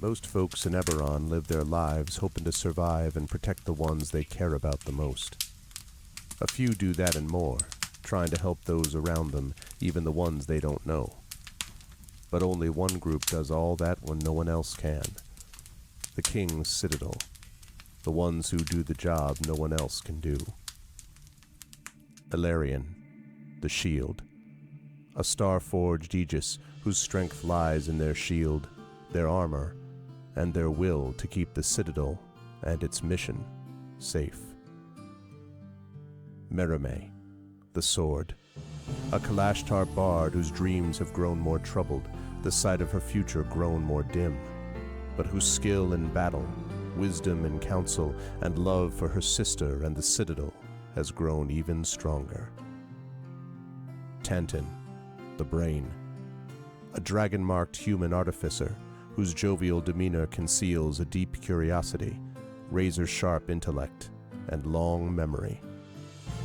Most folks in Eberron live their lives hoping to survive and protect the ones they care about the most. A few do that and more, trying to help those around them, even the ones they don't know. But only one group does all that when no one else can. The King's Citadel. The ones who do the job no one else can do. Eberron, the Shield. A star-forged aegis whose strength lies in their shield, their armor, and their will to keep the Citadel and its mission safe. Merime, the Sword. A Kalashtar bard whose dreams have grown more troubled, the sight of her future grown more dim, but whose skill in battle, wisdom in counsel, and love for her sister and the Citadel has grown even stronger. Tantin, the Brain. A dragon-marked human artificer whose jovial demeanor conceals a deep curiosity, razor-sharp intellect, and long memory,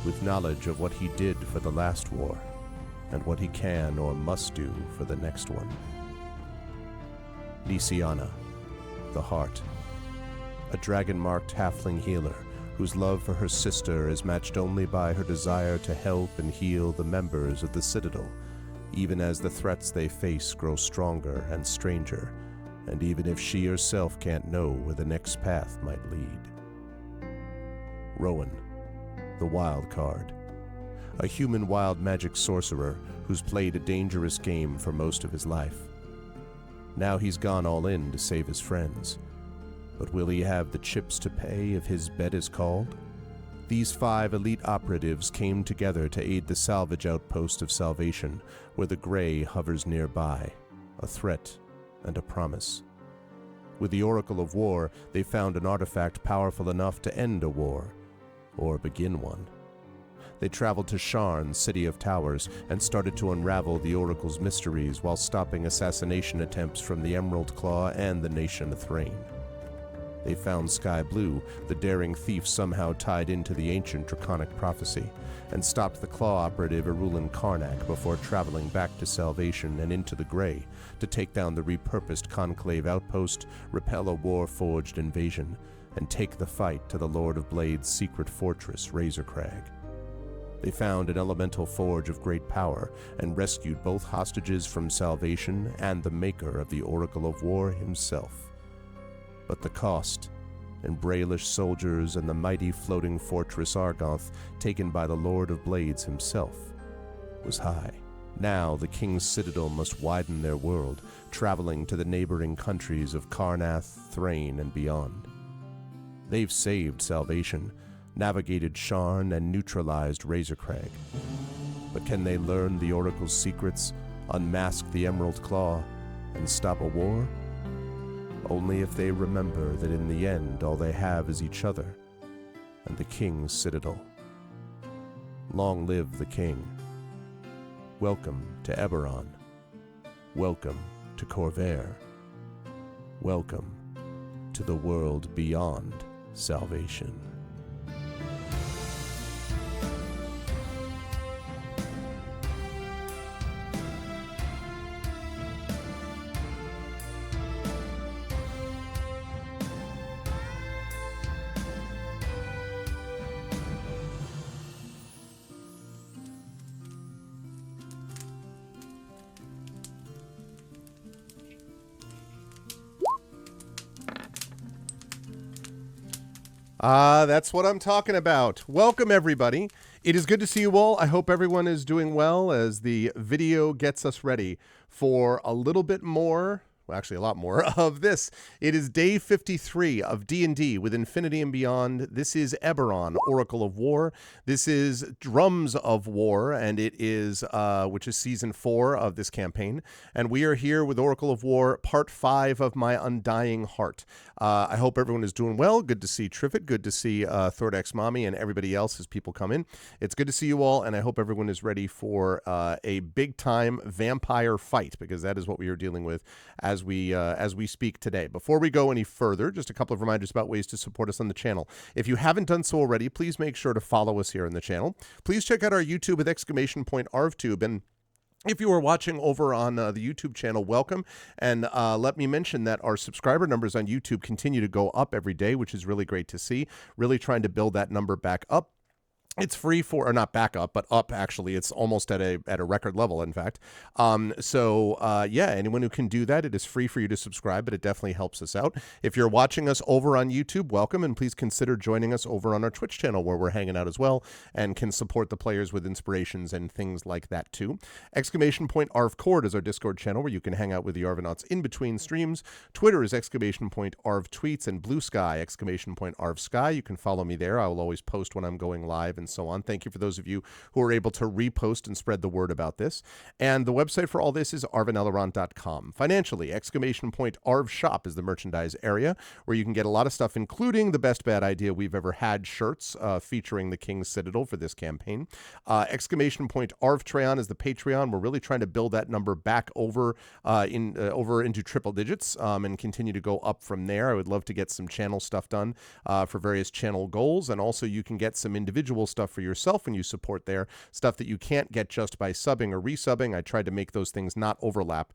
with knowledge of what he did for the last war, and what he can or must do for the next one. Nisiana, the Heart. A dragon-marked halfling healer whose love for her sister is matched only by her desire to help and heal the members of the Citadel, even as the threats they face grow stronger and stranger, and even if she herself can't know where the next path might lead. Rowan, the Wild Card. A human wild magic sorcerer who's played a dangerous game for most of his life. Now he's gone all in to save his friends. But will he have the chips to pay if his bet is called? These 5 elite operatives came together to aid the salvage outpost of Salvation, where the Grey hovers nearby, a threat and a promise. With the Oracle of War, they found an artifact powerful enough to end a war, or begin one. They traveled to Sharn, City of Towers, and started to unravel the Oracle's mysteries while stopping assassination attempts from the Emerald Claw and the Nation of Thrain. They found Sky Blue, the daring thief somehow tied into the ancient draconic prophecy, and stopped the Claw operative Erulin Karnak before traveling back to Salvation and into the Grey to take down the repurposed Conclave outpost, repel a war-forged invasion, and take the fight to the Lord of Blade's secret fortress, Razorcrag. They found an elemental forge of great power and rescued both hostages from Salvation and the maker of the Oracle of War himself. But the cost, and Braelish soldiers and the mighty floating fortress Argoth, taken by the Lord of Blades himself, was high. Now the King's Citadel must widen their world, traveling to the neighboring countries of Karnath, Thrain, and beyond. They've saved Salvation, navigated Sharn, and neutralized Razorcrag. But can they learn the Oracle's secrets, unmask the Emerald Claw, and stop a war? Only if they remember that in the end all they have is each other and the King's Citadel. Long live the King. Welcome to Eberron. Welcome to Corvair. Welcome to the world beyond Salvation. That's what I'm talking about. Welcome, everybody. It is good to see you all. I hope everyone is doing well as the video gets us ready for a little bit more, well, actually a lot more, of this. It is day 53 of D&D with Infinity and Beyond. This is Eberron, Oracle of War. This is Drums of War, and it is, which is season 4 of this campaign. And we are here with Oracle of War, part 5 of my Undying Heart. I hope everyone is doing well. Good to see Triffitt. Good to see Thordex Mommy and everybody else as people come in. It's good to see you all, and I hope everyone is ready for a big-time vampire fight, because that is what we are dealing with as we speak today. Before we go any further, just a couple of reminders about ways to support us on the channel. If you haven't done so already, please make sure to follow us here on the channel. Please check out our YouTube with !ArvTube, and If you are watching over on the YouTube channel, welcome. And let me mention that our subscriber numbers on YouTube continue to go up every day, which is really great to see. Really trying to build that number back up. It's free for, or not back up, but up actually. It's almost at a record level, in fact. Yeah, anyone who can do that, it is free for you to subscribe, but it definitely helps us out. If you're watching us over on YouTube, welcome, and please consider joining us over on our Twitch channel where we're hanging out as well and can support the players with inspirations and things like that too. !ArvCord is our Discord channel where you can hang out with the Arvanauts in between streams. Twitter is !ArvTweets, and Blue Sky, !ArvSky. You can follow me there. I will always post when I'm going live and so on. Thank you for those of you who are able to repost and spread the word about this. And the website for all this is arvanelleron.com. Financially, !ArvShop is the merchandise area where you can get a lot of stuff, including the best bad idea we've ever had shirts featuring the King's Citadel for this campaign. !ArvTrayon is the Patreon. We're really trying to build that number back over into triple digits and continue to go up from there. I would love to get some channel stuff done for various channel goals, and also you can get some individual stuff for yourself when you support there, stuff that you can't get just by subbing or resubbing. I tried to make those things not overlap.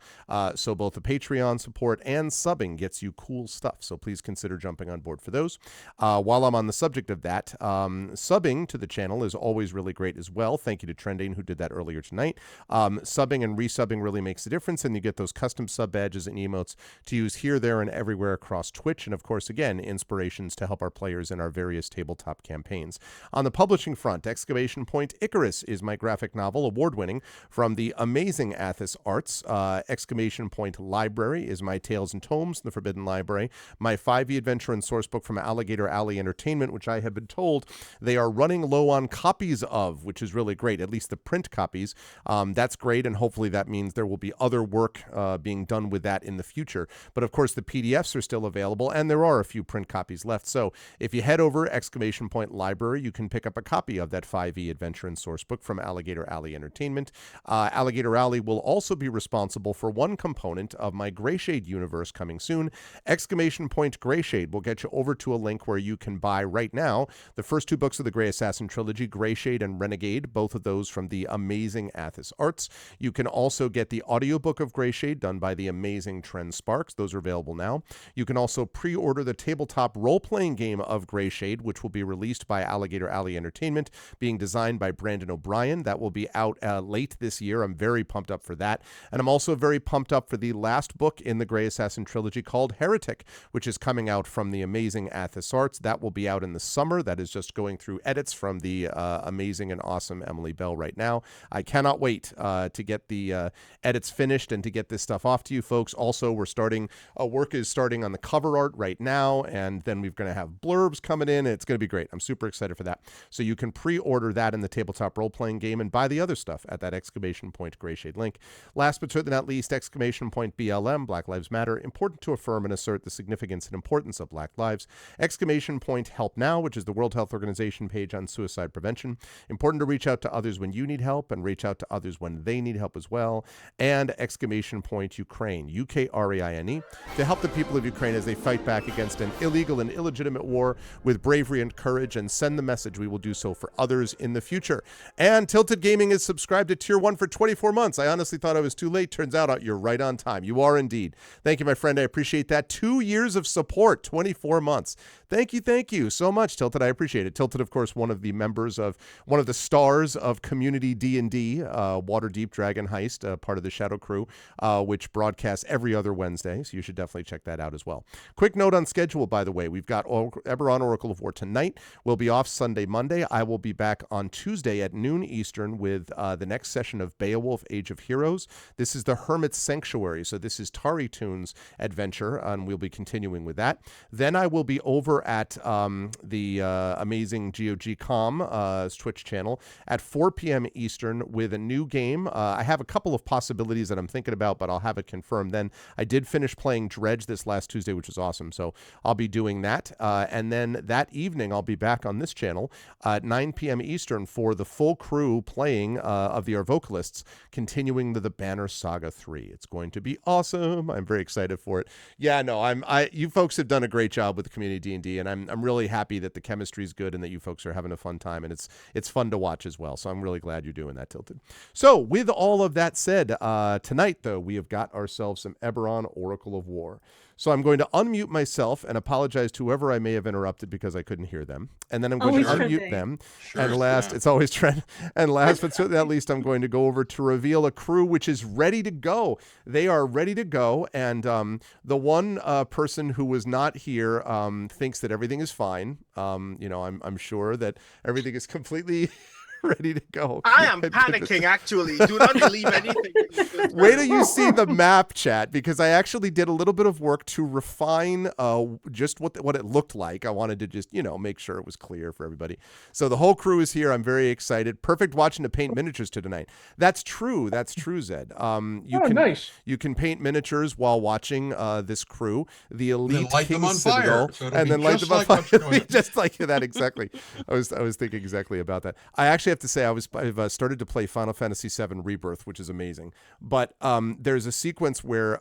So both the Patreon support and subbing gets you cool stuff. So please consider jumping on board for those. While I'm on the subject of that, subbing to the channel is always really great as well. Thank you to Trending who did that earlier tonight. Subbing and resubbing really makes a difference, and you get those custom sub badges and emotes to use here, there, and everywhere across Twitch. And of course, again, inspirations to help our players in our various tabletop campaigns. On the publishing front, Icarus is my graphic novel, award-winning, from the amazing Athos Arts. Library is my Tales and Tomes, The Forbidden Library, my 5e adventure and source book from Alligator Alley Entertainment, which I have been told they are running low on copies of, which is really great, at least the print copies. That's great, and hopefully that means there will be other work being done with that in the future. But of course, the PDFs are still available, and there are a few print copies left. So if you head over Library, you can pick up a copy of that 5e adventure and source book from Alligator Alley Entertainment. Alligator Alley will also be responsible for one component of my Greyshade universe coming soon. Greyshade will get you over to a link where you can buy right now the first two books of the Grey Assassin trilogy, Greyshade and Renegade, both of those from the amazing Athos Arts. You can also get the audiobook of Greyshade done by the amazing Trent Sparks. Those are available now. You can also pre-order the tabletop role-playing game of Greyshade, which will be released by Alligator Alley Entertainment, being designed by Brandon O'Brien. That will be out late this year. I'm very pumped up for that. And I'm also very pumped up for the last book in the Grey Assassin trilogy called Heretic, which is coming out from the amazing Athos Arts. That will be out in the summer. That is just going through edits from the amazing and awesome Emily Bell right now. I cannot wait to get the edits finished and to get this stuff off to you folks. Also, work is starting on the cover art right now, and then we're going to have blurbs coming in. It's going to be great. I'm super excited for that. So you can pre-order that in the tabletop role-playing game and buy the other stuff at that Greyshade link. Last but certainly not least, BLM, Black Lives Matter, important to affirm and assert the significance and importance of Black lives. Help Now, which is the World Health Organization page on suicide prevention. Important to reach out to others when you need help and reach out to others when they need help as well. And Ukraine, Ukraine, to help the people of Ukraine as they fight back against an illegal and illegitimate war with bravery and courage, and send the message we will do so for others in the future. And Tilted Gaming is subscribed to Tier 1 for 24 months. I honestly thought I was too late. Turns out you're right on time. You are indeed. Thank you, my friend. I appreciate that. 2 years of support, 24 months. Thank you so much, Tilted. I appreciate it. Tilted, of course, one of the stars of Community D&D, Waterdeep Dragon Heist, part of the Shadow Crew, which broadcasts every other Wednesday, so you should definitely check that out as well. Quick note on schedule, by the way. We've got Eberron Oracle of War tonight. We'll be off Sunday, Monday. I will be back on Tuesday at noon Eastern with the next session of Beowulf Age of Heroes. This is the Hermit's Sanctuary, so this is Tari Toon's adventure, and we'll be continuing with that. Then I will be over at the amazing GOG.com Twitch channel at 4 p.m. Eastern with a new game. I have a couple of possibilities that I'm thinking about, but I'll have it confirmed then. I did finish playing Dredge this last Tuesday, which was awesome, so I'll be doing that. And then that evening, I'll be back on this channel at 9 p.m. Eastern for the full crew playing of our vocalists, continuing the Banner Saga 3. It's going to be awesome. I'm very excited for it. Yeah, no, you folks have done a great job with the community D&D, and I'm really happy that the chemistry is good and that you folks are having a fun time, and it's fun to watch as well. So I'm really glad you're doing that, Tilted. So with all of that said, tonight though we have got ourselves some Eberron Oracle of War. So I'm going to unmute myself and apologize to whoever I may have interrupted because I couldn't hear them. And then I'm going to unmute them. Sure, and last, it's always Trent. And last but certainly not least, I'm going to go over to reveal a crew which is ready to go. They are ready to go. And the one person who was not here thinks that everything is fine. I'm sure that everything is completely ready to go. I am panicking, actually. Do not believe anything. Wait till you see the map, chat, because I actually did a little bit of work to refine just what it looked like. I wanted to just, make sure it was clear for everybody. So the whole crew is here. I'm very excited. Perfect watching to paint miniatures tonight. That's true, Zed. Nice. You can paint miniatures while watching this crew. The elite light King them on Citadel, fire, so and then light them on fire. like Just like that, exactly. I was thinking exactly about that. I actually have to say I've started to play Final Fantasy VII Rebirth, which is amazing. But there's a sequence where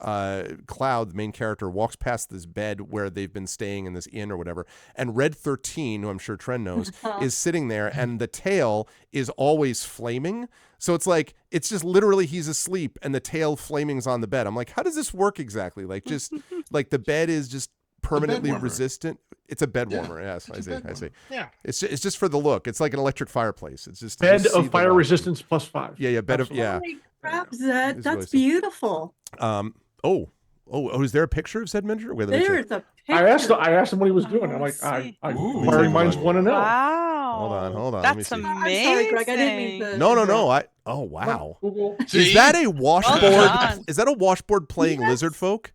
Cloud, the main character, walks past this bed where they've been staying in this inn or whatever, and Red 13, who I'm sure Tren knows, is sitting there, and the tail is always flaming. So it's just literally he's asleep and the tail flaming's on the bed. I'm like, how does this work exactly? Like, just like the bed is just permanently resistant. It's a bed warmer. Yes, I see. Yeah. It's just for the look. It's like an electric fireplace. It's just bed of fire resistance +5. Yeah, bed of Holy crap, Zed. That's really beautiful. Is there a picture of said miniature? Wait, There's a picture. I asked him what he was doing. I'm like, inquiring minds want to know. Wow. Hold on. That's Let me see. amazing. I'm sorry, Greg. I didn't mean to. No. Oh wow. Google. Is that a washboard? done. Is that a washboard playing lizard folk?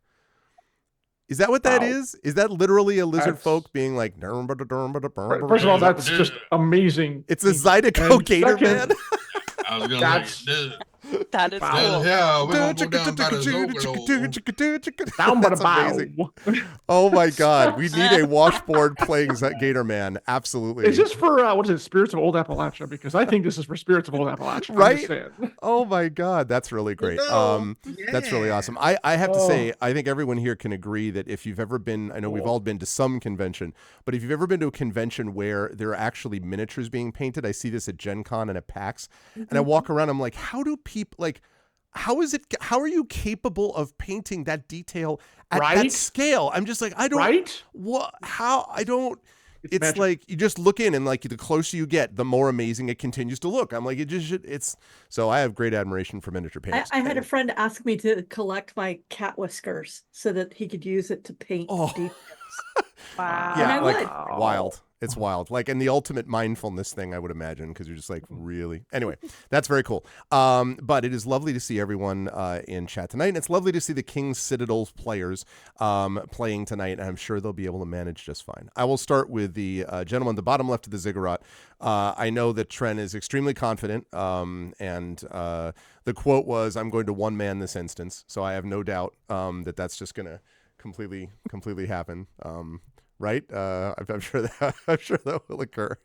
Is that what that is? Is that literally a lizard folk being like? First of all, that's just amazing. It's a Zydeco Gator Man. I was gonna say, That is cool. yeah, we gonna go down by the Down by the That's bow. amazing. Oh my God, we need a washboard playing Gator Man. Absolutely. Is this for what is it? Spirits of Old Appalachia? Because I think this is for Spirits of Old Appalachia. Right? Oh my God, that's really great. That's really awesome. I have to say, I think everyone here can agree that if you've ever been, I know we've all been to some convention, but if you've ever been to a convention where there are actually miniatures being painted, I see this at Gen Con and at PAX, and I walk around, I'm like, how do people how are you capable of painting that detail at that scale? I'm just like, I don't, it's magic. like you just look in and like the closer you get, the more amazing it continues to look. I'm like, so I have great admiration for miniature painters. I had a friend ask me to collect my cat whiskers so that he could use it to paint details. Wow. And I would. Wild. It's wild. Like, and the ultimate mindfulness thing, I would imagine, because you're just like, really? Anyway, that's very cool. But it is lovely to see everyone in chat tonight. And it's lovely to see the King's Citadel players playing tonight. And I'm sure they'll be able to manage just fine. I will start with the gentleman, the bottom left of the ziggurat. I know that Tren is extremely confident. And the quote was, I'm going to one man this instance. So I have no doubt that that's just going to completely happen. Right? I'm sure that will occur.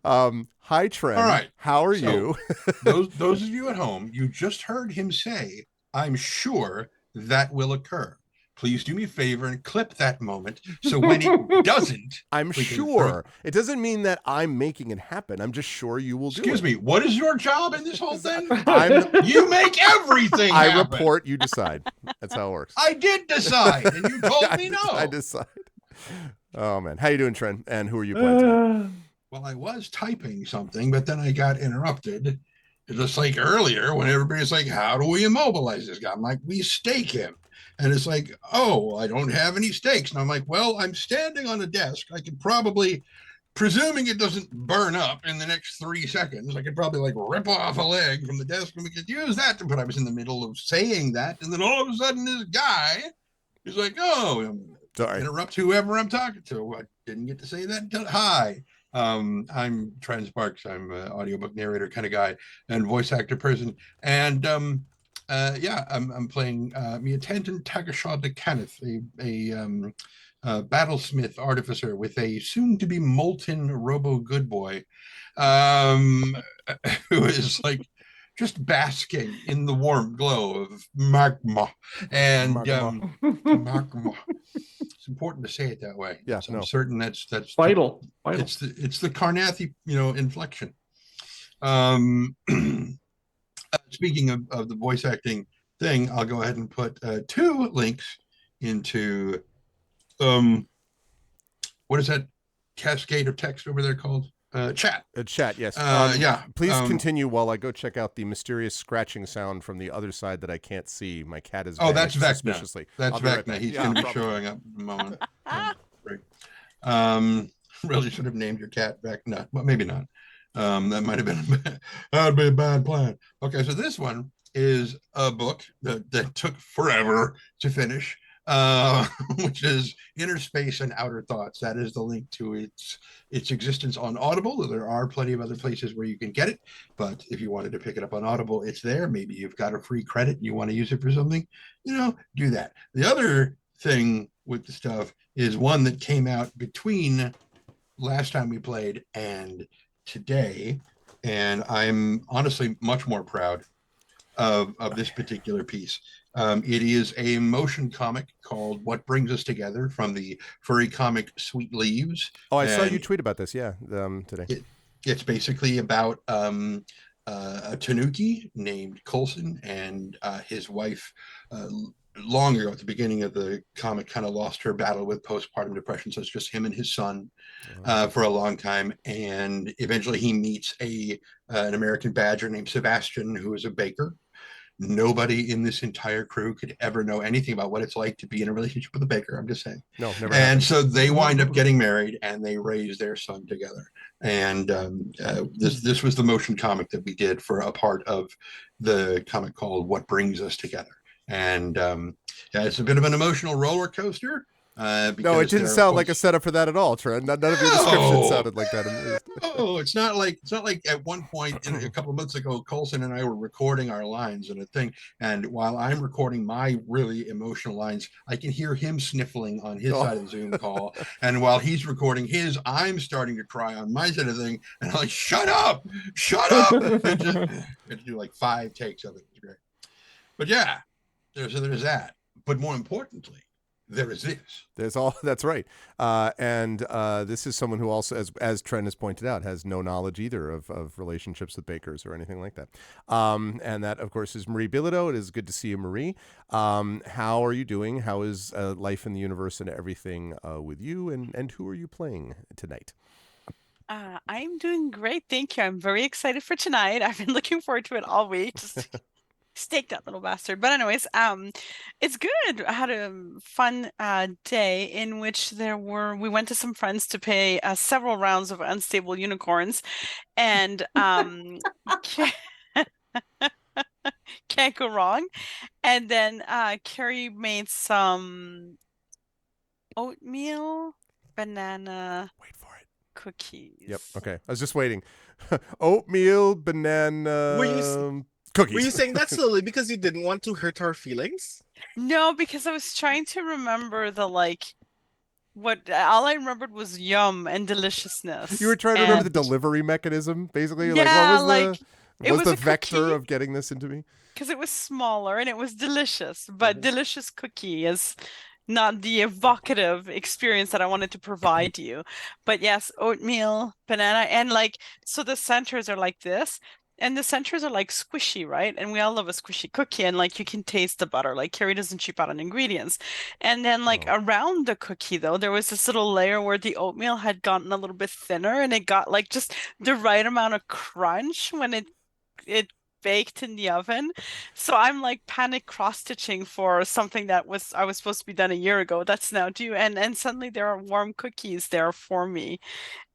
Hi, Trent. All right. How are you? those of you at home, you just heard him say, I'm sure that will occur. Please do me a favor and clip that moment. So when it doesn't, I'm sure. It doesn't mean that I'm making it happen. I'm just sure you will do it. Excuse me. What is your job in this whole thing? You make everything I happen. report, you decide. That's how it works. I did decide, and you told me no. I decide. Oh man, how you doing, Trent? And who are you playing tonight? Well, I was typing something, but then I got interrupted. Just like earlier, when everybody's like, "How do we immobilize this guy?" I'm like, "We stake him," and it's like, "Oh, I don't have any stakes." And I'm like, "Well, I'm standing on a desk. I could probably, presuming it doesn't burn up in the next 3 seconds, I could probably like rip off a leg from the desk, and we could use that." But I was in the middle of saying that, and then all of a sudden, this guy is like, "Oh." Sorry. Interrupt whoever I'm talking to. I didn't get to say that until hi. I'm Trent Sparks. I'm an audiobook narrator kind of guy and voice actor person. And Yeah, I'm playing Miatantan Tagashaw de Kenneth, a battlesmith artificer with a soon-to-be molten Robo Good Boy, um, who is like just basking in the warm glow of magma and magma. It's important to say it that way. Yeah, I'm certain that's Vital. it's the Carnathi, inflection. Um, Speaking of the voice acting thing, I'll go ahead and put 2 links into what is that cascade of text over there called? Chat. Chat, yes. Yeah. Please continue while I go check out the mysterious scratching sound from the other side that I can't see. My cat is that's Vecna. suspiciously. That's Vecna. Right, he's going to be showing up in a moment. Great. Really should have named your cat Vecna. Well, maybe not. That might have been that'd be a bad plan. Okay, so this one is a book that took forever to finish, which is Inner Space and Outer Thoughts. That is the link to its existence on Audible. There are plenty of other places where you can get it, but if you wanted to pick it up on Audible, it's there. Maybe you've got a free credit and you want to use it for something, do that. The other thing with the stuff is one that came out between last time we played and today, and I'm honestly much more proud of this particular piece. It is a motion comic called What Brings Us Together from the furry comic Sweet Leaves. Oh, I saw you tweet about this, today. It's basically about a tanuki named Coulson and his wife. Long ago, at the beginning of the comic, kind of lost her battle with postpartum depression, so it's just him and his son for a long time, and eventually he meets an American badger named Sebastian, who is a baker. Nobody in this entire crew could ever know anything about what it's like to be in a relationship with a baker. I'm just saying. No, never. And so they wind up getting married, and they raise their son together. And this was the motion comic that we did for a part of the comic called What Brings Us Together. And it's a bit of an emotional roller coaster. No, it didn't sound like a setup for that at all, Trent. None of your descriptions sounded like that. Oh, it's not like at one point a couple of months ago, Coulson and I were recording our lines in a thing, and while I'm recording my really emotional lines, I can hear him sniffling on his side of the Zoom call, and while he's recording his, I'm starting to cry on my side of the thing, and I'm like, "Shut up, shut up!" And just had to do like 5 takes of it. It was great, but yeah, there's that. But more importantly, there is this. That's right. And this is someone who also, as Trent has pointed out, has no knowledge either of relationships with bakers or anything like that. And that, of course, is Marie Bilodeau. It is good to see you, Marie. How are you doing? How is life in the universe and everything with you? And who are you playing tonight? I'm doing great. Thank you. I'm very excited for tonight. I've been looking forward to it all week. Just stake that little bastard. But anyways, it's good. I had a fun day in which we went to some friends to play several rounds of Unstable Unicorns, and can't go wrong. And then Carrie made some oatmeal banana cookies. Yep. Okay. I was just waiting. Oatmeal banana cookies. Were you saying that slowly because you didn't want to hurt our feelings? No, because I was trying to remember what all I remembered was yum and deliciousness. You were trying to remember the delivery mechanism, basically? Yeah, what was the vector cookie of getting this into me? Because it was smaller and it was delicious, but delicious cookie is not the evocative experience that I wanted to provide you. But yes, oatmeal, banana, and so the centers are like this. And the centers are like squishy, right? And we all love a squishy cookie, and you can taste the butter. Carrie doesn't cheap out on ingredients. And then around the cookie though, there was this little layer where the oatmeal had gotten a little bit thinner, and it got just the right amount of crunch when it baked in the oven. So I'm panic cross-stitching for something that I was supposed to be done a year ago. That's now due. And suddenly there are warm cookies there for me.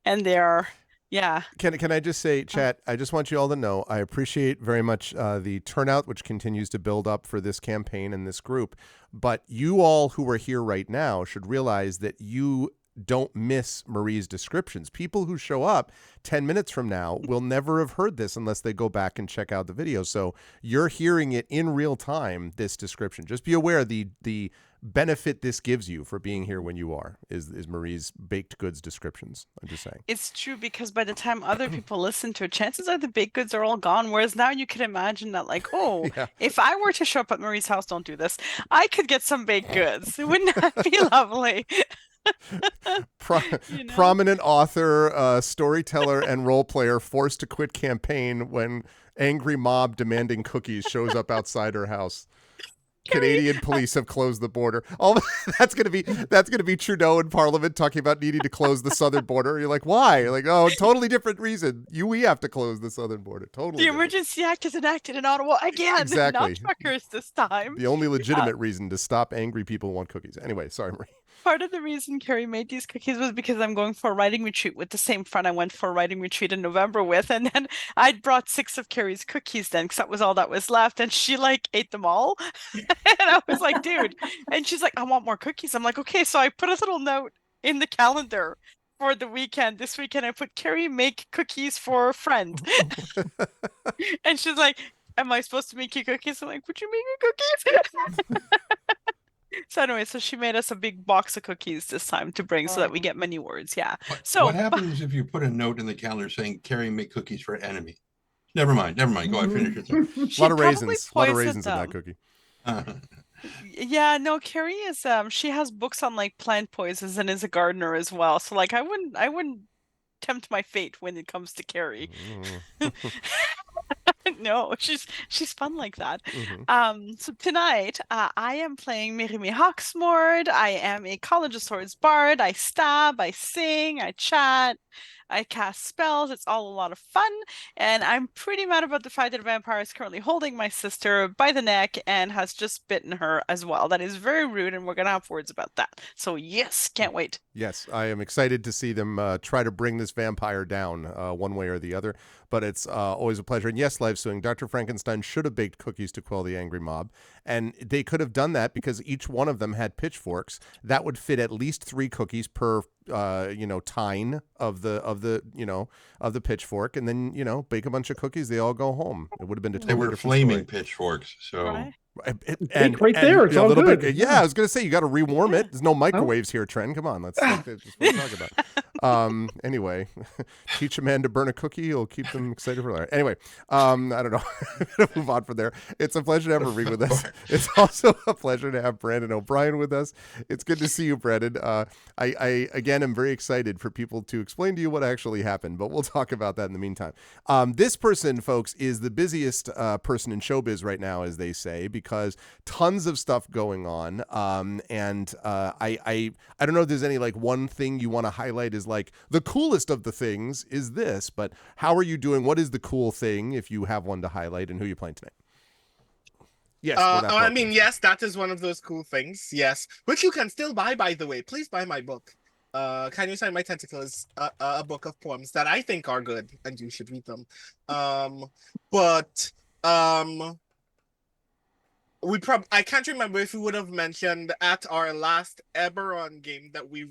And they're yeah. Can I just say, chat, I just want you all to know, I appreciate very much the turnout, which continues to build up for this campaign and this group. But you all who are here right now should realize that you don't miss Marie's descriptions. People who show up 10 minutes from now will never have heard this unless they go back and check out the video. So you're hearing it in real time, this description. Just be aware the benefit this gives you for being here when you are is Marie's baked goods descriptions. I'm just saying. It's true, because by the time other people listen to it, chances are the baked goods are all gone. Whereas now you can imagine that, like, oh, Yeah. if I were to show up at Marie's house, don't do this, I could get some baked goods. Wouldn't that be lovely? You know? Prominent author, storyteller, and role player forced to quit campaign when angry mob demanding cookies shows up outside her house. Canadian police have closed the border. All that's gonna be Trudeau in Parliament talking about needing to close the southern border. You're like, why? You're like, oh, totally different reason. We have to close the southern border. Totally. The different. Emergency Act is enacted in Ottawa again. Exactly. Not truckers this time. The only legitimate reason to stop angry people who want cookies. Anyway, sorry, Marie. Part of the reason Carrie made these cookies was because I'm going for a writing retreat with the same friend I went for a writing retreat in November with. And then I'd brought 6 of Carrie's cookies then, because that was all that was left. And she like ate them all. And I was like, dude. And she's like, I want more cookies. I'm like, okay. So I put a little note in the calendar for the weekend. This weekend I put, Carrie, make cookies for a friend. And she's like, am I supposed to make you cookies? I'm like, would you make me cookies? So anyway, so she made us a big box of cookies this time to bring so that we get many words. Yeah. So what happens if you put a note in the calendar saying Carrie make cookies for enemy? Never mind. Go ahead, finish your thing. A lot of raisins. A lot of raisins in that cookie. Yeah, no, Carrie is she has books on like plant poisons and is a gardener as well. So like I wouldn't tempt my fate when it comes to Carrie. No, she's fun like that. So tonight I am playing Mirimi Hawksmord. I am a College of Swords bard. I stab, I sing, I chat, I cast spells. It's all a lot of fun. And I'm pretty mad about the fact that a vampire is currently holding my sister by the neck and has just bitten her as well. That is very rude, and we're going to have words about that. So yes, can't wait. Yes, I am excited to see them try to bring this vampire down one way or the other. But it's always a pleasure. And yes, Live Suing, Dr. Frankenstein should have baked cookies to quell the angry mob. And they could have done that because each one of them had pitchforks. That would fit at least 3 cookies per tine of the pitchfork, and then bake a bunch of cookies. They all go home. It would have been a totally They were different flaming story. pitchforks, so. Right? And right there, it's all good. I was gonna say you got to rewarm it. There's no microwaves here, Trent. Come on, that's what we're talking about. Anyway, teach a man to burn a cookie. You'll keep them excited for later. Anyway, I don't know. I'm gonna move on from there. It's a pleasure to have Marie with us. It's also a pleasure to have Brandon O'Brien with us. It's good to see you, Brandon. I again am very excited for people to explain to you what actually happened, but we'll talk about that in the meantime. This person, folks, is the busiest person in showbiz right now, as they say, because tons of stuff going on. And I don't know if there's any like one thing you want to highlight is like the coolest of the things is this, but how are you doing? What is the cool thing if you have one to highlight, and who are you playing tonight? Yes. Yes, that is one of those cool things. Yes, which you can still buy, by the way. Please buy my book. Can You Sign My Tentacles? A book of poems that I think are good, and you should read them. I can't remember if we would have mentioned at our last Eberron game that we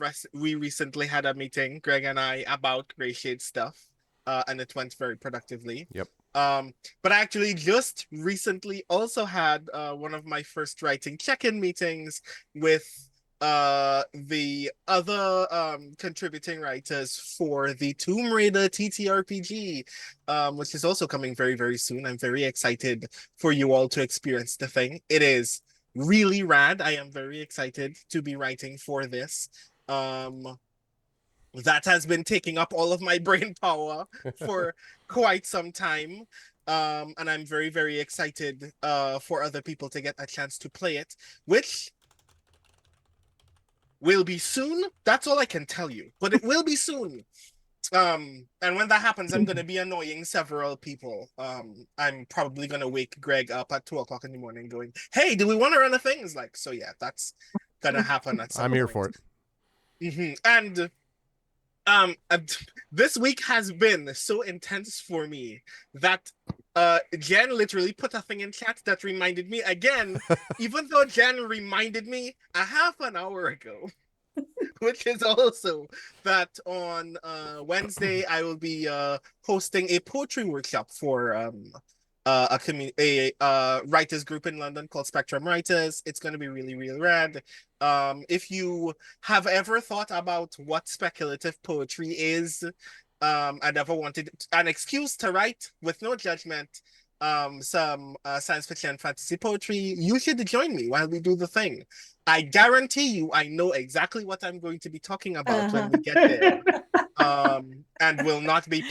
recently had a meeting, Greg and I, about Grey Shade stuff, and it went very productively. Yep. But I actually just recently also had one of my first writing check-in meetings with the other contributing writers for the Tomb Raider TTRPG, which is also coming very, very soon. I'm very excited for you all to experience the thing. It is really rad. I am very excited to be writing for this. That has been taking up all of my brain power for quite some time. And I'm very, very excited for other people to get a chance to play it, which will be soon. That's all I can tell you, but it will be soon. And when that happens, I'm going to be annoying several people. I'm probably going to wake Greg up at 2:00 in the morning going, hey, do we want to run a thing? It's like, so yeah, that's going to happen at some point. I'm here for it. And this week has been so intense for me that Jen literally put a thing in chat that reminded me again, even though Jen reminded me a half an hour ago, which is also that on Wednesday I will be hosting a poetry workshop for a writers group in London called Spectrum Writers. It's going to be really, really rad. If you have ever thought about what speculative poetry is, and ever wanted an excuse to write with no judgment, some science fiction and fantasy poetry, you should join me while we do the thing. I guarantee you, I know exactly what I'm going to be talking about when we get there. And will not be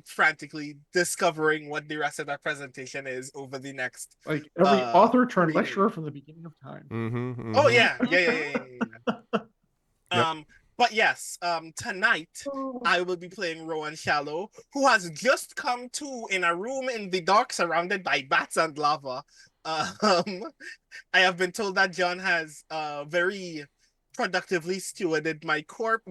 frantically discovering what the rest of that presentation is over the next Like every author turned 3 lecturer from the beginning of time. Oh yeah. Yep. But yes, tonight I will be playing Rowan Shallow, who has just come to in a room in the dark surrounded by bats and lava. I have been told that John has very productively stewarded my corpse,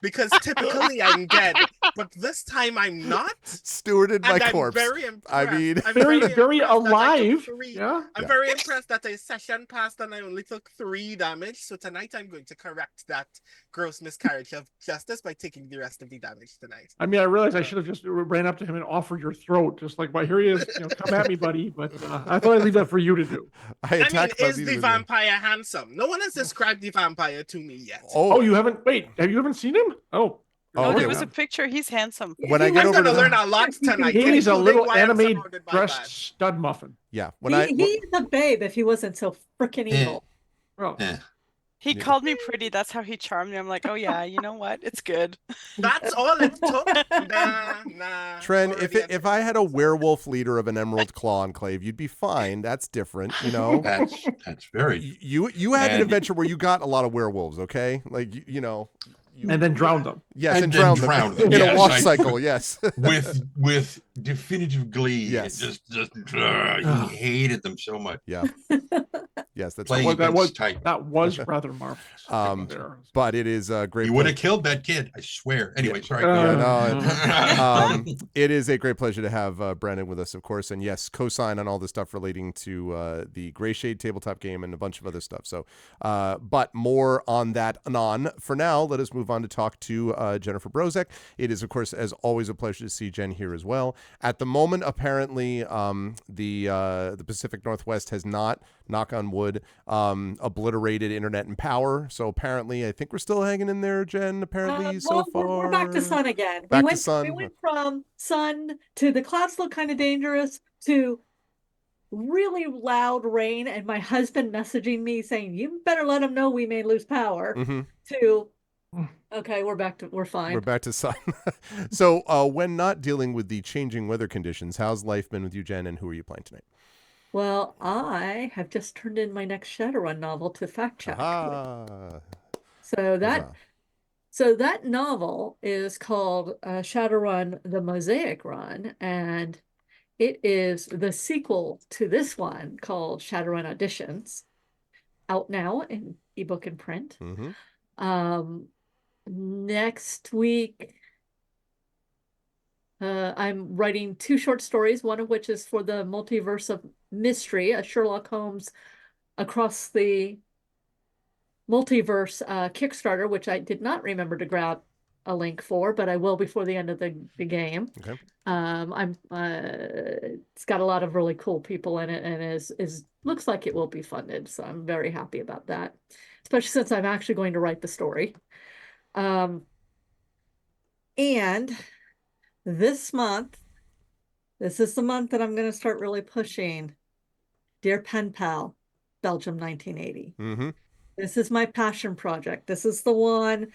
because typically I'm dead, but this time I'm not. Stewarded my And I'm corpse. very impressed. I mean, I'm Very impressed alive. that Yeah. I'm very impressed that a session passed and I only took 3 damage. So tonight I'm going to correct that gross miscarriage of justice by taking the rest of the damage tonight. I mean, I realized I should have just ran up to him and offered your throat, just like, well, here he is. Come at me, buddy. But I thought I'd leave that for you to do. I mean, is the vampire handsome? No one has described the vampire to me yet. Oh, you haven't? Wait, have you haven't seen him? Oh. No, okay, there was a picture. He's handsome. When I get I'm over going to to learn a lot tonight. He's a little anime dressed dressed stud muffin. Yeah. He's a babe if he wasn't so freaking evil. Oh. He called me pretty. That's how he charmed me. I'm like, oh yeah, you know what? It's good. That's all it took. Trent, if I had a werewolf leader of an Emerald Claw enclave, you'd be fine. That's different, That's very. You had an adventure where you got a lot of werewolves, okay? Like and then drowned them. Yes, and drowned them in a wash cycle. Yes, with definitive glee. Yes, he hated them so much. Yeah. Yes, that's that was rather marvelous. But it is a great. You would have killed that kid, I swear. Anyway, sorry. It is a great pleasure to have Brandon with us, of course, and yes, co-sign on all the stuff relating to the Gray Shade tabletop game and a bunch of other stuff. So, but more on that anon. For now, let us move on to talk to Jennifer Brozek. It is, of course, as always, a pleasure to see Jen here as well. At the moment, apparently, the Pacific Northwest has not, knock on wood, obliterated internet and power. So apparently, I think we're still hanging in there, Jen. Apparently, so far we're back to sun again. Back to sun. We went from sun to the clouds look kind of dangerous to really loud rain, and my husband messaging me saying, "You better let them know we may lose power." To okay, we're fine. We're back to sun. So when not dealing with the changing weather conditions, how's life been with you, Jen, and who are you playing tonight? Well, I have just turned in my next Shadowrun novel to fact check. So that novel is called Shadowrun: The Mosaic Run, and it is the sequel to this one called Shadowrun Auditions, out now in ebook and print. Next week, I'm writing 2 short stories, one of which is for the Multiverse of Mystery, a Sherlock Holmes Across the Multiverse Kickstarter, which I did not remember to grab a link for, but I will before the end of the game. Okay. It's got a lot of really cool people in it, and is looks like it will be funded, so I'm very happy about that, especially since I'm actually going to write the story. And this month, this is the month that I'm going to start really pushing Dear Pen Pal, Belgium 1980. This is my passion project. This is the one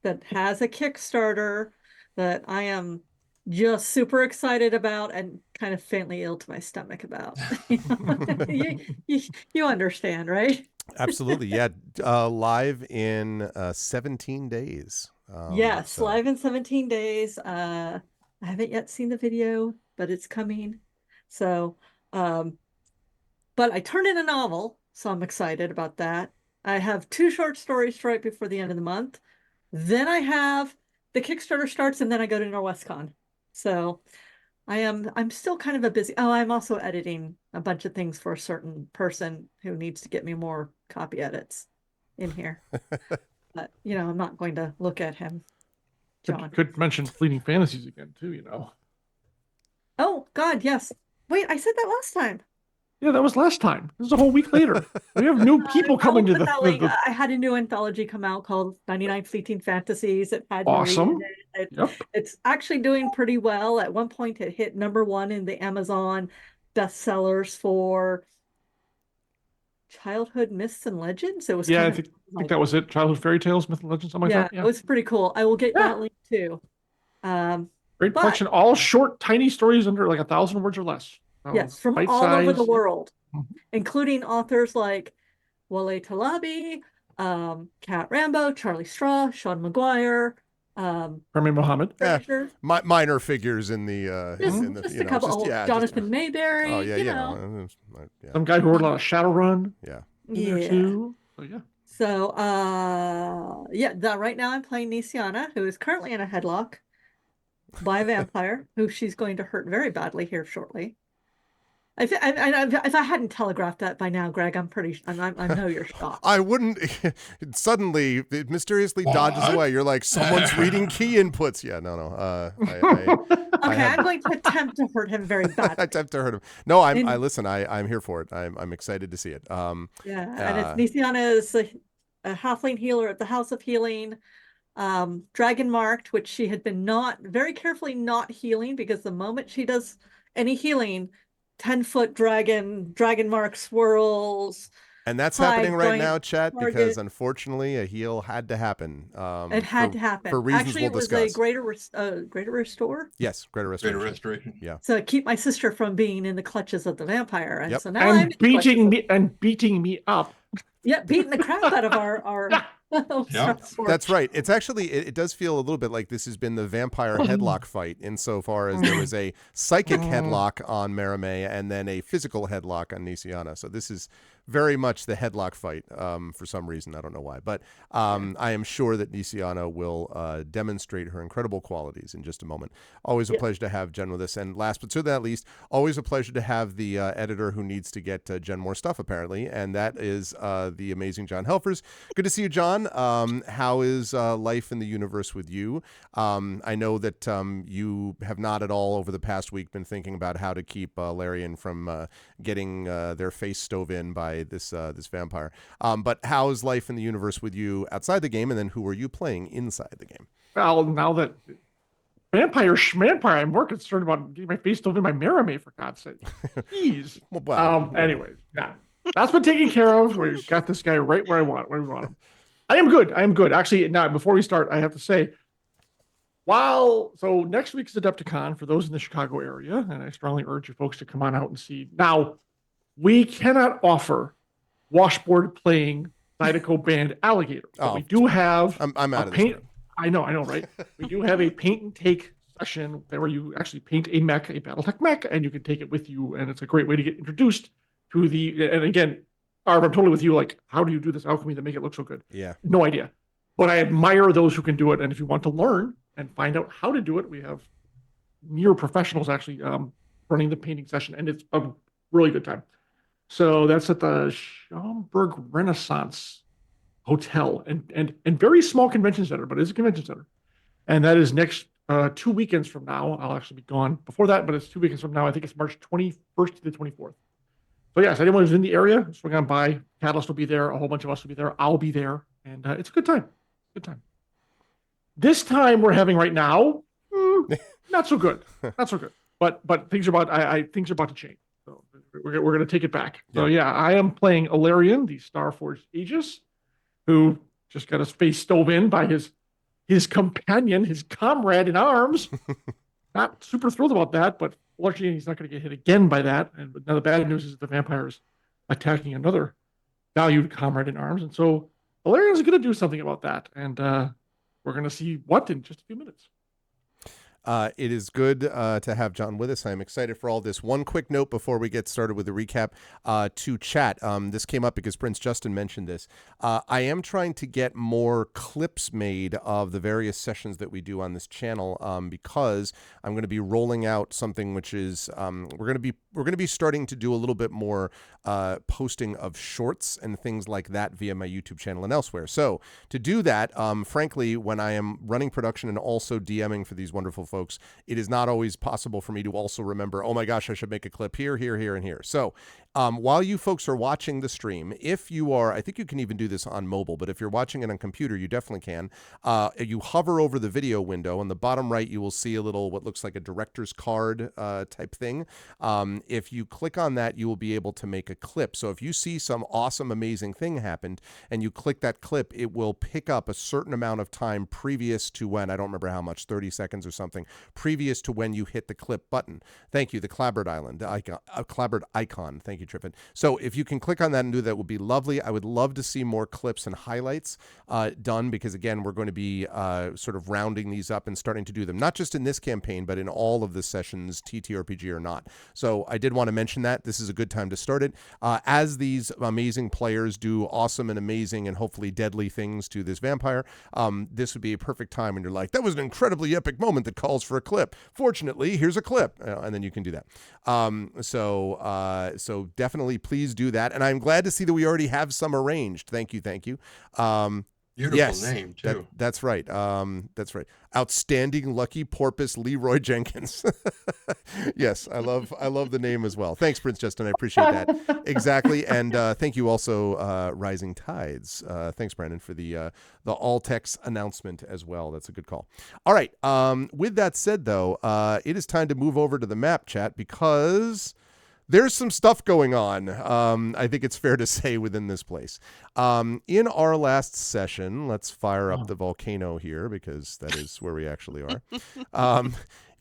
that has a Kickstarter that I am just super excited about and kind of faintly ill to my stomach about. You understand, right? Absolutely. Yeah. Live in 17 days. Yes, live in 17 days. I haven't yet seen the video, but it's coming. So, but I turned in a novel, so I'm excited about that. I have 2 short stories right before the end of the month. Then I have the Kickstarter starts, and then I go to NorwestCon. So I'm still kind of a busy. Oh, I'm also editing a bunch of things for a certain person who needs to get me more copy edits. in here. But, you know, I'm not going to look at him, John. Could mention Fleeting Fantasies again, too, you know. Oh, God, yes. Wait, I said that last time. Yeah, that was last time. This is a whole week later. We have new people coming to Put that link. the I had a new anthology come out called 99 Fleeting Fantasies. It had Marie awesome. in it. Yep. It's actually doing pretty well. At one point, it hit #1 in the Amazon bestsellers for childhood myths and legends. It was Yeah, kind I of think that was it. Childhood fairy tales, myth and legends, something yeah, like that. it was pretty cool. I will get Yeah. that link too. Great but- collection, all short, tiny stories under like 1,000 words or less. Yes, from bite all over size. the world, Mhm. including authors like Wale Talabi, Kat Rambo, Charlie Straw, Sean McGuire, Rami Muhammad. Fraser. Minor figures in the Just a couple. Jonathan Mayberry. Oh yeah, you you know. know. Some guy who wrote a lot of Shadowrun. Yeah. In there too. So yeah. So right now I'm playing Nisiana, who is currently in a headlock by a vampire, who she's going to hurt very badly here shortly. If I hadn't telegraphed that by now, Greg, I know you're shocked. I wouldn't. Suddenly, it mysteriously dodges away. You're like, someone's reading key inputs. Yeah, no. I'm going to attempt to hurt him very badly. Attempt to hurt him. No, I'm here for it. I'm excited to see it. And it's Nisiana is a halfling healer at the House of Healing. Dragon marked, which she had been very carefully not healing, because the moment she does any healing, 10-foot dragon mark swirls. And that's happening right now, chat, because unfortunately a heal had to happen. It had to happen. For reasons Actually, we'll discuss. It was a greater restore. Yes, greater restoration. Greater restoration. Yeah. So keep my sister from being in the clutches of the vampire. And so now I'm beating me up. Yeah, beating the crap out of our That's right. It's actually, it does feel a little bit like this has been the vampire headlock fight, insofar as there was a psychic headlock on Maramé and then a physical headlock on Nisiana. So this is very much the headlock fight for some reason. I don't know why. But I am sure that Nisiana will demonstrate her incredible qualities in just a moment. Always a pleasure to have Jen with us. And last but certainly not least, always a pleasure to have the editor who needs to get Jen more stuff, apparently. And that is the amazing John Helfers. Good to see you, John. How is life in the universe with you? I know that you have not at all over the past week been thinking about how to keep Larian from getting their face stove in by this vampire. But how's life in the universe with you outside the game, and then who are you playing inside the game? Well, now that vampire, I'm more concerned about getting my face stove in by Maramé, for God's sake. Jeez. Anyways, yeah, that's been taken care of. We've got this guy right where we want him. I am good. Actually, now before we start, I have to say, so next week is Adepticon for those in the Chicago area, and I strongly urge you folks to come on out and see. Now, we cannot offer washboard playing Zydeco band Alligator, but we do have I'm out of paint. this. I know, right? We do have a paint and take session where you actually paint a mech, a BattleTech mech, and you can take it with you, and it's a great way to get introduced to and again, Arv, I'm totally with you. Like, how do you do this alchemy to make it look so good? Yeah. No idea. But I admire those who can do it. And if you want to learn and find out how to do it, we have near professionals actually running the painting session. And it's a really good time. So that's at the Schaumburg Renaissance Hotel and very small convention center, but it's a convention center. And that is next 2 weekends from now. I'll actually be gone before that, but it's 2 weekends from now. I think it's March 21st to the 24th. So yes, anyone who's in the area, swing on by. Catalyst will be there. A whole bunch of us will be there. I'll be there, and it's a good time. Good time. This time we're having right now, not so good. Not so good. But things are about to change. So we're going to take it back. So yeah, I am playing Alarian, the Starforged Aegis, who just got his face stove in by his companion, his comrade in arms. Not super thrilled about that, but fortunately he's not going to get hit again by that. And now the bad news is the vampire is attacking another valued comrade in arms. And so Valerian's going to do something about that. And we're going to see what in just a few minutes. It is good to have John with us. I'm excited for all this. One quick note before we get started with the recap to chat. This came up because Prince Justin mentioned this. I am trying to get more clips made of the various sessions that we do on this channel because I'm going to be rolling out something which is we're going to be starting to do a little bit more posting of shorts and things like that via my YouTube channel and elsewhere. So to do that, frankly, when I am running production and also DMing for these wonderful folks, it is not always possible for me to also remember, oh my gosh, I should make a clip here, here, here, and here. So while you folks are watching the stream, if you are, I think you can even do this on mobile, but if you're watching it on computer, you definitely can. You hover over the video window. On the bottom right, you will see a little, what looks like a director's card type thing. If you click on that, you will be able to make a clip. So if you see some awesome, amazing thing happened and you click that clip, it will pick up a certain amount of time previous to when, I don't remember how much, 30 seconds or something, previous to when you hit the clip button. Thank you, the Clabbered Island icon, Clabbered icon. Thank you, Trippin. So if you can click on that and do that, would be lovely. I would love to see more clips and highlights done because, again, we're going to be sort of rounding these up and starting to do them, not just in this campaign, but in all of the sessions, TTRPG or not. So I did want to mention that. This is a good time to start it. As these amazing players do awesome and amazing and hopefully deadly things to this vampire, this would be a perfect time when you're like, that was an incredibly epic moment that calls for a clip. Fortunately, here's a clip. And then you can do that. So definitely please do that. And I'm glad to see that we already have some arranged. Thank you. Thank you. Beautiful name too. That's right. That's right. Outstanding Lucky Porpoise Leroy Jenkins. Yes, I love the name as well. Thanks, Prince Justin. I appreciate that. Exactly. And thank you also, Rising Tides. Thanks, Brandon, for the all text announcement as well. That's a good call. All right. With that said, though, it is time to move over to the map chat because there's some stuff going on, I think it's fair to say, within this place. In our last session, let's fire up the volcano here because that is where we actually are.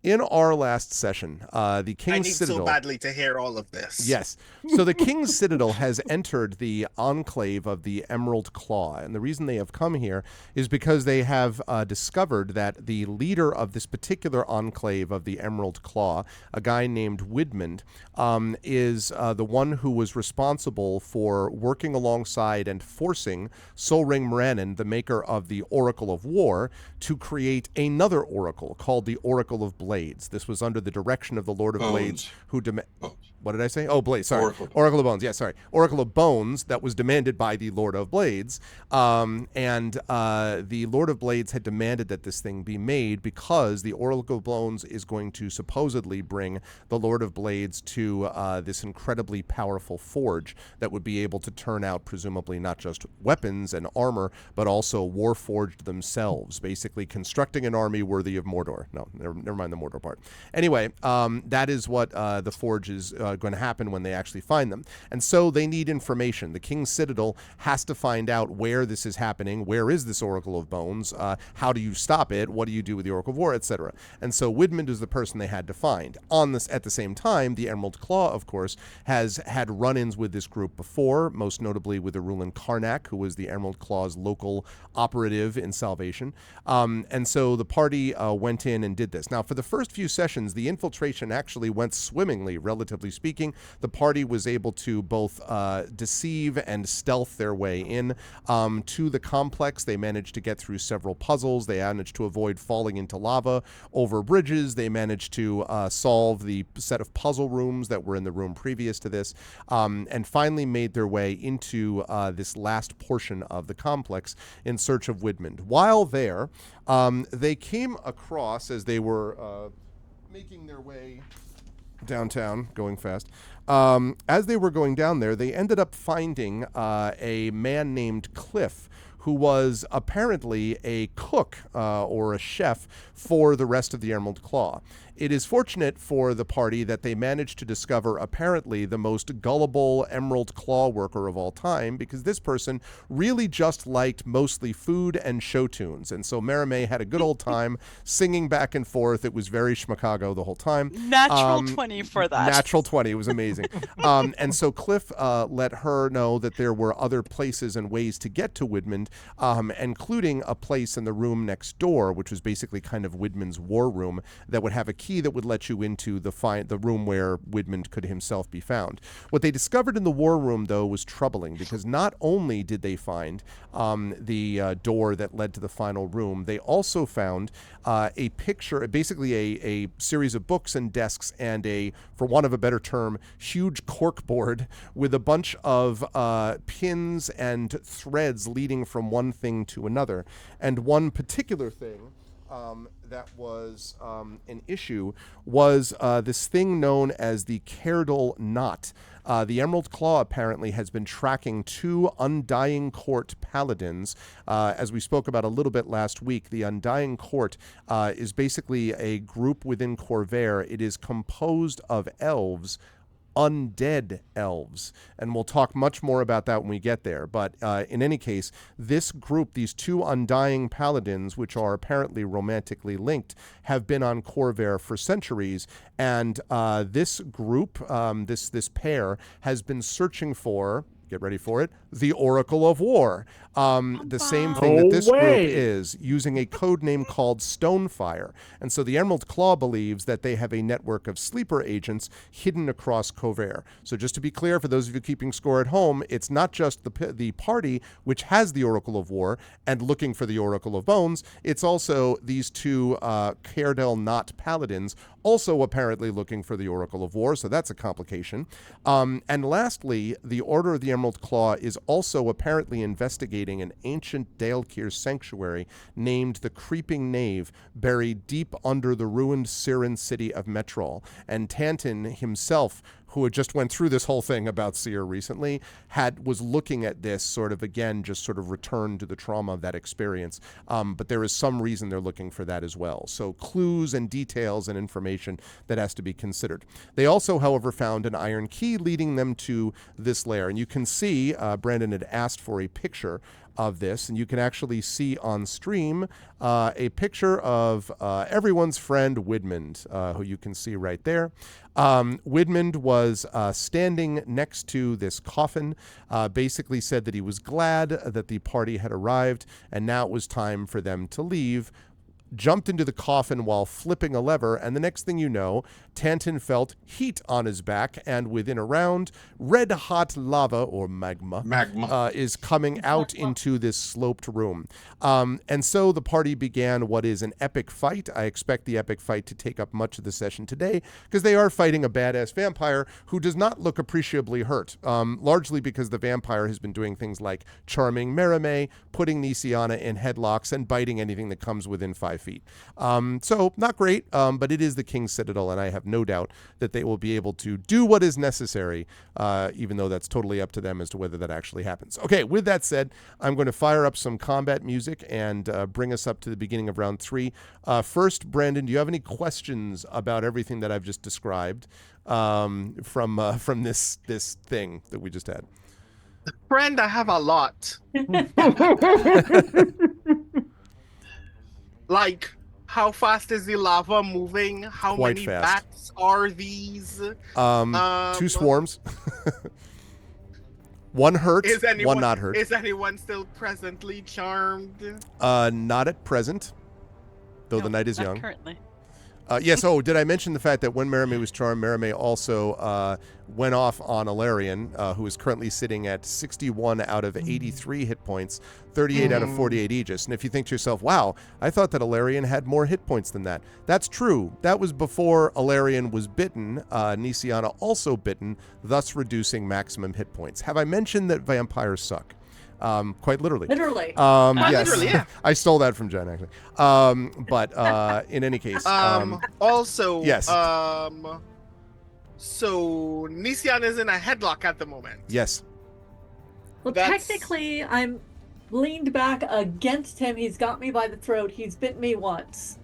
In our last session, the King's Citadel... I need so badly to hear all of this. Yes. So the King's Citadel has entered the enclave of the Emerald Claw. And the reason they have come here is because they have discovered that the leader of this particular enclave of the Emerald Claw, a guy named Widmund, is the one who was responsible for working alongside and forcing Solring Moranin, the maker of the Oracle of War, to create another oracle called the Oracle of Blades. This was under the direction of the Lord of Blades, who what did I say? Oh, Blades, sorry. Oracle of Bones, yeah, sorry. Oracle of Bones that was demanded by the Lord of Blades. And the Lord of Blades had demanded that this thing be made because the Oracle of Bones is going to supposedly bring the Lord of Blades to this incredibly powerful forge that would be able to turn out, presumably, not just weapons and armor, but also warforged themselves, basically constructing an army worthy of Mordor. No, never mind the Mordor part. Anyway, that is what the forge is going to happen when they actually find them. And so they need information. The King's Citadel has to find out where this is happening. Where is this Oracle of Bones? How do you stop it? What do you do with the Oracle of War, etc.? And so Widmund is the person they had to find. At the same time, the Emerald Claw, of course, has had run-ins with this group before, most notably with the Rulin Karnak, who was the Emerald Claw's local operative in Salvation. And so the party went in and did this. Now, for the first few sessions, the infiltration actually went swimmingly, relatively speaking. The party was able to both deceive and stealth their way in to the complex. They managed to get through several puzzles. They managed to avoid falling into lava over bridges. They managed to solve the set of puzzle rooms that were in the room previous to this, and finally made their way into this last portion of the complex in search of Widmund. While there, they came across, as they were making their way downtown, going fast. As they were going down there, they ended up finding a man named Cliff, who was apparently a cook or a chef for the rest of the Emerald Claw. it is fortunate for the party that they managed to discover apparently the most gullible Emerald Claw worker of all time, because this person really just liked mostly food and show tunes. And so Merime had a good old time singing back and forth. It was very Schmacago the whole time. Natural 20 for that. Natural 20. It was amazing. And so Cliff let her know that there were other places and ways to get to Widmund, including a place in the room next door, which was basically kind of Widmund's war room, that would have a key that would let you into the room where Widmund could himself be found. What they discovered in the war room, though, was troubling, because not only did they find the door that led to the final room, they also found a picture, basically a series of books and desks, and for want of a better term, huge corkboard with a bunch of pins and threads leading from one thing to another. And one particular thing that was an issue was this thing known as the Caerdal Knot. The Emerald Claw apparently has been tracking 2 Undying Court paladins. As we spoke about a little bit last week, the Undying Court is basically a group within Corvair. It is composed of elves, undead elves, and we'll talk much more about that when we get there. But in any case, this group, these 2 Undying paladins, which are apparently romantically linked, have been on Corvair for centuries, and this group, this pair, has been searching for, get ready for it, the Oracle of War. The same thing that this group is, using a code name called Stonefire. And so the Emerald Claw believes that they have a network of sleeper agents hidden across Corvair. So just to be clear, for those of you keeping score at home, it's not just the party which has the Oracle of War and looking for the Oracle of Bones. It's also these 2 Caerdal Knot paladins also apparently looking for the Oracle of War, so that's a complication. And lastly, the Order of the Emerald Claw is also apparently investigating an ancient Daelkir sanctuary named the Creeping Nave, buried deep under the ruined Siren city of Metrol. And Tantin himself, who had just went through this whole thing about Seer recently, was looking at this sort of, again, just sort of returned to the trauma of that experience. But there is some reason they're looking for that as well. So clues and details and information that has to be considered. They also, however, found an iron key leading them to this lair. And you can see, Brandon had asked for a picture of this, and you can actually see on stream a picture of everyone's friend Widmund, who you can see right there. Widmund was standing next to this coffin, basically said that he was glad that the party had arrived, and now it was time for them to leave. Jumped into the coffin while flipping a lever, and the next thing you know, Tantin felt heat on his back, and within a round, red-hot lava, or magma, is coming out into this sloped room. And so the party began what is an epic fight. I expect the epic fight to take up much of the session today, because they are fighting a badass vampire who does not look appreciably hurt, largely because the vampire has been doing things like charming Merime, putting Nisiana in headlocks, and biting anything that comes within 5 feet. So not great, but it is the King's Citadel, and I have no doubt that they will be able to do what is necessary, even though that's totally up to them as to whether that actually happens. Okay, with that said, I'm going to fire up some combat music and bring us up to the beginning of round 3. First, Brandon, do you have any questions about everything that I've just described from this thing that we just had? Friend, I have a lot. Like, how fast is the lava moving? How Quite many fast. bats are these? 2 swarms. One hurt, one not hurt. Is anyone still presently charmed? Not at present, though No, the night is not young. Currently. Yes, did I mention the fact that when Merime was charmed, Merime also went off on Alarion, who is currently sitting at 61 out of 83 hit points, 38 out of 48 Aegis. And if you think to yourself, wow, I thought that Alarion had more hit points than that. That's true. That was before Alarion was bitten, Nisiana also bitten, thus reducing maximum hit points. Have I mentioned that vampires suck? Quite literally. Literally. Yes. Literally, yeah. I stole that from Jen, actually. But in any case. Also, yes. So Nisian is in a headlock at the moment. Yes. Well, That's- technically, I'm leaned back against him. He's got me by the throat. He's bit me once.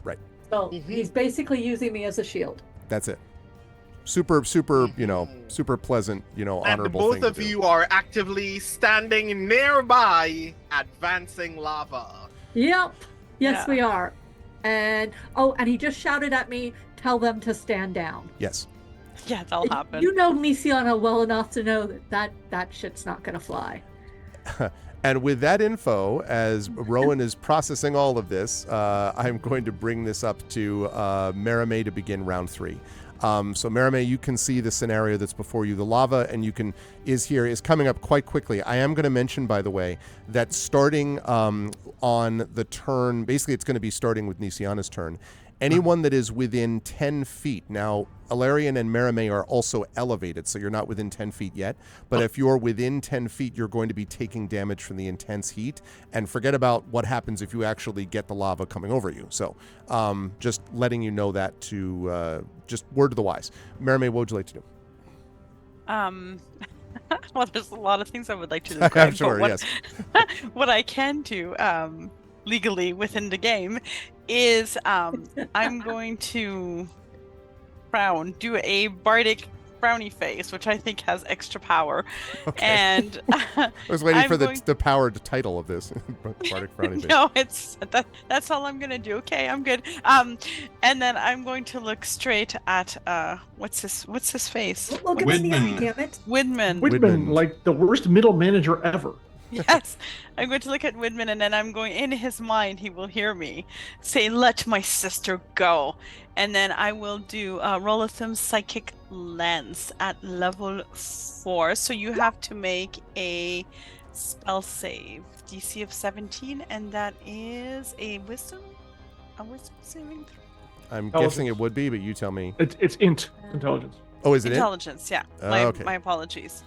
Right. So he's basically using me as a shield. That's it. Super, super pleasant, And honorable both thing to of do. you are actively standing nearby, advancing lava. Yep. Yes, Yeah. we are. And he just shouted at me, tell them to stand down. Yes. Yeah, that'll happen. You know Nisiana well enough to know that shit's not gonna fly. And with that info, as Rowan is processing all of this, I'm going to bring this up to Marame to begin round 3. So Marame, you can see the scenario that's before you. The lava is coming up quite quickly. I am going to mention, by the way, that starting on the turn, basically it's going to be starting with Nisiana's turn. Anyone that is within 10 feet. Now, Alarian and Marame are also elevated, so you're not within 10 feet yet. But if you're within 10 feet, you're going to be taking damage from the intense heat. And forget about what happens if you actually get the lava coming over you. So just letting you know that to just word to the wise. Marame, what would you like to do? Well, there's a lot of things I would like to do. I'm sure, yes. What I can do legally within the game is I'm going to do a bardic frowny face, which I think has extra power. Okay. And I was waiting for the powered title of this. Bardic frowny face. No, that's all I'm gonna do. Okay, I'm good. And then I'm going to look straight at what's his face? Look at the eye, damn it. Widman. Widman, like the worst middle manager ever. Yes, I'm going to look at Widman, and then I'm going, in his mind, he will hear me say, "Let my sister go," and then I will do Rolithum's Psychic Lens at level 4. So you have to make a spell save, DC of 17, and that is a wisdom saving throw. I'm guessing it would be, but you tell me. It's intelligence. Oh, is it Intelligence? Yeah. Okay. My apologies.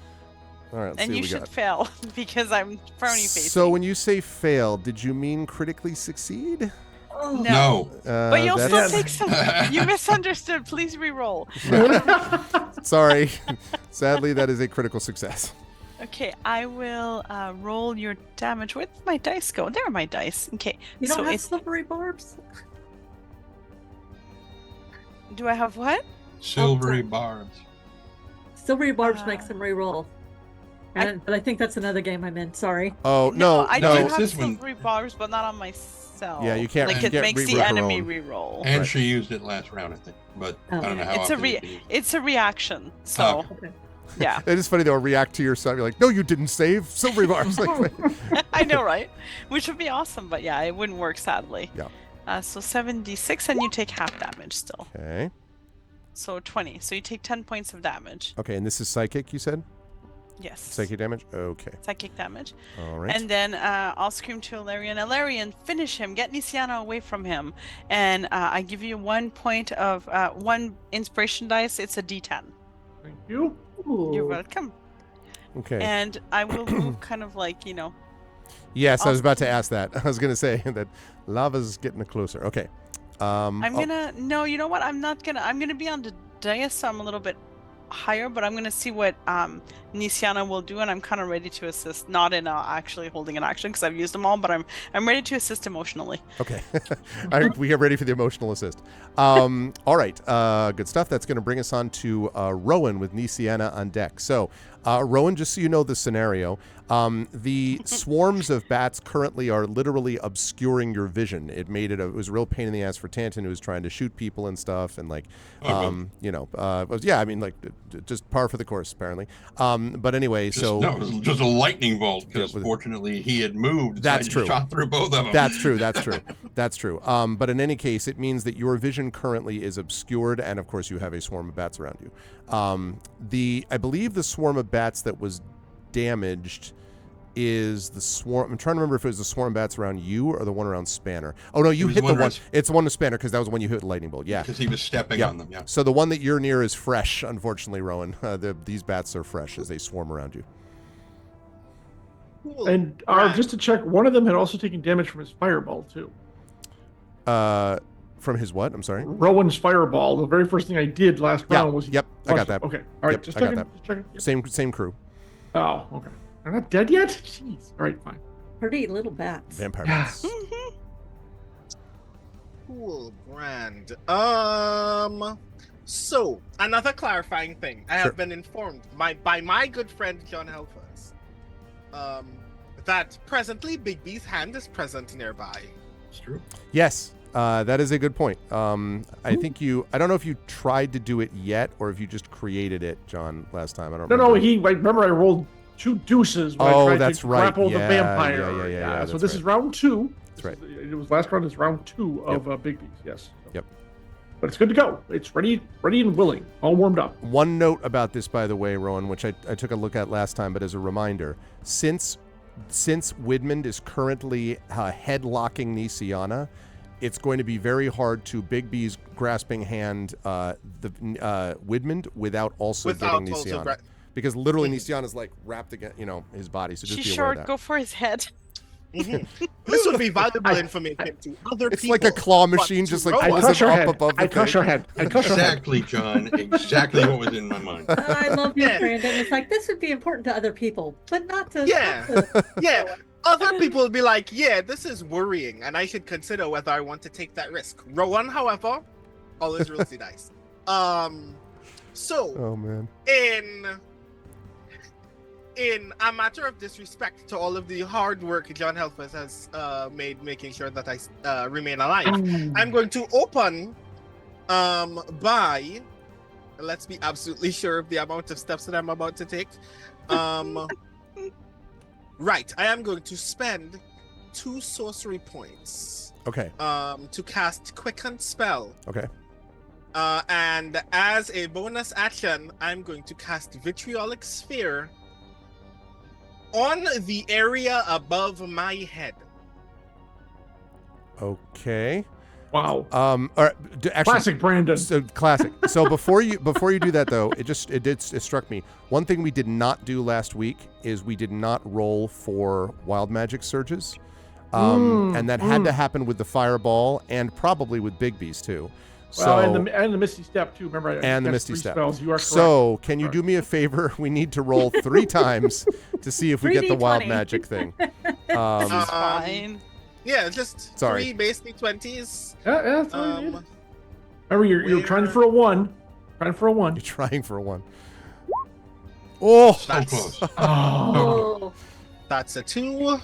All right, let's And see you what we should got. fail because I'm frowny facing. So when you say fail, did you mean critically succeed? No. But you'll still that's- take some. You misunderstood. Please re-roll. Sorry. Sadly, that is a critical success. Okay, I will roll your damage. Where did my dice go? There are my dice. Okay, You don't so have it's. slippery barbs? Do I have what? Silvery barbs. Silvery barbs Uh, makes them re-roll. But I think that's another game I'm in. Sorry. Oh, no. I no, do it's have this one. silvery bars, but not on myself. Yeah, you can't- Like you it can't makes the reroll your enemy own. re-roll. And Right. she used it last round, I think. But I don't know how It's a often you use it. it's a reaction. So Oh. Okay. yeah, It is funny, they'll react to your son. You're like, no, you didn't save. Silvery barbs. Like, I know, right? Which would be awesome, but yeah, it wouldn't work sadly. Yeah. So 76, and you take half damage still. okay. So 20. So you take 10 points of damage. Okay, and this is psychic, you said? Yes. Psychic damage? Okay. Psychic damage. All right. And then I'll scream to Alarian, "Alarian, finish him. Get Nisiana away from him." And I give you 1 point of 1 inspiration dice. It's a D10. Thank you. You're Ooh. welcome. Okay. And I will move kind of like, Yes, I I'll- was about to ask that. I was going to say that lava's getting closer. Okay. I'm oh, gonna, no, you know what? I'm gonna be on the dais, so I'm a little bit higher, but I'm gonna see what Nisiana will do, and I'm kind of ready to assist, not in actually holding an action because I've used them all, but I'm ready to assist emotionally. Okay. We get ready for the emotional assist. All right. Good stuff. That's going to bring us on to Rowan with Nisiana on deck. So, Rowan, just so you know the scenario, the swarms of bats currently are literally obscuring your vision. It was a real pain in the ass for Tantan, who was trying to shoot people and stuff, and like, yeah, I mean, like, just par for the course, apparently. But anyway, Just, so no, it was just a lightning bolt because Yeah, with- fortunately he had moved. That's so I true. just shot through both of them. That's true. That's true. That's true. But in any case, it means that your vision currently is obscured, and of course, you have a swarm of bats around you. I believe the swarm of bats that was damaged is the swarm. I'm trying to remember if it was the swarm of bats around you or the one around Spanner. Oh no, you was hit the the one one. around- It's the one with Spanner because that was the one you hit with lightning bolt. Yeah. Because he was stepping Yeah. on them. Yeah. So the one that you're near is fresh, unfortunately, Rowan. These bats are fresh as they swarm around you. Cool. And Right. just to check, one of them had also taken damage from his fireball too. From his what? I'm sorry. Rowan's fireball. The very first thing I did last Yeah, round was. yep, I got that. Okay. All right. Yep, Just I got checking. that. Just checking. Yep. Same crew. Oh, okay. They're not dead yet? Jeez. All right, fine. Pretty little bats. Vampire Yeah. bats. Cool, grand. So another clarifying thing. I Sure. have been informed by my good friend John Helfers, that presently Bigby's hand is present nearby. It's true. Yes, that is a good point. I think I don't know if you tried to do it yet or if you just created it, John, last time. I don't remember. No, remember I rolled 2 deuces when I tried that's to right. grapple the Yeah, vampire. yeah, So that's this right. is round 2. That's right. It was last round is round 2 of Big Bees, yes. So. Yep. But it's good to go. It's ready and willing, all warmed up. One note about this, by the way, Rowan, which I took a look at last time, but as a reminder, since Widmund is currently headlocking Nisiana, it's going to be very hard to Big B's grasping hand Widmund without getting Nisiana. Because literally Nisiana's like wrapped against, his body. So just She's be aware short. of that. Go for his head. This would be valuable information to other It's people. like a claw but machine, to just like Rowan- I pulls crush it your up head. above the I crush thing. your head. I crush your head. Exactly, John. Exactly what was in my mind. I love you, Yeah. Brandon. It's like this would be important to other people, but not to. Yeah. not to- Yeah. Other people will be like, yeah, this is worrying, and I should consider whether I want to take that risk. Rowan, however, always rolls the dice. So Oh, man. in a matter of disrespect to all of the hard work John Helfers has made making sure that I remain alive, I'm going to open by, let's be absolutely sure of the amount of steps that I'm about to take. Right, I am going to spend 2 sorcery points Okay. to cast Quicken Spell. Okay. And as a bonus action, I'm going to cast Vitriolic Sphere on the area above my head. Okay. Wow. All right. Actually, Classic Brandon. So classic. So before you do that though, it struck me. One thing we did not do last week is we did not roll for wild magic surges, and that had to happen with the fireball and probably with Big Bees too. So Well, and the Misty Step too. Remember, and the cast Misty 3 Step. spells. You are correct. So can you do me a favor? We need to roll 3 times to see if we get the wild 3d20. magic thing. Fine. Yeah, just Sorry. 3 basically 20s. Yeah, that's all you need. Um, Remember, you're trying for a 1. Trying for a 1. You're trying for a 1. Oh, So That's- close. Oh, that's a 2.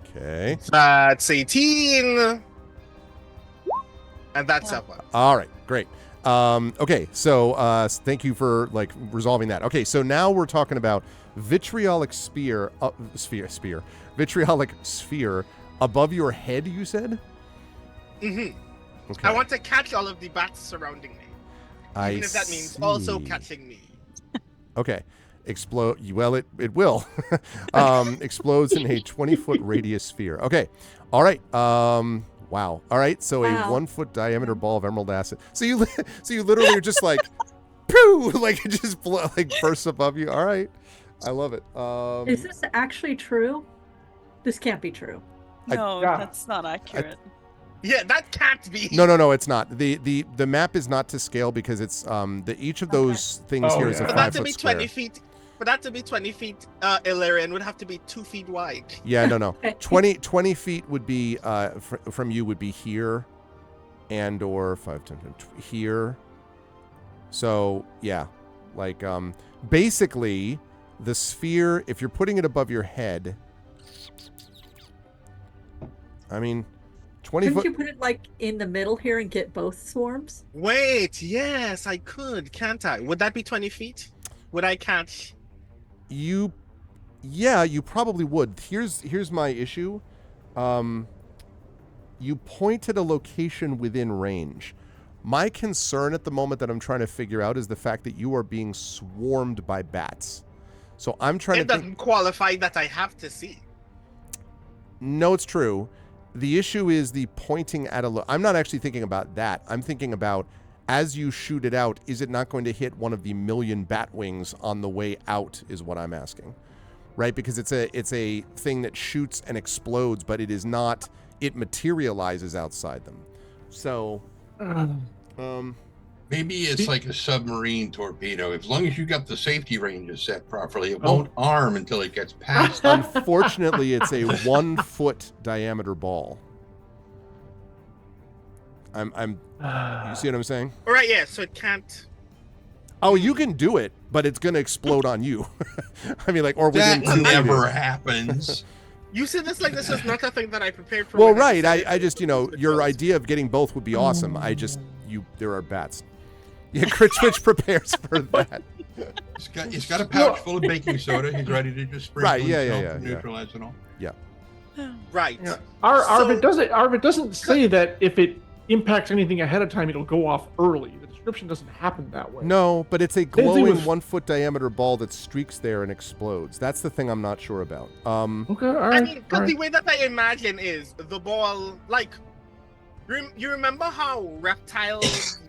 okay. That's 18. And that's a 1. All right, great. Okay, so thank you for resolving that. Okay, so now we're talking about vitriolic sphere, vitriolic sphere above your head. You said. Mm-hmm. Okay. I want to catch all of the bats surrounding me. Even if that means also catching me. Okay. Explode. Well, it will. Explodes in a 20-foot radius sphere. Okay. All right. Wow. All right. So a Wow. 1-foot diameter ball of emerald acid. So you literally are just like, pooh, like it just bursts above you. All right. I love it. is this actually true? This can't be true. No, yeah. that's not accurate. Yeah, that can't be. No, it's not. The map is not to scale because it's each of those things Oh, here is a yeah. For that 5 to foot be square. 20 feet. For that to be 20 feet, Illyrian would have to be 2 feet wide. Yeah, no. Okay. 20 feet would be from you would be here, and or 5, 10, here. So yeah, basically the sphere. If you're putting it above your head, I mean, 20 Couldn't foot. you put it in the middle here and get both swarms? Wait, yes, I could, can't I? Would that be 20 feet? Would I catch? You probably would. Here's my issue. You point at a location within range. My concern at the moment that I'm trying to figure out is the fact that you are being swarmed by bats. So I'm trying It to doesn't qualify that I have to see. No, it's true. The issue is the pointing at I'm not actually thinking about that. I'm thinking about as you shoot it out, is it not going to hit one of the million bat wings on the way out is what I'm asking. Right? Because it's a thing that shoots and explodes, but it is not, it materializes outside them. So, Maybe it's like a submarine torpedo. As long as you got the safety ranges set properly, it won't arm until it gets past them. unfortunately, it's a 1-foot diameter ball. You see what I'm saying? All right, yeah. So it can't. Oh, you can do it, but it's gonna explode on you. I mean, like, or within That 2 never meters. happens. You said this like this is not a thing that I prepared for. Well, when right. decided I to just, do your this. idea of getting both would be awesome. There are bats. Yeah, Crit Twitch prepares for that. He's got a pouch full of baking soda. He's ready to just sprinkle Right, yeah, himself yeah, and yeah. neutralize it all. Right. Yeah. So- Arvid doesn't say that if it impacts anything ahead of time, it'll go off early. The description doesn't happen that way. No, but it's a thing glowing with- 1 foot diameter ball that streaks there and explodes. That's the thing I'm not sure about. Okay, all right. I mean, all because right. the way that I imagine is the ball, like, you remember how Reptile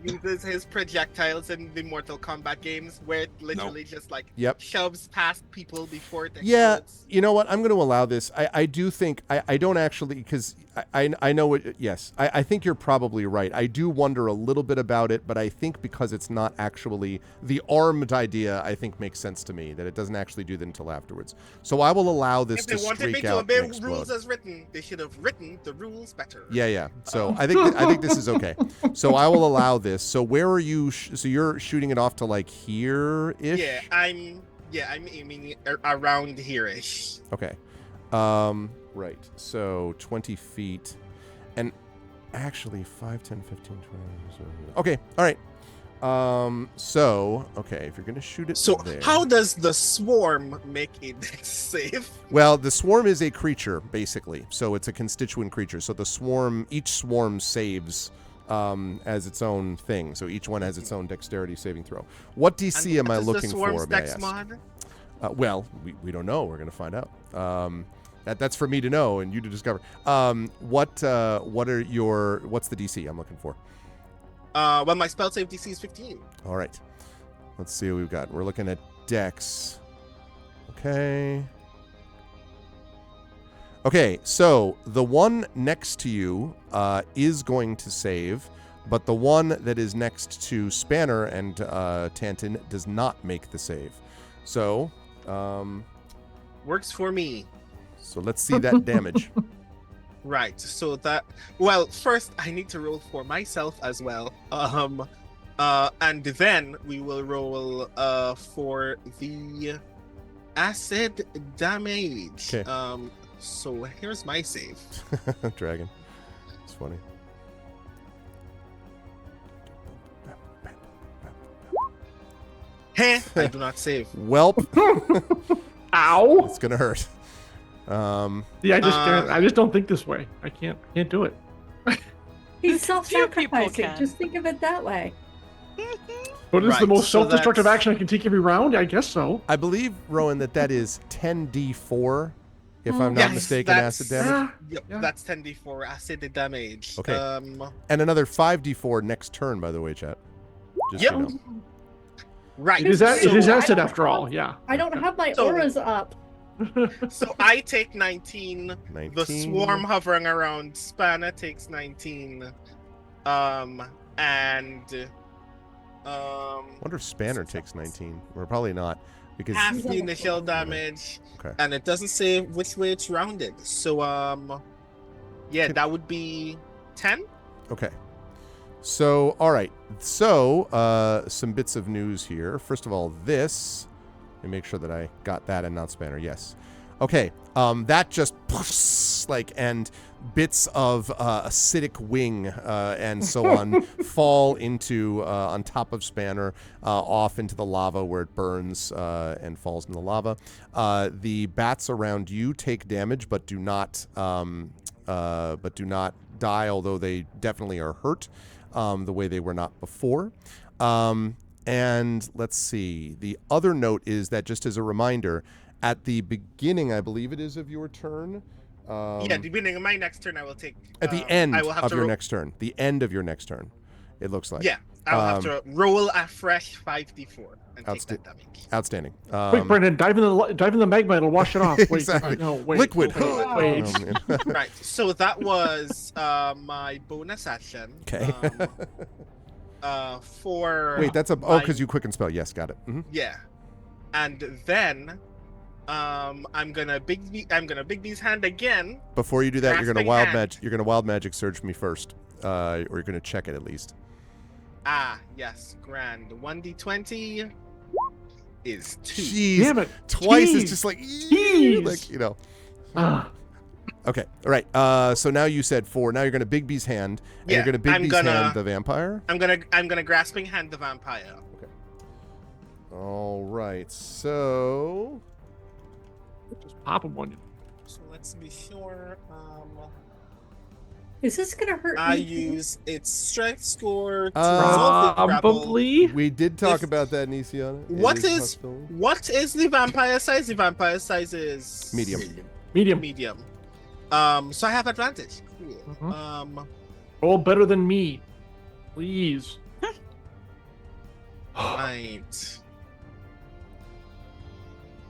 uses his projectiles in the Mortal Kombat games, where it literally just like Yep. shoves past people before it Yeah, explodes? you know what? I'm going to allow this. I do think I don't actually, because I know it. Yes, I think you're probably right. I do wonder a little bit about it, but I think because it's not actually the armed idea, I think makes sense to me that it doesn't actually do that until afterwards. So I will allow this If they to wanted me streak to out obey and explode. rules as written, they should have written the rules better. Yeah. So I think this is okay. So I will allow this. So where are you? So you're shooting it off to like here ish. Yeah, I'm aiming around here-ish. Okay. Right. So 20 feet. And actually 5, 10, 15, 20. Okay. All right. So, okay, if you're going to shoot it So there. how does the swarm make a dex save? Well, the swarm is a creature, basically. So it's a constituent creature. So each swarm saves as its own thing. So each one has its own dexterity saving throw. What DC am I looking for, may I Dex ask? mod? Well, we don't know. We're going to find out. That's for me to know and you to discover. What's the DC I'm looking for? Well, my spell save DC is 15. All right. Let's see what we've got. We're looking at Dex. Okay. Okay, so the one next to you is going to save, but the one that is next to Spanner and Tantin does not make the save. So, Works for me. so let's see that damage. Right. So that, well, first I need to roll for myself as well. And then we will roll for the acid damage. Okay. So here's my save. Dragon. It's funny. Heh, I do not save. Welp, Ow! it's gonna hurt. Yeah, I just don't think this way. I can't do it. He's Few people self-sacrificing. can. Just think of it that way. But is the Right, most so self-destructive that's- action I can take every round? I guess so. I believe, Rowan, that is 10d4, if I'm not Yes, mistaken, that's- acid damage. Yep, Yeah. that's 10d4 acid damage. Okay. And another 5d4 next turn, by the way, chat. Just Yep. so you know. Right. It is So- acid after all. Yeah. I don't have my So- auras up. So I take 19. 19. The swarm hovering around Spanner takes 19. Wonder if Spanner takes 19. Or probably not. Because Half He's the on the initial floor. damage. Okay. And it doesn't say which way it's rounded. So yeah, Can- that would be 10. Okay. So, all right. So, some bits of news here. First of all, this. Let me make sure that I got that and not Spanner. Yes. Okay. That just and bits of acidic wing and so on fall into on top of Spanner, off into the lava where it burns and falls in the lava. The bats around you take damage, but do not die, although they definitely are hurt the way they were not before. And let's see. The other note is that, just as a reminder, at the beginning, I believe it is, of your turn. Yeah, the beginning of my next turn, I will take. At the end I will have of to your roll- next turn. The end of your next turn, it looks like. Yeah, I'll have to roll a fresh 5d4 and take that damage. Outstanding. Wait, Brendan, dive in the magma. It'll wash it off. Wait, Exactly. no, wait. Liquid. Wait. Oh, man. Right, so that was my bonus action. Okay. For Wait, that's my- because you quick and spell. Yes, got it. Mhm. Yeah, and then I'm gonna big beast hand again. Before you do that, you're gonna Grasping wild hand. magic. You're gonna wild magic surge me first. or you're going to check it at least. Ah, yes, grand. 1d20 is 2. Jeez, Damn it. twice is Jeez. just like, Jeez. like, you know. Ah, Okay, all right. So now you said 4. Now you're going to Big B's hand, and you're going to Big B's hand the vampire. I'm gonna grasping hand the vampire. All right, so just pop him one. So let's be sure. Is this gonna hurt I me? use its strength score to resolve the grapple. Probably. we did talk If- about that, Nisiana. It What is a is possibility. what is the vampire size? The vampire size is Medium. Medium. Medium. So I have advantage. Cool. Mhm. Roll better than me, please. Right.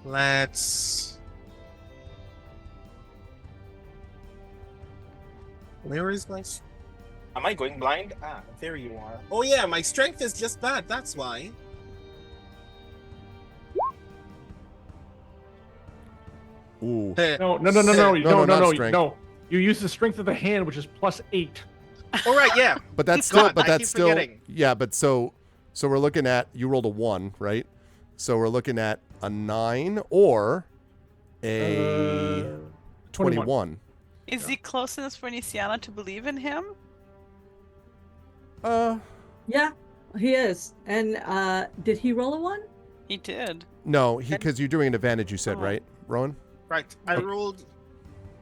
Let's. Where is my? Am I going blind? Ah, there you are. Oh yeah, my strength is just that. That's why. Ooh. No. not strength. No. You use the strength of the hand, which is +8. All right, yeah. But that's still. God, but I that's keep still. forgetting. Yeah, but so we're looking at, you rolled a 1, right? So we're looking at a 9 or a 21. Is he close enough for Nisiana to believe in him? Yeah, he is. And did he roll a 1? He did. No, because you're doing an advantage. You said, Oh. right, Rowan? Right. I rolled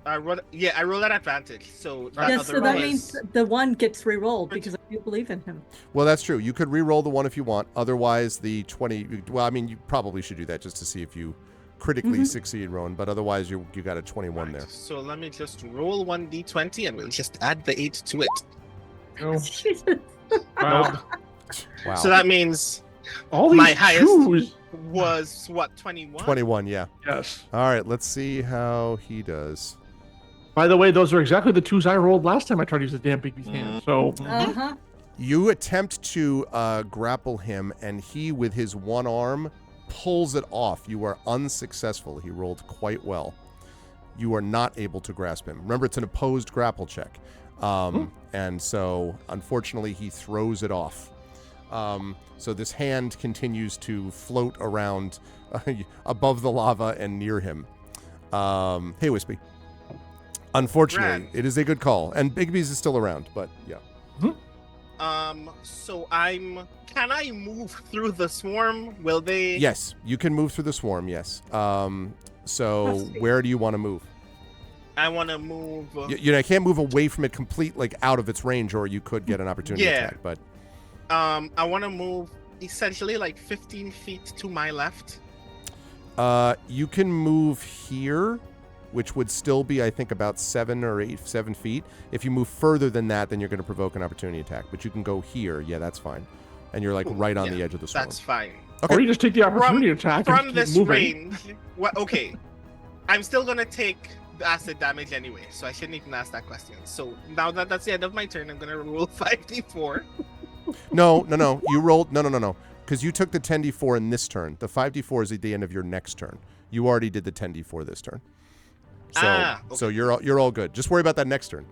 at advantage. So that Yes, other so that roll means is- the 1 gets re-rolled because I do believe in him. Well, that's true. You could re-roll the 1 if you want. Otherwise, the 20. Well, I mean, you probably should do that just to see if you critically succeed, Rowan. But otherwise, you got a 21 Right. there. So let me just roll 1d20 and we'll just add the 8 to it. No. Jesus. Wow. Wow. So that means All these My highest- twos. was what, 21? 21, yeah. Yes. All right, let's see how he does. By the way, those are exactly the 2s I rolled last time I tried to use the damn Bigby's hand. So Uh-huh. You attempt to grapple him, and he, with his one arm, pulls it off. You are unsuccessful. He rolled quite well. You are not able to grasp him. Remember, it's an opposed grapple check. And so, unfortunately, he throws it off. So this hand continues to float around above the lava and near him. Hey, Wispy. Unfortunately, Ran. it is a good call. And Bigby's is still around, but yeah. So can I move through the swarm? Will they? Yes, you can move through the swarm, yes. So Let's see. where do you want to move? I want to move. You know, I can't move away from it complete, like out of its range, or you could get an opportunity Yeah. attack, but I want to move essentially like 15 feet to my left. you can move here, which would still be, I think, about 7 feet. If you move further than that, then you're going to provoke an opportunity attack. But you can go here. Yeah, that's fine. And you're like Cool, right on yeah, the edge of the swarm. That's fine. Okay. or you just take the opportunity attack and From keep this moving. range, okay. I'm still gonna take the acid damage anyway, so I shouldn't even ask that question. So now that that's the end of my turn, I'm gonna roll 5d4. No. You rolled no. Because you took the 10d4 in this turn. The 5d4 is at the end of your next turn. You already did the 10d4 this turn. So so you're all good. Just worry about that next turn.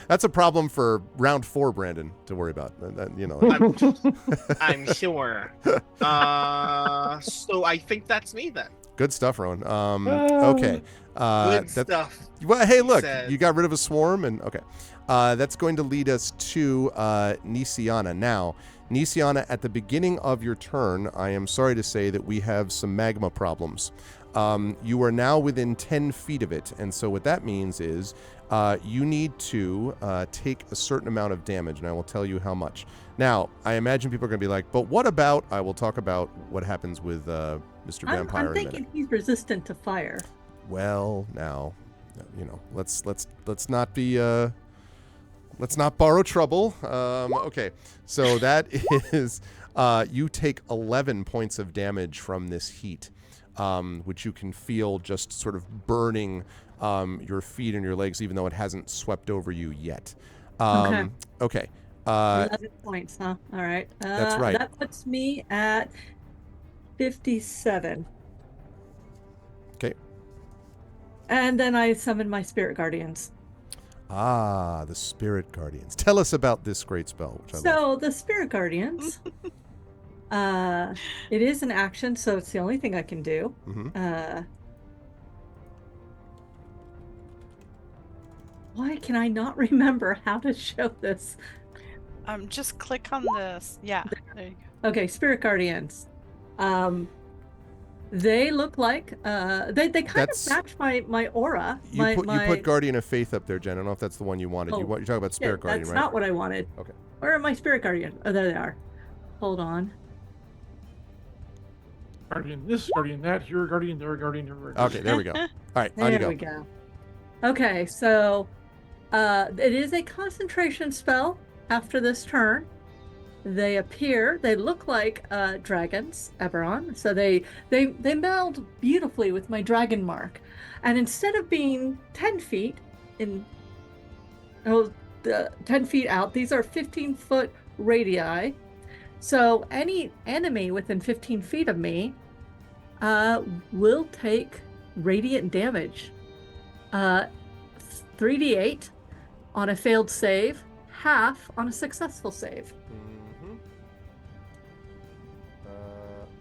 That's a problem for round 4, Brandon, to worry about. You know. I'm sure. So I think that's me then. Good stuff, Rowan. Okay. Good that- stuff. Well, hey, look, said. you got rid of a swarm, and okay. That's going to lead us to Nisiana. Now, Nisiana, at the beginning of your turn, I am sorry to say that we have some magma problems. You are now within 10 feet of it, and so what that means is you need to take a certain amount of damage, and I will tell you how much. Now, I imagine people are going to be like, but what about, I will talk about what happens with Mr. Vampire I'm in a minute. thinking he's resistant to fire. Well, now, you know, let's not be let's not borrow trouble. Okay, so that is you take 11 points of damage from this heat, which you can feel just sort of burning your feet and your legs, even though it hasn't swept over you yet. Okay. 11 points, huh? All right. That's right. That puts me at 57. Okay. And then I summon my spirit guardians. Ah, the Spirit Guardians. Tell us about this great spell, which I love. So the Spirit Guardians, it is an action, so it's the only thing I can do. Mhm. Why can I not remember how to show this? Just click on this. Yeah, there you go. Okay, Spirit Guardians. They look like they kind That's- of match my aura. You put Guardian of Faith up there, Jen. I don't know if that's the one you wanted. Oh, You're talking about Spirit Guardian, that's right? not what I wanted. Okay. Where are my Spirit Guardian? Oh, there they are. Hold on. Guardian this, Guardian that, here, Guardian there, Guardian there. Okay, there we go. All right, on you There go. we go. Okay, so it is a concentration spell after this turn. They look like dragons, Eberron. So they meld beautifully with my dragon mark. And instead of being 10 feet 10 feet out, these are 15-foot radii. So any enemy within 15 feet of me will take radiant damage. 3d8 on a failed save, half on a successful save.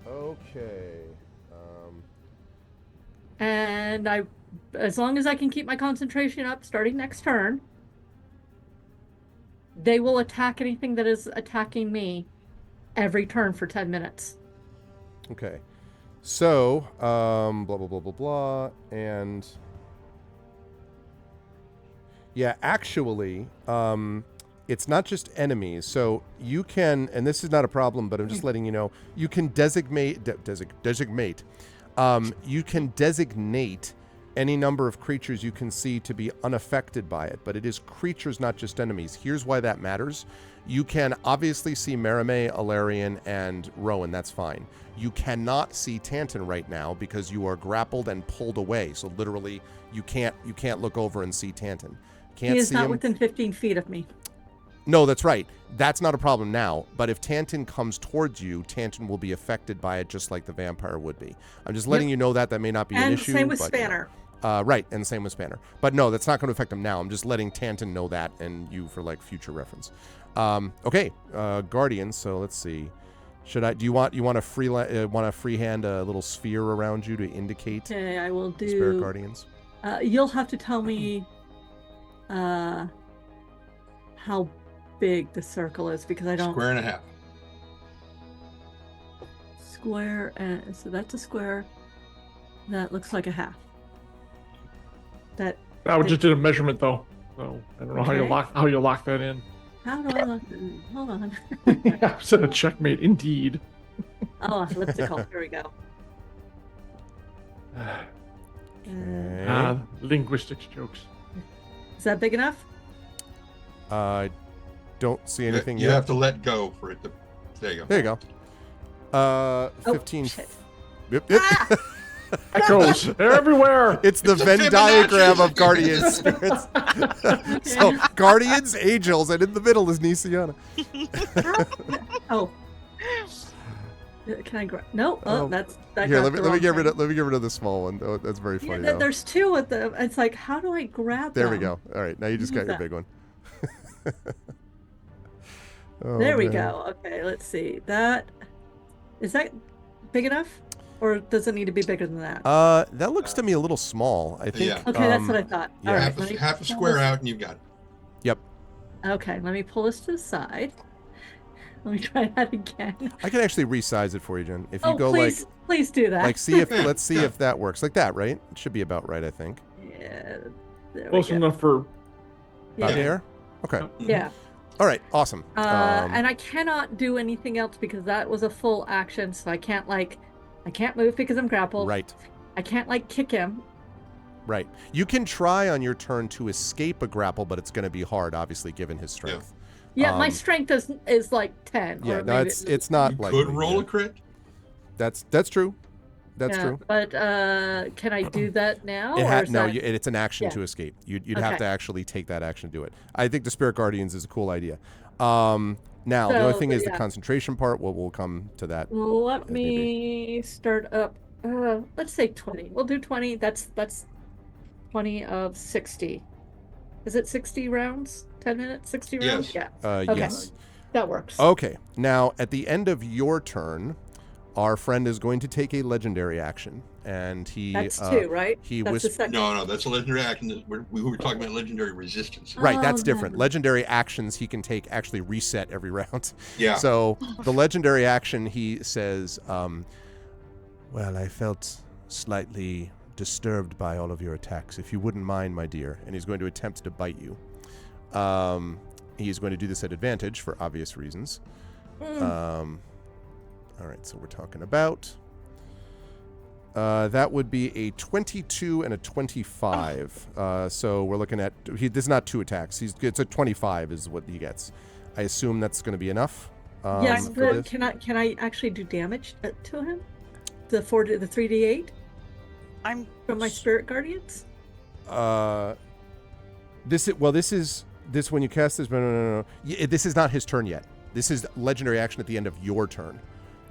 Okay. And as long as I can keep my concentration up starting next turn, they will attack anything that is attacking me every turn for 10 minutes. Okay. So, blah, blah, blah, blah, blah, and... Yeah, actually, it's not just enemies. So you can, and this is not a problem, but I'm just letting you know, you can designate, you can designate any number of creatures you can see to be unaffected by it, but it is creatures, not just enemies. Here's why that matters. You can obviously see Merime, Alarian, and Rowan. That's fine. You cannot see Tantan right now because you are grappled and pulled away. So literally, you can't look over and see Tantan. Can't He is see not him. within 15 feet of me. No, that's right. That's not a problem now. But if Tantan comes towards you, Tantan will be affected by it just like the vampire would be. I'm just letting you know that may not be an And issue. same with but, Spanner. Right, and same with Spanner. But no, that's not going to affect him now. I'm just letting Tantan know that and you for like future reference. Okay, Guardians. So let's see. Do you want a freehand a little sphere around you to indicate Okay, I will do. Spirit Guardians? You'll have to tell me how big the circle is because I don't. Square and a half. Square, and so that's a square. That looks like a half. I just did a measurement though, so I don't know how you lock that in. How do I look? Hold on. I said a checkmate, indeed. Oh, elliptical. Here we go. Linguistics jokes. Is that big enough? I don't see anything You yet. have to let go for it to. There you go. There you go. 15. shit. Yep. Ah! Echoes everywhere. It's the It's a Venn Fibonacci. diagram of Guardian spirits. So Guardians, angels, and in the middle is Nisiana. Oh. Can I grab? No. Oh, Oh. that Here, got let the me wrong get thing. rid of the small one. Oh, that's very funny. Yeah, though. there's two at the. It's like, how do I grab There them? we go. All right, now you just got Use your that. big one. Oh, There we man. go. Okay, let's see. Is that big enough, or does it need to be bigger than that? That looks to me a little small. I think. Yeah. Okay, that's what I thought. yeah. All right, Half, let me half a pull square this- out, and you've got it. Yep. Okay, let me pull this to the side. Let me try that again. I can actually resize it for you, Jen. If you Oh, go please do that. like see if let's see if that works like that, right? It should be about right, I think. Yeah. There we Close go. enough for. About Yeah. there. Okay. Yeah. All right. Awesome. And I cannot do anything else because that was a full action, so I can't move because I'm grappled. Right. I can't kick him. Right. You can try on your turn to escape a grapple, but it's going to be hard, obviously, given his strength. Yeah, my strength is like 10. Yeah, or no, maybe it's not You like could roll a crit. That's true. That's yeah, true. But can I do that now? It's an action Yeah. to escape. You'd have Okay. to actually take that action to do it. I think the Spirit Guardians is a cool idea. Now the only So, thing is the yeah. concentration part. We'll come to that. Let maybe. me start up. Let's say 20. We'll do 20. That's 20 of 60. Is it 60 rounds? 10 minutes? 60 rounds? Yes. Yeah. Okay. Yes. That works. Okay. Now, at the end of your turn, our friend is going to take a legendary action, and he That's 2, right? he That's the second. No, that's a legendary action. We were talking about legendary resistance. Right, that's Oh, different. no. Legendary actions he can take actually reset every round. Yeah. So the legendary action, he says, well, I felt slightly disturbed by all of your attacks. If you wouldn't mind, my dear. And he's going to attempt to bite you. He's going to do this at advantage for obvious reasons. All right, so we're talking about... that would be a 22 and a 25. So we're looking at... this is not 2 attacks. It's a 25 is what he gets. I assume that's going to be enough. Yes, for but this. can I actually do damage to him? The 3d8 from my spirit guardians? This when you cast this... No. This is not his turn yet. This is legendary action at the end of your turn.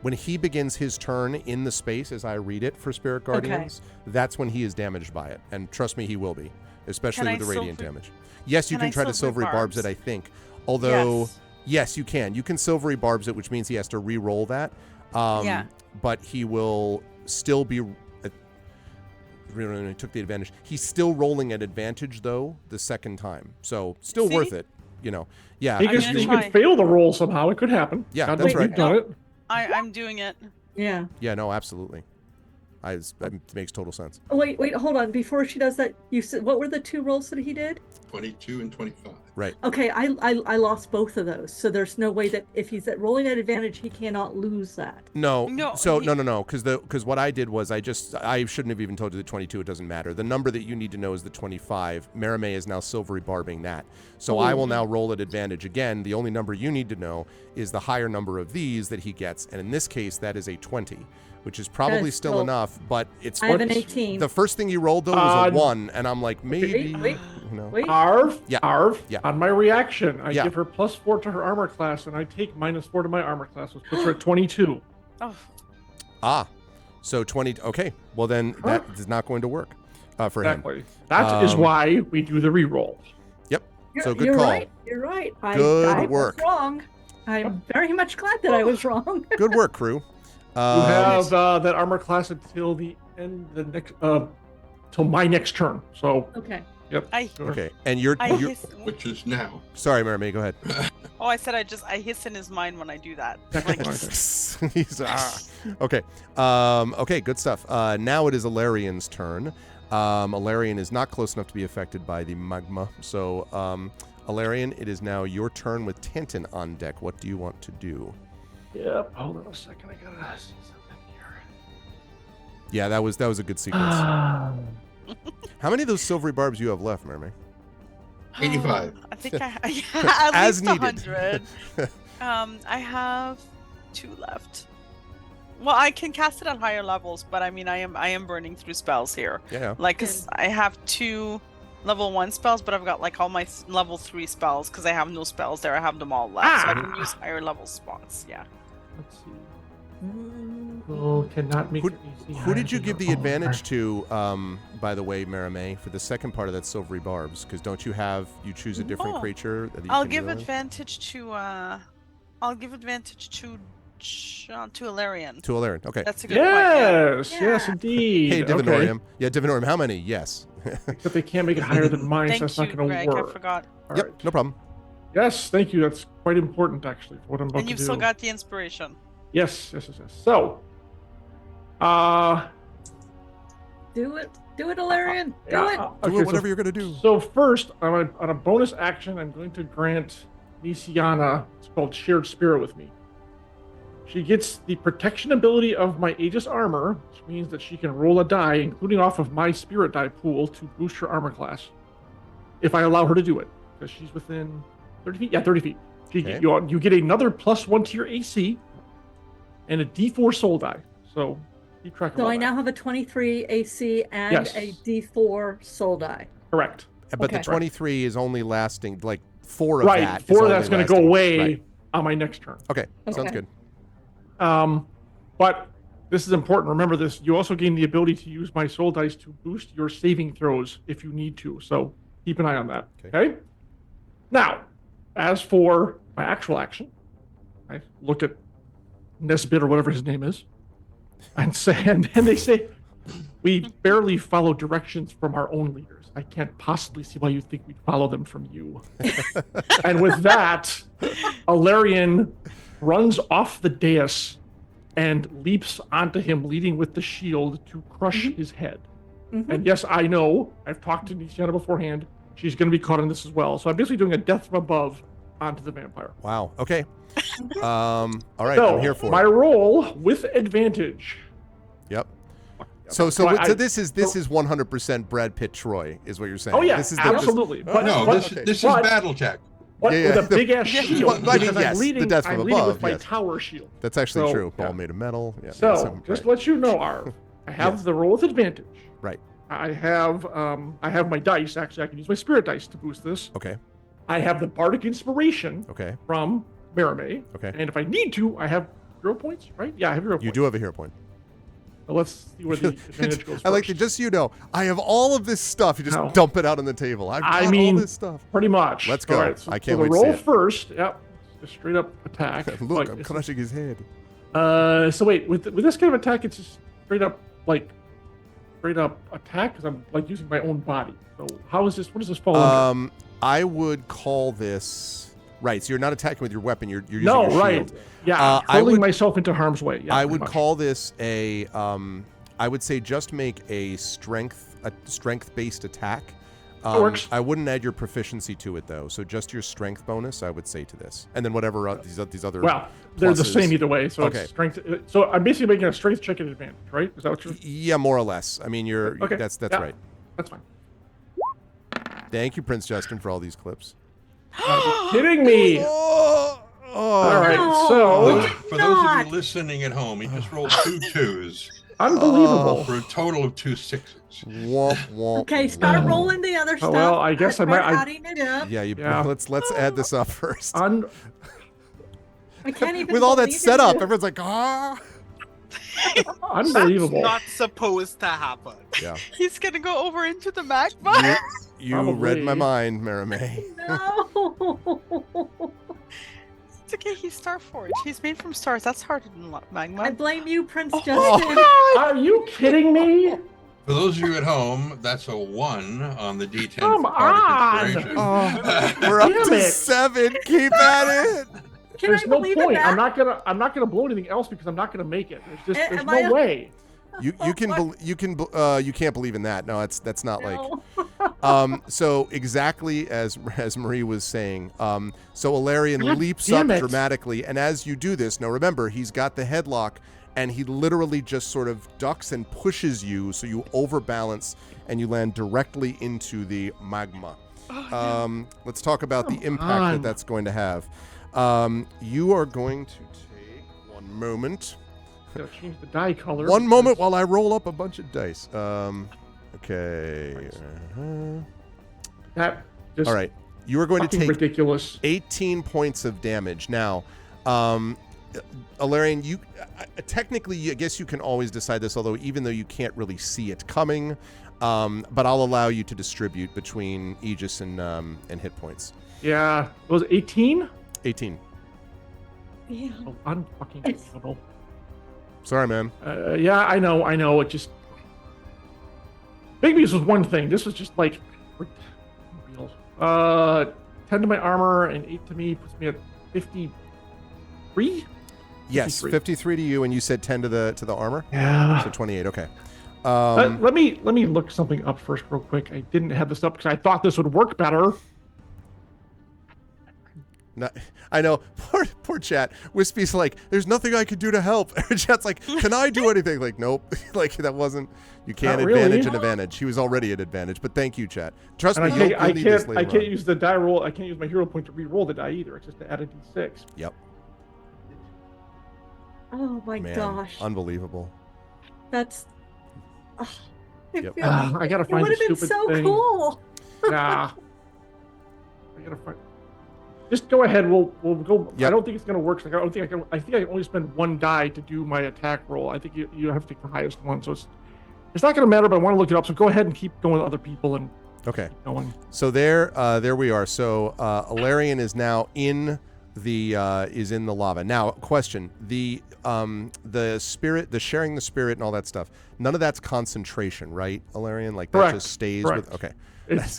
When he begins his turn in the space, as I read it for Spirit Guardians, that's when he is damaged by it. And trust me, he will be, especially with the radiant damage. Yes, you can try to silvery barbs it, I think. Although, yes, you can. You can silvery barbs it, which means he has to re-roll that. But he will still be... he took the advantage. He's still rolling at advantage, though, the second time. So, still worth it. You know. Yeah. He could fail the roll somehow. It could happen. Yeah, God that's knows right. we've done it. I'm doing it. Yeah. Yeah, no, absolutely. That makes total sense. Oh, wait, hold on. Before she does that, you said, what were the 2 rolls that he did? 22 and 25. Right. Okay, I lost both of those. So there's no way that if he's at rolling at advantage, he cannot lose that. No. No, So no. Because what I did was I shouldn't have even told you the 22. It doesn't matter. The number that you need to know is the 25. Marimé is now silvery barbing that. So I will now roll at advantage again. The only number you need to know is the higher number of these that he gets, and in this case, that is a 20. Which is probably still enough, but it's... I have an 18. The first thing you rolled, though, was a 1, and I'm like, maybe... Wait. Arv, Yeah. Arv, Yeah. on my reaction, I give her +4 to her armor class, and I take -4 to my armor class, which puts her at 22. Oh. So 20... Okay, well then, that is not going to work for him. Exactly. That is why we do the reroll. Yep, so good You're call. right. You're right. Good I work. was wrong. I'm very much glad that I was wrong. Good work, crew. You have that armor class until the end of the next, till my next turn. So. Okay. Yep. Okay, and you're Which is now. Sorry, Marimé, go ahead. Oh, I said I hiss in his mind when I do that. Like, He's, Okay. Okay, good stuff. Now it is Alarian's turn. Alarian is not close enough to be affected by the magma. So, Alarian, it is now your turn with Tanton on deck. What do you want to do? Yep. Hold on a second. I gotta see something here. Yeah, that was a good sequence. How many of those silvery barbs you have left, Marimé? 85. I think at As least needed. 100. I have 2 left. Well, I can cast it at higher levels, but I mean, I am burning through spells here. Yeah. Like, 'cause I have 2 level 1 spells, but I've got like all my level 3 spells because I have no spells there. I have them all left, so I can use higher level spots. Yeah. Let's see. Oh, cannot make Who did you give the advantage to, by the way, Marimé, for the second part of that silvery barbs? Because don't you choose a different creature that you I'll can give deal with? advantage to to Alarian. To Alarian, okay. That's a good point. Yeah. Yes, indeed. Hey, Divinorium. Yeah, Divinorium, how many? Yes. Except they can't make it higher than mine, Thank so that's you, not going to Greg. work. I forgot. All Yep, right. no problem. Yes, thank you. That's quite important, actually, for what I'm about And to you've do. still got the inspiration. Yes. So, Do it, Alarian. Do it. Do whatever you're going to do. So first, on a bonus action, I'm going to grant Nisiana, it's called Shared Spirit with me. She gets the protection ability of my Aegis armor, which means that she can roll a die, including off of my spirit die pool, to boost her armor class. If I allow her to do it, because she's within 30 feet. Yeah, 30 feet. You get another +1 to your AC, and a D4 soul die. So keep track of So all I that. now have a 23 AC and Yes. a D4 soul die. Correct. But the Okay. 23 is only lasting, like, 4 of that. Right, is 4 of only that's going to go lasting. away Right. on my next turn. Okay, sounds Okay. good. But this is important. Remember this. You also gain the ability to use my soul dice to boost your saving throws if you need to. So keep an eye on that. Okay. Now, as for my actual action, I looked at Nesbit or whatever his name is, and they say, we barely follow directions from our own leaders. I can't possibly see why you think we'd follow them from you. And with that, Alarian runs off the dais and leaps onto him, leading with the shield to crush his head. And yes, I know, I've talked to Nisiana beforehand. She's going to be caught in this as well. So I'm basically doing a death from above onto the vampire. Wow. Okay. All right. So, I'm here for my it. roll with advantage. Yep. So this is 100% Brad Pitt Troy is what you're saying. Oh yeah, this is absolutely. This is BattleTech. With a big ass Yeah. shield. Well, I mean, because yes, I'm leading, the death from I'm leading above, with my yes. tower shield. That's actually So, true. Ball yeah. made of metal. Yeah. So just to let you know, Arv, I have Yes. the roll with advantage. Right. I have my dice. Actually, I can use my spirit dice to boost this. Okay. I have the bardic inspiration Okay. from Merame. Okay. And if I need to, I have hero points, right? Yeah, I have hero points. You do have a hero point. So let's see where the advantage goes I like first. to just so you know, I have all of this stuff. You just No. dump it out on the table. I've got mean, all this stuff. Pretty much. Let's go. All right, so, I can't so wait the to see roll it. first. Yep. Just straight up attack. Look, Like, I'm it's- crushing his head. So wait, with this kind of attack, it's just straight up attack because I'm like using my own body. So how is this? What does this fall under? I would call this right. So you're not attacking with your weapon. You're using No, your right. shield. Yeah, I hurling would- myself into harm's way. Yeah, I pretty would much. call this a. I would say just make a strength-based attack. That works. I wouldn't add your proficiency to it though. So just your strength bonus, I would say to this, and then whatever these other. Well, they're the pluses. same either way. So Okay. it's strength. So I'm basically making a strength check at advantage, right? Is that what you're? Yeah, more or less. I mean, you're. Okay. That's Yeah. right. That's fine. Thank you, Prince Justin, for all these clips. Are you kidding me? Oh, All right, No. so For those of you listening at home, he just rolled 2 2s unbelievable. for a total of 2 6s. Womp, womp, Okay, start womp. rolling the other stuff. well, I guess Start I might- adding it up. Yeah, Yeah. let's add this up first. I can't even With all that believe it. setup, everyone's like, ah. Unbelievable. That's not supposed to happen. Yeah. He's gonna go over into the magma. You read my Probably. mind, Merame. No. It's okay, he's Starforged. He's made from stars. That's harder than I magma. blame you, Prince Oh, Justin. Are you kidding me? For those of you at home, that's a 1 on the D10 Come for Bardic on. Inspiration. We're up Damn to it. 7. Keep at it. Can There's I no believe point. in that? I'm not gonna blow anything else because I'm not gonna make it. There's Am no I- way. You can't believe in that. No, that's not like. No. So exactly as Marie was saying, so Alarian God leaps up damn it. dramatically, and as you do this, now remember he's got the headlock, and he literally just sort of ducks and pushes you, so you overbalance and you land directly into the magma. Let's talk about the Come impact on. that's going to have. You are going to take one moment. Gotta change the die color. One moment because- while I roll up a bunch of dice. Okay. That just All right. You are going to fucking take ridiculous. 18 points of damage. Now, Alarian, you technically, I guess you can always decide this, although even though you can't really see it coming, but I'll allow you to distribute between Aegis and hit points. Yeah, was it 18? 18. Yeah. Oh, unfucking believable. Sorry, man. Yeah, I know. It just Bigby's was one thing. This was just like real. 10 to my armor and 8 to me puts me at 53. Yes, 53 to you, and you said 10 to the armor. Yeah. So 28. Okay. Let me look something up first, real quick. I didn't have this up because I thought this would work better. I know. Poor chat. Wispy's like, there's nothing I could do to help. Chat's like, can I do anything? Like, nope. Like that wasn't. You can't Not really. advantage an advantage. He was already at advantage. But thank you, chat. Trust And me, you'll need this later I can't on. use the die roll. I can't use my hero point to re-roll the die either. It's just to add a d6. Yep. Oh my Man, gosh. unbelievable. That's. Oh, I Yep. feel- I gotta it find would the have been stupid so thing. cool. Nah. I gotta find. Just go ahead. We'll go. Yep. I don't think it's gonna work. I think I can only spend one die to do my attack roll. I think you have to take the highest one. So it's not gonna matter. But I want to look it up. So go ahead and keep going with other people and Okay. going. So there we are. So Alarian is now in the lava. Now, question: the spirit, the sharing the spirit, and all that stuff. None of that's concentration, right, Alarian? Like that Correct. just stays Correct. with. Okay. It's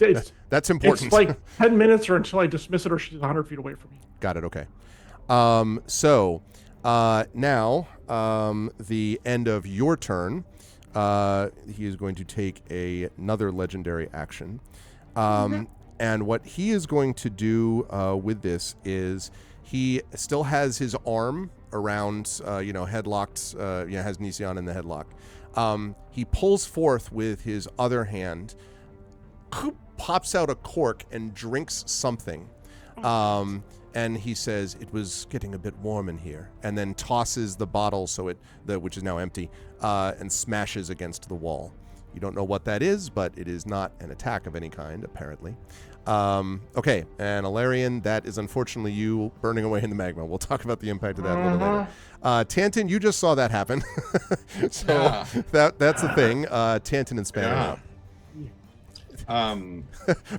That's important. It's like 10 minutes or until I dismiss it or she's 100 feet away from me. Got it. Okay. So now the end of your turn. He is going to take another legendary action. And what he is going to do with this is he still has his arm around, headlocked, has Nision in the headlock. He pulls forth with his other hand, pops out a cork and drinks something. And he says, "It was getting a bit warm in here," and then tosses the bottle, which is now empty, and smashes against the wall. You don't know what that is, but it is not an attack of any kind, apparently. Okay, and Alarian, that is unfortunately you burning away in the magma. We'll talk about the impact of that a little later. Tantin, you just saw that happen. So that's the thing. Tantin and Spanner are up.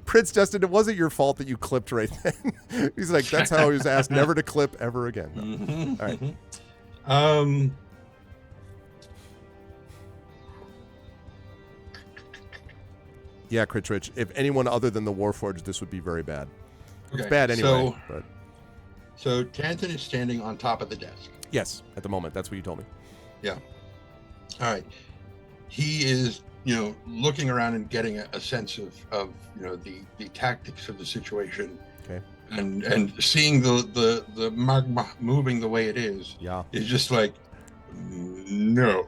Prince Justin, it wasn't your fault that you clipped right then. He's like, that's how he was asked never to clip ever again. No. All right. Yeah, Critch, if anyone other than the Warforged, this would be very bad. Okay, It's bad anyway. So Tantin is standing on top of the desk. Yes, at the moment. That's what you told me. Yeah. All right. He is, looking around and getting a sense of the tactics of the situation. Okay. And seeing the magma moving the way it is. Yeah. Is just like, no.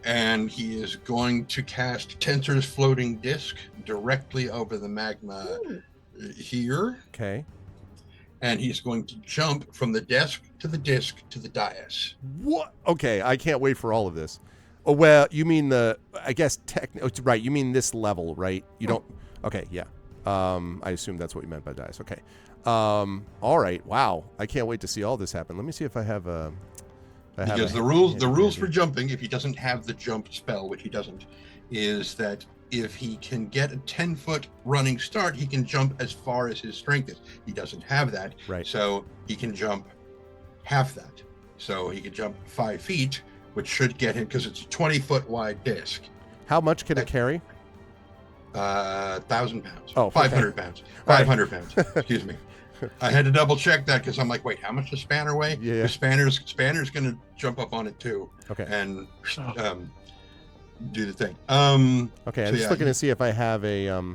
And he is going to cast Tensor's floating disc directly over the magma here. Okay. And he's going to jump from the desk to the disc to the dais. What? Okay, I can't wait for all of this. Oh, well, you mean right, you mean this level, right? You don't, okay, yeah. I assume that's what you meant by dais. Okay. All right, wow. I can't wait to see all this happen. Let me see if I have a... Because the rules for jumping, if he doesn't have the jump spell, which he doesn't, is that if he can get a 10-foot running start, he can jump as far as his strength is. He doesn't have that, right? So he can jump half that. So he can jump 5 feet, which should get him, because it's a 20-foot wide disc. How much can it carry? 1,000 pounds. Oh, 500 pounds. 500 pounds. Excuse me. I had to double check that because I'm like, wait, how much does Spanner weigh? Yeah. Spanner's going to jump up on it too. Okay. And do the thing. Okay, I'm just looking to see if I have a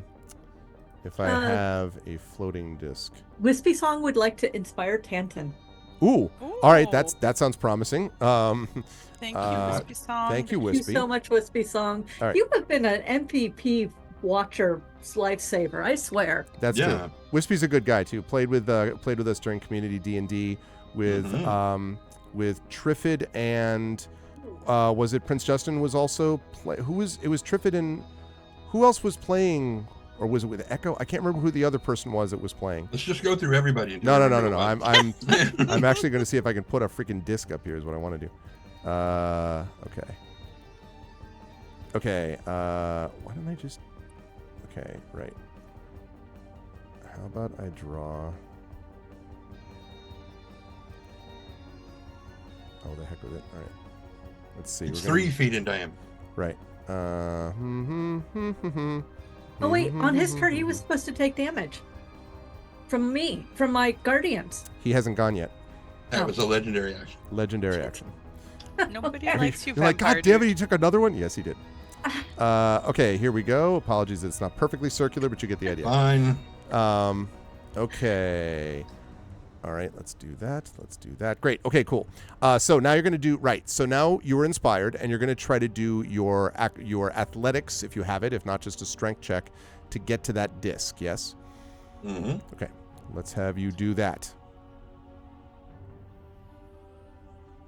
floating disc. Wispy Song would like to inspire Tantin. Ooh. All right, that sounds promising. Thank you, Wispy Song. Thank you, Wispy. Thank you so much, Wispy Song. Right. You have been an MPP watcher lifesaver, I swear. That's true. Wispy's a good guy too. Played with us during community D&D with Triffid and was it Prince Justin was also it was Triffid and who else was playing, or was it with Echo? I can't remember who the other person was that was playing. Let's just go through everybody. No. I'm actually going to see if I can put a freaking disc up here is what I want to do. Okay. Why don't I just... Okay, right. How about I draw... Oh, the heck with it. All right. Let's see. It's 3 feet in diameter. Right. Oh, wait. On his turn, he was supposed to take damage. From me. From my guardians. He hasn't gone yet. That was a legendary action. Legendary action. Nobody likes you, You're like, God damn it, he took another one? Yes, he did. Okay, here we go. Apologies, it's not perfectly circular, but you get the idea. Fine. Okay. All right, let's do that. Great. Okay, cool. So now you're going to do, right. So now you were inspired, and you're going to try to do your athletics, if you have it, if not just a strength check, to get to that disc, yes? Mm-hmm. Okay, let's have you do that.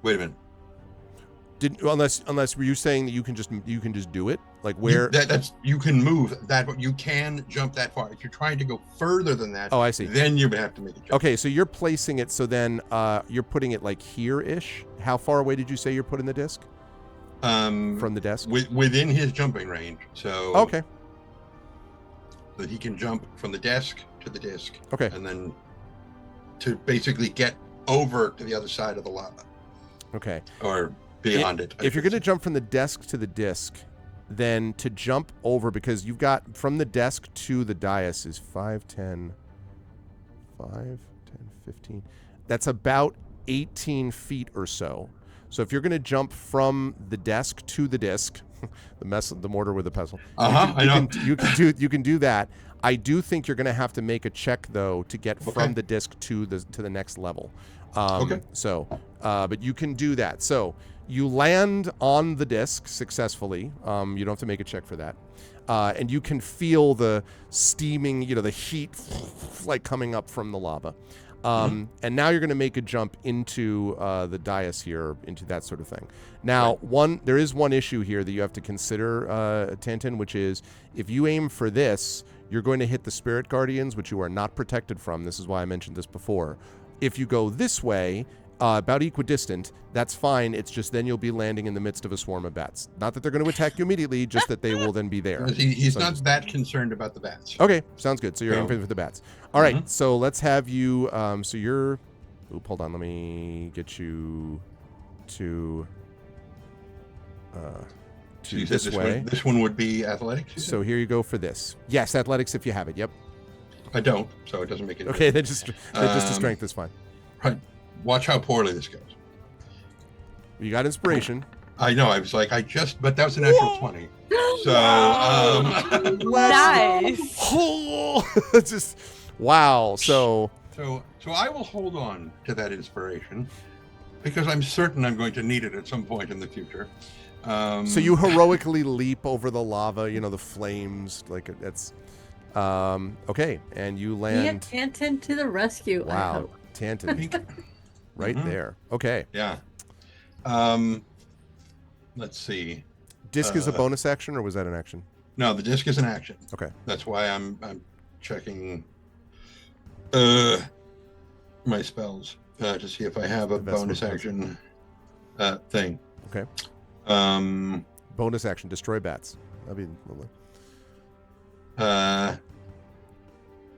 Wait a minute. Unless were you saying that you can just do it? Like where that's you can move that, but you can jump that far. If you're trying to go further than that, oh, I see. Then you have to make a jump. Okay, so you're placing it. So then you're putting it like here-ish. How far away did you say you're putting the disc? From the desk. Within his jumping range. So okay. that he can jump from the desk to the disc. Okay. And then to basically get over to the other side of the lava. Okay. Or beyond it. If you're going to jump from the desk to the disc, then to jump over, because you've got from the desk to the dais is 5, 10, 15. That's about 18 feet or so. So if you're going to jump from the desk to the disc, the mortar with the pestle, you can do that. I do think you're going to have to make a check though to get from the disc to the next level. So, but you can do that. So you land on the disc successfully. You don't have to make a check for that. And you can feel the steaming, the heat like coming up from the lava. And now you're going to make a jump into the dais here, into that sort of thing. Now, there is one issue here that you have to consider, Tantin, which is if you aim for this, you're going to hit the spirit guardians, which you are not protected from. This is why I mentioned this before. If you go this way, about equidistant, that's fine. It's just then you'll be landing in the midst of a swarm of bats. Not that they're going to attack you immediately, just that they will then be there. He's not that concerned about the bats. Okay, sounds good. So you're aiming for the bats. All right, so let's have you, so you're, hold on, let me get you to this way. This one would be athletics? So here you go for this. Yes, athletics if you have it, yep. I don't, so it doesn't make it. Okay, then just the strength is fine. Right. Watch how poorly this goes. You got inspiration. I know. I was like, but that was an actual 20. So, nice. Just wow. So I will hold on to that inspiration because I'm certain I'm going to need it at some point in the future. So you heroically leap over the lava, the flames, like that's okay, and you land. Tantin to the rescue. Wow, Tantin. Right there. Okay. Yeah. Let's see. Disc is a bonus action, or was that an action? No, the disc is an action. Okay. That's why I'm checking my spells to see if I have a bonus action thing. Okay. Bonus action, destroy bats. That'd be lovely.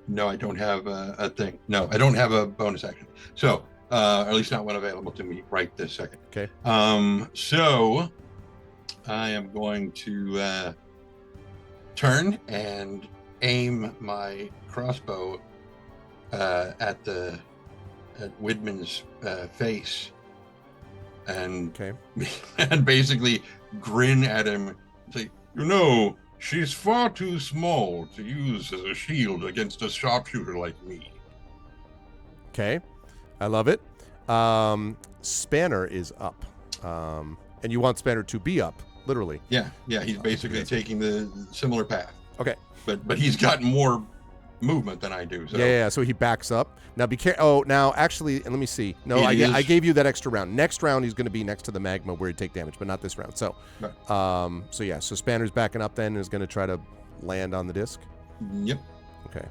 No, I don't have a thing. No, I don't have a bonus action. So, or at least not one available to me right this second. Okay. So I am going to turn and aim my crossbow at Widman's face, and and basically grin at him and say, she's far too small to use as a shield against a sharpshooter like me. Okay. I love it. Spanner is up. And you want Spanner to be up, literally. Yeah, he's basically taking the similar path. Okay. But he's got more movement than I do. So. Yeah, so he backs up. Now be careful. Oh, now actually, let me see. No, I gave you that extra round. Next round, he's going to be next to the magma where he'd take damage, but not this round. So, so Spanner's backing up then and is going to try to land on the disc. Yep. Okay.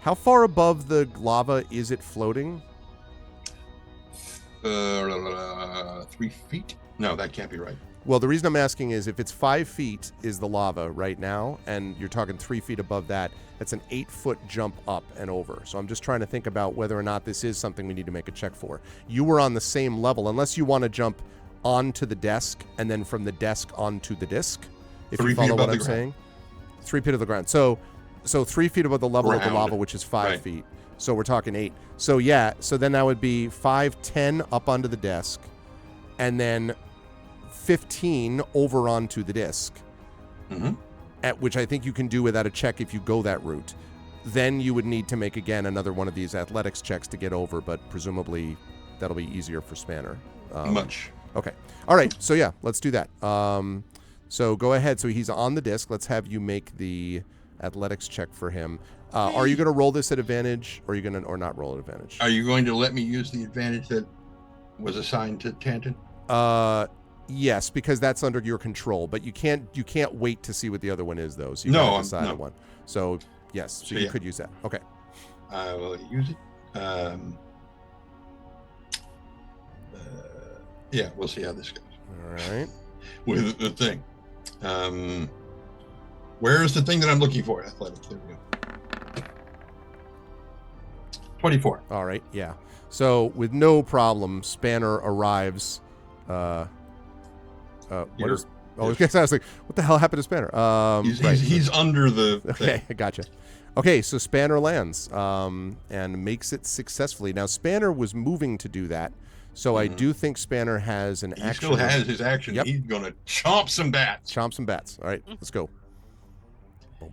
How far above the lava is it floating? 3 feet? No, that can't be right. Well, the reason I'm asking is if it's 5 feet is the lava right now, and you're talking 3 feet above that, that's an 8-foot jump up and over. So I'm just trying to think about whether or not this is something we need to make a check for. You were on the same level, unless you want to jump onto the desk and then from the desk onto the disc. If you follow what I'm saying. 3 feet of the ground. So 3 feet above the level of the lava, which is 5 feet. So we're talking 8. So so then that would be 5, 10 up onto the desk, and then 15 over onto the disc, at which I think you can do without a check if you go that route. Then you would need to make again another one of these athletics checks to get over, but presumably that'll be easier for Spanner. Much. Okay. All right. So yeah, let's do that. So go ahead. So he's on the disc. Let's have you make the athletics check for him. Are you going to roll this at advantage, or are you going to, or not roll at advantage? Are you going to let me use the advantage that was assigned to Tantin? Yes, because that's under your control. But you can't wait to see what the other one is, though. So you gotta decide on one. So yes, so you could use that. Okay. I will use it. Yeah, we'll see how this goes. All right. With the thing. Where's the thing that I'm looking for? Athletic. There we go. 24. All right, yeah. So with no problem, Spanner arrives. What Here. is? Oh, I was like, what the hell happened to Spanner? He's under the Okay, thing. I gotcha. Okay, so Spanner lands and makes it successfully. Now Spanner was moving to do that, so I do think Spanner has an He action. still has his action. Yep. He's gonna chomp some bats. Chomp some bats. All right, let's go. So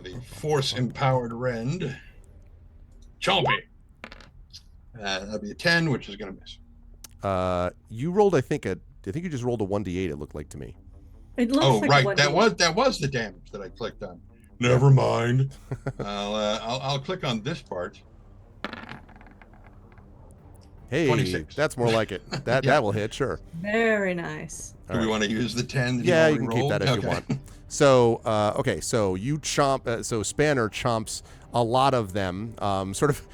the force empowered rend. Chompy. That'll be a 10, which is gonna miss. You rolled, I think you just rolled a 1d8. It looked like to me. It looks Oh, like right. what That was the damage that I clicked on. Never mind. I'll click on this part. Hey, 26. that's more like it. That Yeah. that will hit, sure. Very nice. Do we want to use the 10? That Yeah, you already can keep rolled? that if you want. So, okay, so you chomp. So Spanner chomps a lot of them. Sort of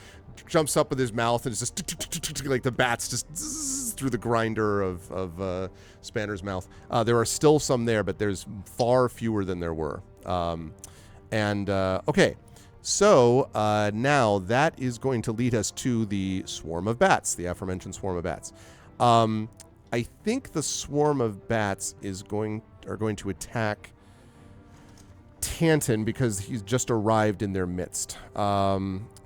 jumps up with his mouth and it's just like the bats just through the grinder of Spanner's mouth. There are still some there, but there's far fewer than there were. Okay. So now that is going to lead us to the swarm of bats, the aforementioned swarm of bats. I think the swarm of bats are going to attack Tanton because he's just arrived in their midst.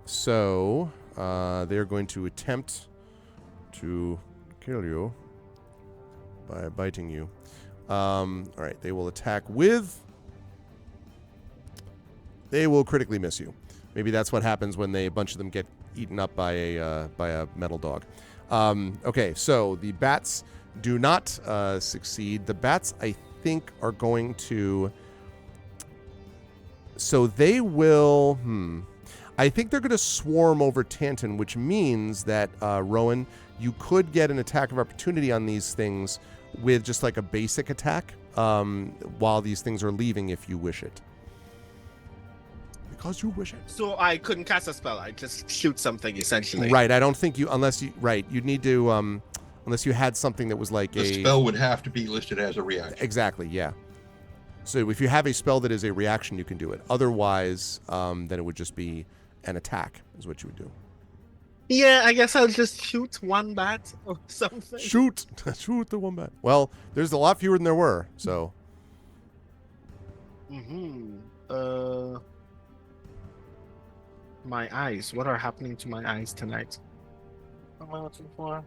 So they're going to attempt to kill you by biting you. All right, they will attack with. They will critically miss you. Maybe that's what happens when a bunch of them get eaten up by a metal dog. Okay, so the bats do not succeed. The bats, I think, are going to. So they will. I think they're going to swarm over Tanton, which means that Rowan, you could get an attack of opportunity on these things with just like a basic attack while these things are leaving, if you wish it. Because you wish it. So I couldn't cast a spell. I just shoot something essentially. Right. I don't think you, you'd need to, unless you had something that was like the spell would have to be listed as a reaction. Exactly. Yeah. So if you have a spell that is a reaction, you can do it. Otherwise, then it would just be an attack is what you would do. Yeah, I guess I'll just shoot one bat or something. Shoot the one bat. Well, there's a lot fewer than there were, so. My eyes. What are happening to my eyes tonight? What am I looking for?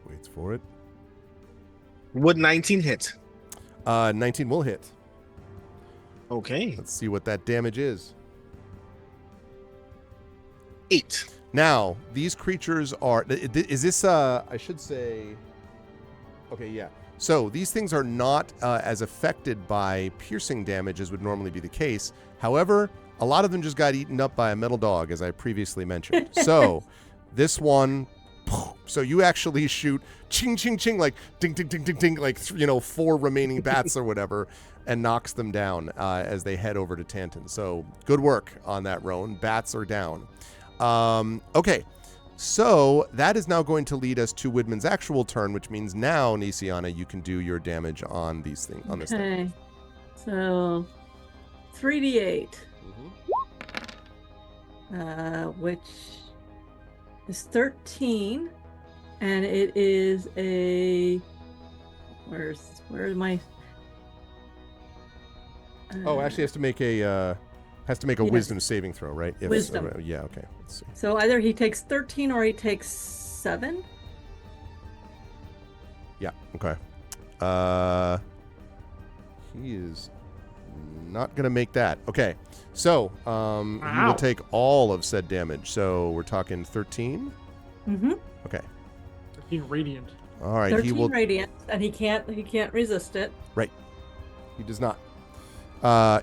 Waits for it. Would 19 hit? 19 will hit. Okay. Let's see what that damage is. 8. Now, these creatures are... Is this... I should say... Okay, yeah. So, these things are not as affected by piercing damage as would normally be the case. However, a lot of them just got eaten up by a metal dog, as I previously mentioned. So, this one... So, you actually shoot ching, ching, ching, like ding, ding, ding, ding, ding, like, 4 remaining bats or whatever, and knocks them down as they head over to Tanton. So, good work on that, Roan. Bats are down. Okay, so that is now going to lead us to Widman's actual turn, which means now, Nisiana, you can do your damage on these things. On this thing. Okay. So 3d8. Which is 13. And it is a where's my Oh, actually has to make a yes. wisdom saving throw, right? Wisdom. Yeah, okay. Let's see. So either he takes 13 or he takes 7. Yeah, okay. He is not going to make that. Okay. So, he will take all of said damage. So, we're talking 13? Mm-hmm. Okay. 13 radiant. All right, 13 he will radiant, and he can't resist it. Right. He does not.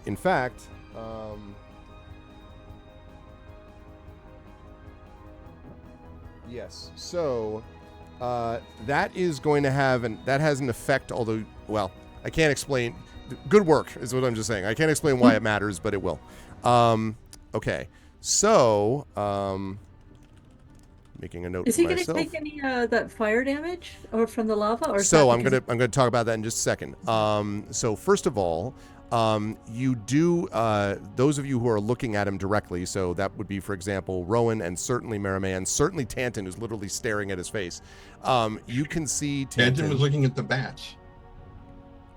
In fact, yes. So that is going to have that has an effect. Although, well, I can't explain. Good work is what I'm just saying. I can't explain why it matters, but it will. Okay. So making a note Is for he going to myself. take any that fire damage or from the lava? Or is So that I'm because gonna talk about that in just a second. So first of all, you do those of you who are looking at him directly. So that would be, for example, Rowan and certainly Merriman, and certainly Tanton, who's literally staring at his face. You can see Tanton was Tanton. looking at the bats.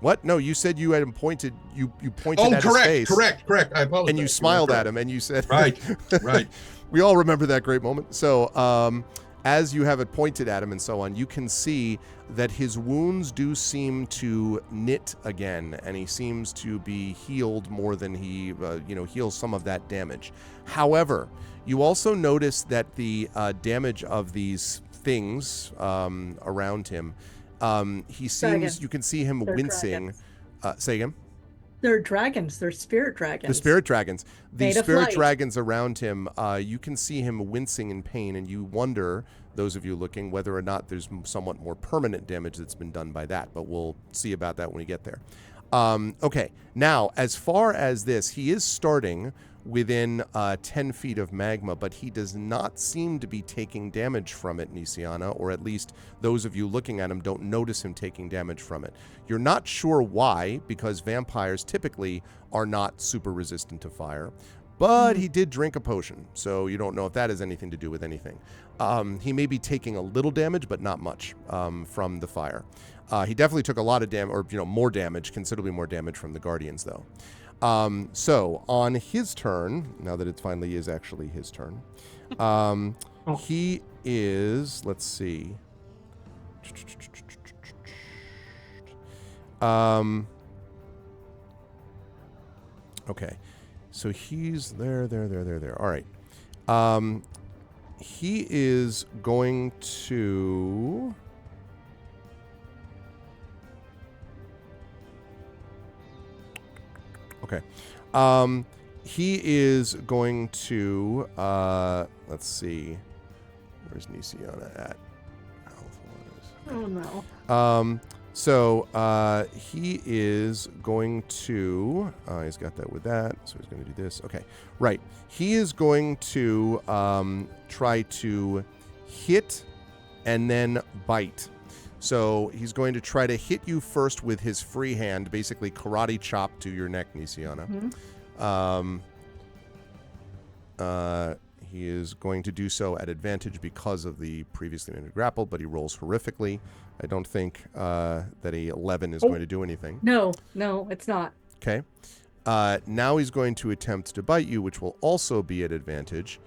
What? No, you said you had him pointed. You pointed Oh, at his face. correct. I apologize. And you smiled at him, and you said, Right. We all remember that great moment. So, as you have it pointed at him and so on, you can see that his wounds do seem to knit again, and he seems to be healed more than he, heals some of that damage. However, you also notice that the damage of these things around him, he seems, Dragons. you can see him They're wincing. Say again? they're dragons? They're spirit dragons. The spirit dragons. The Made of spirit light. dragons around him, you can see him wincing in pain, and you wonder, those of you looking, whether or not there's somewhat more permanent damage that's been done by that, but we'll see about that when we get there. Okay, now, as far as this, he is starting within 10 feet of magma, but he does not seem to be taking damage from it, Nisiana, or at least those of you looking at him don't notice him taking damage from it. You're not sure why, because vampires typically are not super resistant to fire, but he did drink a potion, so you don't know if that has anything to do with anything. He may be taking a little damage, but not much from the fire. He definitely took a lot of damage, or more damage, considerably more damage from the Guardians, though. So on his turn, now that it finally is actually his turn, he is, let's see. Okay. So he's there. All right. He is going to... Okay. He is going to, let's see. Where's Nisiana at? Oh no. He is going to, he's got that with that, so he's going to do this. Okay, right. He is going to try to hit and then bite. So he's going to try to hit you first with his free hand, basically karate chop to your neck, Nisiana. He is going to do so at advantage because of the previously named grapple, but he rolls horrifically. I don't think that a 11 is going to do anything. No, it's not. Okay. Now he's going to attempt to bite you, which will also be at advantage.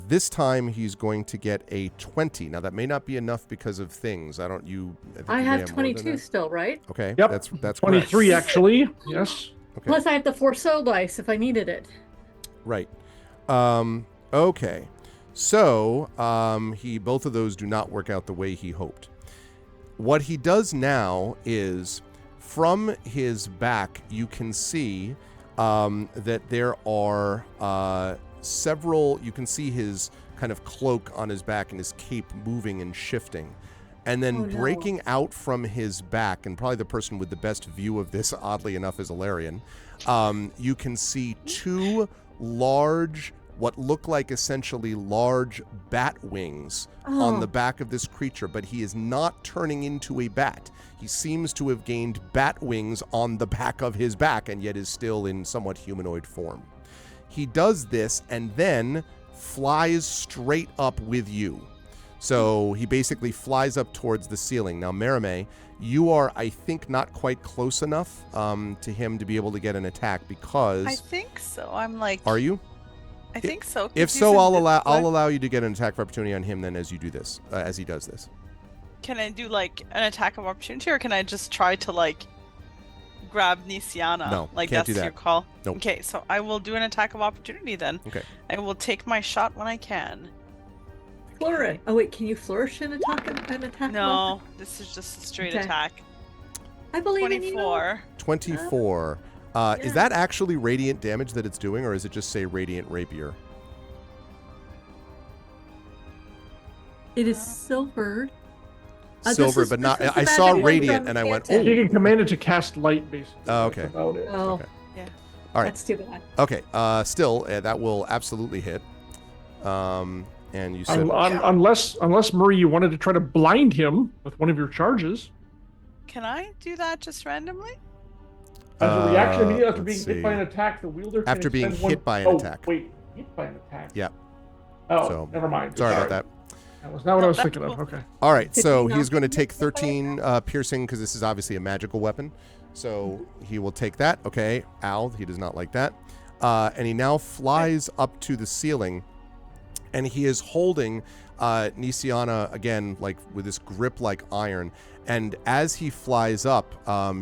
This time he's going to get a 20. Now that may not be enough because of things. I think I you may have more than 22 that. still, right? Okay. Yep. That's 23 correct. actually. Yes. Okay. Plus I have the 4 soul dice if I needed it. Right. Okay. So both of those do not work out the way he hoped. What he does now is, from his back, you can see that there are several. You can see his kind of cloak on his back and his cape moving and shifting. And then breaking out from his back, and probably the person with the best view of this, oddly enough, is Ilarion. You can see 2 large, what look like essentially large bat wings on the back of this creature, but he is not turning into a bat. He seems to have gained bat wings on the back of his back, and yet is still in somewhat humanoid form. He does this and then flies straight up with you. So he basically flies up towards the ceiling. Now, Merime, you are, I think, not quite close enough to him to be able to get an attack because... I think so. I'm like... Are you? I think so. If 'cause he's so, in I'll allow you to get an attack of opportunity on him then as you do this, as he does this. Can I do like an attack of opportunity, or can I just try to like grab Nisiana? No, like can't do that's that. your call. Nope. Okay, so I will do an attack of opportunity then. Okay. I will take my shot when I can. Flourish. Oh wait, can you flourish an attack? No, this is just a straight Okay. attack. I believe in you. 24. 24. Is that actually radiant damage that it's doing, or is it just say radiant rapier? It is silvered. Silver, but not. I saw radiant, and I went, You oh. can command it to cast light, basically. Oh, okay. That's about it. Oh, Okay. Yeah. All right. that's too bad. Okay. Still, that will absolutely hit. And you said Unless Murray, you wanted to try to blind him with one of your charges Can I do that just randomly? as a reaction immediately after let's being hit by see. an attack. The wielder can After being expend hit one... by an oh, attack. Wait, hit by an attack. Yeah. Oh, So, never mind. Sorry about that. That was not what I was That's thinking of. cool. Okay. All right, so 15 he's going to knockback take hit by an 13 piercing because this is obviously a magical weapon. So he will take that. Okay, ow, he does not like that. And he now flies up to the ceiling, and he is holding Nisiana again, like with this grip like iron. And as he flies up,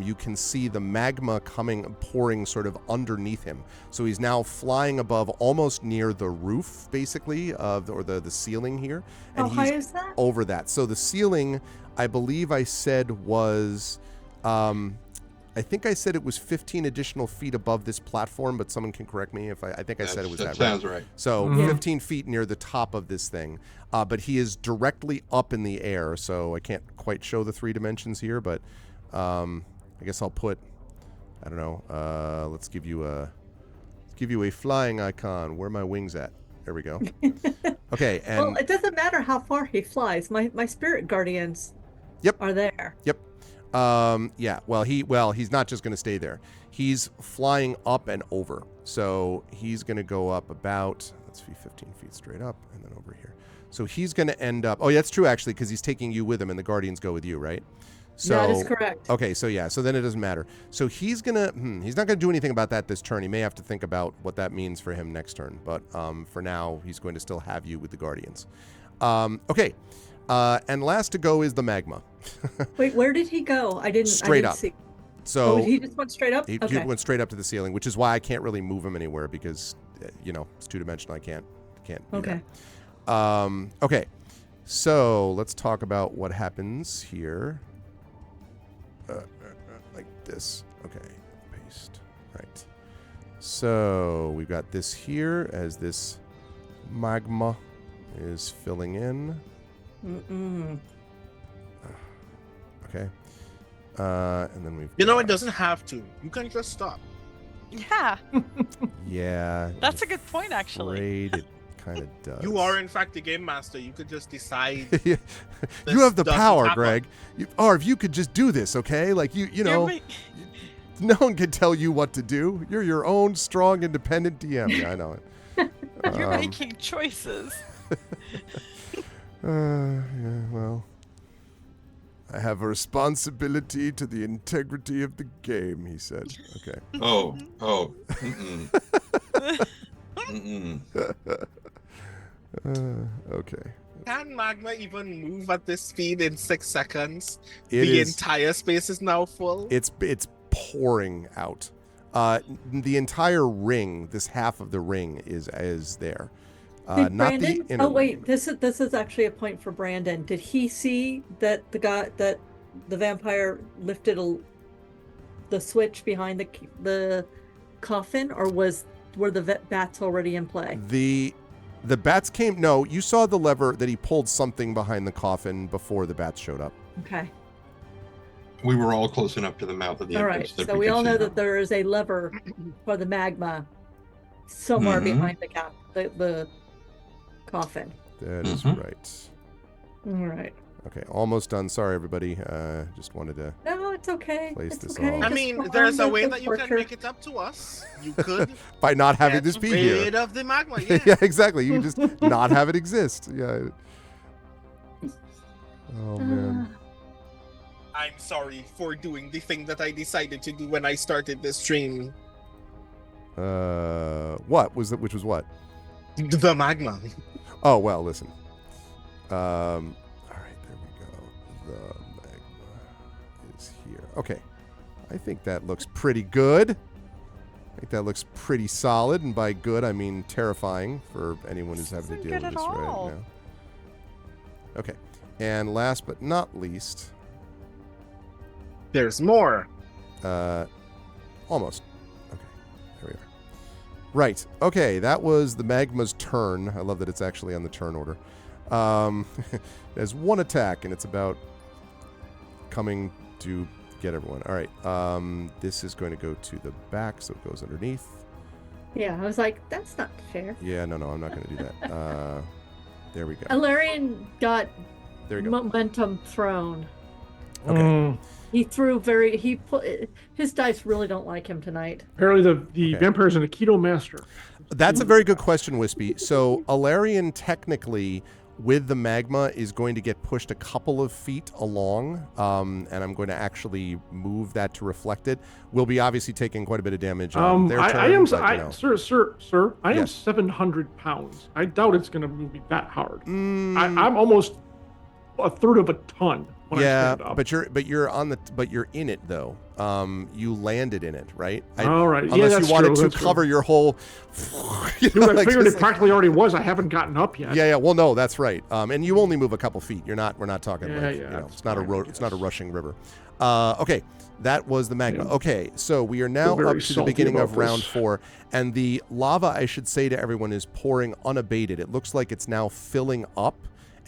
you can see the magma pouring sort of underneath him. So he's now flying above, almost near the roof, basically, or the ceiling here. And How high he's is that? over that. So the ceiling, I believe I said was, I think I said it was 15 additional feet above this platform, but someone can correct me if I think I said it was that right. Sounds right. So Mhm. 15 feet near the top of this thing. But he is directly up in the air, so I can't quite show the 3 dimensions here, but I guess I'll put, I don't know, let's give you a flying icon. Where are my wings at? There we go. Okay, and Well, it doesn't matter how far he flies. My spirit guardians Yep. are there. Yep. Yeah. Well, he's not just going to stay there. He's flying up and over. So he's going to go up about, let's see, 15 feet straight up and then over here. So he's going to end up. Oh, yeah, that's true actually, because he's taking you with him, and the guardians go with you, right? So That is correct. Okay. So yeah. So then it doesn't matter. So he's gonna. He's not gonna do anything about that this turn. He may have to think about what that means for him next turn. But for now, he's going to still have you with the guardians. Okay. And last to go is the magma. Wait, where did he go? I didn't Straight up. see. So Oh, he just went straight up? he Okay. went straight up to the ceiling, which is why I can't really move him anywhere because it's 2-dimensional. I can't do Okay. that. Okay. So let's talk about what happens here. Like this. Okay. Paste. Right. So we've got this here as this magma is filling in. Mm-mm. Okay. And then we've You know, it got- doesn't have to. You can just stop. Yeah, Yeah. that's a good point, actually. Afraid it kind of does. You are, in fact, the game master. You could just decide. you This have the doesn't power, happen. Greg. If you could just do this, okay? Like you know, no one can tell you what to do. You're your own strong, independent DM. Yeah, I know it. You're making choices. Yeah, well, I have a responsibility to the integrity of the game, he said. Okay. Oh. Mm-mm. Mm-mm. Okay. Can magma even move at this speed in 6 seconds? It The is. entire space is now full. It's pouring out. The entire ring, this half of the ring, is there. Did Not Brandon? the inner. Oh wait, ring. this is actually a point for Brandon. Did he see that the vampire lifted the switch behind the coffin, or were the bats already in play? The bats came. No, you saw the lever that he pulled something behind the coffin before the bats showed up. Okay. We were all close enough to the mouth of the All entrance. right. that So we could all see know them. that there is a lever for the magma somewhere Mhm. behind the coffin. That is Mhm. right. All right. Okay, almost done. Sorry, everybody. Just wanted to. No, it's okay. Place It's this okay. all. I Just mean, go there's on a way with that the you can torture. make it up to us. You could By not having get this be rid here. of the magma. Yeah. Yeah, exactly. You just not have it exist. Yeah. Oh man. I'm sorry for doing the thing that I decided to do when I started this stream. What was it? Which was what? The magma. Oh well, listen. All right, there we go. The magma is here. Okay, I think that looks pretty good. I think that looks pretty solid, and by good I mean terrifying for anyone who's having to This deal isn't with good this at right all. now. Okay, and last but not least, There's more. almost. Okay, there we are. Right. Okay, that was the magma's turn. I love that it's actually on the turn order. It has one attack, and it's about coming to get everyone. All right. This is going to go to the back, so it goes underneath. Yeah, I was like, that's not fair. Yeah, no, I'm not going to do that. There we go. Alarian got There you go. momentum thrown. Okay. He threw his dice really don't like him tonight. Apparently the vampire's an Aikido master. That's a very good question, Wispy. So Alarian technically, with the magma, is going to get pushed a couple of feet along, and I'm going to actually move that to reflect it. We'll be obviously taking quite a bit of damage on their turn. Sir, I am Yes. 700 pounds. I doubt it's going to move me that hard. I'm almost a third of a ton when I stand up. but you're in it though. You landed in it, right? All right. Unless that's you wanted true, to cover your whole. Dude, I figured it practically already was. I haven't gotten up yet. Yeah. Well, no, that's right. And you only move a couple feet. We're not talking it's not it's not a rushing river. Okay. That was the magma. Yeah. Okay, so we are now Very up to the salty beginning of about round this. 4, and the lava, I should say to everyone, is pouring unabated. It looks like it's now filling up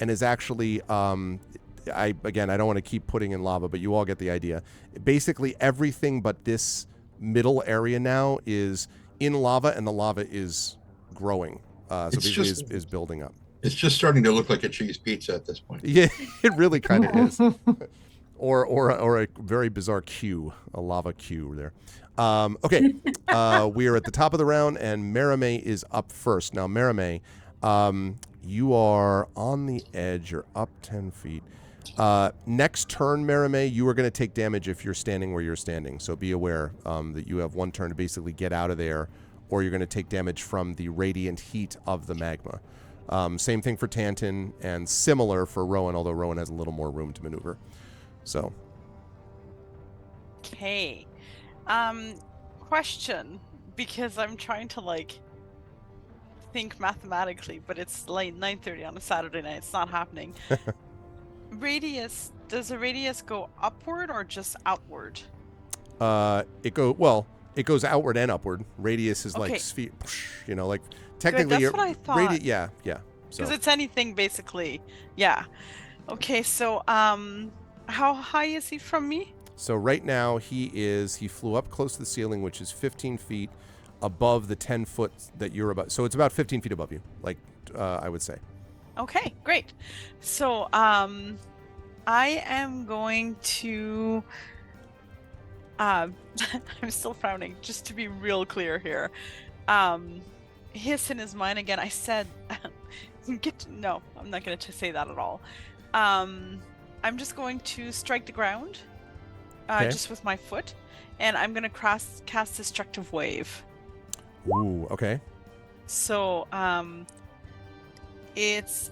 and is actually, I don't want to keep putting in lava, but you all get the idea. Basically, everything but this middle area now is in lava, and the lava is growing. So basically is building up. It's just starting to look like a cheese pizza at this point. Yeah, it really kind of is. Or a very bizarre cue, a lava cue there. Okay, we are at the top of the round, and Merime is up first. Now, Merime, you are on the edge. You're up 10 feet. Next turn, Merime, you are going to take damage if you're standing where you're standing. So be aware that you have one turn to basically get out of there, or you're going to take damage from the radiant heat of the magma. Same thing for Tantin, and similar for Rowan, although Rowan has a little more room to maneuver. So. Okay. Question, because I'm trying to think mathematically, but it's like 9:30 on a Saturday night. It's not happening. Does the radius go upward or just outward? It goes outward and upward. Radius is like sphere, like technically. Good, that's what I thought. Yeah. Because it's anything basically. Yeah. Okay, so how high is he from me? So right now he flew up close to the ceiling, which is 15 feet above the 10 foot that you're above. So it's about 15 feet above you, I would say. Okay, great. So I am going to I'm still frowning, just to be real clear here. Hiss in his mind again. I said no, I'm not going to say that at all. I'm just going to strike the ground just with my foot, and I'm going to cast Destructive Wave. Ooh, okay. So it's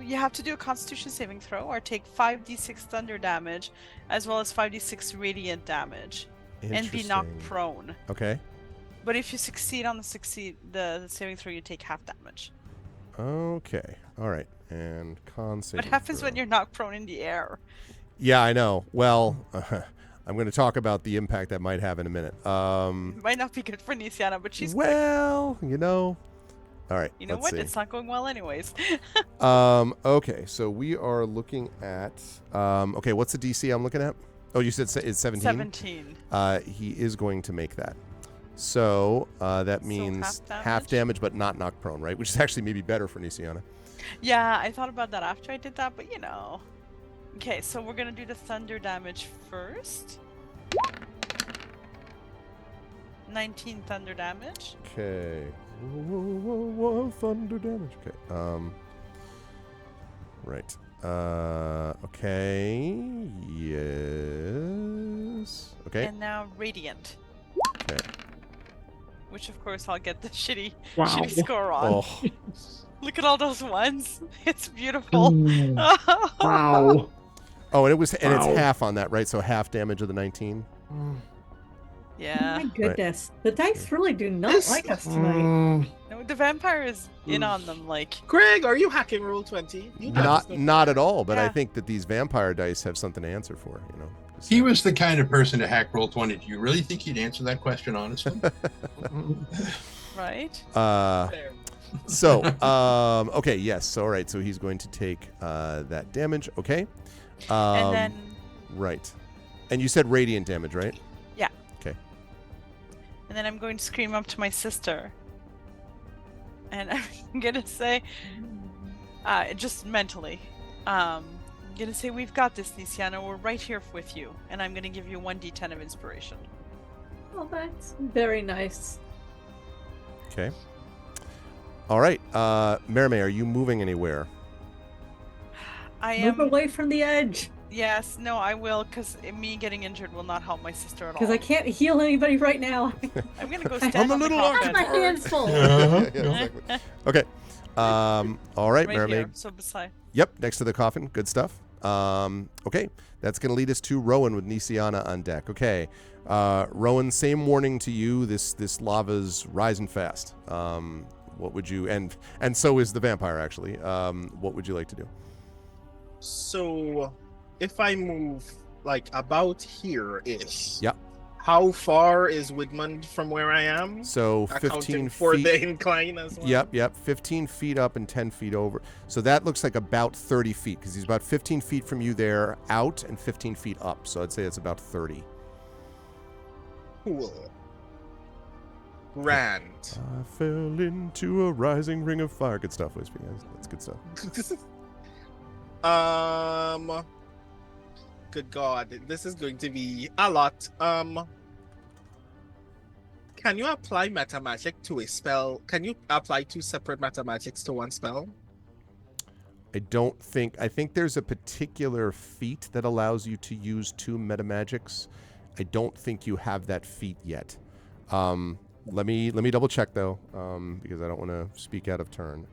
you have to do a Constitution saving throw or take 5d6 thunder damage as well as 5d6 radiant damage and be knocked prone. Okay. But if you succeed on the saving throw, you take half damage. Okay. All right. And con saving What happens throw. when you're knocked prone in the air? Yeah, I know. Well, I'm going to talk about the impact that might have in a minute. It might not be good for Nisiana, but she's Well, All right. You know let's what? see. It's not going well anyways. Okay, so we are looking at okay, what's the DC I'm looking at? Oh, you said it's 17? 17. He is going to make that. So that means half damage, but not knocked prone, right? Which is actually maybe better for Nisiana. Yeah, I thought about that after I did that, but Okay, so we're gonna do the thunder damage first. 19 thunder damage. Okay. Whoa, thunder damage. Okay. Right. Okay. Yes. Okay. And now radiant. Okay. Which of course I'll get the shitty Wow. score on. Oh. Look at all those ones. It's beautiful. Wow. Oh, and it's Wow. half on that, right? So half damage of the 19. Yeah. My goodness. The dice really do not This- like us tonight. No, the vampire is in on them, Greg, are you hacking roll 20? Not at all, but I Yeah. think that these vampire dice have something to answer for, Just He saying. was the kind of person to hack roll 20. Do you really think he'd answer that question honestly? right? Fair. So, okay, yes. So, all right. So he's going to take that damage. Okay. And then Right. And you said radiant damage, right? Yeah. Okay. And then I'm going to scream up to my sister. and I'm gonna say, just mentally, I'm gonna say, we've got this, Nisiana. We're right here with you, and I'm gonna give you 1d10 of inspiration. Oh, that's very nice. Okay. All right. Merime, are you moving anywhere? I Move am. away from the edge. Yes, no, I will, because me getting injured will not help my sister at all. Because I can't heal anybody right now. I'm gonna go I'm stand a on the little I coffin. have my hands full. Uh-huh. Yeah, exactly. Okay. All right, Right Mermaid. here, so beside. Yep, next to the coffin. Good stuff. Okay, that's going to lead us to Rowan with Nisiana on deck. Okay, Rowan, same warning to you. This lava's rising fast. What would you and so is the vampire actually. What would you like to do? So, if I move like about here-ish, Yep. how far is Widmund from where I am? So Accounting 15 for feet. the incline as well. Yep. 15 feet up and 10 feet over. So that looks like about 30 feet because he's about 15 feet from you there out and 15 feet up. So I'd say it's about 30. Cool. Grand. I fell into a rising ring of fire. Good stuff, Wispy. That's good stuff. Good God, this is going to be a lot. Can you apply metamagic to a spell? Can you apply 2 separate metamagics to one spell? I think there's a particular feat that allows you to use 2 metamagics. I don't think you have that feat yet. Let me double check though, because I don't want to speak out of turn.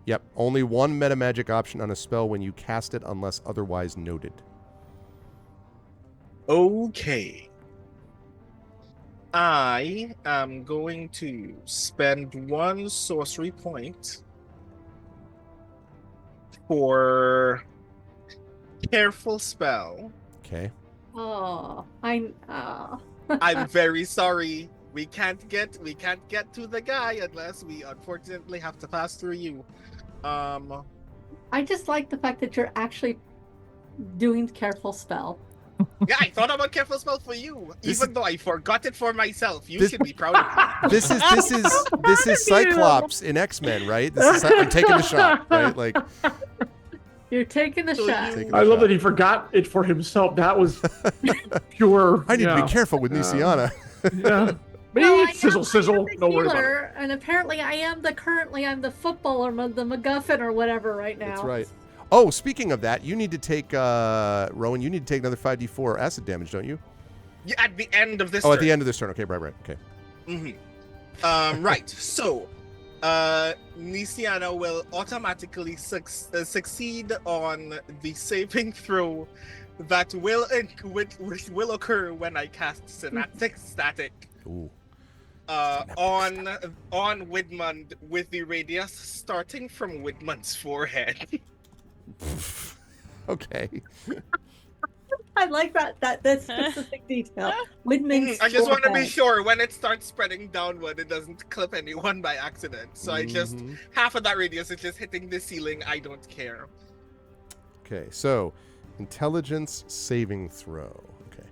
Yep, only 1 metamagic option on a spell when you cast it unless otherwise noted. Okay. I am going to spend 1 sorcery point for careful spell. Okay. Oh, I'm very sorry. We can't get to the guy unless we unfortunately have to pass through you. I just like the fact that you're actually doing careful spell. Yeah, I thought about careful spell for you, even though I forgot it for myself. You This- should be proud of me. This is Cyclops in X-Men, right? I'm taking the shot, right? Like You're taking the So shot. you- taking the I love shot. that he forgot it for himself. That was pure. I need to yeah. be careful with Nisiana. Yeah. Me, Well, sizzle, sizzle. the Don't worry about it. healer, and apparently I'm the footballer, the MacGuffin or whatever right now. That's right. Oh, speaking of that, you need to take Rowan. You need to take another 5d4 acid damage, don't you? Yeah, at the end of this Oh, at turn. the end of this turn. Okay, right. Okay. Right. So, Nisiana will automatically succeed on the saving throw that which will occur when I cast Synaptic Static Ooh. on Widmund with the radius starting from Widmund's forehead. Okay. I like that specific detail. Widman's I just want to be forehead. sure when it starts spreading downward, it doesn't clip anyone by accident. So I just Mhm. half of that radius is just hitting the ceiling. I don't care. Okay. So, intelligence saving throw. Okay.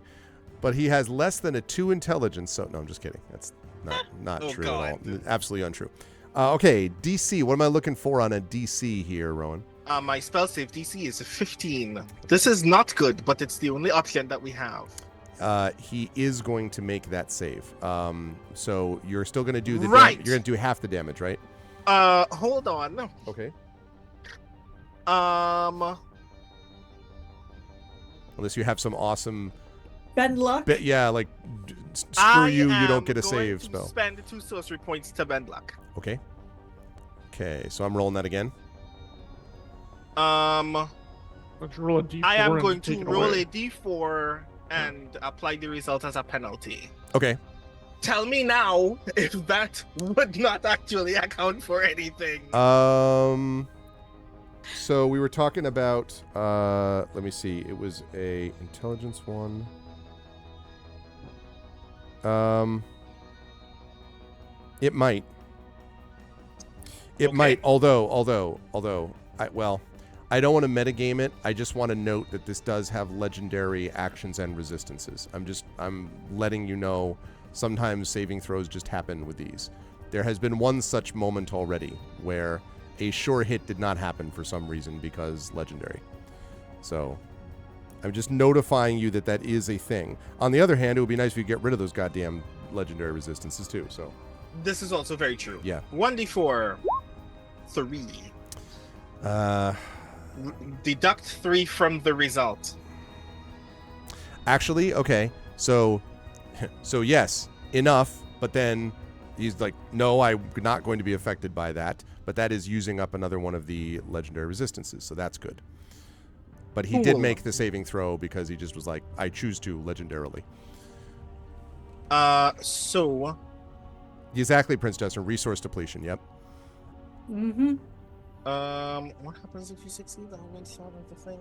But he has less than a 2 intelligence. So no, I'm just kidding. That's not Oh, true God. at all. Absolutely untrue. Okay. DC. What am I looking for on a DC here, Rowan? My spell save DC is 15. This is not good, but it's the only option that we have. He is going to make that save. So you're still going to do the Right. you're going to do half the damage, right? Hold on. Okay. Unless you have some awesome Bend luck. yeah, like screw I you am don't get a going save to spell. Spend 2 sorcery points to bend luck. Okay. Okay, so I'm rolling that again. Let's roll a d4 I am and going take to it roll away. a d4 and apply the result as a penalty. Okay. Tell me now if that would not actually account for anything. So we were talking about let me see. It was a intelligence one. It might. It Okay. might, although I don't want to metagame it. I just want to note that this does have legendary actions and resistances. I'm letting you know sometimes saving throws just happen with these. There has been one such moment already where a sure hit did not happen for some reason because legendary. So I'm just notifying you that that is a thing. On the other hand, it would be nice if you get rid of those goddamn legendary resistances too. So This is also very true. yeah. 1d4, 3. Deduct 3 from the result. Actually, okay. So yes, enough. But then he's like, no, I'm not going to be affected by that. But that is using up another one of the legendary resistances, so that's good. But he did Cool. make the saving throw because he just was like, I choose to legendarily. So Exactly, Prince Destiny. Resource depletion. Yep. Mm-hmm. what happens if you succeed on one side of the thing?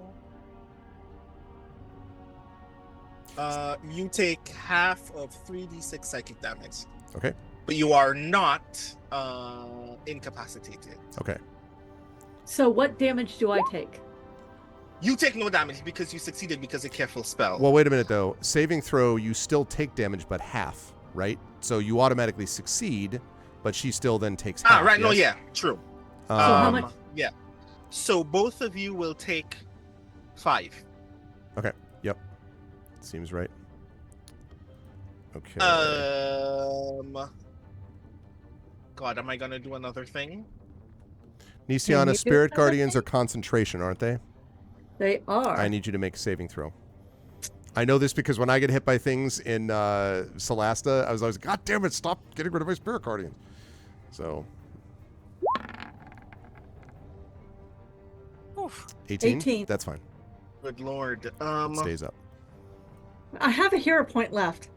You take half of 3d6 psychic damage. Okay. But you are not incapacitated. Okay. So what damage do I take? You take no damage because you succeeded because of careful spell. Well, wait a minute though. Saving throw, you still take damage, but half, right? So you automatically succeed, but she still then takes half. Right. No, yes? yeah, true. So how much? Yeah. So both of you will take 5. Okay. Yep. Seems right. Okay. God, am I gonna do another thing? Can Nisiana, you do Spirit another Guardians thing? are concentration, aren't they? They are. I need you to make a saving throw. I know this because when I get hit by things in Celasta, I was always, God damn it, stop getting rid of my Spirit Guardians. So. Oof. 18? 18. That's fine. Good lord. It stays up. I have a hero point left.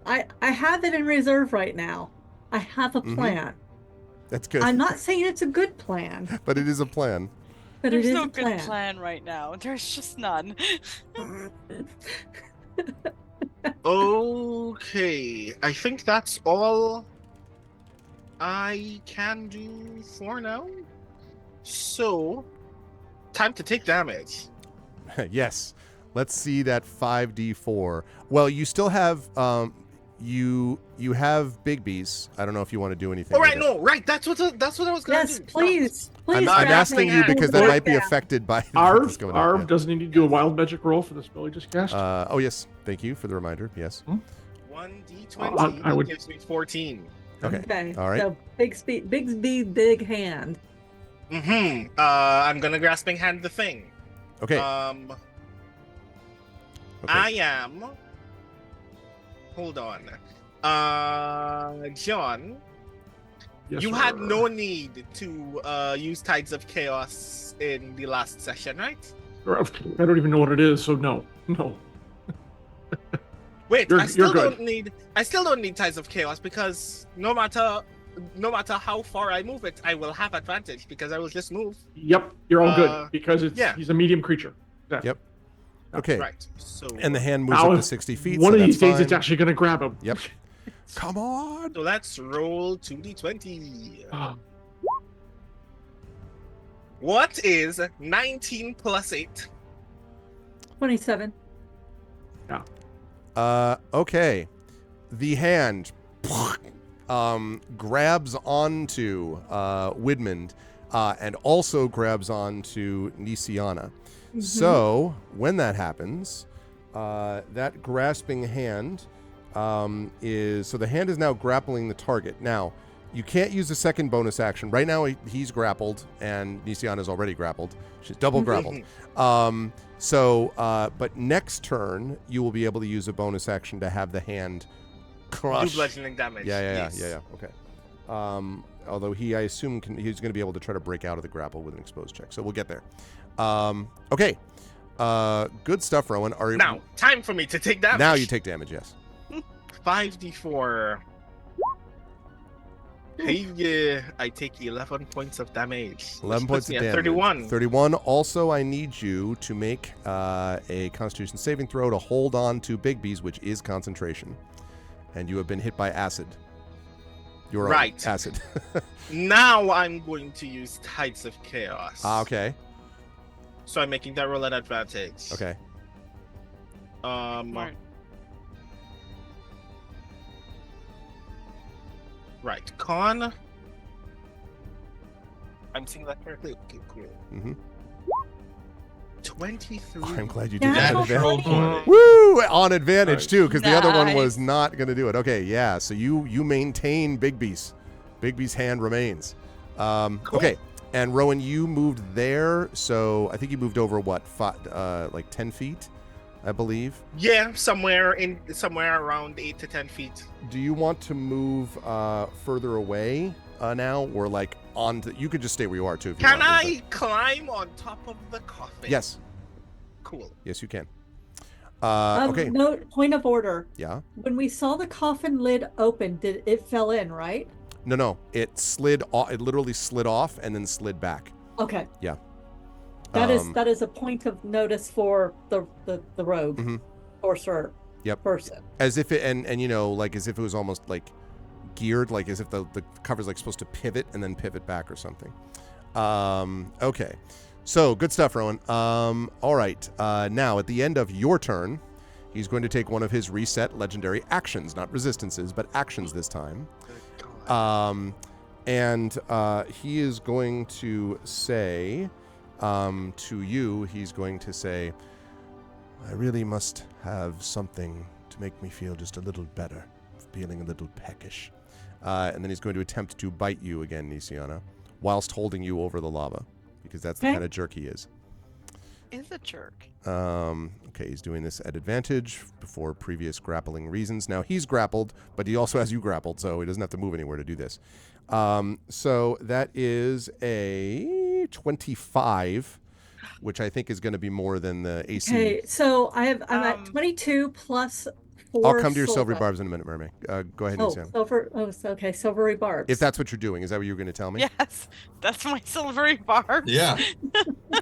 I have it in reserve right now. I have a Mhm. plan. That's good. I'm not saying it's a good plan, But it is a plan. but There's it is no a good plan. plan right now. There's just none. Okay, I think that's all I can do for now. So, time to take damage. Yes. Let's see that 5d4. Well, you still have you have Big B's. I don't know if you want to do anything. Oh, right, with it. no, right. That's what I was gonna Yes, do. please. I'm Please. I'm grab asking me. you because that Put might be down. affected by what's going on. Arv Yeah. doesn't need to do a wild magic roll for the spell he just cast. Oh, yes. Thank you for the reminder. Yes. 1d20 I would- gives me 14. Okay. Okay. All right. So big speed, big hand. I'm gonna grasping hand the thing. Okay. Okay. I am. Hold on. John, Yes, you sir. had no need to use Tides of Chaos in the last session, right? I don't even know what it is, so no. Wait, You're I still good. don't need Tides of Chaos because no matter how far I move it, I will have advantage because I will just move. Yep, you're all Uh, good because yeah. he's a medium creature. Exactly. Yep. Okay. Right. So And the hand moves Now, up to if 60 feet. One so of these that's days, it's fine. actually going to grab him. Yep. Come on. so let's roll 2d20. Ah, What is 19 plus 8? 27. Okay. The hand grabs onto Widmund and also grabs onto Nisiana. Mhm. So when that happens, that grasping hand is so the hand is now grappling the target. Now you can't use a second bonus action. Right now he's grappled and Nisiana's already grappled. She's double grappled. But next turn you will be able to use a bonus action to have the hand Do crush. bludgeoning damage. Yeah. Yes. Okay. Although I assume he's going to be able to try to break out of the grapple with an exposed check. So we'll get there. Okay. Good stuff, Rowan. Now, time for me to take damage. Now you take damage, yes. 5d4. Hey, I take 11 points of damage. 11 which points puts me of at damage. 31. 31. Also, I need you to make a Constitution saving throw to hold on to Big B's, which is concentration. And you have been hit by acid. Your own Right. acid. Now I'm going to use Tides of Chaos. Okay. So I'm making that roll at advantage. Okay. Smart. Right. Con. I'm seeing that correctly. Okay, cool. Mm-hmm. 23. I'm glad you did Yeah, that. that's Natural right. 20. Woo! On advantage Nice. too, because the other one was Nice. not going to do it. Okay, yeah. So you maintain Bigby's. Bigby's hand remains. Cool. Okay, and Rowan, you moved there. So I think you moved over what, like 10 feet, I believe. Yeah, somewhere around 8 to 10 feet. Do you want to move further away now, or like on? You could just stay where you are too. If you Can want, I climb on top of the coffin? but- Yes. Cool. Yes, you can. Okay. Okay. Note, point of order. Yeah. When we saw the coffin lid open, did it fell in, right? No. It slid. It literally slid off and then slid back. Okay. Yeah. That is a point of notice for the rogue Mhm. sorcerer Yep. person. As if it and like as if it was almost like geared, like as if the cover's like supposed to pivot and then pivot back or something. Okay. So good stuff, Rowan. All right. Now at the end of your turn, he's going to take one of his reset legendary actions, not resistances, but actions this time. And he is going to say to you, he's going to say, I really must have something to make me feel just a little better, feeling a little peckish. And then he's going to attempt to bite you again, Nisiana, whilst holding you over the lava, because that's the Okay. kind of jerk he is. Is a jerk. Okay, he's doing this at advantage for previous grappling reasons. Now he's grappled, but he also has you grappled, so he doesn't have to move anywhere to do this. So that is a 25, which I think is going to be more than the AC. Okay, so I'm at 22 plus 4. I'll come to your soul silvery die. barbs in a minute, Mermaid. Go ahead, Oh, Nisiana. silver. Oh, okay, silvery barbs. If that's what you're doing, is that what you were going to tell me? Yes, that's my silvery bar. Yeah,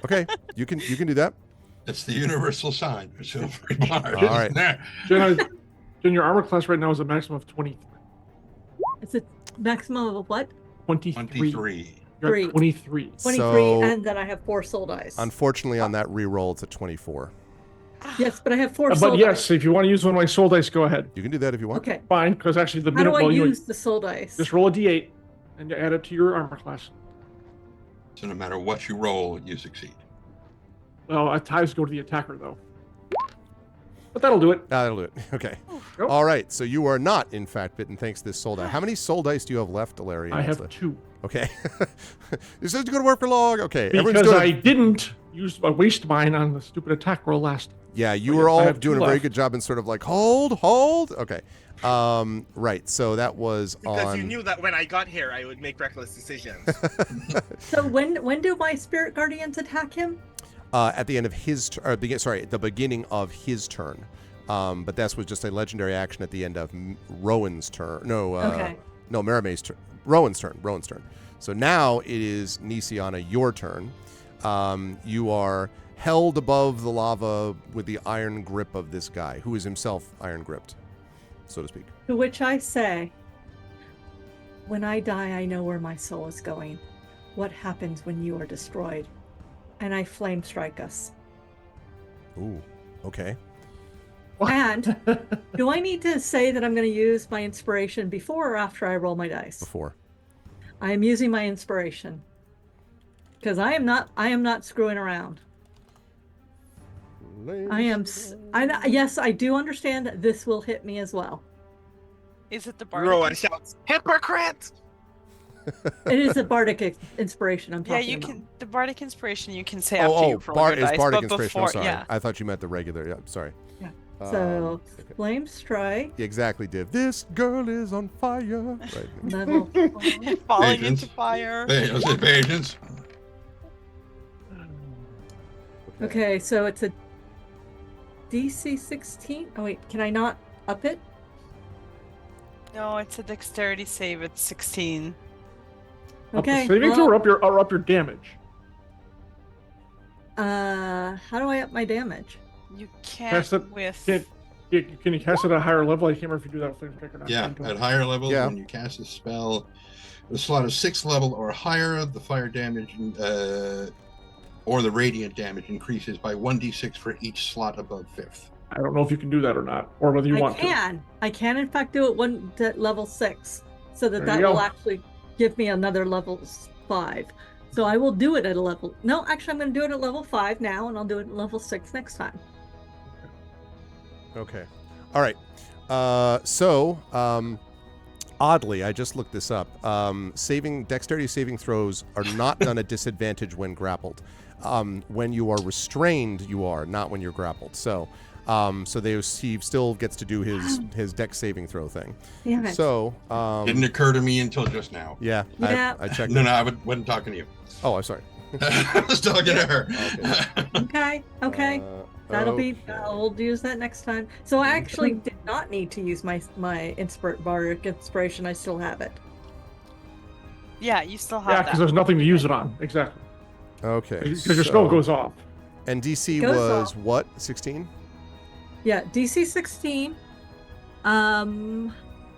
Okay, you can do that. it's the universal sign for silvery bars. All right. Jen, your armor class right now is a maximum of 23. It's a maximum of what? 23. 23. You're at 23. 23, So- and then I have 4 soul dice. Unfortunately, on that reroll, it's a 24. Yes, but I have 4 soul But dice. yes, if you want to use one of my soul dice, go ahead. You can do that if you want. Okay. Fine, because actually the How do minute I well, you use the soul dice? just roll a d8 and you add it to your armor class. So no matter what you roll, you succeed. Well, ties go to the attacker though. But that'll do it. Ah, that'll do it. Okay. Yep. All right. So you are not, in fact, bitten thanks to this soul dice. How many soul dice do you have left, Ilarian? I have 2. Okay. This isn't going to work for long. Okay. Everyone's Because doing I didn't use a waste mine on the stupid attack roll last. Yeah, you Oh, were yes, I all have doing 2 a very left. good job and sort of like, hold. Okay. Right. So that was Because on. you knew that when I got here, I would make reckless decisions. So when do my spirit guardians attack him? At the end of his the beginning of his turn. But that was just a legendary action at the end of Rowan's turn. No, Okay. no, Mermaid's turn. Rowan's turn. So now it is Nisiana, your turn. You are held above the lava with the iron grip of this guy, who is himself iron gripped, so to speak. To which I say, when I die, I know where my soul is going. What happens when you are destroyed? And I flame strike us. Ooh, okay. And do I need to say that I'm going to use my inspiration before or after I roll my dice? Before. I am using my inspiration because I am not screwing around. Yes, I do understand that this will hit me as well. Is it the bardic? Rowan shouts, hypocrite! It is a bardic inspiration I'm Yeah, talking you about. can. The bardic inspiration you can say after you roll your it's dice, bardic but inspiration. before, I'm sorry. yeah. I thought you meant the regular. Yeah, sorry. Yeah. So okay. flame strike Exactly, Div. This girl is on fire. Right. level 4. Falling Patience. into fire. Hey, I say patience. Okay, so it's a DC 16. Oh wait, can I not up it? No, it's a dexterity save at 16. Up the Okay. saving throw well, or up your damage. how do I up my damage? You can't Cast it. with. Can you cast it at a higher level? I can't remember if you do that with flame strike or not. Yeah, I at higher levels, Yeah. when you cast a spell, the slot is 6th level or higher, the fire damage or the radiant damage increases by 1d6 for each slot above 5th. I don't know if you can do that or not, or whether you want to. I can in fact do it at level 6, so that There you will go. actually give me another level 5. So I will do it at a level. No, actually, I'm going to do it at level 5 now, and I'll do it at level 6 next time. Okay. All right. Oddly, I just looked this up. Dexterity saving throws are not done at disadvantage when grappled. When you are restrained, you are, not when you're grappled. So he still gets to do his dex saving throw thing. Damn it. So Didn't occur to me until just now. Yeah. I checked. No, I wasn't talking to you. Oh, I'm sorry. I was talking to her. Okay. I'll use that next time. So I actually did not need to use my bardic inspiration. I still have it. Yeah, you still have Yeah, that. because there's nothing to use it on. Exactly. Okay. Because your spell goes off. And DC Goes was off. what? 16? Yeah, DC 16. On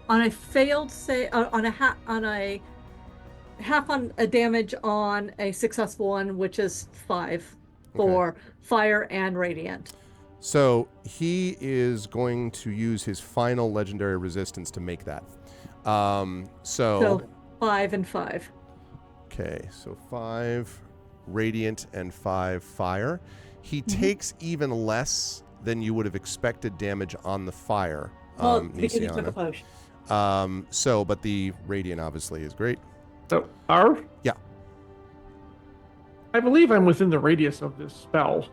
a failed save, on a half on a damage on a successful one, which is 5 for fire and radiant. So he is going to use his final legendary resistance to make that. So 5 and 5. Okay, so 5 radiant and 5 fire. He takes even less than you would have expected damage on the fire. Well, because he took a Nisiana. potion. But the radiant obviously is great. So, Arv? Yeah. I believe I'm within the radius of this spell.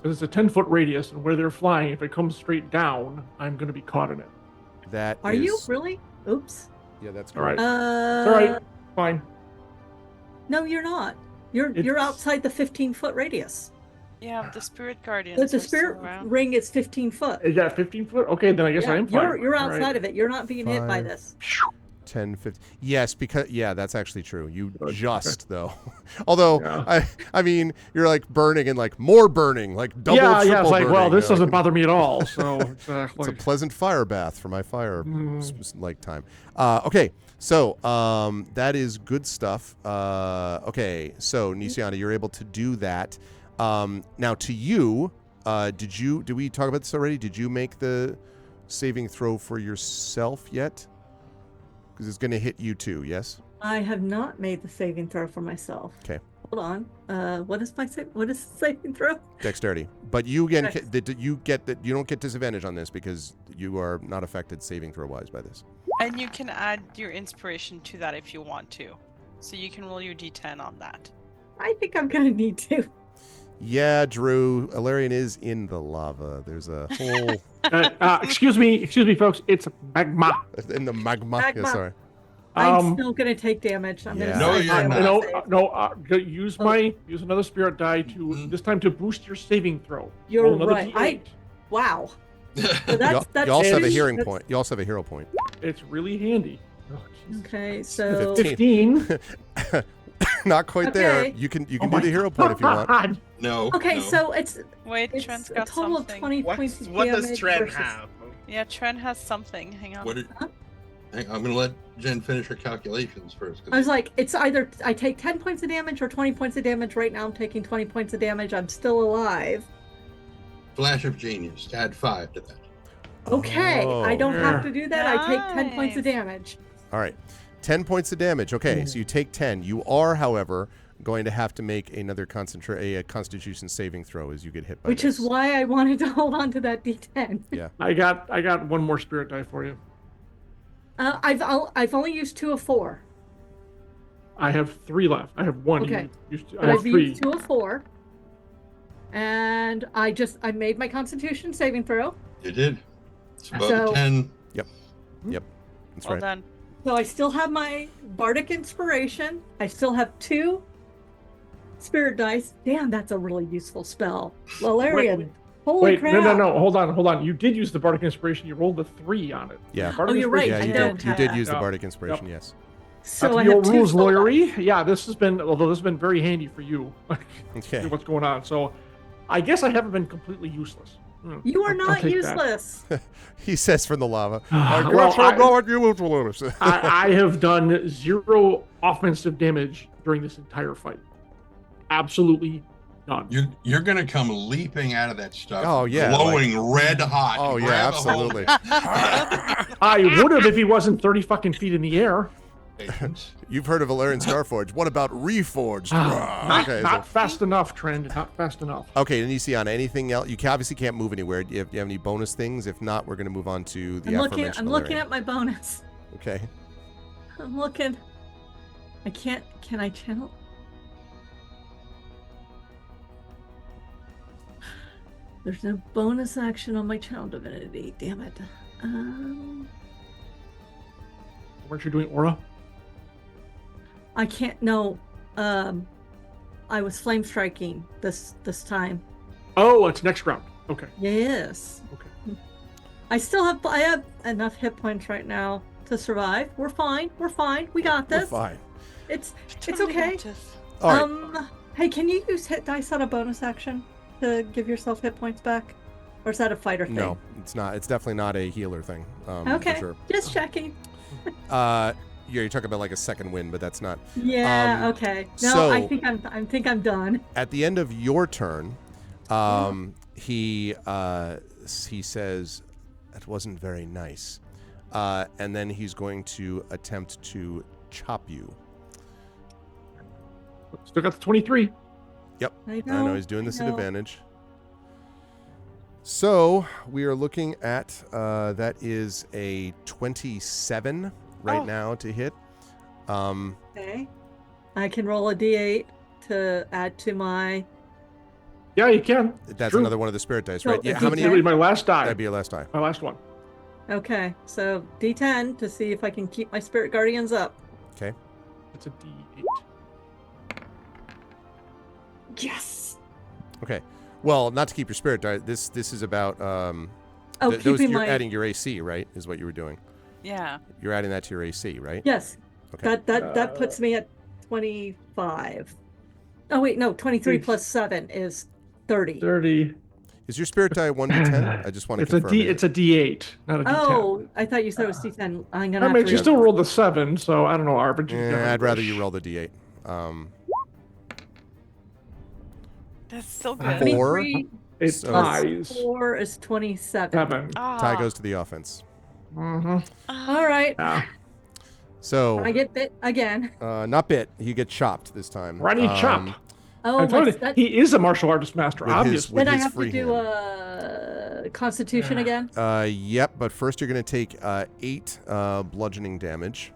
It's a 10-foot radius, and where they're flying, if it comes straight down, I'm going to be caught in it. Are you really? Oops. Yeah, that's All right. correct. It's all right. Fine. No, you're not. You're outside the 15-foot radius. Yeah, the spirit guardians. The are still spirit around. ring is 15 foot. Is that 15 foot? Okay, then I guess I am fine. You're All outside right. of it. You're not being hit by 5, this. 10, 15. Yes, because that's actually true. You just though. Although I mean, you're like burning and like more burning, like double. Yeah, triple it's like, burning, well, this you know? doesn't bother me at all. So It's a pleasant fire bath for my fire like time. Okay, so that is good stuff. Okay, so Nisiana, you're able to do that. Now to you, did we talk about this already? Did you make the saving throw for yourself yet? Because it's going to hit you too, yes? I have not made the saving throw for myself. Okay. Hold on. What is the saving throw? Dexterity. But you again, you don't get disadvantage on this because you are not affected saving throw wise by this. And you can add your inspiration to that if you want to. So you can roll your d10 on that. I think I'm gonna need to. Yeah, Drew. Ilarion is in the lava. There's a whole excuse me, folks. It's magma. in the magma. Yeah, sorry. I'm still gonna take damage. I'm Yeah. gonna No, save you're my not. will save. Use another spirit die to this time to boost your saving throw. You're Roll another right. D8. Wow. So You that's you also have a huge. hearing That's- point. You also have a hero point. It's really handy. Oh, jeez. Okay, so 15. 15. Not quite there. Okay. You can Oh do the hero point if you want. God. No. okay, no. so it's Wait, it's Trent's a got total something. of 20 points of What does damage Trent versus- have? Yeah, Trent has something. Hang on. What did, I'm going to let Jen finish her calculations first. 'cause I was like, it's either I take 10 points of damage or 20 points of damage. Right now I'm taking 20 points of damage. I'm still alive. Flash of genius. Add 5 to that. Okay, I don't Oh. have to do that. I take 10 points of Nice. damage. All right. 10 points of damage. Okay, so you take 10. You are, however, going to have to make another constitution saving throw as you get hit by Which this. is why I wanted to hold on to that D10. Yeah. I got one more spirit die for you. I've only used 2 of 4, I have 3 left. I have 1. Okay. I but have I've 3. used 2 of 4, and I made my Constitution saving throw. You did. It's above So- 10. That's Well right. done. So I still have my Bardic Inspiration. I still have 2 Spirit Dice. Damn, that's a really useful spell. Valerian. Holy Wait, crap. no. Hold on. You did use the Bardic Inspiration. You rolled a 3 on it. Yeah. Bardic Oh, you're right. Yeah, Inspiration- you I don't did. You have did that. use the Yeah. bardic inspiration. Yes. So That's I your have 2 rules, spell dice. lawyery. Yeah, this has been very handy for you. Okay. What's going on? So, I guess I haven't been completely useless. You are I'll not take that. useless. He says from the lava. Well, I I have done 0 offensive damage during this entire fight. absolutely none. You're gonna come leaping out of that stuff. Oh, yeah, glowing red hot. Oh, yeah, grab a hold absolutely. I would have if he wasn't 30 fucking feet in the air. of You've heard of Valerian Starforge. What about Reforged? Not fast enough, Trend. Not fast enough. Okay, and you see on anything else, you obviously can't move anywhere. Do you have any bonus things? If not, we're going to move on to the aforementioned I'm looking Valerian. at my bonus. Okay. I'm looking. I can't. Can I channel? There's no bonus action on my channel divinity. Damn it. Weren't you doing aura? I can't. No. I was flame striking this time. Oh, it's next round. Okay. Yes. Okay. I have enough hit points right now to survive. We're fine. We're fine. We got We're this. fine. It's Totally okay. got this. All right. Hey, can you use hit dice on a bonus action to give yourself hit points back? Or is that a fighter thing? No, it's not. It's definitely not a healer thing. Okay. For sure. Just checking. Yeah, you're talking about like a second win, but that's not. Yeah, okay. No, so- I think I'm done. At the end of your turn, he says, "That wasn't very nice," and then he's going to attempt to chop you. Still got the 23. Yep. I I know he's doing this at advantage. So we are looking at that is a 27 right now to hit. Okay. I can roll a d8 to add to my. Yeah, you can. That's True. another one of the spirit dice, So right? Yeah. it's How many? D10? It'll be my last die. That'd be your last die. My last one. Okay, so d10 to see if I can keep my spirit guardians up. Okay. It's a D8. Yes. Okay. Well, not to keep your spirit die. This is about Keeping you're my. adding your AC, right? Is what you were doing. Yeah. You're adding that to your AC, right? Yes. Okay. That puts me at 25. Oh wait, no, 23 plus 7 is 30. 30. Is your spirit die 1 to 10? I just want to It's a confirm. It's a D8, not a D10. Oh, I thought you said it was d10. I'm gonna. I have mean, to you re- still rolled the 7, so I don't know, Ar, but you I'd rather you roll the D8. That's still Four. good. 23 It So- ties. 4 is 27. 7. Tie goes to the offense. Mm-hmm. All right. Yeah. So, I get bit again. not bit. You get chopped this time. Ready, chop. Oh, I'm telling my, you, that, he is a martial artist master, With his- obviously. with then I his have to free do hand. a Constitution again. Yep, but first you're going to take 8 bludgeoning damage.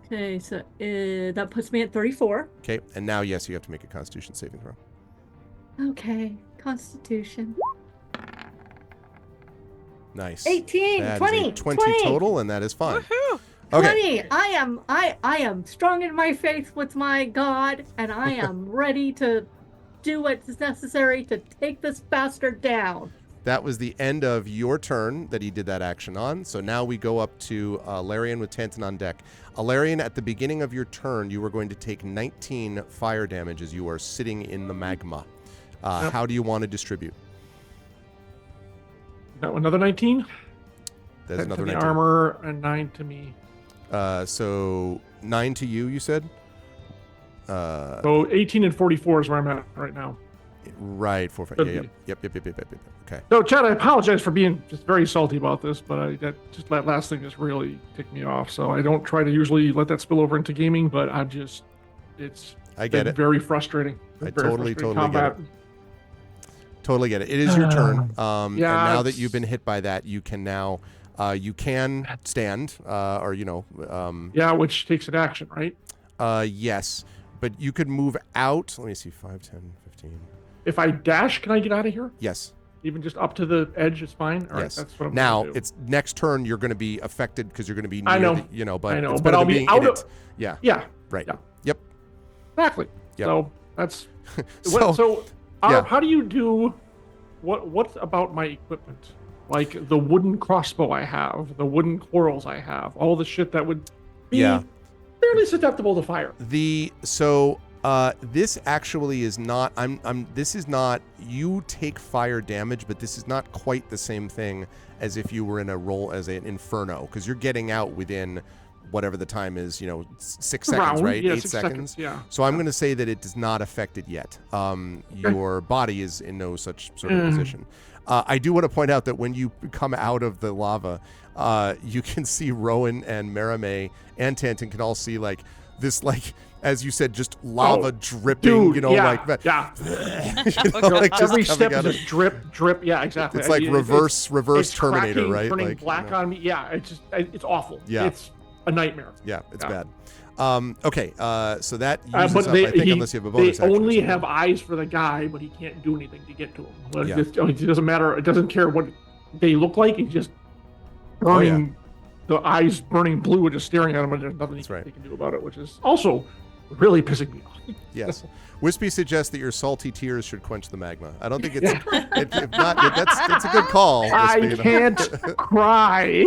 Okay, so that puts me at 34. Okay, and now, yes, you have to make a Constitution saving throw. Okay, Constitution. Nice. 18, That is a 20, 20 total, and that is fine. Woohoo! Okay. 20. I am strong in my faith with my God, and I am ready to do what's necessary to take this bastard down. That was the end of your turn that he did that action on. So now we go up to Alarian with Tantan on deck. Alarian, at the beginning of your turn, you were going to take 19 fire damage as you are sitting in the magma. Yep. How do you want to distribute? Now another 19. That's 10 another to the 19. armor and 9 to me. So 9 to you, you said? So 18 and 44 is where I'm at right now. Right. Could Yep. be. Yep. Okay. So, Chad, I apologize for being just very salty about this, but that last thing just really ticked me off. So I don't try to usually let that spill over into gaming, but it's I get been it. very frustrating. I Very totally frustrating get combat. it. Totally get it. It is your turn. And yeah, now that it's- you've been hit by that, you can now you can stand or Yeah, which takes an action, right? yes, but you could move out. Let me see, 5, 10, 15. If I dash, can I get out of here? Yes. Even just up to the edge is fine? All right, Yes. that's what I'm Now gonna do. it's next turn. You're going to be affected because you're going to be near I know. but I know, it's but better I'll than be being out in of- it. Yeah. Yeah, Right. yeah. Yep. exactly. Yep. So that's So, yeah. how do you do what about my equipment? Like the wooden crossbow I have, the wooden quarrels I have, all the shit that would be Yeah. fairly susceptible to fire. This actually is not. This is not. You take fire damage, but this is not quite the same thing as if you were in a role as an inferno, because you're getting out within whatever the time is, 6 seconds, Round, right? yeah, 8 6 seconds. Yeah. So I'm going to say that it does not affect it yet. Your body is in no such sort of position. I do want to point out that when you come out of the lava, you can see Rowan and Merime and Tanton can all see like this, like, as you said, just lava dripping, Dude, like that. Yeah. Like just Every coming step out is of- just drip. Yeah, exactly. It's like reverse it's Terminator, cracking, right? Turning Like, black on me. Yeah, it's awful. Yeah. It's a nightmare. Yeah, it's Yeah. bad. Okay, so that uses But up, I think, unless you have a bonus they action or only something. have eyes for the guy, but he can't do anything to get to him. Well, Yeah. it doesn't matter. It doesn't care what they look like. He's just Oh, yeah. burning, the eyes burning blue and just staring at him, and there's nothing That's right. they can do about it, which is also really pissing me off. Yes. Wispy suggests that your salty tears should quench the magma. I don't think it's if not, that's a good call. I Wispy. can't cry.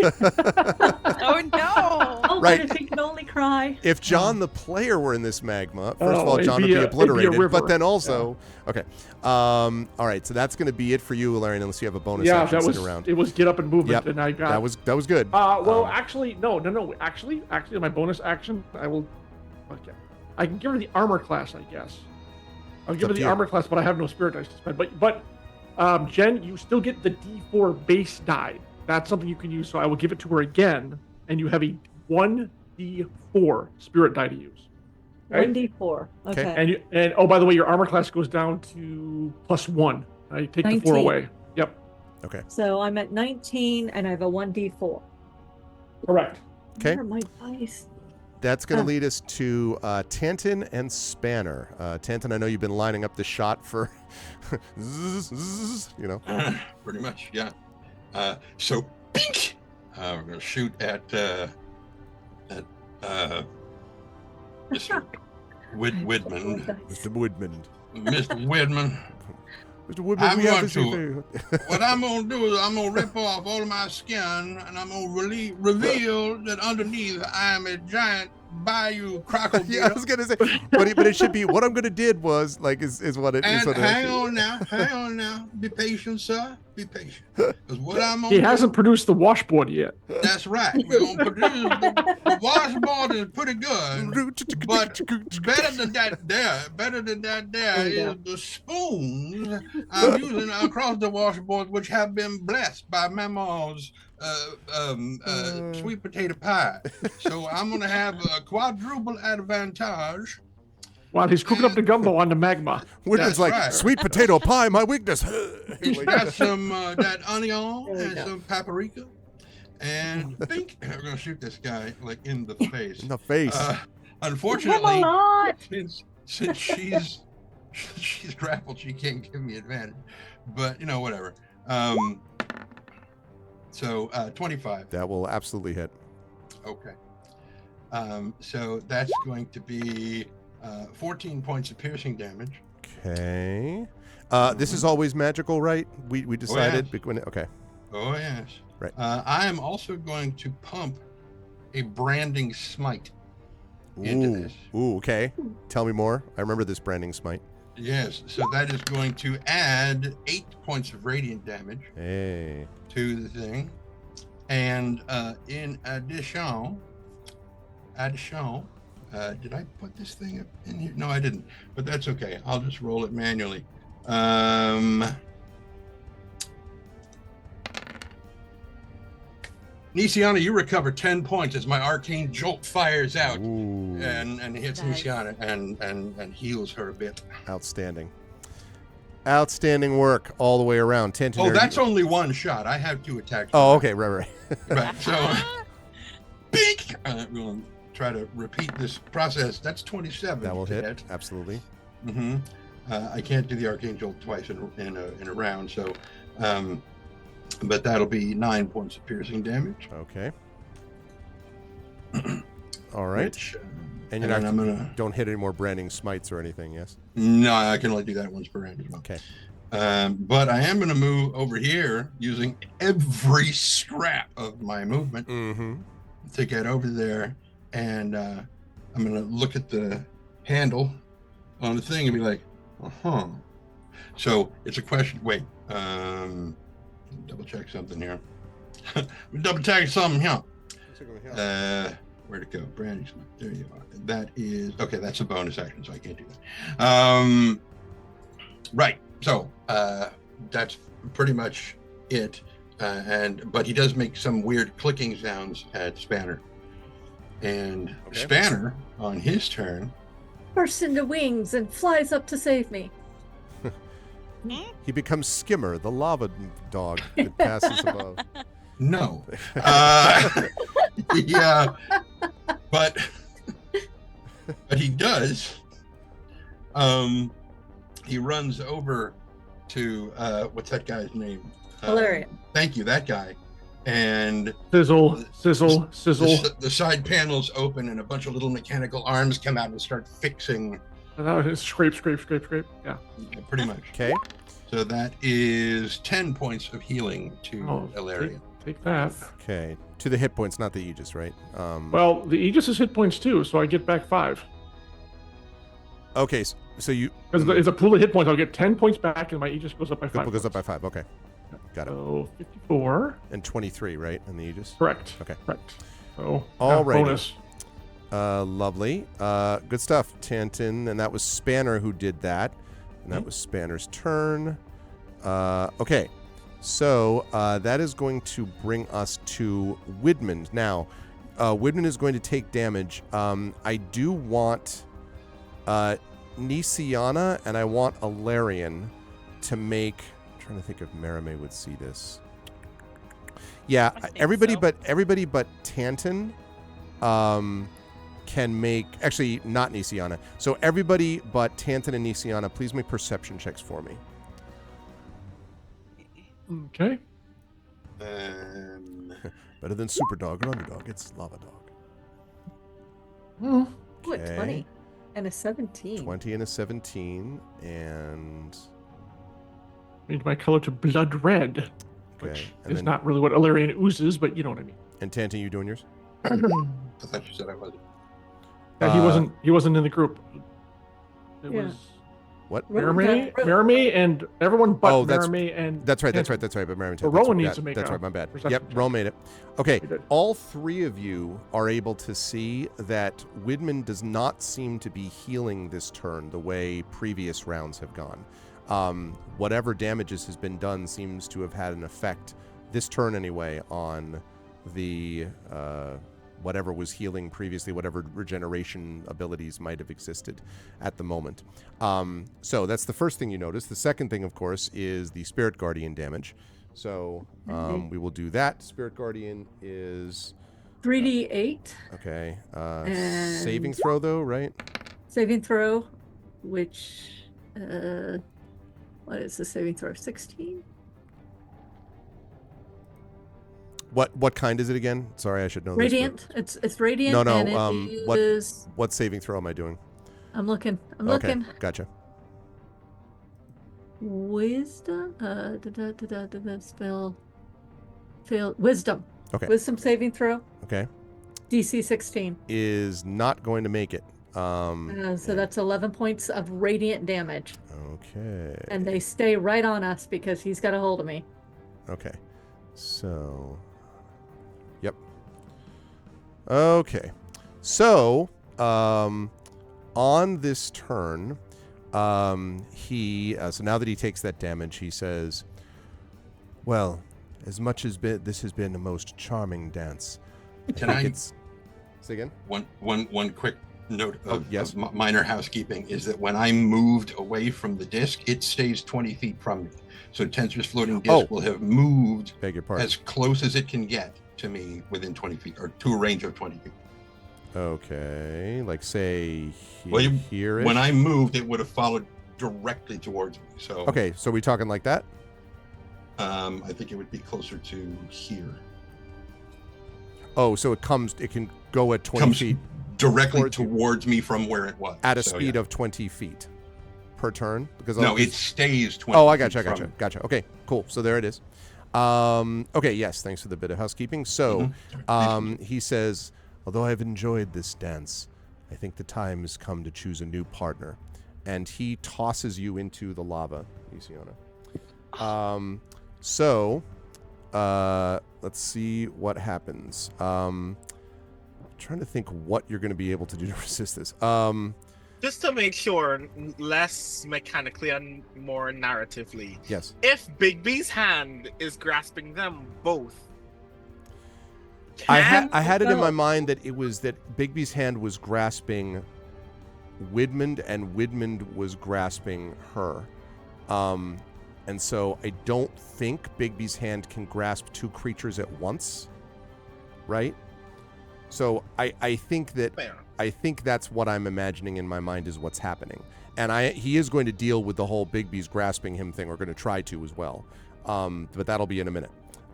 Oh no! Oh, Right. but if he can only cry. If John the player were in this magma, first of all, it'd John be would be a obliterated. river. But then also, okay. All right, so that's going to be it for you, Ilarion, unless you have a bonus Yeah, action that was sitting around. it. Was get up and movement, Yep, and I got that was good. Well, actually, no. Actually, my bonus action, I will. Okay, I can give her the armor class, I guess. I'll give up her to the you. armor class, but I have no spirit dice to spend. But Jen, you still get the D4 base die. That's something you can use. So I will give it to her again, and you have a 1d4 spirit die to use. Okay? 1d4. Okay. Okay. And oh, by the way, your armor class goes down to +1. I take the 4 19. away. Yep, Okay. So I'm at 19 and I have a 1d4. correct. Okay. Where are my dice? That's going to lead us to Tanton and Spanner. Tanton, I know you've been lining up the shot for, Pretty much, yeah. So, pink. We're gonna shoot at Mr. Widman. Mr. Woodman. Mr. Widman. Mr. Woodman, I'm we have going to see to- What I'm gonna do is I'm gonna rip off all of my skin and I'm gonna reveal that underneath I am a giant bayou crocodile. Yeah, I was gonna say, but it should be what I'm gonna did was like is what it is. And What hang on now, be patient, sir, be patient. Because what I'm gonna He do, hasn't produced the washboard yet. that's right. We're gonna produce the washboard is pretty good, but better than that There you is the spoons I'm using across the washboard, which have been blessed by Mama's sweet potato pie. So I'm gonna have a quadruple advantage. While he's cooking up the gumbo on the magma. Woodman's That's like right. sweet potato pie, my weakness. It's got some that onion There we and go. some paprika, and pink. We're gonna shoot this guy like in the face. In the face. Unfortunately, Camelot! since she's grappled, she can't give me advantage. But whatever. So 25. That will absolutely hit. Okay. So that's going to be 14 points of piercing damage. Okay. This is always magical, right? We decided. Okay. Oh yes. Right. I am also going to pump a branding smite into Ooh. this. Ooh. Okay. Tell me more. I remember this branding smite. Yes. So that is going to add 8 points of radiant damage Hey. to the thing, and in addition, did I put this thing up in here? No, I didn't. But that's okay. I'll just roll it manually. Nisiana, you recover 10 points as my arcane jolt fires out Ooh. and hits Nice. Nisiana and heals her a bit. Outstanding. Outstanding work all the way around. Tanton, Oh, are that's you- only one shot. I have 2 attacks. Oh, okay. Right. Right. So, bink. We'll try to repeat this process. That's 27. That will to hit. Absolutely. Mm-hmm. I can't do the arcane jolt twice in a round, so but that'll be 9 points of piercing damage. Okay. All right. Which, And you're then not I'm gonna. don't hit any more branding smites or anything, yes? No, I can only do that once per round as well. Okay. But I am going to move over here using every scrap of my movement Mm-hmm. to get over there, and I'm going to look at the handle on the thing and be like, uh-huh. So it's a question. Wait, double check something here. Double check something here. Where'd it go? Brandish. There you are. That is okay. That's a bonus action, so I can't do that. Right. So that's pretty much it. But he does make some weird clicking sounds at Spanner. And Okay. Spanner, on his turn, Bursts into wings and flies up to save me. He becomes Skimmer, the lava dog that passes above. no. Yeah. But he does. He runs over to what's that guy's name? Valerian. Thank you, that guy. And Sizzle. the side panels open and a bunch of little mechanical arms come out and start fixing. Scrape. Yeah. Pretty much. Okay. So that is 10 points of healing to Oh, Ilarion. Take that. Okay. To the hit points, not the Aegis, right? Well, the Aegis is hit points too, so I get back 5. Okay, so you... Because it's a pool of hit points, I'll get 10 points back, and my Aegis goes up by 5. Goes up by 5, okay. Got it. So 54. And 23, right, in the Aegis? Correct. Okay. Correct. So Alrighty. bonus. Lovely. Good stuff, Tantin. And that was Spanner who did that. And that was Spanner's turn. Okay. So that is going to bring us to Widmund. Now, Widmund is going to take damage. I do want Nisiana and I want Ilarion to make... I'm trying to think if Merime would see this. Yeah, everybody but Tantin can make... Actually, not Nisiana. So everybody but Tantin and Nisiana, please make perception checks for me. Okay. Better than Super Dog or Underdog. It's Lava Dog. Ooh, a Okay. 20 and a 17. 20 and a 17. And... Change my color to blood red, Okay. which And is then, not really what Ilarion oozes, but you know what I mean. and Tantin, you doing yours? I thought you said I wasn't. Yeah, he wasn't in the group. It Yeah. was What? Merime and everyone but Oh, that's- Merime and That's right. But Merriman. So Rowan needs to make That's a right. My bad. perception Yep. check. Rowan made it. Okay. He did. All three of you are able to see that Widmund does not seem to be healing this turn the way previous rounds have gone. Whatever damages has been done seems to have had an effect this turn anyway on the whatever was healing previously, whatever regeneration abilities might have existed at the moment. So that's the first thing you notice. The second thing, of course, is the Spirit Guardian damage. So we will do that. Spirit Guardian is 3d8 okay. And- Saving throw though, right? saving throw, which what is the saving throw? 16? What kind is it again? Sorry, I should know Radiant. this. It's radiant. No, and it what- is- What saving throw am I doing? I'm looking. I'm Okay, looking. gotcha. Wisdom. Spell. Fail. Wisdom. Okay. Wisdom saving throw. Okay. DC 16. Is not going to make it. So that's 11 points of radiant damage, Okay. and they stay right on us because he's got a hold of me. Okay. So. Yep. Okay. So, on this turn, he so now that he takes that damage, he says, "Well, as much as this has been a most charming dance, Can I- Say again? One quick note of, yes. of minor housekeeping is that when I moved away from the disc, it stays 20 feet from me. So Tensor's floating disc will have moved Beg your pardon. as close as it can get to me within 20 feet or to a range of 20 feet. Okay, like say Well, here. When I moved, it would have followed directly towards me. So Okay, so we talking like that? I think it would be closer to here. Oh, so it can go at 20 Comes feet directly towards you. towards me from where it was. at a So, speed yeah. of 20 feet per turn? Because No, it stays 20 Oh, I feet gotcha. from- Okay, cool. So there it is. Okay, yes, thanks for the bit of housekeeping. So, he says, although I've enjoyed this dance, I think the time has come to choose a new partner. And he tosses you into the lava, Luciana. Let's see what happens. trying to think what you're going to be able to do to resist this. Just to make sure, less mechanically and more narratively. Yes. If Bigby's hand is grasping them both, I had it in my mind that it was that Bigby's hand was grasping Widmund and Widmund was grasping her. And so I don't think Bigby's hand can grasp two creatures at once. Right? So I think that's what I'm imagining in my mind is what's happening. And he is going to deal with the whole Bigby's grasping him thing, or going to try to as well. But that'll be in a minute.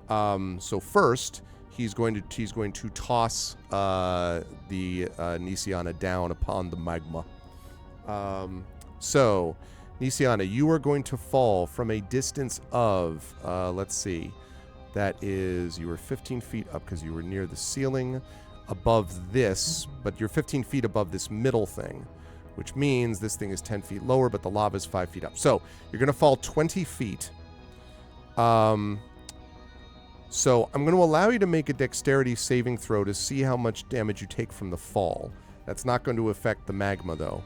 So first, he's going to toss the Nisiana down upon the magma. So, Nisiana, you are going to fall from a distance of, let's see, that is, you were 15 feet up because you were near the ceiling above this, but you're 15 feet above this middle thing, which means this thing is 10 feet lower, but the lava is 5 feet up. So, you're going to fall 20 feet. So I'm going to allow you to make a dexterity saving throw to see how much damage you take from the fall. That's not going to affect the magma, though,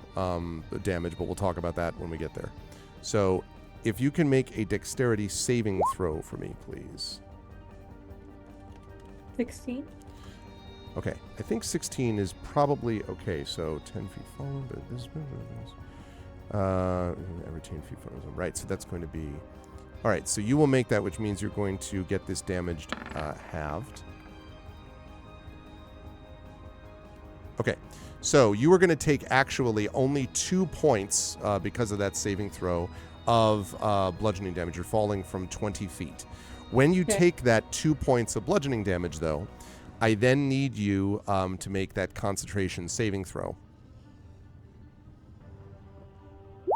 the damage, but we'll talk about that when we get there. So if you can make a dexterity saving throw for me, please. 16. Okay, I think 16 is probably okay. So 10 feet fallen, but this every 10 feet fallen. Right, so that's going to be... All right, so you will make that, which means you're going to get this damaged halved. Okay, so you are going to take actually only 2 points because of that saving throw of bludgeoning damage. You're falling from 20 feet. When you take that 2 points of bludgeoning damage, though, I then need you to make that concentration saving throw.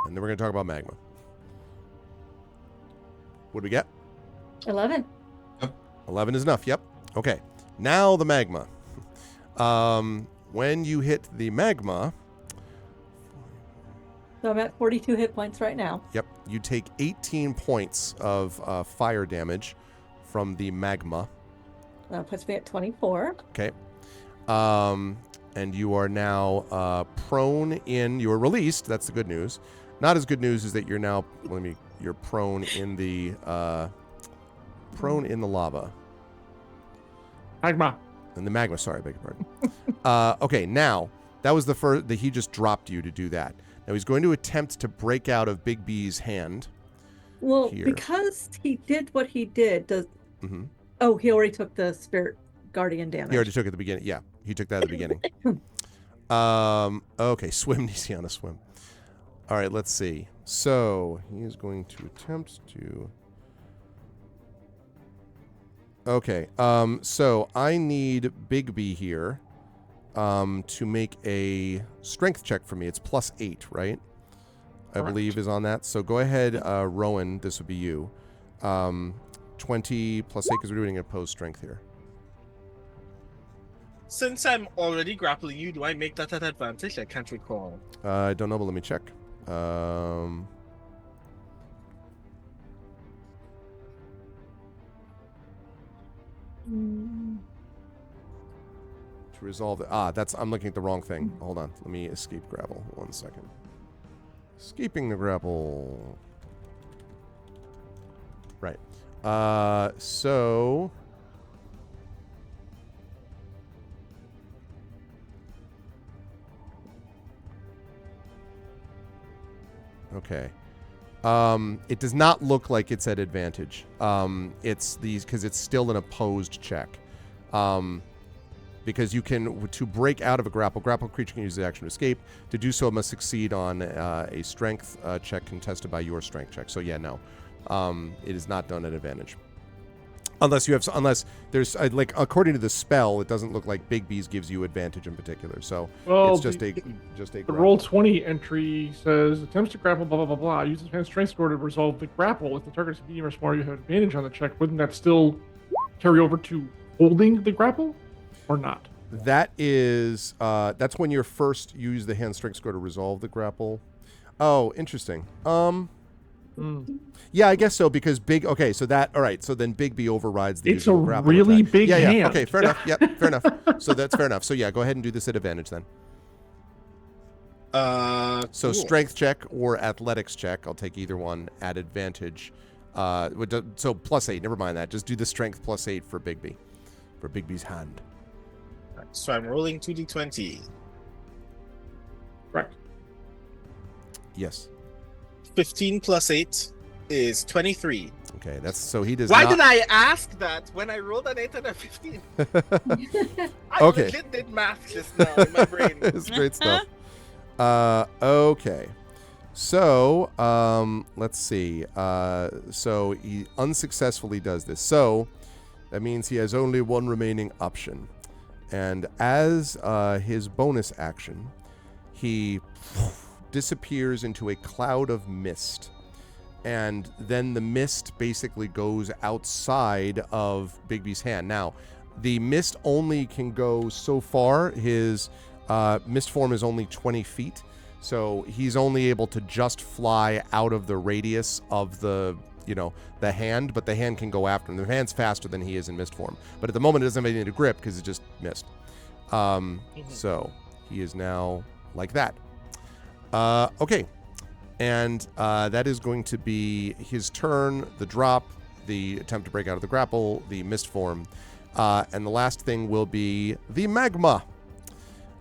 And then we're going to talk about magma. What do we get? 11. 11 is enough, yep. Okay, now the magma. When you hit the magma... So I'm at 42 hit points right now. Yep, you take 18 points of fire damage from the magma. That puts me at 24. Okay. And you are now prone in... You are released, that's the good news. Not as good news is that you're now... You're prone in the lava. Magma. In the magma, sorry, I beg your pardon. Okay, now, that was the first, he just dropped you to do that. Now he's going to attempt to break out of Big B's hand. Well, here. Because he did what he did, Mm-hmm. Oh, he already took the Spirit Guardian damage. He already took it at the beginning. Yeah, he took that at the beginning. Okay, swim, Nisiana, swim. All right, let's see. So, he is going to attempt to... Okay, so I need Big B here to make a strength check for me. It's +8, right? I believe is on that. So go ahead, Rowan, this would be you. 20 +8, because we're doing an opposed strength here. since I'm already grappling you, do I make that an advantage? I can't recall. I don't know, but let me check. To resolve it. I'm looking at the wrong thing. Hold on. Let me escape grapple. 1 second. Escaping the grapple. Right. So... Okay. It does not look like it's at advantage. It's these because it's still an opposed check. Because you can, to break out of a grapple creature can use the action to escape. To do so, it must succeed on a strength check contested by your strength check. So yeah, no, it is not done at advantage. Unless there's like according to the spell, it doesn't look like Big B's gives you advantage in particular. So it's just a The Roll20 entry says attempts to grapple blah blah blah blah. Use the strength score to resolve the grapple. If the target is medium or smaller, you have advantage on the check. Wouldn't that still carry over to holding the grapple, or not? That is that's when you're first use the hand strength score to resolve the grapple. Oh, interesting. Yeah, I guess so because okay, so that all right, so then Bigby overrides the It's a usual grapple really attack. big yeah, hand. Okay, fair enough. Yep, fair enough. So that's fair enough. So yeah, go ahead and do this at advantage then. So Cool. strength check or athletics check. I'll take either one at advantage. So +8. Never mind that. Just do the strength +8 for Bigby, for Bigby's hand. So I'm rolling 2d20. Right. Yes. 15 plus 8 is 23. Okay, that's so he does Why not. did I ask that when I rolled an 8 and a 15? I Okay. legit did math just now in my brain. It's great stuff. Okay. So, let's see. So he unsuccessfully does this. So that means he has only one remaining option. And as his bonus action, he disappears into a cloud of mist. And then the mist basically goes outside of Bigby's hand. Now, the mist only can go so far. His mist form is only 20 feet. So he's only able to just fly out of the radius of the hand, but the hand can go after him. The hand's faster than he is in mist form. But at the moment, it doesn't have anything to grip because it just missed. So he is now like that. Okay. And that is going to be his turn, the drop, the attempt to break out of the grapple, the mist form. And the last thing will be the magma.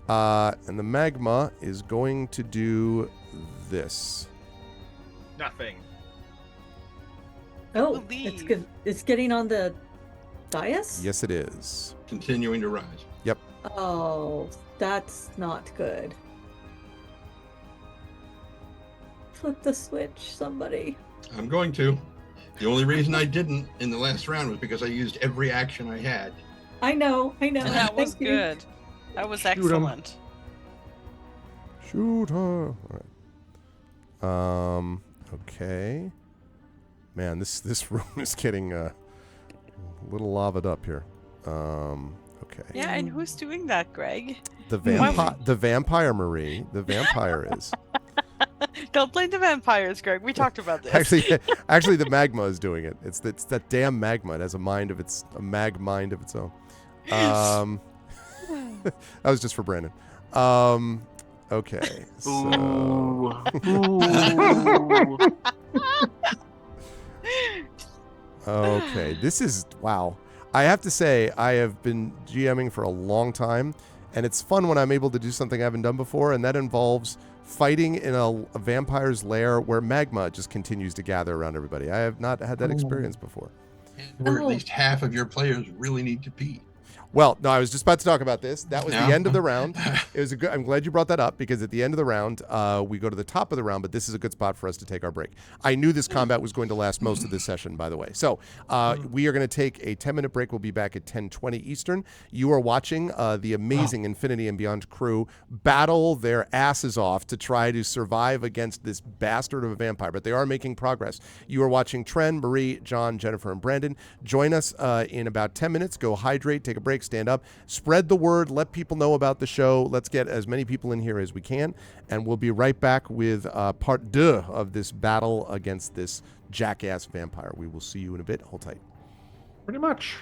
And the magma is going to do this. Nothing. Oh, it's good. It's getting on the dais? Yes, it is. Continuing to rise. Yep. Oh, that's not good. Flip the switch, somebody. I'm going to. The only reason I didn't in the last round was because I used every action I had. I know. And that was Thank you. good. That was Shoot 'em. excellent. Shoot her. All right. Okay. Man, this room is getting a little lavaed up here. Okay. Yeah, and who's doing that, Greg? The vampire Marie. The vampire is. Don't blame the vampires, Greg. We talked about this. Actually, the magma is doing it. It's that damn magma. It has a mind of its mind of its own. That was just for Brandon. Okay. So. Okay. This is wow. I have to say, I have been GMing for a long time, and it's fun when I'm able to do something I haven't done before, and that involves fighting in a vampire's lair where magma just continues to gather around everybody. I have not had that experience before. Where at least half of your players really need to pee. Well, no, I was just about to talk about this. That was Yeah. the end of the round. It was I'm glad you brought that up because at the end of the round, we go to the top of the round, but this is a good spot for us to take our break. I knew this combat was going to last most of this session, by the way. So we are going to take a 10-minute break. We'll be back at 10:20 Eastern. You are watching the amazing Infinity and Beyond crew battle their asses off to try to survive against this bastard of a vampire, but they are making progress. You are watching Tren, Marie, John, Jennifer, and Brandon. Join us in about 10 minutes. Go hydrate, take a break, stand up, spread the word, let people know about the show. Let's get as many people in here as we can, and we'll be right back with part 2 of this battle against this jackass vampire. We will see you in a bit. Hold tight. Pretty much.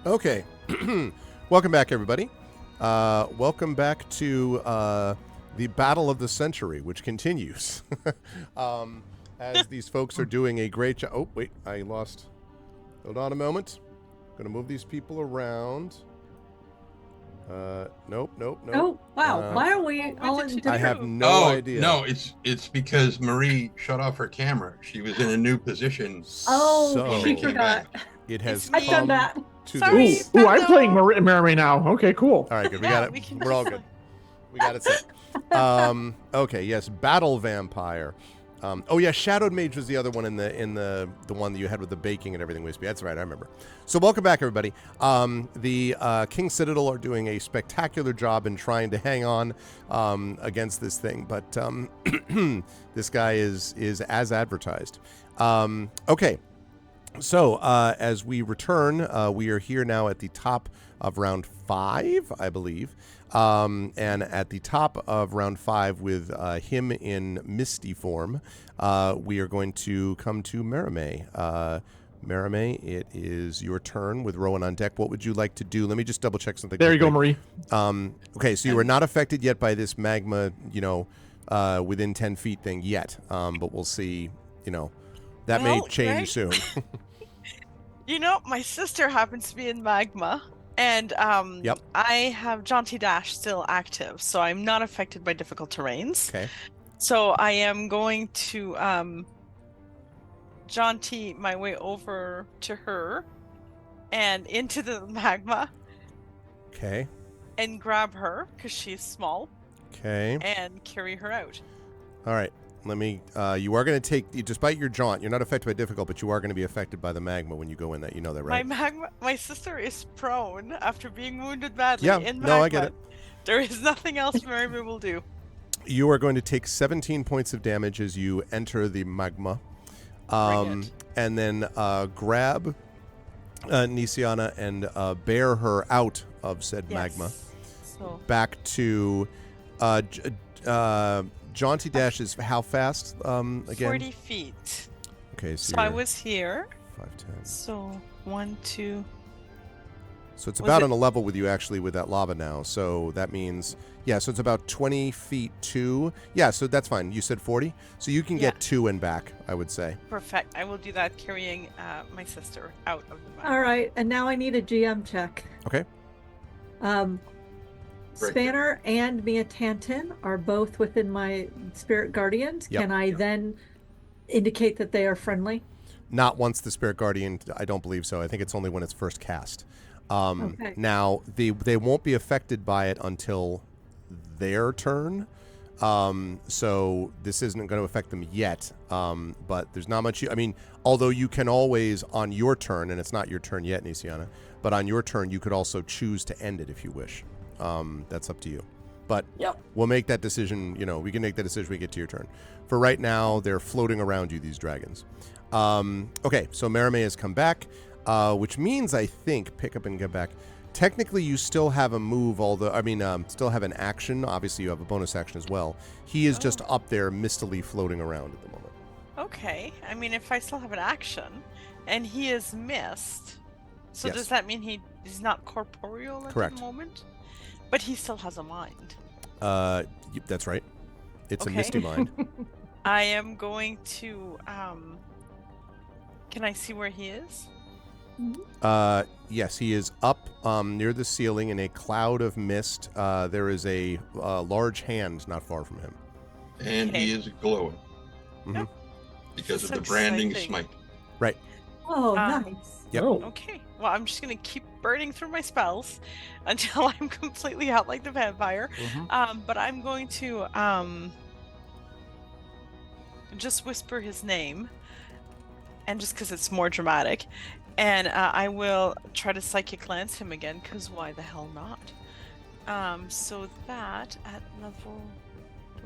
Okay. Welcome back, everybody. Welcome back to the Battle of the Century, which continues. As these folks are doing a great job. Oh, wait, I lost. Hold on a moment. I'm going to move these people around. Nope. Oh, wow. Why are we all in different... I have no idea. No, it's because Marie shut off her camera. She was in a new position. Oh, So- she forgot. It has I've done come that. to Sorry. this. Ooh, I'm playing Merame now. Okay, cool. All right, good. We Yeah, got it. we can We're all just, good. We got it set. Okay, yes, Battle Vampire. Oh yeah, Shadowed Mage was the other one in the one that you had with the baking and everything. Wispy. That's right, I remember. So welcome back, everybody. The King Citadel are doing a spectacular job in trying to hang on against this thing, but this guy is as advertised. Okay. So, as we return, we are here now at the top of round 5, I believe. And at the top of round 5 with him in Misty form, we are going to come to Merame. Merame, it is your turn with Rowan on deck. What would you like to do? Let me just double check something. There you go, quickly. Marie. Okay, so you are not affected yet by this magma, within 10 feet thing yet. But we'll see, that may Well, change right? soon. My sister happens to be in magma, and Yep. I have Jaunty Dash still active, so I'm not affected by difficult terrains. Okay. So I am going to Jaunty my way over to her and into the magma Okay. and grab her because she's small Okay. and carry her out. All right. Let me. You are going to take, despite your jaunt, you're not affected by difficult, but you are going to be affected by the magma when you go in that. You know that, right? My sister is prone after being wounded badly Yeah, in magma. no, I get it. There is nothing else Mary will do. You are going to take 17 points of damage as you enter the magma. Bring it. And then grab Nisiana and bear her out of said magma. So Back to Jaunty Dash is how fast again? 40 feet. Okay, So I you're was here. 5, 10. So 1, 2. So it's Was about it- on a level with you actually with that lava now. So that means, so it's about 20 feet 2. Yeah, so that's fine. You said 40? So you can get 2 and back, I would say. Perfect. I will do that carrying my sister out of the map. All right, and now I need a GM check. Okay. Spanner and Mia Tanton are both within my spirit guardians. Yep. Can I then indicate that they are friendly? Not once the Spirit Guardian, I don't believe so. I think it's only when it's first cast. Okay. Now, they won't be affected by it until their turn. So this isn't going to affect them yet. But there's not much. Although you can always, on your turn, and it's not your turn yet, Nisiana, but on your turn, you could also choose to end it if you wish. That's up to you. But we'll make that decision. We can make that decision when we get to your turn. For right now, they're floating around you, these dragons. Okay, so Merame has come back, which means, I think, pick up and get back. Technically, you still have a move, still have an action. Obviously, you have a bonus action as well. He is just up there, mistily floating around at the moment. Okay. If I still have an action and he is mist, so Yes. does that mean he's not corporeal at Correct. the moment? But he still has a mind. That's right. It's Okay. a misty mind. I am going to can I see where he is? Yes, he is up near the ceiling in a cloud of mist. There is a large hand not far from him. And Okay. he is glowing Mhm. because That's of the branding exciting. smite. Right. Oh, Um, nice. Yep. Oh, Okay. Well, I'm just gonna keep burning through my spells until I'm completely out like the vampire. But I'm going to just whisper his name, and just because it's more dramatic, and I will try to psychic lance him again, because why the hell not? So that at level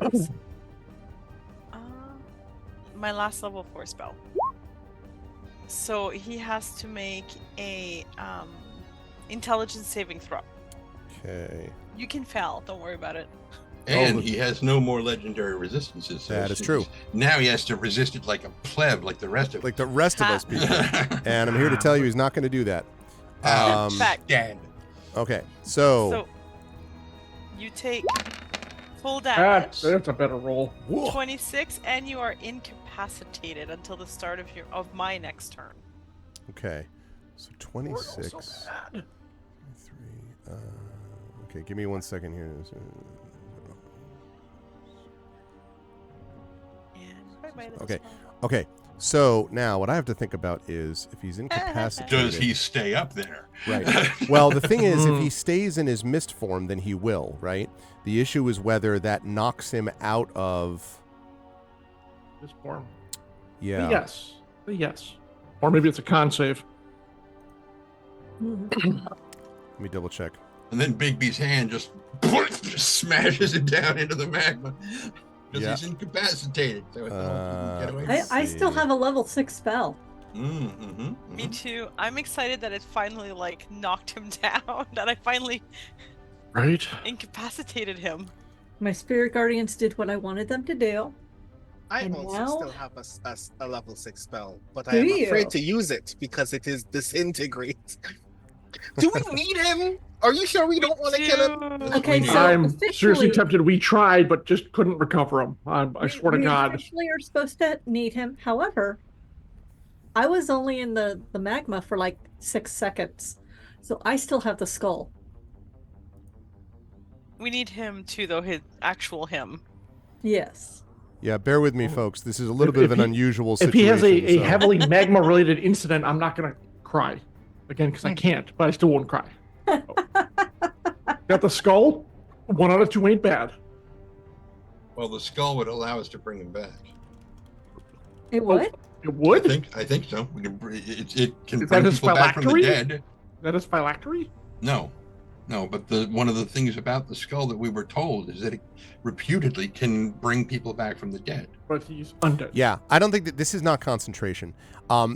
was, my last level 4 spell. So he has to make a intelligence saving throw. Okay. You can fail, don't worry about it. And Oh. he has no more legendary resistances. So That is true. Now he has to resist it like a pleb, like the rest of Like the rest of Ha. us people. And I'm here to tell you he's not going to do that. Fact. Dead. Okay, so So you take full That's damage, a better roll. whoa. 26, and you are incapacitated until the start of my next turn. Okay, so 26. 3. Okay, give me 1 second here. And bye-bye to Okay. this one. Okay, so now what I have to think about is if he's incapacitated. Does he stay up there? Right. Well, the thing is, if he stays in his mist form, then he will, right? The issue is whether that knocks him out of. This form. Yeah. Yes. Or maybe it's a con save. Let me double check. And then Bigby's hand just smashes it down into the magma because he's incapacitated. So get away. I still have a level 6 spell. Me too. I'm excited that it finally like knocked him down. That I finally Right. incapacitated him. My spirit guardians did what I wanted them to do. I And also now- still have a level 6 spell, but I Do am you? afraid to use it because it is disintegrate. Do we need him? Are you sure we don't want to kill him? Okay, need so I'm officially, seriously tempted. We tried, but just couldn't recover him. I swear to we God. officially are supposed to need him. However, I was only in the magma for like 6 seconds, so I still have the skull. We need him too, though. His actual him. Yes. Yeah, bear with me, folks. This is a little bit of an unusual If situation. he has a so- heavily magma-related incident, I'm not going to cry. Again, because I can't, but I still won't cry. Got the skull? 1 out of 2 ain't bad. Well, the skull would allow us to bring him back. It would? It would? I think so. We can. It can Is bring that his people back from the phylactery? dead. That is phylactery? No. But one of the things about the skull that we were told is that it reputedly can bring people back from the dead. But he's undead. Yeah, I don't think that this is not concentration.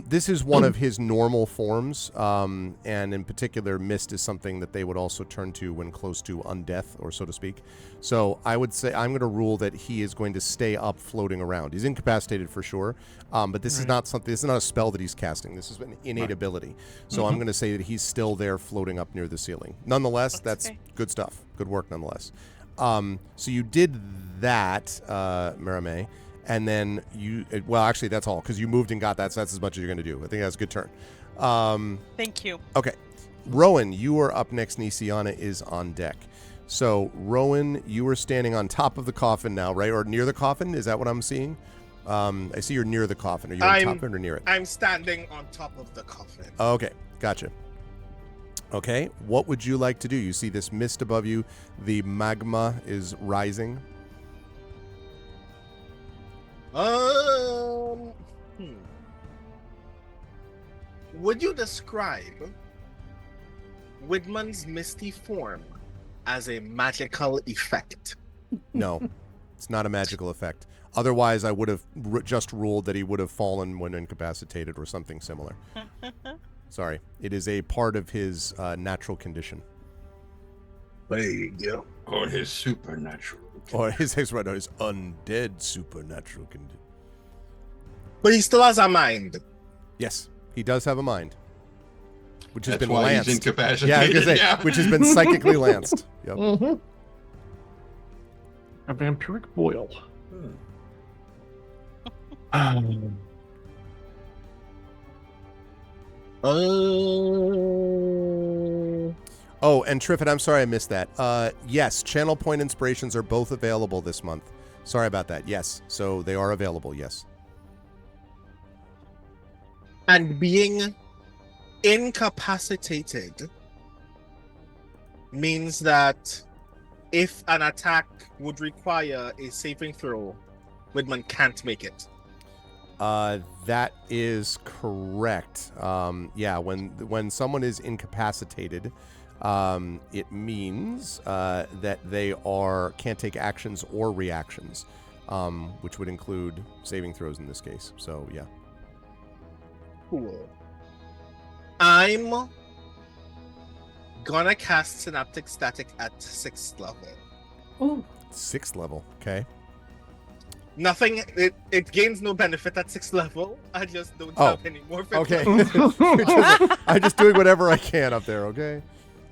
This is one of his normal forms, and in particular, mist is something that they would also turn to when close to undeath, or so to speak. So I would say I'm going to rule that he is going to stay up, floating around. He's incapacitated for sure, but this is not something. This is not a spell that he's casting. This is an innate ability. So I'm going to say that he's still there, floating up near the ceiling. Nonetheless, that's okay. good stuff. Good work, nonetheless. So you did that, Marame. And then well, actually, that's all, because you moved and got that, so that's as much as you're going to do. I think that's a good turn. Thank you. Okay. Rowan, you are up next. Nisiana is on deck. So, Rowan, you are standing on top of the coffin now, right? Or near the coffin? Is that what I'm seeing? I see you're near the coffin. Are you on top of it or near it? I'm standing on top of the coffin. Okay, gotcha. Okay, what would you like to do? You see this mist above you. The magma is rising. Would you describe Widman's misty form as a magical effect? No, it's not a magical effect. Otherwise, I would have just ruled that he would have fallen when incapacitated or something similar. Sorry. It is a part of his natural condition. There you go. Or his supernatural. Or his undead supernatural condition. But he still has a mind. Yes, he does have a mind. Which has That's been why lanced. he's incapacitated. Yeah, I was gonna say, yeah. which has been psychically lanced. Yep. Mm-hmm. A vampiric boil. Oh, and Triffid, I'm sorry I missed that. Yes, Channel Point Inspirations are both available this month. Sorry about that. Yes, so they are available, yes. And being incapacitated means that if an attack would require a saving throw, Widman can't make it. That is correct. Yeah, when someone is incapacitated, it means that they can't take actions or reactions, which would include saving throws in this case. So yeah. Cool. I'm gonna cast Synaptic Static at 6th level. Ooh. 6th level, okay. Nothing. It gains no benefit at 6th level. I just don't Oh, have any more. 5th Okay. level. I'm just doing whatever I can up there. Okay.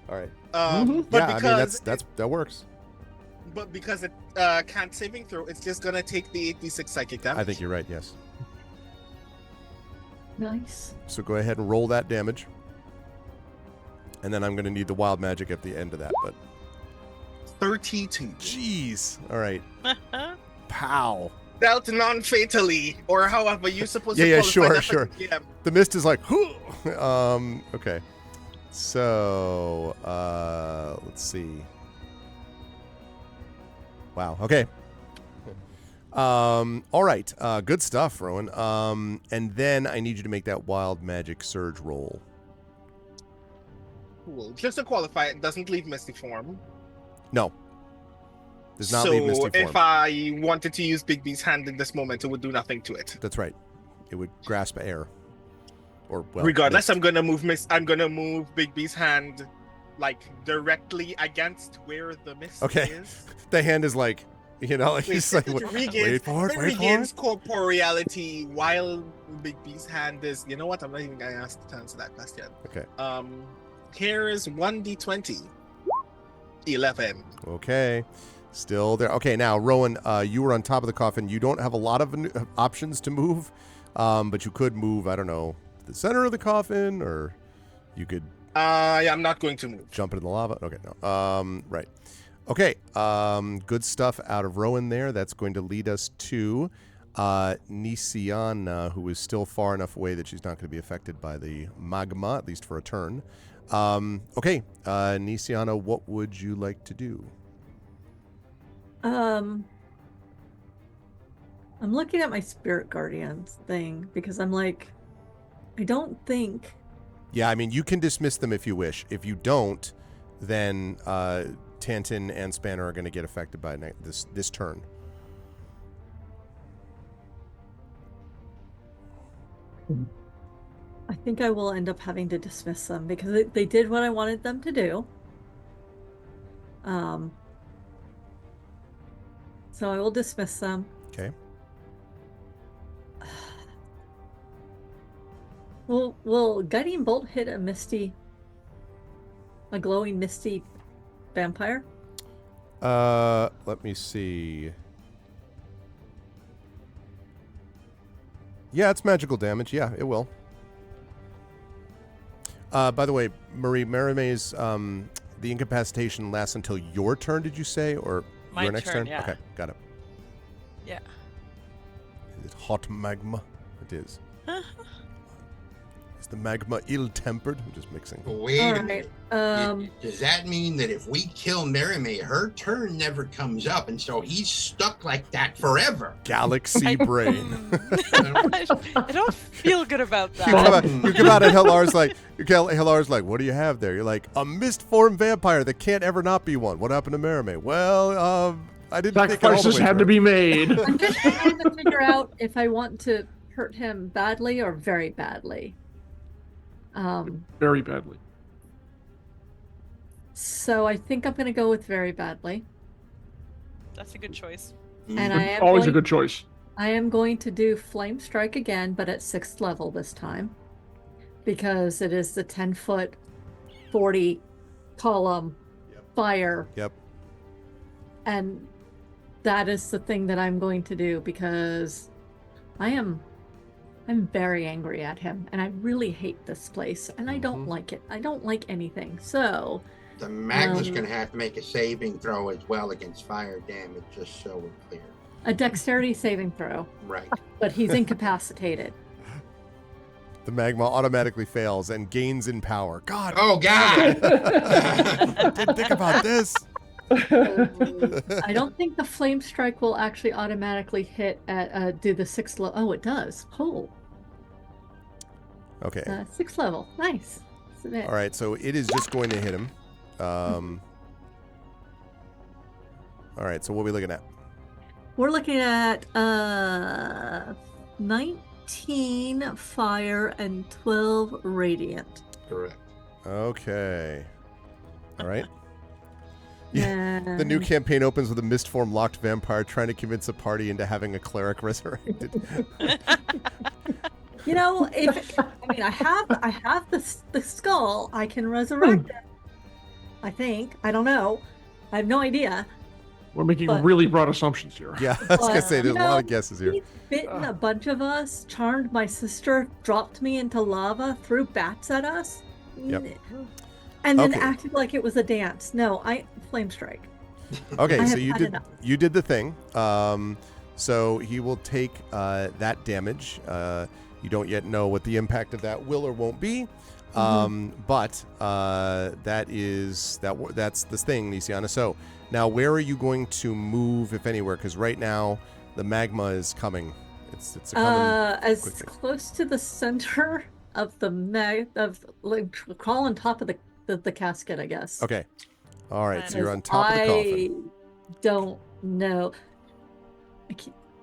All right. But Yeah, I because mean that works. but because it can't saving throw, it's just gonna take the 8d6 psychic damage. I think you're right. Yes. Nice. So go ahead and roll that damage, and then I'm going to need the wild magic at the end of that. But 32. jeez. All right. Pow. Dealt non-fatally, or however you're supposed to Yeah, qualify that sure. for the GM. The mist is like, okay. So, let's see. Wow. Okay. All right. Good stuff, Rowan. And then I need you to make that wild magic surge roll. Cool. Just to qualify, it doesn't leave Misty form. No. Does not leave Misty form. If I wanted to use Big B's hand in this moment, it would do nothing to it. That's right. It would grasp air. Or well, Regardless, mist. I'm gonna move Big B's hand like directly against where the mist Okay. is. The hand is like, he's like, It wait for it, wait for regains it. corporeality while Big B's hand is. You know what? I'm not even gonna ask to answer that question. Okay. Here is 1d20. 11. Okay. Still there. Okay, now, Rowan, you were on top of the coffin. You don't have a lot of options to move, but you could move, I don't know, the center of the coffin, or you could Yeah, I'm not going to move. jump into the lava. Okay, no. Right. Okay, good stuff out of Rowan there. That's going to lead us to Nisiana, who is still far enough away that she's not going to be affected by the magma, at least for a turn. Okay, Nisiana, what would you like to do? I'm looking at my spirit guardians thing because I'm like, I don't think. Yeah, I mean, you can dismiss them if you wish. If you don't, then Tantin and Spanner are going to get affected by this turn. I think I will end up having to dismiss them because they did what I wanted them to do. So I will dismiss them. Okay. Will Guiding Bolt hit a glowing misty vampire? Let me see. Yeah, it's magical damage. Yeah, it will. By the way, Marimay's the incapacitation lasts until your turn, did you say? Or My your next turn, turn? yeah. Okay, got it. Yeah. Is it hot magma? It is. Is the magma ill-tempered? I'm just mixing. Wait All a right. minute. Um, Does that mean that if we kill Merimay, her turn never comes up, and so he's stuck like that forever? Galaxy brain. I don't feel good about You come that. out, you come out and Hilar's like, what do you have there? You're like, a mist-formed vampire that can't ever not be one. What happened to Merimay? Well, I didn't think it all the Sacrifices way had to through. be made. I'm just trying to figure out if I want to hurt him badly or very badly. Very badly. So I think I'm going to go with very badly. That's a good choice. And I am Always a going, good choice. I am going to do Flame Strike again, but at 6th level this time. Because it is the 10-foot, 40 column fire. Yep. And that is the thing that I'm going to do because I'm very angry at him and I really hate this place and I don't like it. I don't like anything. So The magma's going to have to make a saving throw as well against fire damage, just so we're clear. a dexterity saving throw, Right. but he's incapacitated. The magma automatically fails and gains in power. God, Oh, God! I didn't think about this. I don't think the flame strike will actually automatically hit at do the 6th level. Oh, it does. Oh, Okay. 6th level. Nice. Submit. All right, so it is just going to hit him. All right, so what are we looking at? We're looking at 19 fire and 12 radiant. Correct. Okay. All right. The new campaign opens with a mist-form locked vampire trying to convince a party into having a cleric resurrected. You know, I have the skull. I can resurrect it. I think. I don't know. I have no idea. We're making But- really broad assumptions here. Yeah, I was gonna say there's a lot know, of guesses here. He's bitten a bunch of us, charmed my sister, dropped me into lava, threw bats at us. Yep. And then Okay. acted like it was a dance. No, flame strike. Okay, I so have you had did enough. the thing. So he will take that damage. You don't yet know what the impact of that will or won't be. But that's the thing, Nisiana. So now, where are you going to move, if anywhere? Because right now the magma is coming. It's coming. As quickly. close to the center of crawl on top of the casket, I guess. Okay. All right. So you're on Because top of the coffin. I don't know.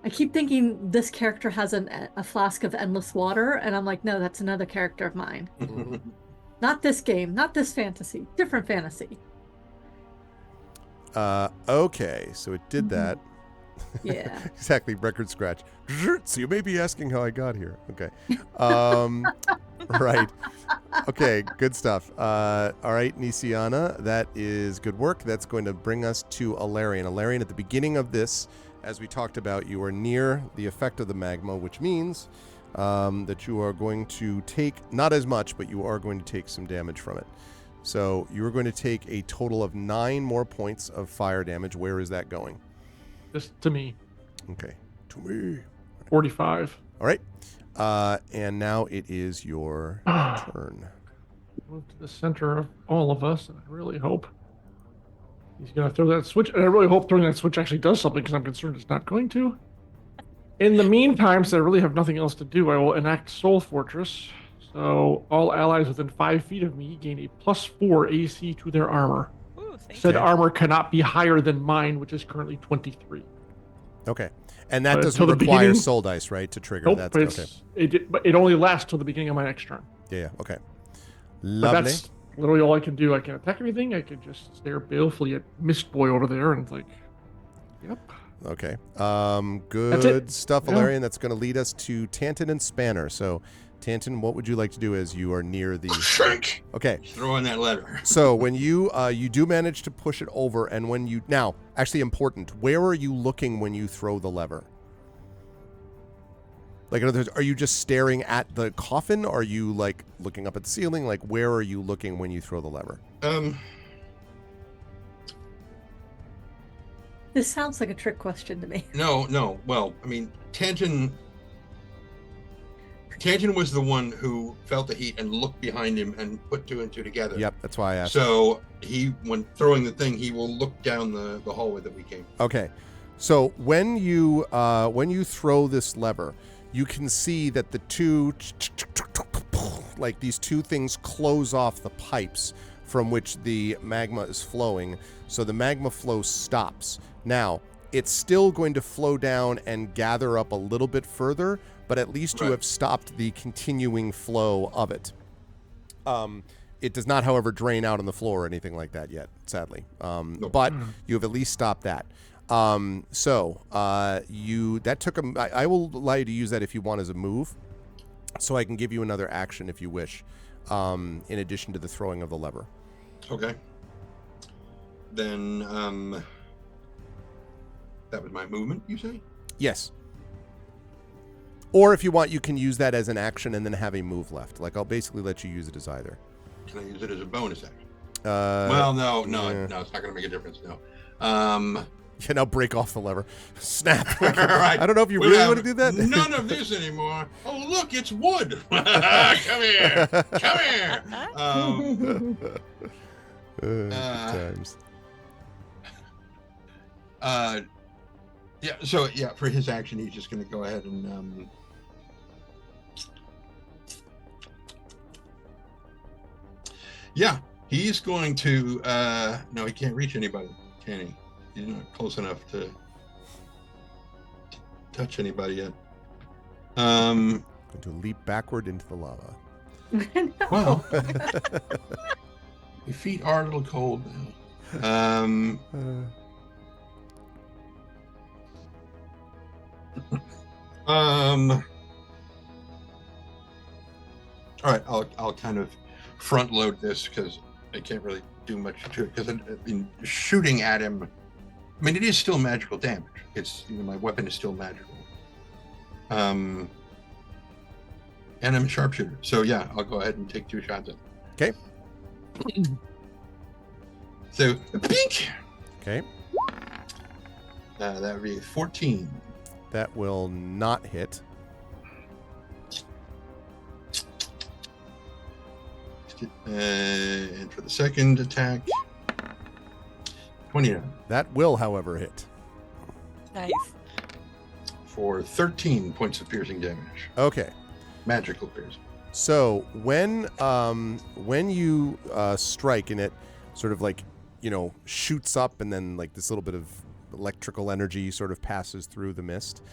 I keep thinking this character has a flask of endless water, and I'm like, no, that's another character of mine. Not this game, not this fantasy, different fantasy. Okay. So it did that. Yeah. Exactly. Record scratch. So you may be asking how I got here. Okay. Right. Okay. Good stuff. All right, Nisiana. That is good work. That's going to bring us to Alarian. Alarian, at the beginning of this, as we talked about, you are near the effect of the magma, which means that you are going to take, not as much, but you are going to take some damage from it. So you are going to take a total of 9 more points of fire damage. Where is that going? Just to me. Okay. To me. 45. All right. And now it is your turn. Move to the center of all of us, and I really hope he's going to throw that switch. And I really hope throwing that switch actually does something, because I'm concerned it's not going to. In the meantime, since I really have nothing else to do, I will enact Soul Fortress. So all allies within 5 feet of me gain a +4 AC to their armor. Ooh, thank Said you. armor cannot be higher than mine, which is currently 23. Okay. And that But doesn't until the require beginning- soul dice, right, to trigger? Nope, That's but okay. but it only lasts till the beginning of my next turn. Yeah. Okay. But Lovely. that's literally all I can do. I can't attack anything. I can just stare balefully at Mist Boy over there, and it's like, yep. Okay. That's Good it. stuff, Yeah. Alarian. That's going to lead us to Tanton and Spanner. So, Tanton, what would you like to do as you are near the? Shrink. Okay. Throw in that letter. So when you do manage to push it over, and when you now actually important, where are you looking when you throw the lever? Like, in other words, are you just staring at the coffin? Or are you like looking up at the ceiling? Like, where are you looking when you throw the lever? This sounds like a trick question to me. No. Well, I mean, Tanton was the one who felt the heat and looked behind him and put 2 and 2 together. Yep, that's why I asked. So when throwing the thing, he will look down the hallway that we came. Okay, so when you throw this lever, you can see that the two, like these 2 things, close off the pipes from which the magma is flowing. So the magma flow stops. Now, it's still going to flow down and gather up a little bit further, but at least you Right. have stopped the continuing flow of it. It does not, however, drain out on the floor or anything like that yet, sadly. But you have at least stopped that. That took I will allow you to use that if you want as a move, so I can give you another action if you wish, in addition to the throwing of the lever. Okay. Then that was my movement, you say? Yes. Or if you want, you can use that as an action and then have a move left. Like, I'll basically let you use it as either. Can I use it as a bonus action? Well, no, yeah. it's not going to make a difference. No. Yeah, now break off the lever. Snap. Right. I don't know if you We'll really have want to do that. None of this anymore. Oh, look, it's wood. Come here. Come here. Good times. Yeah, for his action, he's just going to go ahead and he's going to no, he can't reach anybody, can he? He's not close enough to touch anybody yet. Going to leap backward into the lava. Well, your feet are a little cold now. Um. All right, I'll kind of front load this because I can't really do much to it because in shooting at him, I mean it is still magical damage. It's my weapon is still magical. And I'm a sharpshooter, so yeah, I'll go ahead and take 2 shots at it. Okay. So pink. Okay. That would be 14. That will not hit. And for the second attack, 29. That will, however, hit. Nice. For 13 points of piercing damage. Okay. Magical piercing. So when you strike and it sort of like, shoots up and then like this little bit of electrical energy sort of passes through the mist,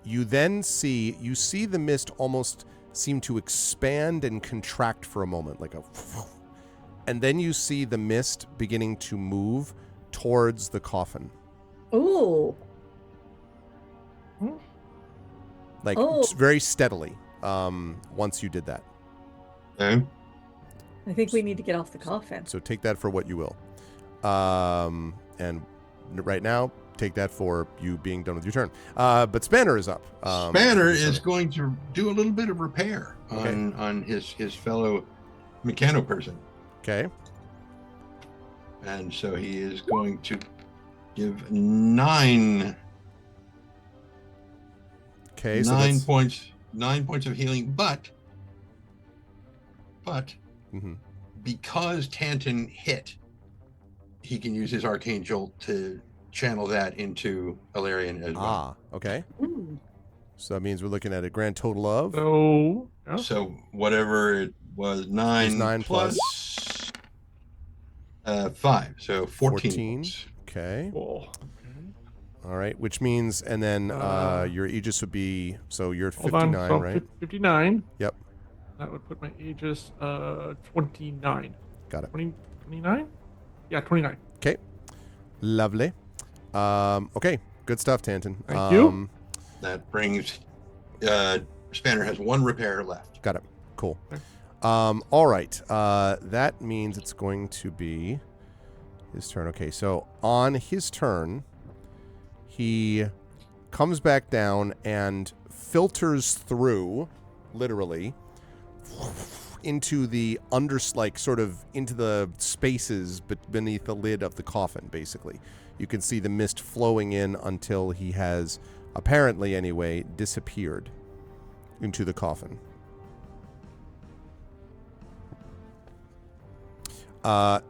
you then see the mist almost seem to expand and contract for a moment, like and then you see the mist beginning to move towards the coffin. Ooh. Like very steadily. Once you did that. Okay. I think we need to get off the coffin. So take that for what you will. And right now, take that for you being done with your turn. But Spanner is up. Spanner is going to do a little bit of repair on his fellow mechano person. Okay. And so he is going to give 9. Okay. 9 points. 9 points of healing, but because Tanton hit, he can use his arcane jolt to channel that into Alarian as well. Okay. Ooh. So that means we're looking at a grand total of. So whatever it was, 9 plus 5, so 14. Points. Okay. Cool. All right, which means, and then your Aegis would be, so you're at 59, so right? 59. Yep. That would put my Aegis 29. Got it. 29? Yeah, 29. Okay. Lovely. Okay, good stuff, Tanton. Thank you. That brings, Spanner has 1 repair left. Got it. Cool. Okay. All right. That means it's going to be his turn. Okay, so on his turn, he comes back down and filters through, literally, into the into the spaces beneath the lid of the coffin, basically. You can see the mist flowing in until he has, apparently anyway, disappeared into the coffin. That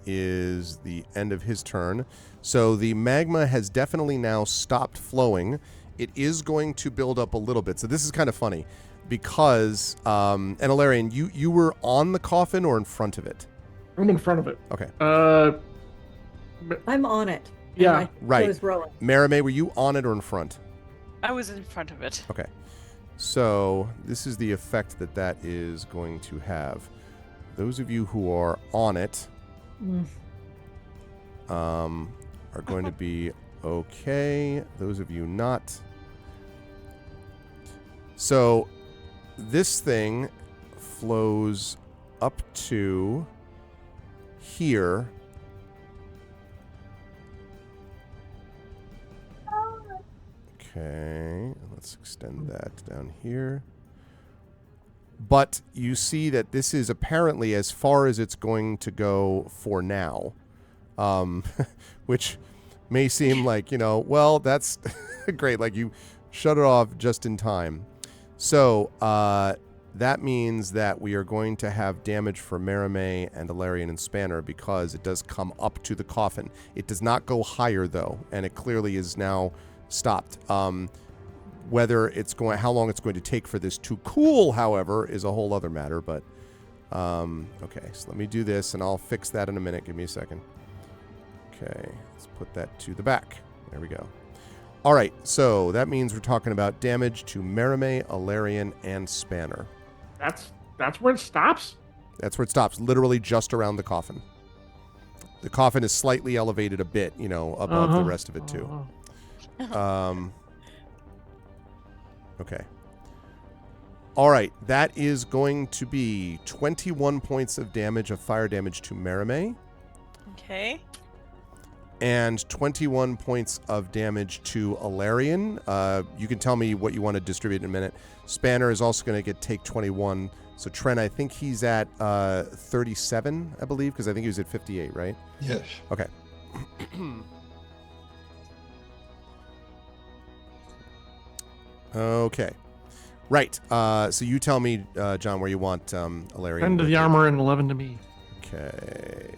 is the end of his turn. So the magma has definitely now stopped flowing. It is going to build up a little bit. So this is kind of funny because, and Alarian, you were on the coffin or in front of it? I'm in front of it. Okay. I'm on it. Yeah. Right. Rolling. Marame, were you on it or in front? I was in front of it. Okay. So this is the effect that is going to have. Those of you who are on it are going to be okay. Those of you not. So this thing flows up to here. Okay, let's extend that down here. But you see that this is apparently as far as it's going to go for now, which may seem like, well, that's great. Like you shut it off just in time. So that means that we are going to have damage for Marame and Alarian and Spanner because it does come up to the coffin. It does not go higher, though, and it clearly is now stopped. Whether it's going, how long it's going to take for this to cool, however, is a whole other matter. But okay, so let me do this, and I'll fix that in a minute. Give me a second. Okay, let's put that to the back. There we go. All right, so that means we're talking about damage to Marame, Alarian, and Spanner. That's where it stops? That's where it stops, literally just around the coffin. the coffin is slightly elevated a bit, above the rest of it too. Okay. All right, that is going to be 21 points of damage of fire damage to Merime. Okay. And 21 points of damage to Alarian. You can tell me what you want to distribute in a minute. Spanner is also going to take 21. So Tren, I think he's at 37, I believe, because I think he was at 58, right? Yes. Okay. Okay. Right. So you tell me, John, where you want Alarian. 10 to the armor and 11 to me. Okay.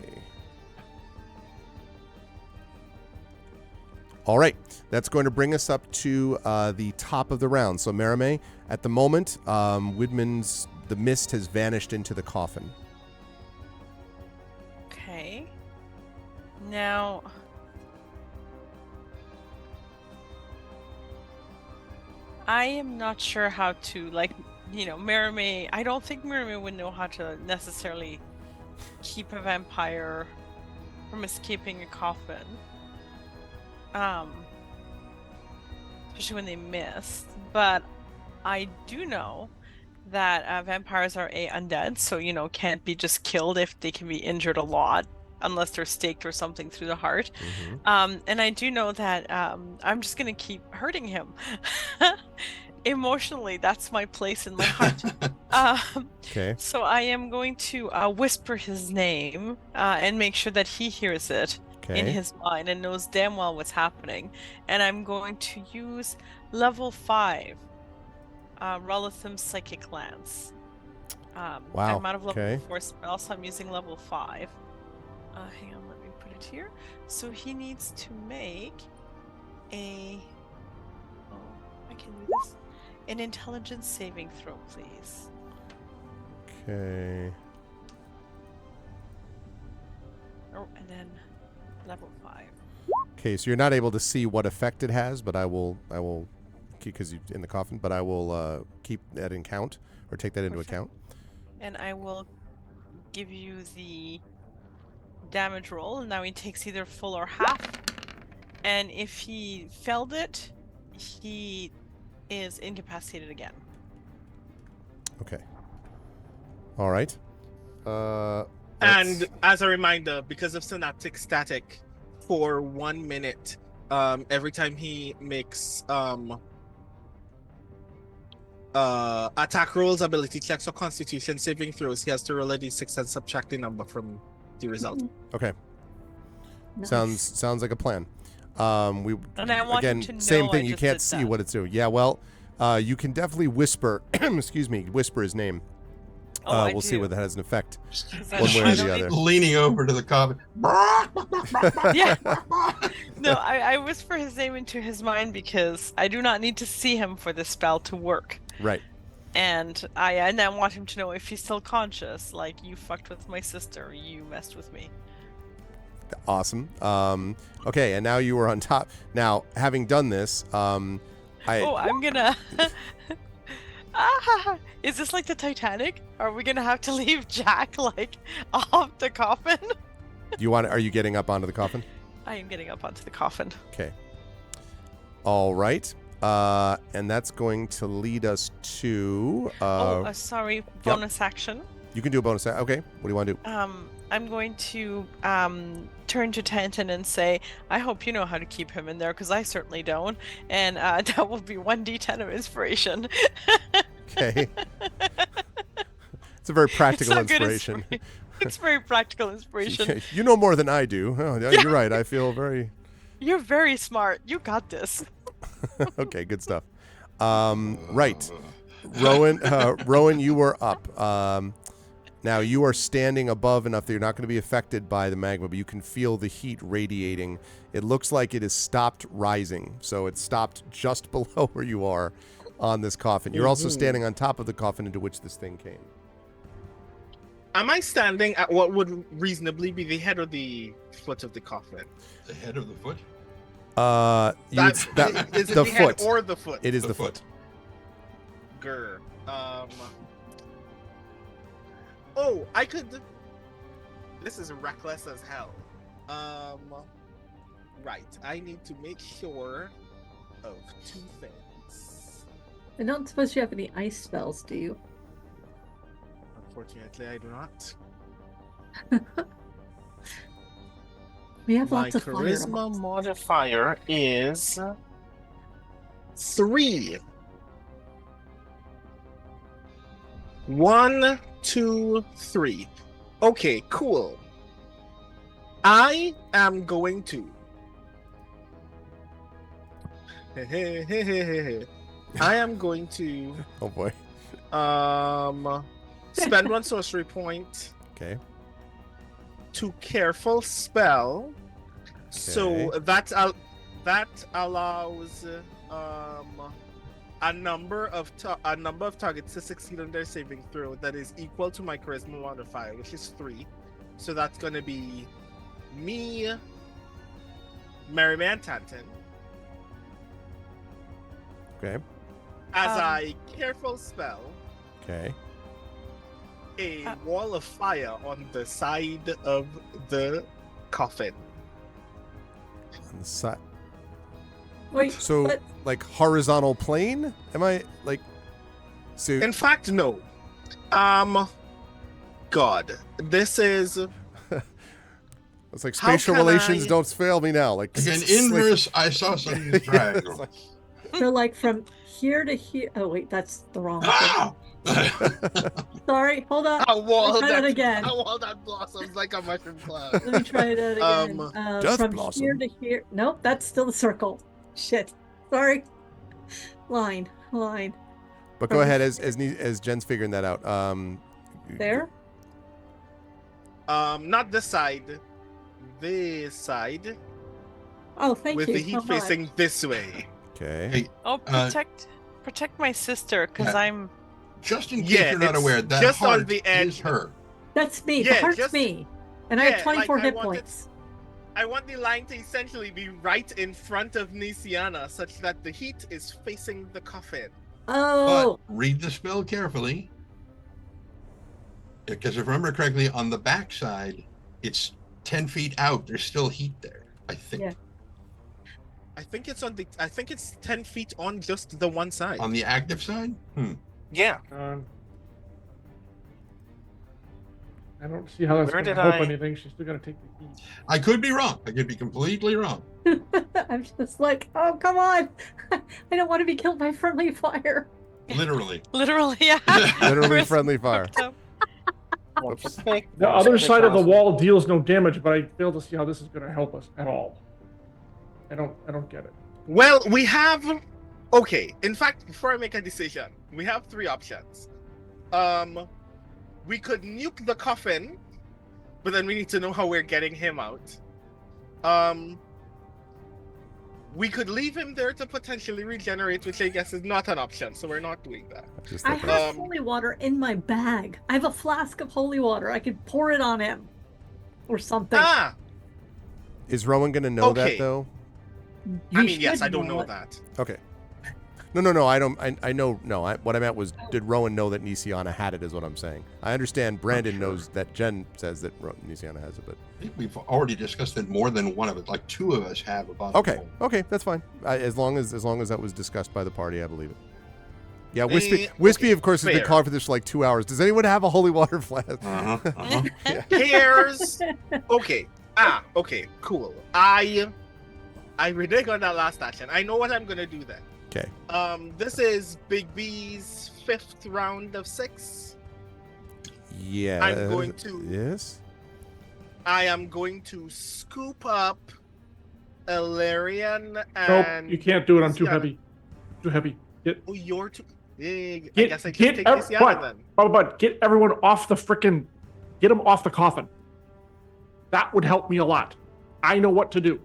All right. That's going to bring us up to the top of the round. So Merime, at the moment, the mist has vanished into the coffin. Okay. Now, I am not sure how to, Merime. I don't think Merime would know how to necessarily keep a vampire from escaping a coffin. Especially when they missed. But I do know that vampires are undead, so can't be just killed if they can be injured a lot, unless they're staked or something through the heart. And I do know that I'm just gonna keep hurting him. Emotionally, that's my place in my heart. Okay. So I am going to whisper his name and make sure that he hears it in his mind and knows damn well what's happening. And I'm going to use level 5 Rolithim's Psychic Lance. Wow. I'm out of level 4 spell, so I'm using level 5. Hang on, let me put it here. So he needs to make I can do this. An intelligence saving throw, please. Okay. Oh, and then level 5. Okay, so you're not able to see what effect it has, but I will because you're in the coffin, but I will keep that in count, or take that into account. And I will give you the damage roll. Now he takes either full or half. And if he failed it, he is incapacitated again. Okay. All right. And as a reminder, because of Synaptic Static, for 1 minute, every time he makes attack rolls, ability checks, or constitution saving throws, he has to roll a d6 and subtract the number from the result. Okay. Nice. Sounds like a plan. And I want him to know same thing. I You just can't did see that. what it's doing. Yeah. Well, you can definitely whisper. Whisper his name. We'll see whether that has an effect. One way or the other. Leaning over to the coffin. Yeah. No, I whisper his name into his mind because I do not need to see him for this spell to work. Right. And I want him to know if he's still conscious. Like, you fucked with my sister. You messed with me. Awesome. Okay, and now you are on top. Now, having done this, I'm gonna. Is this like the Titanic? Are we gonna have to leave Jack off the coffin? Are you getting up onto the coffin? I am getting up onto the coffin. Okay. All right. And that's going to lead us to. Sorry. Bonus action. You can do a bonus. Okay. What do you want to do? I'm going to turn to Tanton and say, I hope you know how to keep him in there, because I certainly don't. And that will be 1d10 of inspiration. Okay. It's a very practical inspiration. It's very practical inspiration. You know more than I do. Oh, yeah, you're right. I feel very... You're very smart. You got this. Okay, good stuff. Right. Rowan, you were up. Now, you are standing above enough that you're not going to be affected by the magma, but you can feel the heat radiating. It looks like it has stopped rising, so it stopped just below where you are on this coffin. You're also standing on top of the coffin into which this thing came. Am I standing at what would reasonably be the head or the foot of the coffin? The head of the foot? Is it the head or the foot? It is the foot. Grr. Oh, I could. This is reckless as hell. Right. I need to make sure of two things. I don't suppose you have any ice spells, do you? Unfortunately, I do not. We have My lots of fire. charisma modifier is 3. 1, 2, 3. Okay, cool. I am going to. I am going to Oh boy. spend 1 sorcery point Okay. to careful spell. So that allows a number of targets to succeed on their saving throw that is equal to my charisma modifier, which is 3. So that's gonna be me, Merryman Tanton. Okay. As I careful spell Okay. a wall of fire on the side of the coffin. On the side. Wait, So, but like horizontal plane? Am I like? So In fact, no. God, this is it's like how spatial can relations I- don't fail me now. Like Like an it's like- inverse isosceles triangle. so like from here to here. Oh wait, that's the wrong thing. Ah! Sorry, hold on. a wall Let me try that that again. a wall that blossoms like a mushroom cloud. Let me try that again. Dust From blossom. here to here. Nope, that's still the circle. Shit. Sorry. Line. But go ahead as Jen's figuring that out. There. Not this side. This side. Oh, thank with you. the heat so much. facing this way. Okay. Hey, Oh, protect my sister, because Yeah. I'm. just in case Yeah, you're not it's aware, that just on heart the edge. is her. That's me. Yeah, the heart's just- me. And I have yeah, 24 like, I hit wanted- points. I want the line to essentially be right in front of Nisiana, such that the heat is facing the coffin. Oh, But read the spell carefully. Because if I remember correctly, on the back side, it's 10 feet out. There's still heat there, I think. Yeah. I think it's 10 feet on just the one side. On the active side? Yeah. I don't see how that's Where going to did help I- anything. She's still going to take the heat. I could be wrong. I could be completely wrong. I'm just like, oh, come on. I don't want to be killed by friendly fire. Literally. Literally, yeah. Literally Where's- friendly fire. The other side of the wall deals no damage, but I fail to see how this is going to help us at all. I don't get it. Well, we have. Okay. In fact, before I make a decision, we have 3 options. We could nuke the coffin, but then we need to know how we're getting him out. We could leave him there to potentially regenerate, which I guess is not an option, so we're not doing that. Just I like have holy water in my bag. I have a flask of holy water. I could pour it on him. Or something. Ah! Is Rowan going to know Okay. that though? You I mean, yes, should I don't know it. that. Okay. No, I don't. I know. No, what I meant was, did Rowan know that Nisiana had it? Is what I'm saying. I understand Brandon sure. knows that Jen says that Nisiana has it, but I think we've already discussed that more than one of it. Like 2 of us have a bottle. okay, that's fine. As long as that was discussed by the party, I believe it. Yeah, Eh, Wispy, okay, of course, has been fair. calling for this for like 2 hours. Does anyone have a holy water flask? Uh-huh, uh-huh. Here's okay. Okay, cool. I reneged on that last action. I know what I'm gonna do then. Okay. This is Big B's 5th round of 6. Yeah. I'm going to- Yes. I am going to scoop up Ilarian Nope, and you can't do it. I'm too Nisiana. heavy. Too heavy. Oh, you're too big. I Get- guess I just get take ev- Nisiana what? then. But get everyone off the frickin'. Get them off the coffin. That would help me a lot. I know what to do.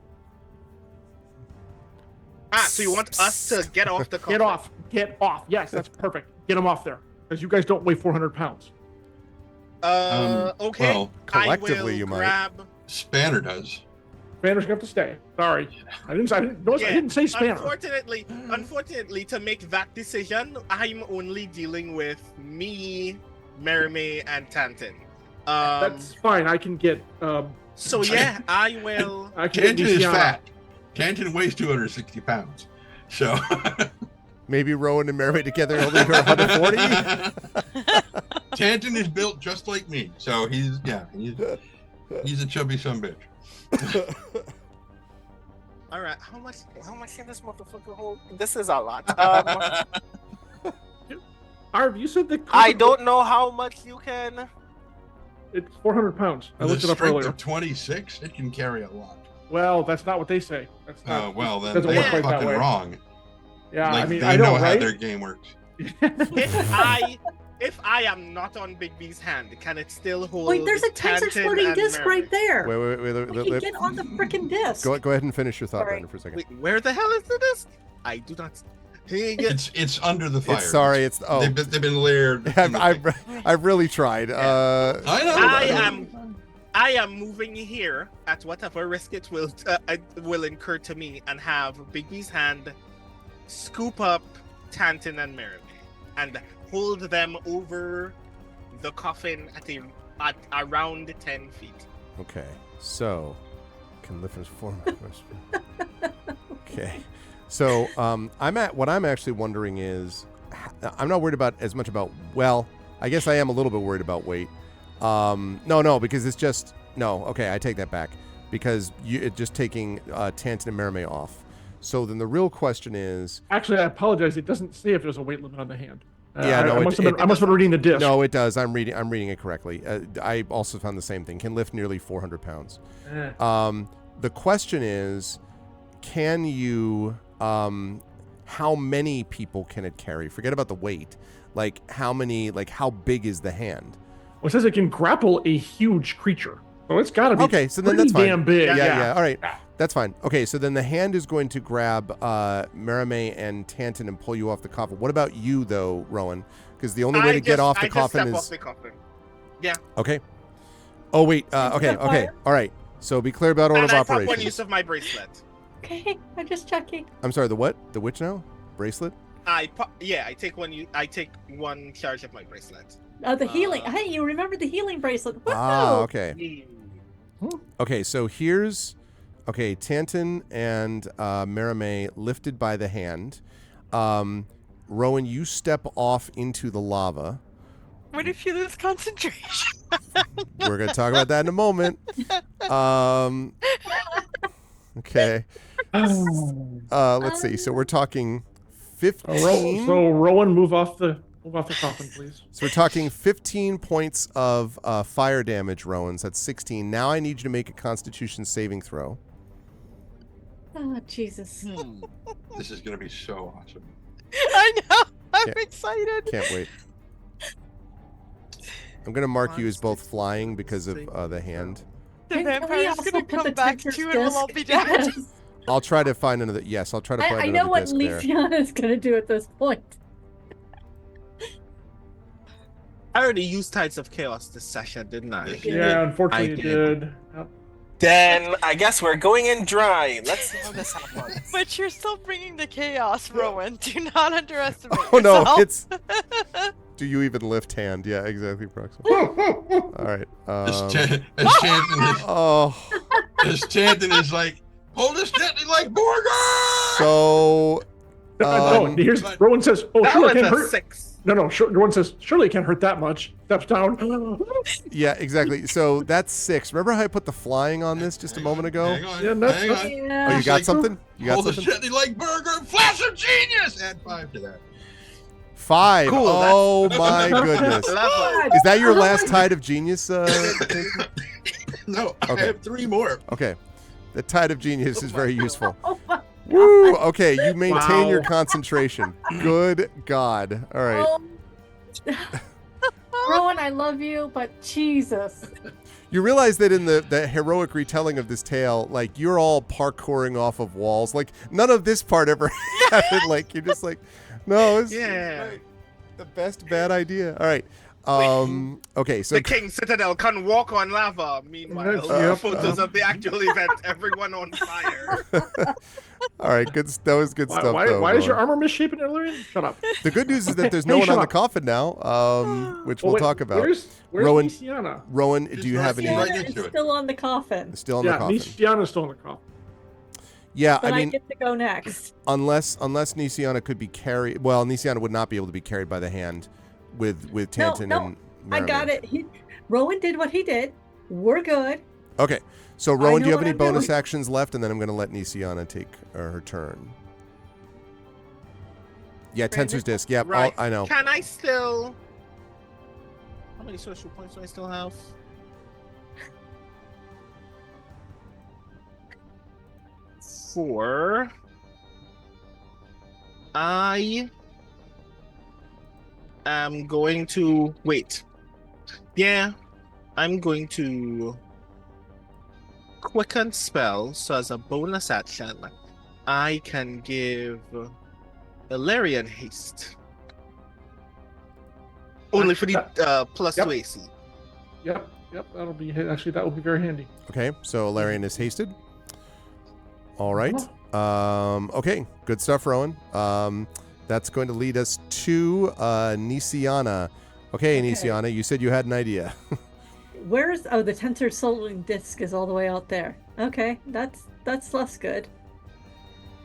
So you want us to get off the coffin? Get off. Get off. Yes, that's perfect. Get them off there. Because you guys don't weigh 400 pounds. Okay. Well, collectively I will you might. grab... Spanner does. Spanner's going to have to stay. Sorry. I didn't say Spanner. Unfortunately, to make that decision, I'm only dealing with me, Merime, and Tantin. That's fine. I can get So yeah, I will. Tanton is fat. Tanton weighs 260 pounds. So Maybe Rowan and Mary together only go 140. Tanton is built just like me. So he's a chubby son bitch. All right, how much can this motherfucker hold? This is a lot. Arv, you said the I don't know how much you can. It's 400 pounds. I With looked a it up strength earlier. of 26, it can carry a lot. Well, that's not what they say. That's not. Oh well, then doesn't they're work quite that fucking way. wrong. Yeah, Like, I mean, they I know know, how right? their game works. If I am not on Bigby's hand, can it still hold? Wait, there's a tensor Tanton splitting and disc Mary? right there. Wait. We can get on the freaking disc. Go ahead and finish your thought, Sorry. Brandon, for a second. Wait, where the hell is the disc? I do not. It's under the fire. It's sorry. It's They've been layered. I've really tried. I know. I am moving here at whatever risk it will incur to me, and have Bigby's hand scoop up Tanton and Mary and hold them over the coffin at around 10 feet. Okay, so can lift his form. Okay, so what I'm actually wondering is, I'm not worried about as much about. Well, I guess I am a little bit worried about weight. No, because it's just no. Okay, I take that back because it's just taking Tanton and Merime off. So then the real question is. Actually, I apologize. It doesn't say if there's a weight limit on the hand. Yeah, no, I must have been reading the disc. No, it does. I'm reading it correctly. I also found the same thing. Can lift nearly 400 pounds. The question is, can you? How many people can it carry? Forget about the weight. Like how many? Like how big is the hand? Well, it says it can grapple a huge creature. So it's got to be okay. So then that's fine. damn big. Yeah. All right. That's fine. Okay, so then the hand is going to grab Merime and Tanton and pull you off the coffin. What about you, though, Rowan? Because the only way to get off the coffin is... off the coffin. Yeah. Okay. Oh, wait. Okay. All right. So be clear about order of I operations. pop one use of my bracelet. Okay, I'm just checking. I'm sorry, the what? The which now? Bracelet? I take one charge of my bracelet. The healing. Hey, you remember the healing bracelet? Okay. Okay, so here's... Okay, Tanton and Merime lifted by the hand. Rowan, you step off into the lava. What if you lose concentration? We're going to talk about that in a moment. Okay. Let's see. So we're talking 15. So Rowan, move off the coffin, please. So we're talking 15 points of fire damage, Rowan. So that's 16. Now I need you to make a Constitution saving throw. Oh, Jesus. This is going to be so awesome. I know. I'm excited. Can't wait. I'm going to mark you as both flying because of the hand. The vampire's going to come back to you and we'll all be dead. I'll try to find another. Yes, I'll try to find I another know what disc there. Lysiana is going to do at this point. I already used Tides of Chaos this session, didn't I? Yeah, unfortunately you did. Yep. Then I guess we're going in dry. Let's see how this happens. But you're still bringing the chaos, Rowan. Do not underestimate Oh no, yourself. it's. Do you even lift hand? Yeah, exactly, Proxima. All right. As Tanton is like, hold this gently like Borgar! So. Here's Rowan says, "Oh, That sure, was it can't a hurt." 6. No. Rowan says, "Surely it can't hurt that much." Steps down. Yeah, exactly. So that's 6. Remember how I put the flying on this just a moment ago? Hang on, Yeah, hang on. Oh, you got like, something? You got Hold this something? gently like Burger, flash of genius! Add 5 to that. 5. Cool, Oh my goodness. Lovely. Is that your last Tide of Genius? No, I Okay. have 3 more. Okay. The Tide of Genius is very useful. Oh my Woo! Okay, you maintain Wow. your concentration. Good God. All right. Rowan, I love you, but Jesus. You realize that in the heroic retelling of this tale, like, you're all parkouring off of walls. Like, none of this part ever happened. Like, you're just like, no, it's Yeah. the best bad idea. All right. Okay, so The King Citadel can walk on lava. Meanwhile, Yep. photos of the actual event, everyone on fire. all right, good. That was good stuff. Though, Why is your Rowan. armor misshapen, Illyrian? Shut up. The good news is that there's no Hey, one shut on the up. coffin now, which we'll Wait, talk about. Where's Rowan- Nisiana? Rowan, Just do you right have here. any? Right Tiana into is it. still on the coffin, Still in the Yeah, coffin. Nisiana's still in the coffin. Yeah, but I I mean, get to go next. unless Nisiana could be carried. Well, Nisiana would not be able to be carried by the hand with Tanton No, and. I got it. Rowan did what he did. We're good. Okay, so Rowan, know do you have what any I'm bonus doing. actions left? And then I'm going to let Nisiana take her turn. Yeah, Tensor's disc. Yep, Right. I know. Can I still? How many social points do I still have? 4. I am going to wait. Yeah, I'm going to quicken spell. So as a bonus action, I can give Illyrian haste. Only for the plus Yep. 2 AC. Yep, that'll be actually that will be very handy. Okay, so Larian is hasted. All right. Uh-huh. Okay, good stuff, Rowan. That's going to lead us to Nisiana. Okay, Okay. Nisiana, you said you had an idea. Where's the tensor soldering disc is all the way out there. Okay, that's less good.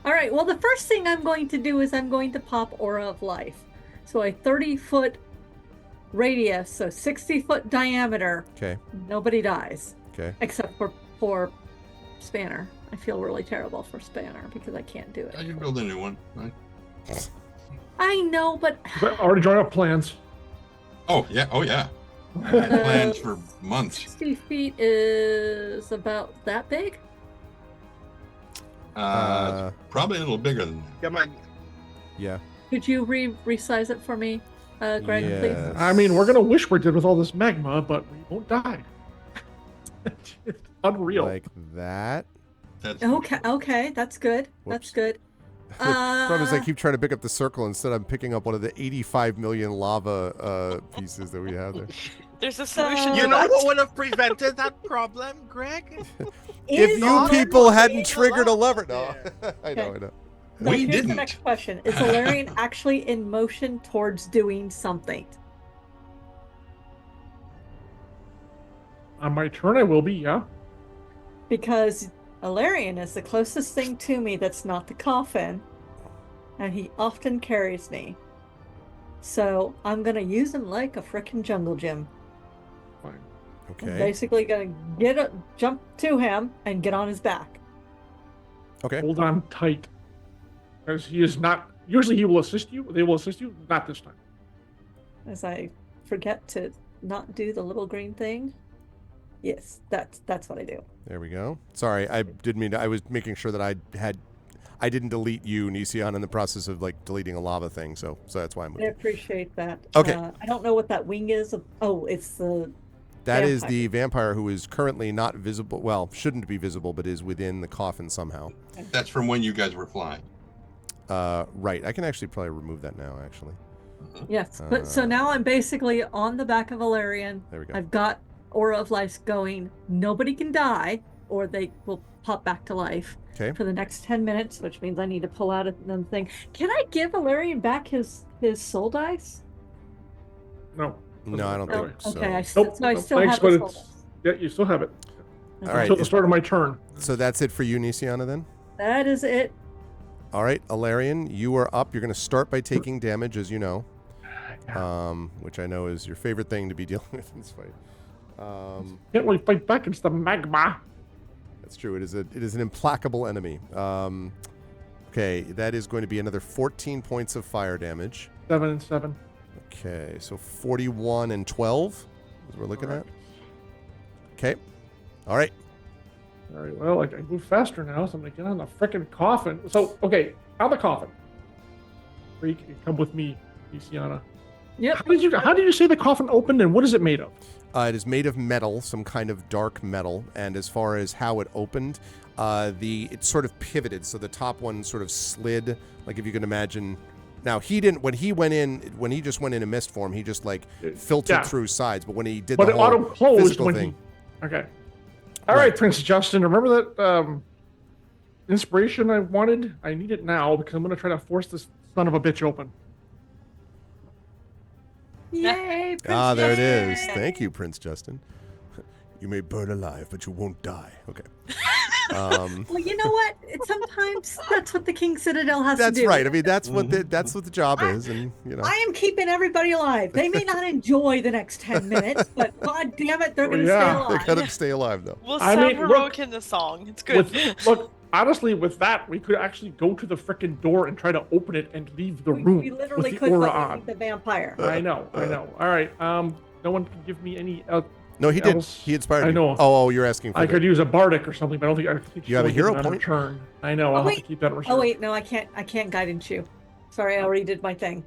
All right, well the first thing I'm going to do is I'm going to pop Aura of Life. So a 30-foot radius, so 60-foot diameter. Okay. Nobody dies Okay. except for Spanner. I feel really terrible for Spanner because I can't do I it. can build a new one. Right? I know, but But already drawing up plans. Oh yeah. Oh yeah. I had plans for months. 60 feet is about that big. Probably a little bigger than that. Come on. Yeah. Could you resize it for me, Greg, Yes. please? I mean, we're gonna wish we did with all this magma, but we won't die. It's unreal. Like that. That's Okay, that's good. That's Whoops. good. The problem is I keep trying to pick up the circle instead I'm picking up one of the 85 million lava pieces that we have there. There's a solution. You to know that. what would have prevented that problem, Greg? If Is you Valerian people actually hadn't in triggered a love? lever. No. Yeah. I know. So We here's didn't. the next question. Is Valerian actually in motion towards doing something? On my turn, I will be. Yeah. Because Valerian is the closest thing to me that's not the coffin, and he often carries me. So I'm gonna use him like a frickin' jungle gym. Fine. I'm Okay. basically gonna jump to him and get on his back. Okay. Hold on tight, because he is not. Usually, he will assist you. They will assist you. Not this time. As I forget to not do the little green thing. Yes, that's what I do. There we go. Sorry, I didn't mean to. I was making sure that I didn't delete you, Nisian, in the process of like deleting a lava thing. So that's why I moved. I appreciate that. Okay. I don't know what that wing is. Oh, it's the That is the vampire who is currently not visible. Well, shouldn't be visible, but is within the coffin somehow. That's from when you guys were flying. Right. I can actually probably remove that now, actually. yes. But so now I'm basically on the back of Valerian. There we go. I've got Aura of Life going. Nobody can die, or they will pop back to life Okay. for the next 10 minutes, which means I need to pull out another thing. Can I give Valerian back his soul dice? No. No, I don't Oh, think so. okay. I Nope. still Thanks, have but his soul it's dice. yeah. You still have it All right. until the start of my turn. So that's it for you, Nisiana, then? That is it. All right, Alarian, you are up. You're going to start by taking damage, as you know, which I know is your favorite thing to be dealing with in this fight. Can't really fight back against the magma. That's true. It is an implacable enemy. Okay, that is going to be another 14 points of fire damage. 7 and 7. Okay, so 41 and 12 is what we're looking at. Okay. All right. All right. Well, I move faster now, so I'm gonna get on the frickin' coffin. So, okay, on the coffin. Freak, you come with me, Luciana. Yep. How did you say the coffin opened, and what is it made of? It is made of metal, some kind of dark metal, and as far as how it opened, it sort of pivoted, so the top one sort of slid, like if you can imagine, Now he didn't when he just went in mist form. He just like filtered Yeah. through sides. But when he did But the it whole auto closed physical when thing, he. Okay. All right, Prince Justin. Remember that inspiration I wanted? I need it now because I'm going to try to force this son of a bitch open. Yay! there it is. Yay. Thank you, Prince Justin. You may burn alive, but you won't die. Okay. Well, you know what? Sometimes that's what the King Citadel has to That's do. right. I mean, that's what the job is, and I am keeping everybody alive. They may not enjoy the next 10 minutes, but god damn it, they're going to stay they alive. gotta stay alive though. We'll I sound mean, heroic look, in the song. It's good. Look, honestly, with that, we could actually go to the frickin' door and try to open it and leave the room We literally with the could aura but we on. need the vampire. I know. All right. No one can give me any. No, he did. else. He inspired I me. know. Oh, you're asking for I the- could use a bardic or something, but I don't think You have a she's hero only given point? on her turn. I know. I'll have to keep that in reserve. Oh wait, no, I can't guidance you. Sorry, I already did my thing.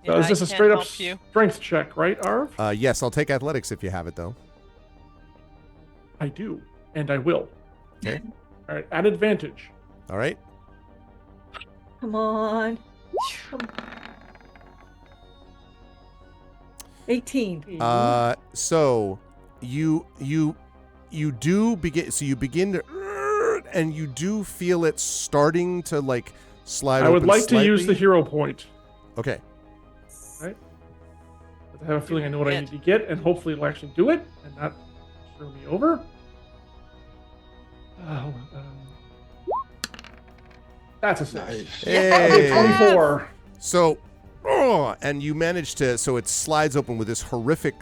So Yeah, is this I a can't straight up help you. strength check, right, Arv? Yes, I'll take athletics if you have it though. I do, and I will. Okay. All right, at advantage. All right. Come on. 18. So you do begin. So you begin to, and you do feel it starting to like slide. I would open like to use the slightly. hero point. Okay. Right. But I have a feeling I know what I need to get, and hopefully it'll actually do it and not screw me over. That's a 6. Nice. Hey. 24. So, and you manage to. So it slides open with this horrific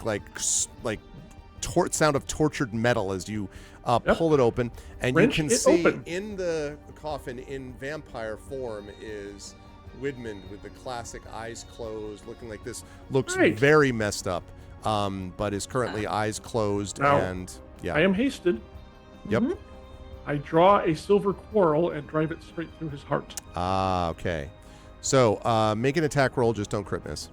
sound of tortured metal as you pull it open, and Wrench you can it see open. in the coffin in vampire form is Widmund with the classic eyes closed, looking like this. Looks Right. very messed up, but is currently eyes closed Now, and yeah. I am hasted. Yep. Mhm. I draw a silver quarrel and drive it straight through his heart. Ah, okay. So make an attack roll. Just don't crit miss.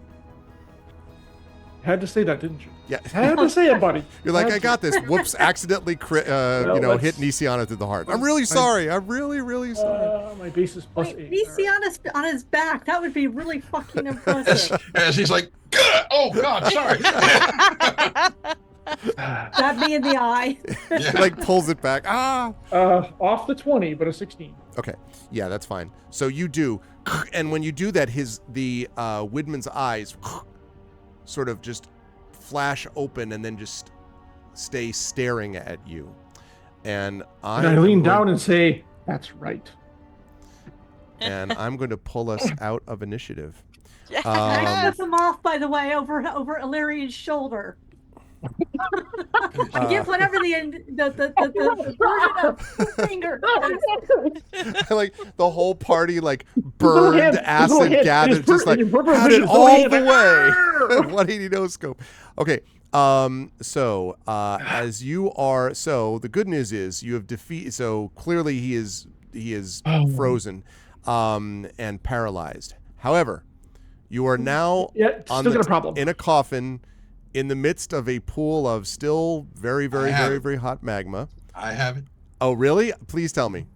Had to say that, didn't you? Yeah. Had to say it, buddy. You're like, Had I to. got this. Whoops! Accidentally hit let's- Nisiana through the heart. I'm really sorry. I'm really, really sorry. My base is plus Wait, 8. Nisiana's on his back. That would be really fucking impressive. As he's like, "Gah! Oh God, sorry." Stab me in the eye. He like pulls it back. Ah. Off the 20, but a 16. Okay. Yeah, that's fine. So you do, and when you do that, the Widmund's eyes sort of just flash open and then just stay staring at you. And And I lean down and say, "That's right." and I'm going to pull us out of initiative. Yes. I flip him off, by the way, over Illyrian's shoulder. I give whatever the version of finger. Like the whole party, like little burned hand- his little acid hand- gathered, his just per- like his peripheral had vision, it his little all hand, the like, way. 180 no scope. Okay. So as you are, so the good news is you have defeated. So clearly he is frozen, and paralyzed. However, you are now Yeah, on still got a problem. in a coffin, in the midst of a pool of still very, very, I have very, it. very hot magma. I have it. Oh, really? Please tell me.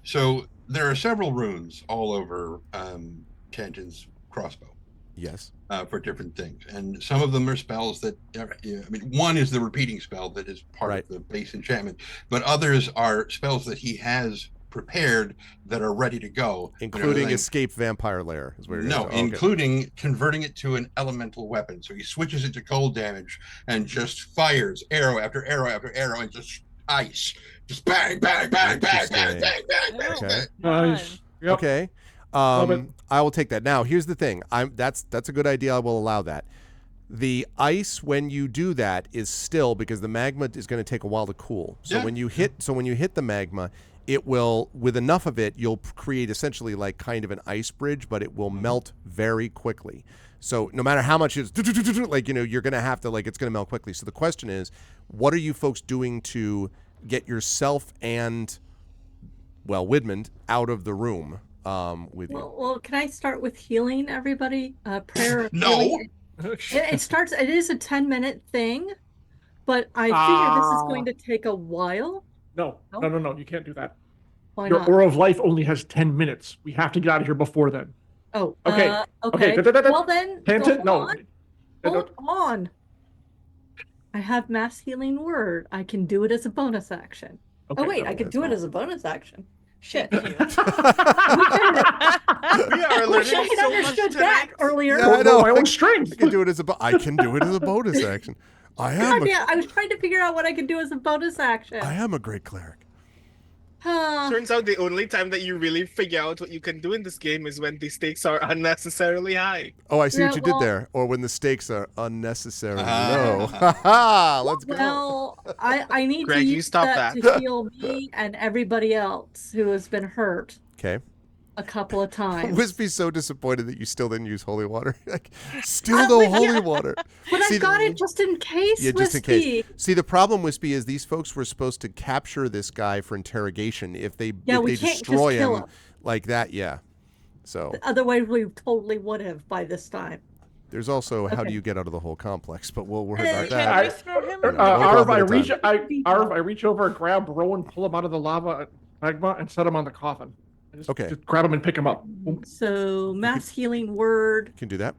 So there are several runes all over Tangen's crossbow Yes. for different things, and some of them are spells that one is the repeating spell that is part Right. of the base enchantment, but others are spells that he has prepared that are ready to go, Including escape vampire lair is where you're No, going. Okay. including converting it to an elemental weapon. So he switches it to cold damage and just fires arrow after arrow after arrow and just ice. Just bang, bang, bang, bang, bang, bang, bang, bang, Okay. bang. Nice. Yep. Okay. Love it. I will take that. Now, here's the thing. That's a good idea. I will allow that. The ice, when you do that, is still because the magma is going to take a while to cool. So Yeah. when you hit the magma, it will, with enough of it, you'll create essentially like kind of an ice bridge, but it will melt very quickly. So no matter how much it's like, you're going to have to, like, it's going to melt quickly. So the question is, what are you folks doing to get yourself and, well, Widmund out of the room with you? Well, can I start with healing everybody? Prayer of No. healing. It is a 10-minute thing, but I figure this is going to take a while. No, you can't do that. Why Your not? Aura of Life only has 10 minutes. We have to get out of here before then. Oh, Okay. okay. Okay. Well then, Tantin, no. hold on. I have mass healing word. I can do it as a bonus action. Okay, Oh wait, I never could mind. do it as a bonus action. Shit. Thank you. We are Wish I learning had so much understood tonight. that earlier. Yeah, I Go know. my own strength. I can do it as I can do it as a bonus action. God damn, I was trying to figure out what I could do as a bonus action. I am a great cleric. Turns out the only time that you really figure out what you can do in this game is when the stakes are unnecessarily high. Oh, I see Yeah, what you did well- there. Or when the stakes are unnecessarily low. Ah. Ha ha! Let's go. Well, I need Greg, to you use stop that that. to heal me and everybody else who has been hurt Okay. a couple of times. Wispy's so disappointed that you still didn't use holy water. Like, still no holy water. But See, I got it just in case. Yeah, just in Wispy. case. See, the problem, Wispy, is these folks were supposed to capture this guy for interrogation. If they Yeah, if we they can't just destroy kill him him. like that, yeah. So Otherwise, we totally would have by this time. there's also how do Okay. you get out of the whole complex, but we'll worry Eh, about Can that. we throw him in the Arv, I coffin? reach- I reach over and grab Rowan, pull him out of the lava magma, and set him on the coffin. Okay. Just grab him and pick him up. Boom. So mass healing word. Can do that.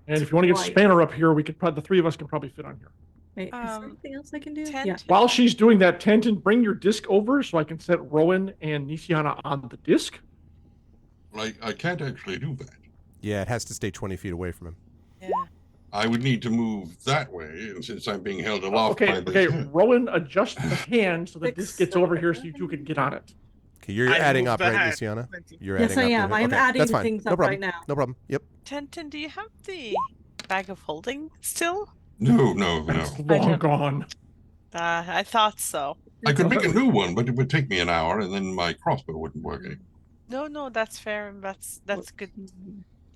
And if you want to get Right. Spanner up here, we could probably the three of us can probably fit on here. Wait, is there Um, anything else I can do? Tent. Yeah. While she's doing that, Tantin, bring your disc over so I can set Rowan and Nisiana on the disc. I can't actually do that. Yeah, it has to stay 20 feet away from him. Yeah. I would need to move that way, and since I'm being held aloft Okay, by this. okay. Rowan, adjust the hand so the Six, disc gets over here so seven, you two can get on it. Okay, you're I adding moved up, the right, hand. Nisiana? You're Yes, adding I up am. to- I'm okay, adding that's fine. things No up problem. right now. No problem. Yep. Tenton, do you have the bag of holding still? No. It's I long know. gone. I thought so. I could make a new one, but it would take me an hour, and then my crossbow wouldn't work anymore. No, that's fair. That's good.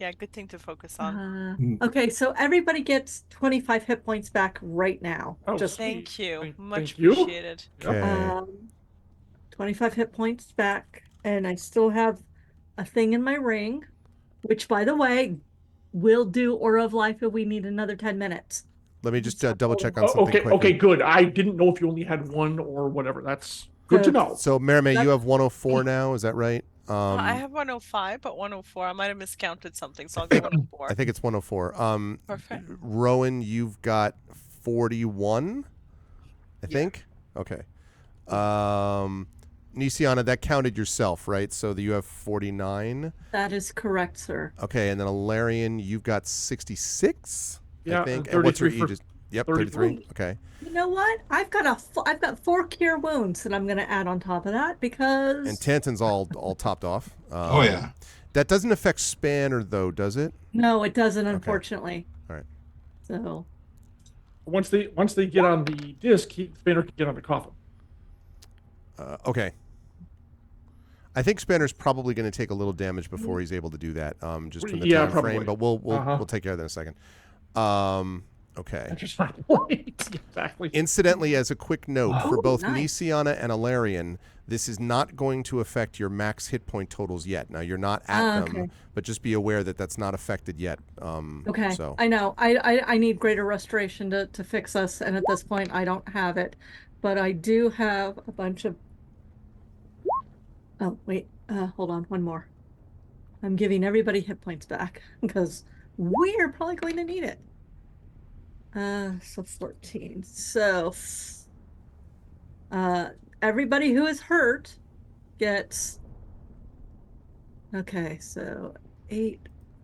Yeah, good thing to focus on. Okay, so everybody gets 25 hit points back right now. Oh, Just Thank you. Much thank you. appreciated. Okay. 25 hit points back, and I still have a thing in my ring, which, by the way, will do Aura of Life if we need another 10 minutes. Let me just double check on something Okay, quickly. okay, good. I didn't know if you only had one or whatever. That's good to know. So, Merime, you have 104 now, is that right? I have 105, but 104. I might have miscounted something, so I'll go 104. I think it's 104. Perfect. Rowan, you've got 41, I think. Okay. Nisiana, that counted yourself, right? So you have 49. That is correct, sir. Okay, and then Alarian, you've got 66. Yeah, I think. and And what's your 33 for- aegis? Yep, 33. 33. Okay. You know what? I've got 4 cure wounds that I'm going to add on top of that because And Tantin's all topped off. Oh, yeah. That doesn't affect Spanner, though, does it? no, it doesn't, unfortunately. All right. So Once they get on the disc, Spanner can get on the coffin. Okay. I think Spanner's probably going to take a little damage before he's able to do that, just from the Yeah, time probably. frame. But we'll Uh-huh. we'll take care of that in a second. Okay. That's just not right. Exactly. Incidentally, as a quick note, for Oh, both nice. Nisiana and Alarian, this is not going to affect your max hit point totals yet. Now, you're not at them, okay. but just be aware that that's not affected yet. Okay, So, I know. I need greater restoration to fix us, and at this point, I don't have it. But I do have a bunch of... Oh, wait. Hold on. One more. I'm giving everybody hit points back, because we're probably going to need it. So 14. So, everybody who is hurt gets... Okay, so 8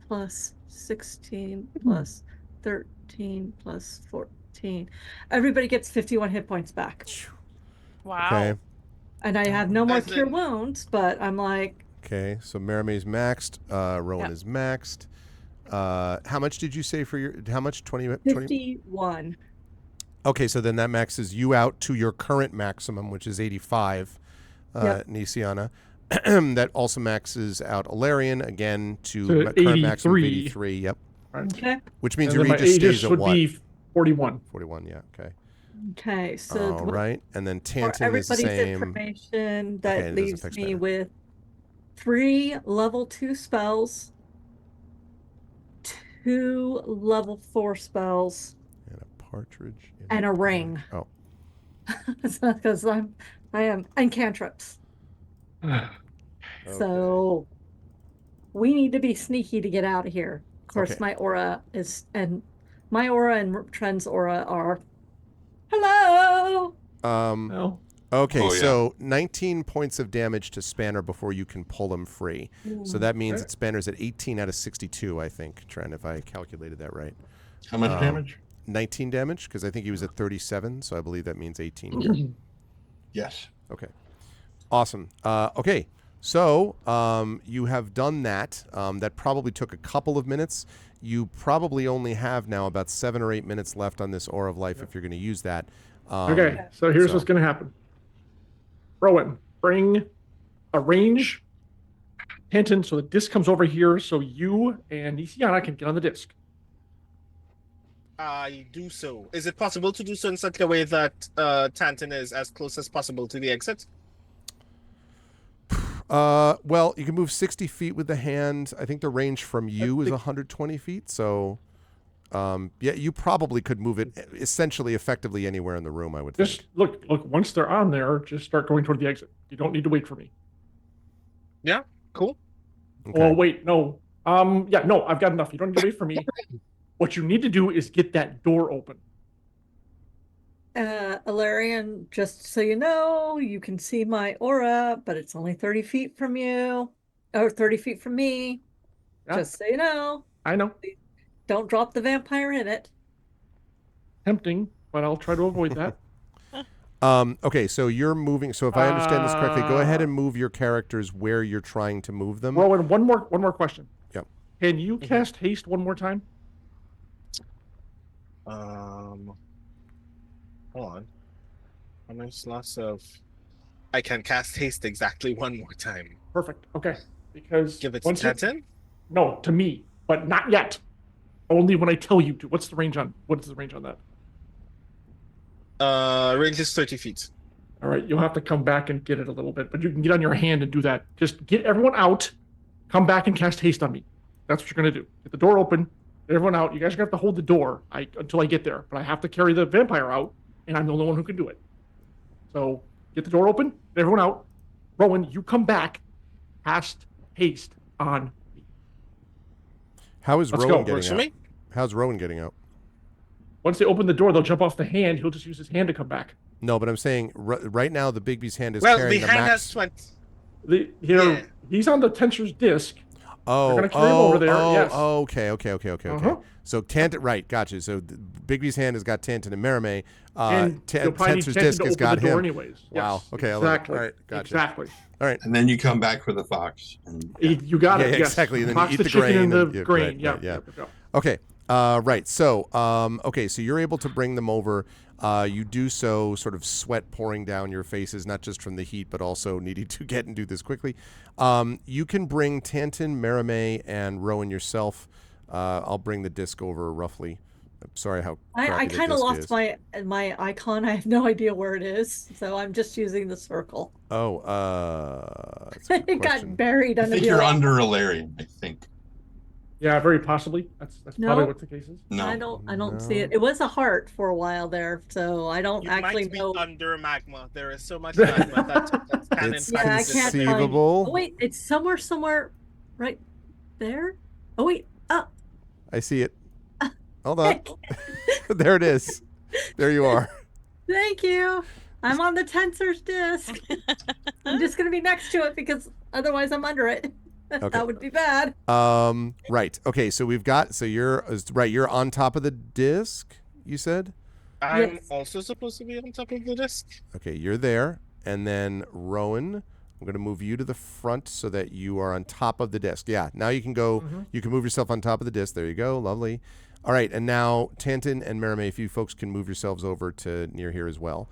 plus 16 plus 13 plus 14. Everybody gets 51 hit points back. Wow. okay. And I have no more As cure in- wounds, but I'm like, Okay. So, Merime's maxed. Rowan Yeah. is maxed. How much did you say for your... How much? 20? 51. Okay, so then that maxes you out to your current maximum, which is 85, Yep. Nisiana. That also maxes out Alarian, again, to To current maximum of 83. 83, yep. Okay. Which means And your then my Aegis Aegis stays at would what? be 41. 41, yeah, okay. Okay. So All right, and then for Tantin is the everybody's same. information, Okay, that it doesn't leaves affect me Spanner. with 3 level 2 spells, 2 level 4 spells, And a partridge. in and a the ring. Oh, Because I am and cantrips. okay. So we need to be sneaky to get out of here. Of course, Okay. my aura and Trent's aura are, hello. No. Okay, Oh, yeah. so 19 points of damage to Spanner before you can pull him free. So that means Okay. that Spanner's at 18 out of 62, I think, Trent, if I calculated that right. How much damage? 19 damage, because I think he was at 37, so I believe that means 18 here. Yes. Okay. Awesome. Okay, so you have done that. That probably took a couple of minutes. You probably only have now about 7 or 8 minutes left on this Aura of Life if you're going to use that. Okay, so here's what's going to happen. Rowan, bring a range Hinton so the disc comes over here so you and Nisiana can get on the disc. I do so. Is it possible to do so in such a way that Tanton is as close as possible to the exit? Well, you can move 60 feet with the hand. I think the range from you is 120 feet. So, yeah, you probably could move it essentially effectively anywhere in the room, I would think. Just look, once they're on there, just start going toward the exit. You don't need to wait for me. Yeah, cool. Okay. Oh, wait, no. Yeah, no, I've got enough. You don't need to wait for me. What you need to do is get that door open. Alarian, just so you know, you can see my aura, but it's only 30 feet from you, or 30 feet from me. Yeah. Just so you know. I know. Don't drop the vampire in it. Tempting, but I'll try to avoid that. Okay, so you're moving. So if I understand this correctly, go ahead and move your characters where you're trying to move them. Rowan, one more question. Yep. Can you cast haste one more time? Hold on. How many slots of? I can cast haste exactly one more time. Perfect. Okay. Because Give it to once you- Tanton. No, to me, but not yet. Only when I tell you to. What's the range on that? Range is 30 feet. All right, you'll have to come back and get it a little bit, but you can get on your hand and do that. Just get everyone out, come back and cast haste on me. That's what you're gonna do. Get the door open, get everyone out. You guys are gonna have to hold the door until I get there, but I have to carry the vampire out, and I'm the only one who can do it. So get the door open, get everyone out. Rowan, you come back, cast haste on me. How is Let's Rowan go. Works getting for out? me. How's Rowan getting out? Once they open the door, they'll jump off the hand. He'll just use his hand to come back. No, but I'm saying right now the Bigby's hand is Well, the carrying the hand max. has 20. Yeah. He's on the tensor's disc. Oh, They're gonna carry him over there, yes. Okay. Uh-huh. So Tanton, right? Gotcha. So Bigby's hand has got Tanton and Merime. And you'll probably need Tensor's Tanton disc to has open got the door him. anyways. Wow. Yes, Okay. I love it. exactly. All right. Gotcha. Exactly. All right. And then you come back for the fox. And, You got Yeah, it. Yes. exactly. And then Toss you eat the the chicken grain and the and- yeah, grain. right, Yeah. right, yeah. Yeah. Okay. Right. So, okay. So you're able to bring them over. You do so, sort of sweat pouring down your faces, not just from the heat, but also needing to get and do this quickly. You can bring Tanton, Merime, and Rowan yourself. I'll bring the disc over roughly. I'm sorry how I crappy the kind of disc lost is. my icon. I have no idea where it is, so I'm just using the circle. Oh, that's a good It got question. buried I under think the you're oil. under Alarian, I think. Yeah, very possibly. That's No. probably what the case is. No. I don't see it. It was a heart for a while there, so I don't You actually might be know. under magma. There is so much magma that can It's impact Yeah, I this can't effect. find. conceivable. Oh wait, it's somewhere right there. Oh wait, I see it. Hold on. There it is. There you are. thank you. I'm on the tensor's disc. I'm just gonna be next to it because otherwise I'm under it. Okay. That would be bad. Right. Okay. So we've got. So you're right. You're on top of the disc. You said. I'm Yes. also supposed to be on top of the disc. Okay. You're there, and then Rowan. I'm going to move you to the front so that you are on top of the disc. Yeah. Now you can go. You can move yourself on top of the disc. There you go. Lovely. All right. And now Tanton and Merime, if you folks can move yourselves over to near here as well.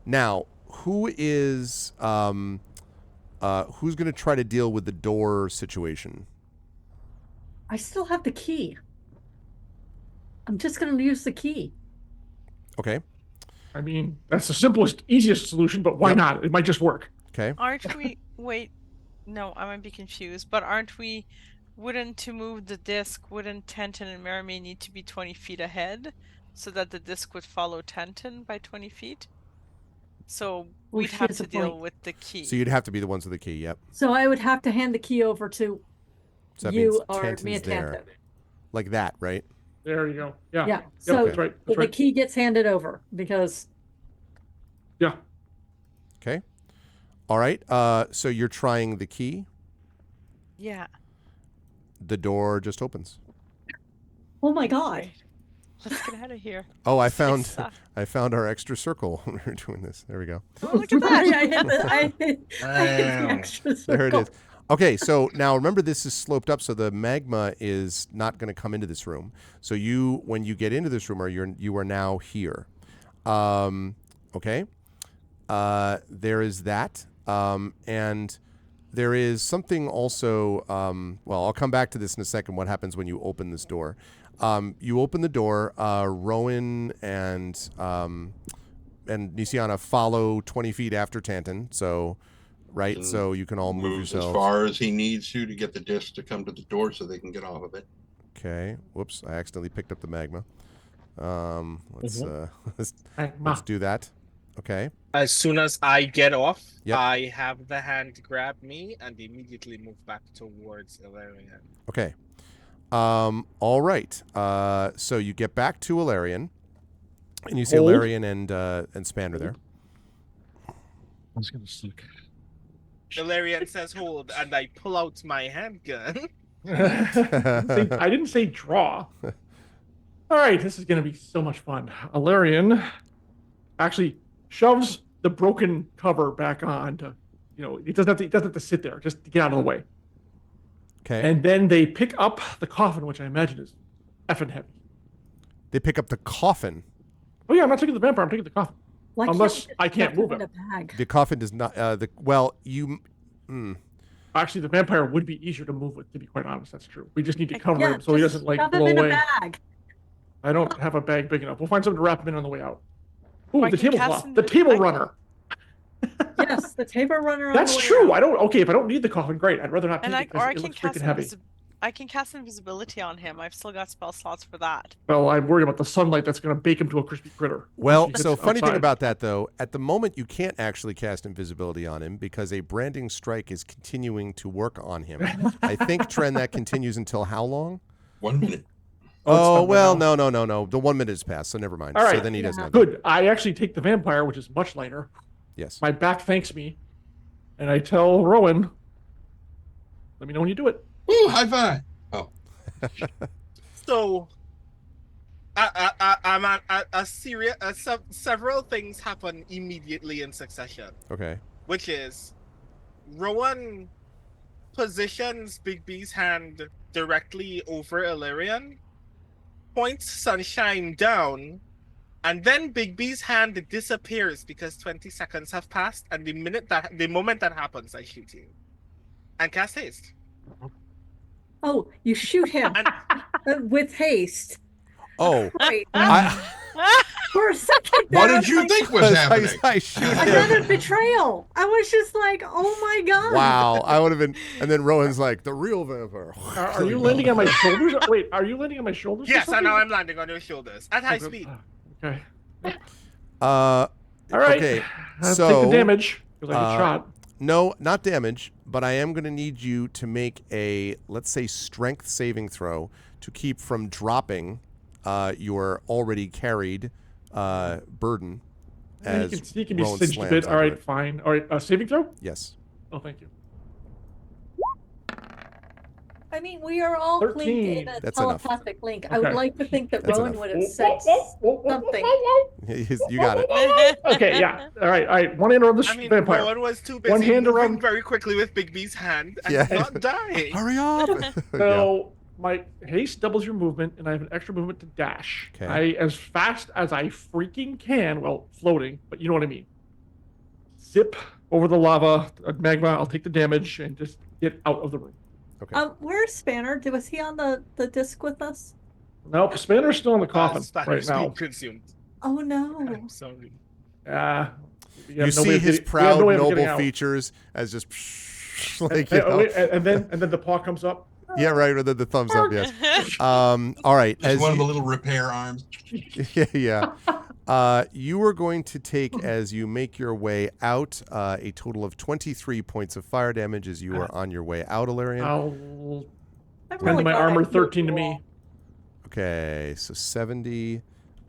Now, who is who's going to try to deal with the door situation? I still have the key. I'm just gonna use the key. Okay. I mean, that's the simplest, easiest solution, but why Yep. not? It might just work. Okay. Aren't we? Wait, no, I might be confused. But aren't we? Wouldn't to move the disc? Wouldn't Tanton and Merime need to be 20 feet ahead, so that the disc would follow Tanton by 20 feet? So we'd she have has to a deal point. with the key. So you'd have to be the ones with the key. Yep. So I would have to hand the key over to So that you means are Tanton's me and there. Tanton. Like that, right? There you go. Yeah. Yeah. Yep, So that's right. so That's the right. key gets handed over because Yeah. Okay. All right. So you're trying the key. Yeah. The door just opens. oh my god. Great. Let's get out of here. Oh, I This place found sucks. our extra circle when we were doing this. There we go. Oh, look at that. I hit the Wow. extra There it circle. is. Okay, so now remember this is sloped up, so the magma is not going to come into this room. So when you get into this room, you are now here. Okay. There is that, and there is something also. Well, I'll come back to this in a second. What happens when you open this door? You open the door. Rowan and Nisiana follow 20 feet after Tanton. So. Right, And so you can all move moves yourselves. as far as he needs to get the disc to come to the door so they can get off of it. Okay. Whoops, I accidentally picked up the magma. Let's Magma. do that. Okay. As soon as I get off, Yep. I have the hand grab me and immediately move back towards Ilarion. Okay. All right. So you get back to Ilarion, and you see Hold. Ilarion and Spanner there. That's gonna suck. Ilarion says hold, and I pull out my handgun. I didn't say draw. All right, this is going to be so much fun. Alarion actually shoves the broken cover back on to, it doesn't have to sit there, just to get out of the way. Okay. And then they pick up the coffin, which I imagine is effing heavy. They pick up the coffin. Oh yeah, I'm not taking the vampire. I'm taking the coffin. Why Unless we I just can't stuff move in it. a bag? The coffin does not. Actually, the vampire would be easier to move with. To be quite honest, that's true. We just need to cover Yeah, him so he just doesn't like shove him blow in away. a bag. I don't have a bag big enough. We'll find something to wrap him in on the way out. Ooh, I the can tablecloth. cast The table I can- runner. Yes, the table runner. On That's the way true. out. If I don't need the coffin, great. I'd rather not And take it because I it can looks cast freaking heavy. I can cast invisibility on him. I've still got spell slots for that. Well, I'm worried about the sunlight that's going to bake him to a crispy critter. Well, once he so gets funny thing outside. about that, though, at the moment you can't actually cast invisibility on him because a branding strike is continuing to work on him. I think, Tren, that continues until how long? 1 minute. Oh, it's well, done no. The 1 minute has passed, so never mind. All right. So then he doesn't Yeah. have that. Good. I actually take the vampire, which is much lighter. Yes. My back thanks me, and I tell Rowan, "Let me know when you do it." Woo, high five. So, I'm a serious. Several things happen immediately in succession, Okay. which is Rowan positions Big B's hand directly over Illyrian, points Sunshine down, and then Big B's hand disappears because 20 seconds have passed, and the moment that happens, I shoot you. And cast haste. Oh, you shoot him with haste. Oh. Right. I For a second, What there, did you I'm like, think was happening? I shoot Another him. betrayal. I was just like, oh my god. Wow. I would have been. And then Rowan's like, the real vampire. Are you landing on my shoulders? Wait, are you landing on my shoulders? or Yes, and now something? I'm landing on your shoulders at high speed. Okay. All All right. Okay. Take So, the damage because I get shot. no, not damage, but I am going to need you to make a, let's say, strength saving throw to keep from dropping your already carried burden. And As he can be Rowan singed a slams bit. All onto right, it. fine. All right, saving throw. Yes. Oh, thank you. I mean, we are all 13. linked in a That's enough. telepathic link. I would Okay. like to think that That's Rowan enough. would have said something. You got it. Okay, yeah. All right. One hand around the I mean, vampire. Rowan was too busy One hand moving around- very quickly with Big B's hand and Yeah. not dying. Hurry up. Yeah. So my haste doubles your movement, and I have an extra movement to dash. Okay. I, as fast as I freaking can, well, floating, but you know what I mean. Zip over the lava, magma. I'll take the damage and just get out of the room. Okay. Where's Spanner? Was he on the disc with us? Nope, Spanner's still in the coffin Spanish right now. being consumed. Oh no. I'm sorry. We have You no way see of his getting- we have proud, no way of getting noble out. features as just like, And then the paw comes up. yeah, right. Or the thumbs up. Yes. All right. Just As one of you- the little repair arms. yeah. You are going to take, as you make your way out, a total of 23 points of fire damage as you are on your way out, Ilarion. I'll I 10 to really my thought I armor, killed 13 to you me. all. Okay, so 70,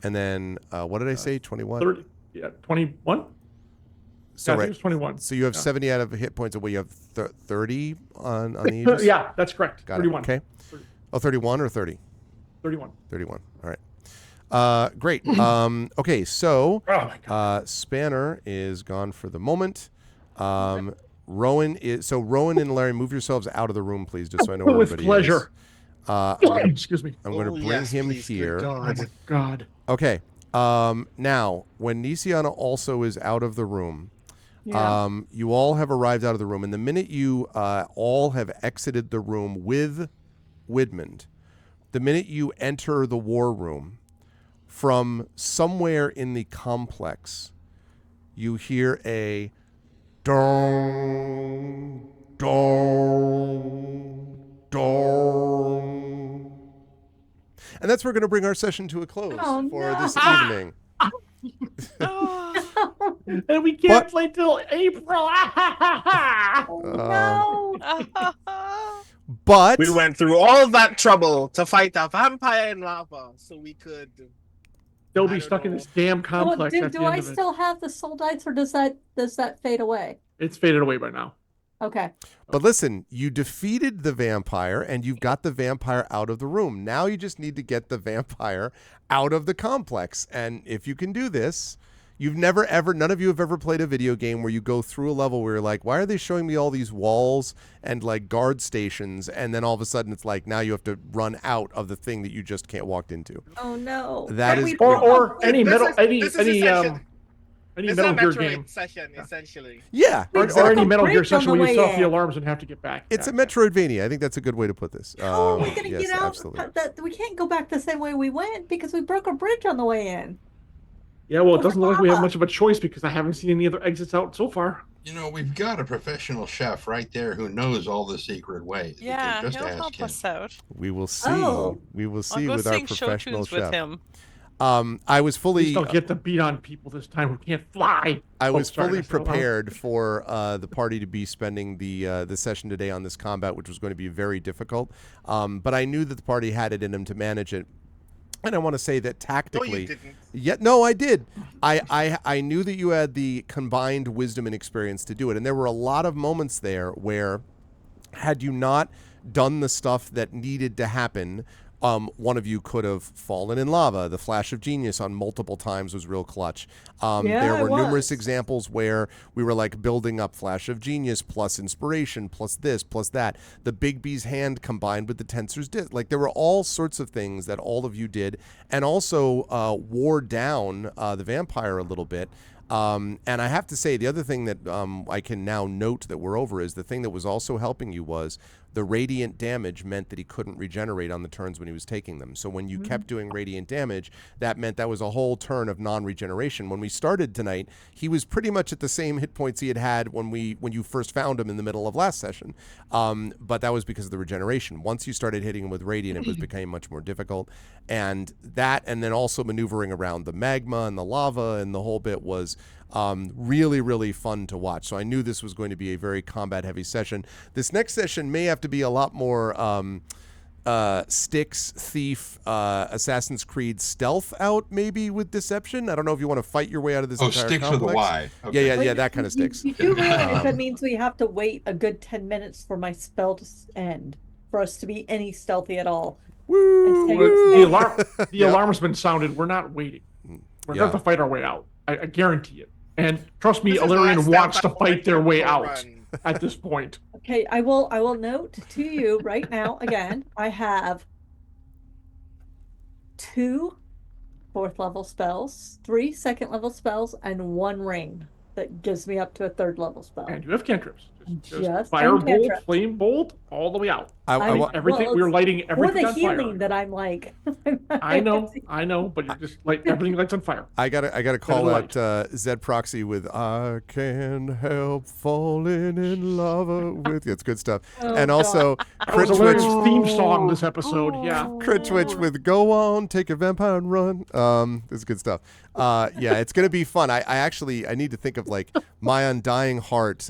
and then what did I say? 21. 30. Yeah, 21. So Yeah, I think right. it's 21. So you have Yeah. 70 out of hit points, and what you have 30 on the Aegis? Yeah, that's correct. Got 31. it. Okay. Oh, 31 or 30? 31. 31. All right. Great. Okay, so Oh my god. Spanner is gone for the moment. Rowan and Larry, move yourselves out of the room, please, just so I know where With everybody pleasure. is. Excuse me. I'm going to Oh, bring yes, him please, good here. Oh God. my god. Okay. Now, when Nisiana also is out of the room, Yeah. you all have arrived out of the room, and the minute you all have exited the room with Widmond, the minute you enter the war room, from somewhere in the complex, you hear a dong, dong, dong. And that's where we're going to bring our session to a close Oh, for no. this evening. Oh, And we can't But- play till April. Oh, oh. But We went through all that trouble to fight a vampire in lava so we could. They'll I be don't stuck in know. this damn no. complex at the Do end I of it. still have the soul dice, or does that fade away? It's faded away by now. Okay. But listen, you defeated the vampire and you've got the vampire out of the room. Now you just need to get the vampire out of the complex. And if you can do this, none of you have ever played a video game where you go through a level where you're like, why are they showing me all these walls and like guard stations? And then all of a sudden it's like, now you have to run out of the thing that you just can't walk into. Oh no. That Can is we- Or any This metal, is- any this is essentially- any It's a Metal Gear Metroid game, session, essentially. Yeah, We or exactly. any Metal Gear Bridge on session the where you set way off the in. alarms and have to get back. It's Yeah, a Metroidvania. I think that's a good way to put this. How are we going to yes, get out? absolutely. We can't go back the same way we went because we broke a bridge on the way in. Yeah, well, it doesn't look like we have lava. much of a choice because I haven't seen any other exits out so far. You know, we've got a professional chef right there who knows all the secret ways. You Yeah, can just he'll ask help him. us out. We will see. Oh. We will I'll see go with our sing show professional tunes with chef. him. I was fully. Please don't get the beat on people this time who can't fly. I was sorry, fully that's so loud. prepared for the party to be spending the session today on this combat, which was going to be very difficult. But I knew that the party had it in them to manage it. And I want to say that No, tactically, you didn't. no, I did. I knew that you had the combined wisdom and experience to do it, and there were a lot of moments there where, had you not done the stuff that needed to happen, one of you could have fallen in lava. The flash of genius on multiple times was real clutch. Yeah, There it were numerous was. examples where we were like building up flash of genius plus inspiration plus this plus that. The Big B's hand combined with the Tensor's disc. Like there were all sorts of things that all of you did, and also wore down the vampire a little bit. And I have to say, the other thing that I can now note that we're over is the thing that was also helping you was the radiant damage meant that he couldn't regenerate on the turns when he was taking them. So when you kept doing radiant damage, that meant that was a whole turn of non-regeneration. When we started tonight, he was pretty much at the same hit points he had had when you first found him in the middle of last session. But that was because of the regeneration. Once you started hitting him with radiant, it became much more difficult. And then also maneuvering around the magma and the lava and the whole bit was really, really fun to watch. So I knew this was going to be a very combat-heavy session. This next session may have to be a lot more Styx, Thief, Assassin's Creed stealth out, maybe with Deception. I don't know if you want to fight your way out of this entire Sticks complex. with a Y. Okay. Yeah, that kind of sticks. You do realize that means we have to wait a good 10 minutes for my spell to end for us to be any stealthy at all. Woo! The alarm's been sounded. We're not waiting. We're going to have to fight our way out. I guarantee it. And trust me, This is Illyrian last wants to down by fight their way full out run. at this point. Okay, I will note to you right now again, I have 2 4th level spells, 3 2nd level spells, and 1 ring that gives me up to a 3rd level spell. And you have cantrips. Just Just firebolt, cantrips. flame bolt, all the way out. Everything well, we're lighting For everything the on healing fire. that I'm like I know, but you're just like everything lights on fire. I gotta call light. out Zed Proxy with "I can't help falling in lava with you." It's good stuff. Oh, and also That was Crit a lyrics Twitch, theme song this episode. Yeah. Crit Twitch with "Go on, take a vampire and run." This is good stuff. Yeah, it's gonna be fun. I need to think of like my Undying Heart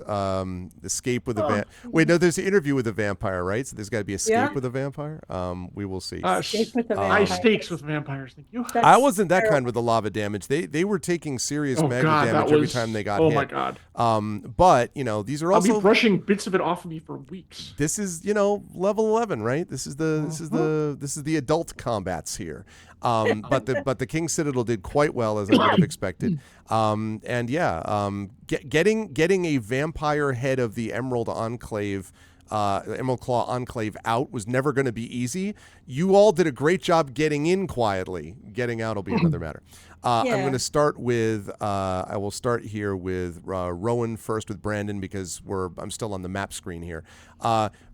Escape with a Wait, no, there's an interview with a vampire, right? So there's got to be escape Yeah. with a vampire. We will see. Escape with the High vampire. stakes with vampires. Thank you. I wasn't that kind with the lava damage. They were taking serious Oh magic god, damage that every was. time they got Oh hit. my god. But these are I'll be also brushing bits of it off of me for weeks. this is level 11, right? This is the adult combats here. But the King Citadel did quite well, as I would have expected. Getting a vampire head of the Emerald Claw Enclave out was never going to be easy. You all did a great job getting in quietly. Getting out will be another matter. I'm going to start with. I will start here with Rowan first with Brandon because I'm still on the map screen here.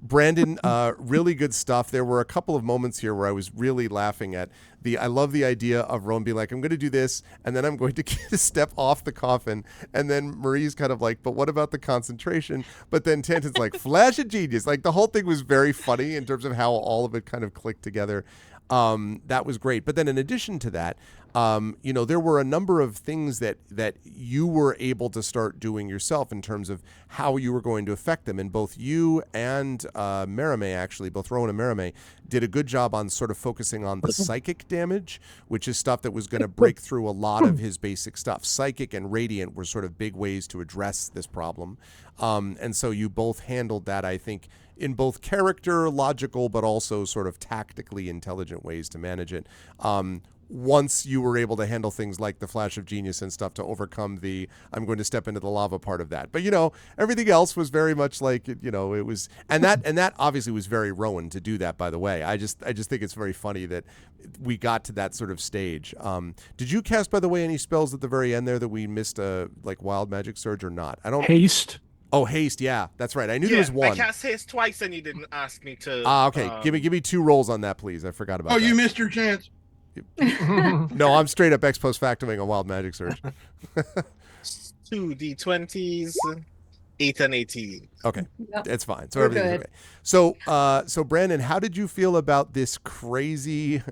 Brandon, really good stuff. There were a couple of moments here where I was really laughing at I love the idea of Rowan being like, I'm going to do this, and then I'm going to get a step off the coffin, and then Marie's kind of like, but what about the concentration? But then Tantan's like, flash of genius. Like the whole thing was very funny in terms of how all of it kind of clicked together. That was great. But then in addition to that, there were a number of things that you were able to start doing yourself in terms of how you were going to affect them. And both you and Merime, actually, both Rowan and Merime, did a good job on sort of focusing on the psychic damage, which is stuff that was going to break through a lot of his basic stuff. Psychic and radiant were sort of big ways to address this problem. And so you both handled that, I think, in both character, logical, but also sort of tactically intelligent ways to manage it. Once you were able to handle things like the flash of genius and stuff to overcome I'm going to step into the lava part of that. But, everything else was very much like, it was, and that obviously was very Rowan to do that, by the way. I just think it's very funny that we got to that sort of stage. Did you cast, by the way, any spells at the very end there that we missed, like Wild Magic Surge or not? Haste. Oh, haste, yeah, that's right. I knew there was one. I cast haste twice and you didn't ask me to. Okay. Give me 2 rolls on that, please. I forgot about that. Oh, you missed your chance. No, I'm straight up ex post factoring a Wild Magic Surge. 2 D20s, 8 and 18. Okay, Yep. it's fine. So We're everything's good. okay. So Brandon, how did you feel about this crazy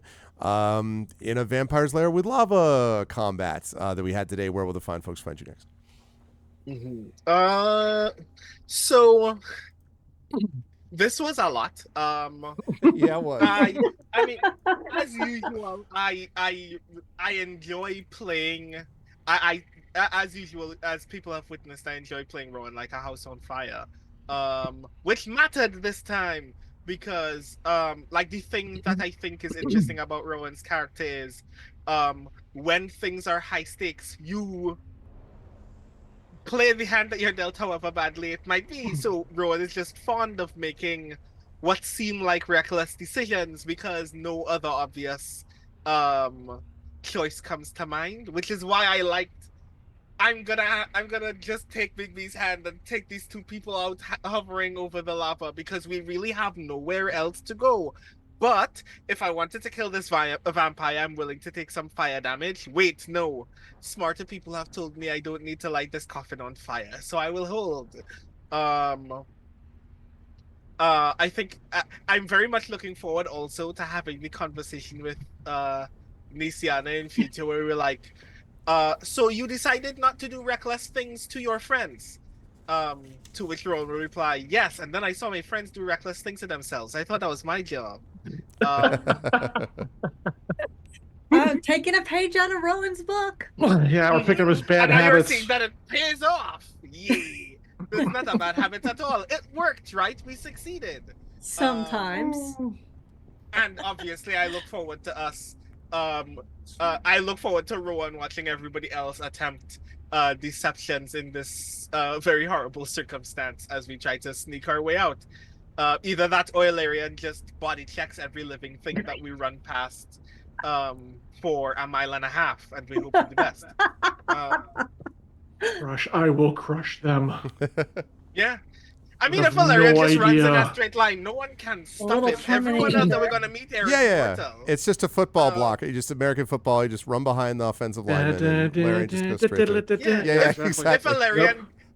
in a Vampire's Lair with lava combat that we had today? Where will the fine folks find you next? So this was a lot. Yeah, it was. I mean, as usual, I enjoy playing. As usual, as people have witnessed, I enjoy playing Rowan like a house on fire. Which mattered this time because like the thing that I think is interesting about Rowan's character is when things are high stakes, you play the hand that you're dealt, however badly it might be. So Rowan is just fond of making what seem like reckless decisions because no other obvious choice comes to mind, which is why I liked. I'm gonna just take Big B's hand and take these 2 people out hovering over the lava because we really have nowhere else to go. But if I wanted to kill this vampire, I'm willing to take some fire damage. Wait, no. Smarter people have told me I don't need to light this coffin on fire, so I will hold. I think I'm very much looking forward also to having the conversation with Nisiana in future where we're like, so you decided not to do reckless things to your friends? To which Rowan will reply, yes, and then I saw my friends do reckless things to themselves. I thought that was my job. Taking a page out of Rowan's book. Yeah, or picking up his bad and now habits. you're seeing that it pays off. Yay. It's not a bad habit at all. It worked, right? We succeeded. Sometimes. And obviously, I look forward to us. I look forward to Rowan watching everybody else attempt deceptions in this very horrible circumstance as we try to sneak our way out. Either that or Illyrian just body checks every living thing that we run past for a mile and a half, and we hope for the best. I will crush them. Yeah. I mean, I if have Illyrian no just runs in a idea. straight line, no one can stop little him. Everyone else that we're Terminator. going to meet there is Yeah. mortal. It's just a football block. You just American football. You just run behind the offensive lineman, and Larry just goes straight to it. Yeah, exactly.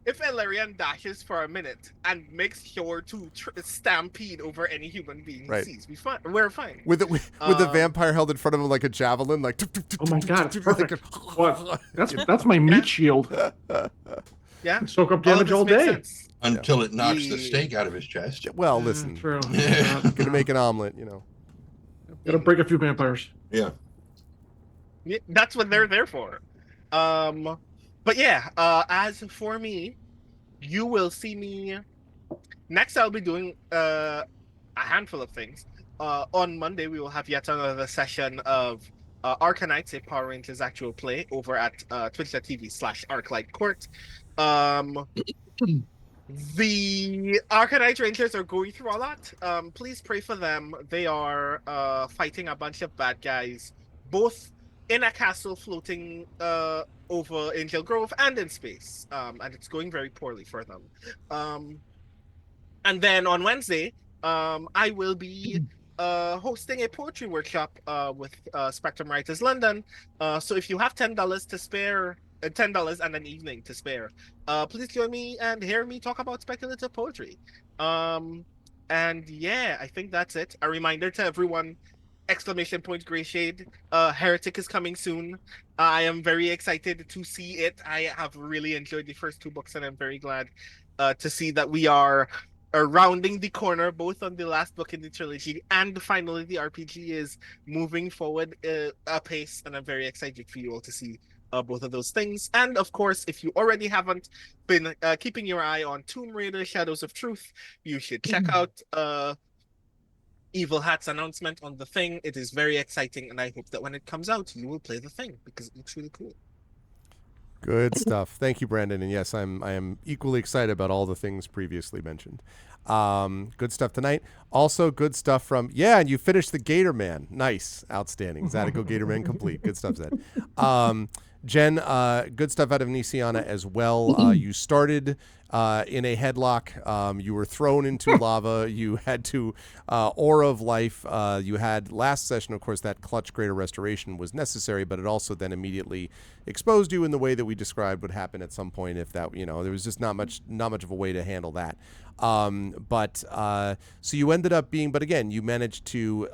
If Illyrian dashes for a minute and makes sure to stampede over any human being he sees, we're fine. With the vampire held in front of him like a javelin, like. Oh my god, it's perfect. What? That's my meat shield. Yeah. Soak up All damage this all makes day. sense. Until it knocks the Yeah. steak out of his chest. Well, Yeah, listen, true. gonna make an omelet, you know. Gotta break a few vampires. Yeah. Yeah, that's what they're there for. But yeah, as for me, you will see me next. I'll be doing a handful of things. On Monday, we will have yet another session of Arcanites, a Power Rangers actual play over at twitch.tv/Arclight Court. The Arcanite Rangers are going through a lot. Please pray for them. They are fighting a bunch of bad guys, both in a castle floating over Angel Grove and in space. And it's going very poorly for them. And then on Wednesday, I will be hosting a poetry workshop with Spectrum Writers London. So if you have $10 to spare, $10 and an evening to spare, please join me and hear me talk about speculative poetry. And yeah, I think that's it. A reminder to everyone, exclamation point Gray Shade. Heretic is coming soon. I am very excited to see it. I have really enjoyed the first two books, and I'm very glad to see that we are rounding the corner both on the last book in the trilogy, and finally the RPG is moving forward apace, and I'm very excited for you all to see both of those things. And of course, if you already haven't been keeping your eye on Tomb Raider Shadows of Truth, you should check out Evil Hat's announcement on The Thing. It is very exciting, and I hope that when it comes out, you will play The Thing, because it looks really cool. Good stuff. Thank you, Brandon. And yes, I am equally excited about all the things previously mentioned. Good stuff tonight. Also, good stuff from and you finished the Gator Man. Nice, outstanding. Zydeco Gator Man complete. Good stuff, Zed. Jen, good stuff out of Nisiana as well. You started in a headlock. You were thrown into lava. You had to Aura of Life. You had last session, of course, that clutch greater restoration was necessary, but it also then immediately exposed you in the way that we described would happen at some point if that, there was just not much of a way to handle that. So you ended up being, but again, you managed to,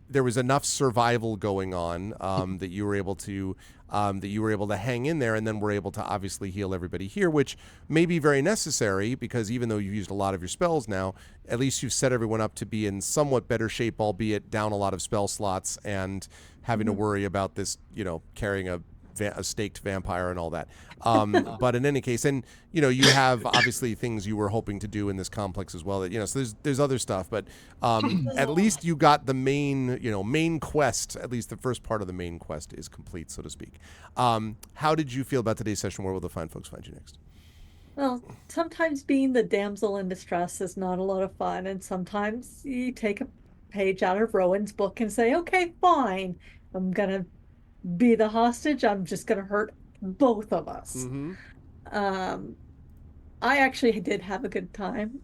there was enough survival going on that you were able to hang in there, and then were able to obviously heal everybody here, which may be very necessary because even though you've used a lot of your spells now, at least you've set everyone up to be in somewhat better shape, albeit down a lot of spell slots and having to worry about this, carrying a staked vampire and all that. But in any case, and you have obviously things you were hoping to do in this complex as well. That so there's other stuff, but at least you got the main quest. At least the first part of the main quest is complete, so to speak. How did you feel about today's session? Where will the fine folks find you next? Well, sometimes being the damsel in distress is not a lot of fun, and sometimes you take a page out of Rowan's book and say, "Okay, fine, I'm gonna be the hostage. I'm just gonna hurt both of us." Mm-hmm. I actually did have a good time,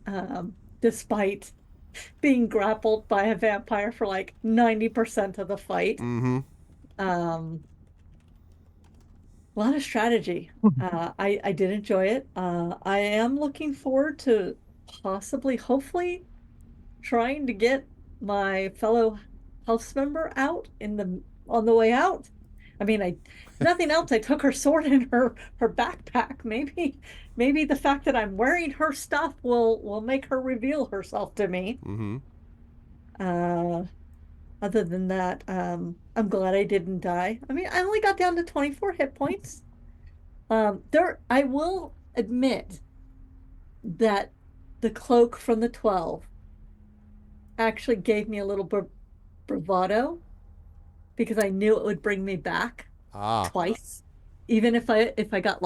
despite being grappled by a vampire for like 90% of the fight. Mm-hmm. A lot of strategy. I did enjoy it. I am looking forward to hopefully trying to get my fellow house member out on the way out. I mean, nothing else. I took her sword in her backpack. Maybe the fact that I'm wearing her stuff will make her reveal herself to me. Mm-hmm. Other than that, I'm glad I didn't die. I mean, I only got down to 24 hit points. I will admit that the cloak from the 12 actually gave me a little bravado, because I knew it would bring me back twice, even if I got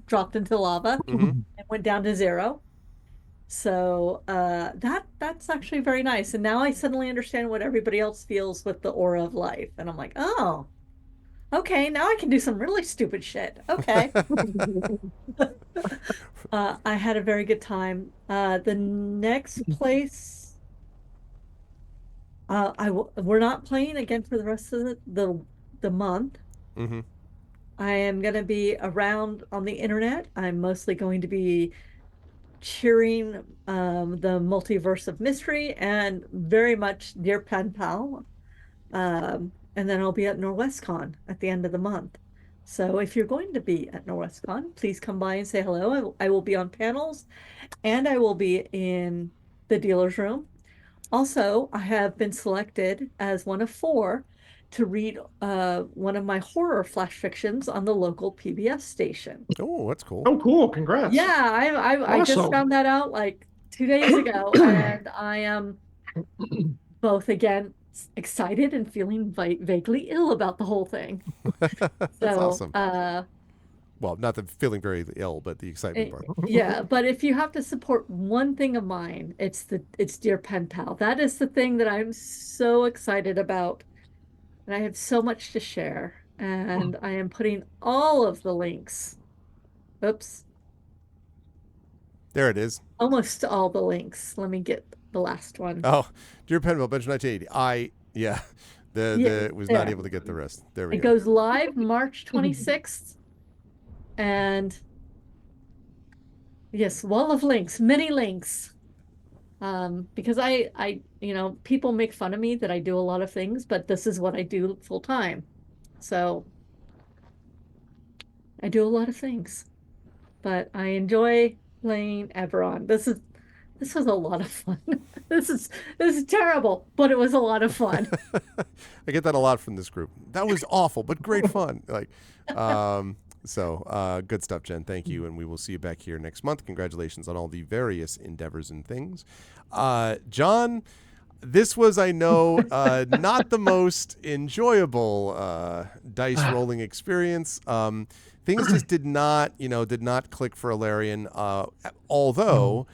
dropped into lava and went down to 0. So that's actually very nice. And now I suddenly understand what everybody else feels with the Aura of Life, and I'm like, oh, okay, now I can do some really stupid shit. Okay. I had a very good time. The next place. We're not playing again for the rest of the month. Mm-hmm. I am going to be around on the internet. I'm mostly going to be cheering the Multiverse of Mystery and very much Dear Pen Pal. And then I'll be at NorwestCon at the end of the month. So if you're going to be at NorwestCon, please come by and say hello. I will be on panels and I will be in the dealer's room. Also, I have been selected as one of 4 to read one of my horror flash fictions on the local PBS station. Oh, that's cool. Oh, cool. Congrats. Yeah, I just Awesome. found that out like 2 days ago, and I am both again excited and feeling vaguely ill about the whole thing. That's So, awesome. Well, not the feeling very ill, but the excitement part. yeah, but if you have to support one thing of mine, it's Dear Pen Pal. That is the thing that I'm so excited about. And I have so much to share. And I am putting all of the links. Oops. There it is. Almost all the links. Let me get the last one. Oh, Dear Penville, Bench 1980. Was not able to get the rest. There we It go. goes live March 26th. And yes, wall of links, many links. Because I, people make fun of me that I do a lot of things, but this is what I do full time. So I do a lot of things, but I enjoy playing Eberron. This was a lot of fun. This is terrible, but it was a lot of fun. I get that a lot from this group. That was awful, but great fun. Good stuff, Jen. Thank you, and we will see you back here next month. Congratulations on all the various endeavors and things. John, this was, I know, not the most enjoyable dice rolling experience. Things just did not click for Ilarion. Although,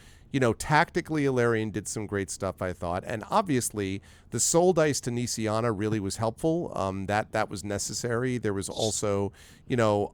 tactically Ilarion did some great stuff, I thought, and obviously the soul dice to Nisiana really was helpful. That was necessary. There was also,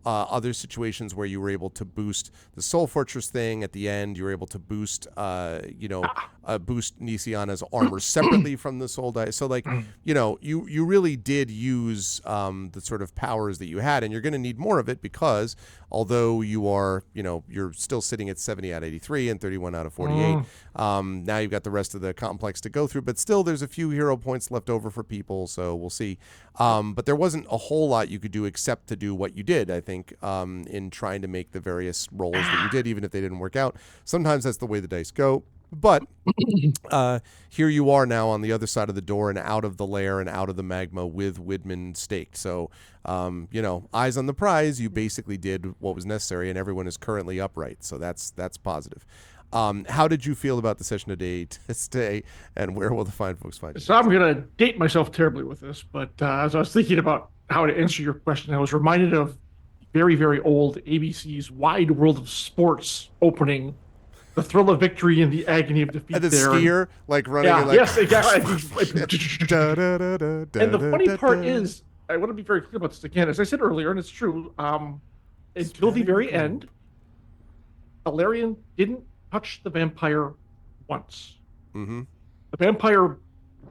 other situations where you were able to boost the Soul Fortress thing at the end. You were able to boost, boost Nisiana's armor separately from the soul dice. So, you really did use the sort of powers that you had, and you're going to need more of it because although you are, you're still sitting at 70 out of 83 and 31 out of 48. Now you've got the rest of the complex to go through, but still there's a few hero points left over for people, so we'll see. But there wasn't a whole lot you could do except to do what you did, I think, in trying to make the various rolls that you did, even if they didn't work out. Sometimes that's the way the dice go. But here you are now on the other side of the door and out of the lair and out of the magma with Widman staked. So, eyes on the prize, you basically did what was necessary, and everyone is currently upright. So that's positive. How did you feel about the session today, and where will the fine folks find you? So I'm going to date myself terribly with this, but as I was thinking about how to answer your question, I was reminded of very, very old ABC's Wide World of Sports opening, the thrill of victory and the agony of defeat. And the there. skier, running. Yeah, yes, exactly. And the funny part is, I want to be very clear about this again. As I said earlier, and it's true, until the very end, Ilarion didn't touch the vampire once. Mm-hmm. The vampire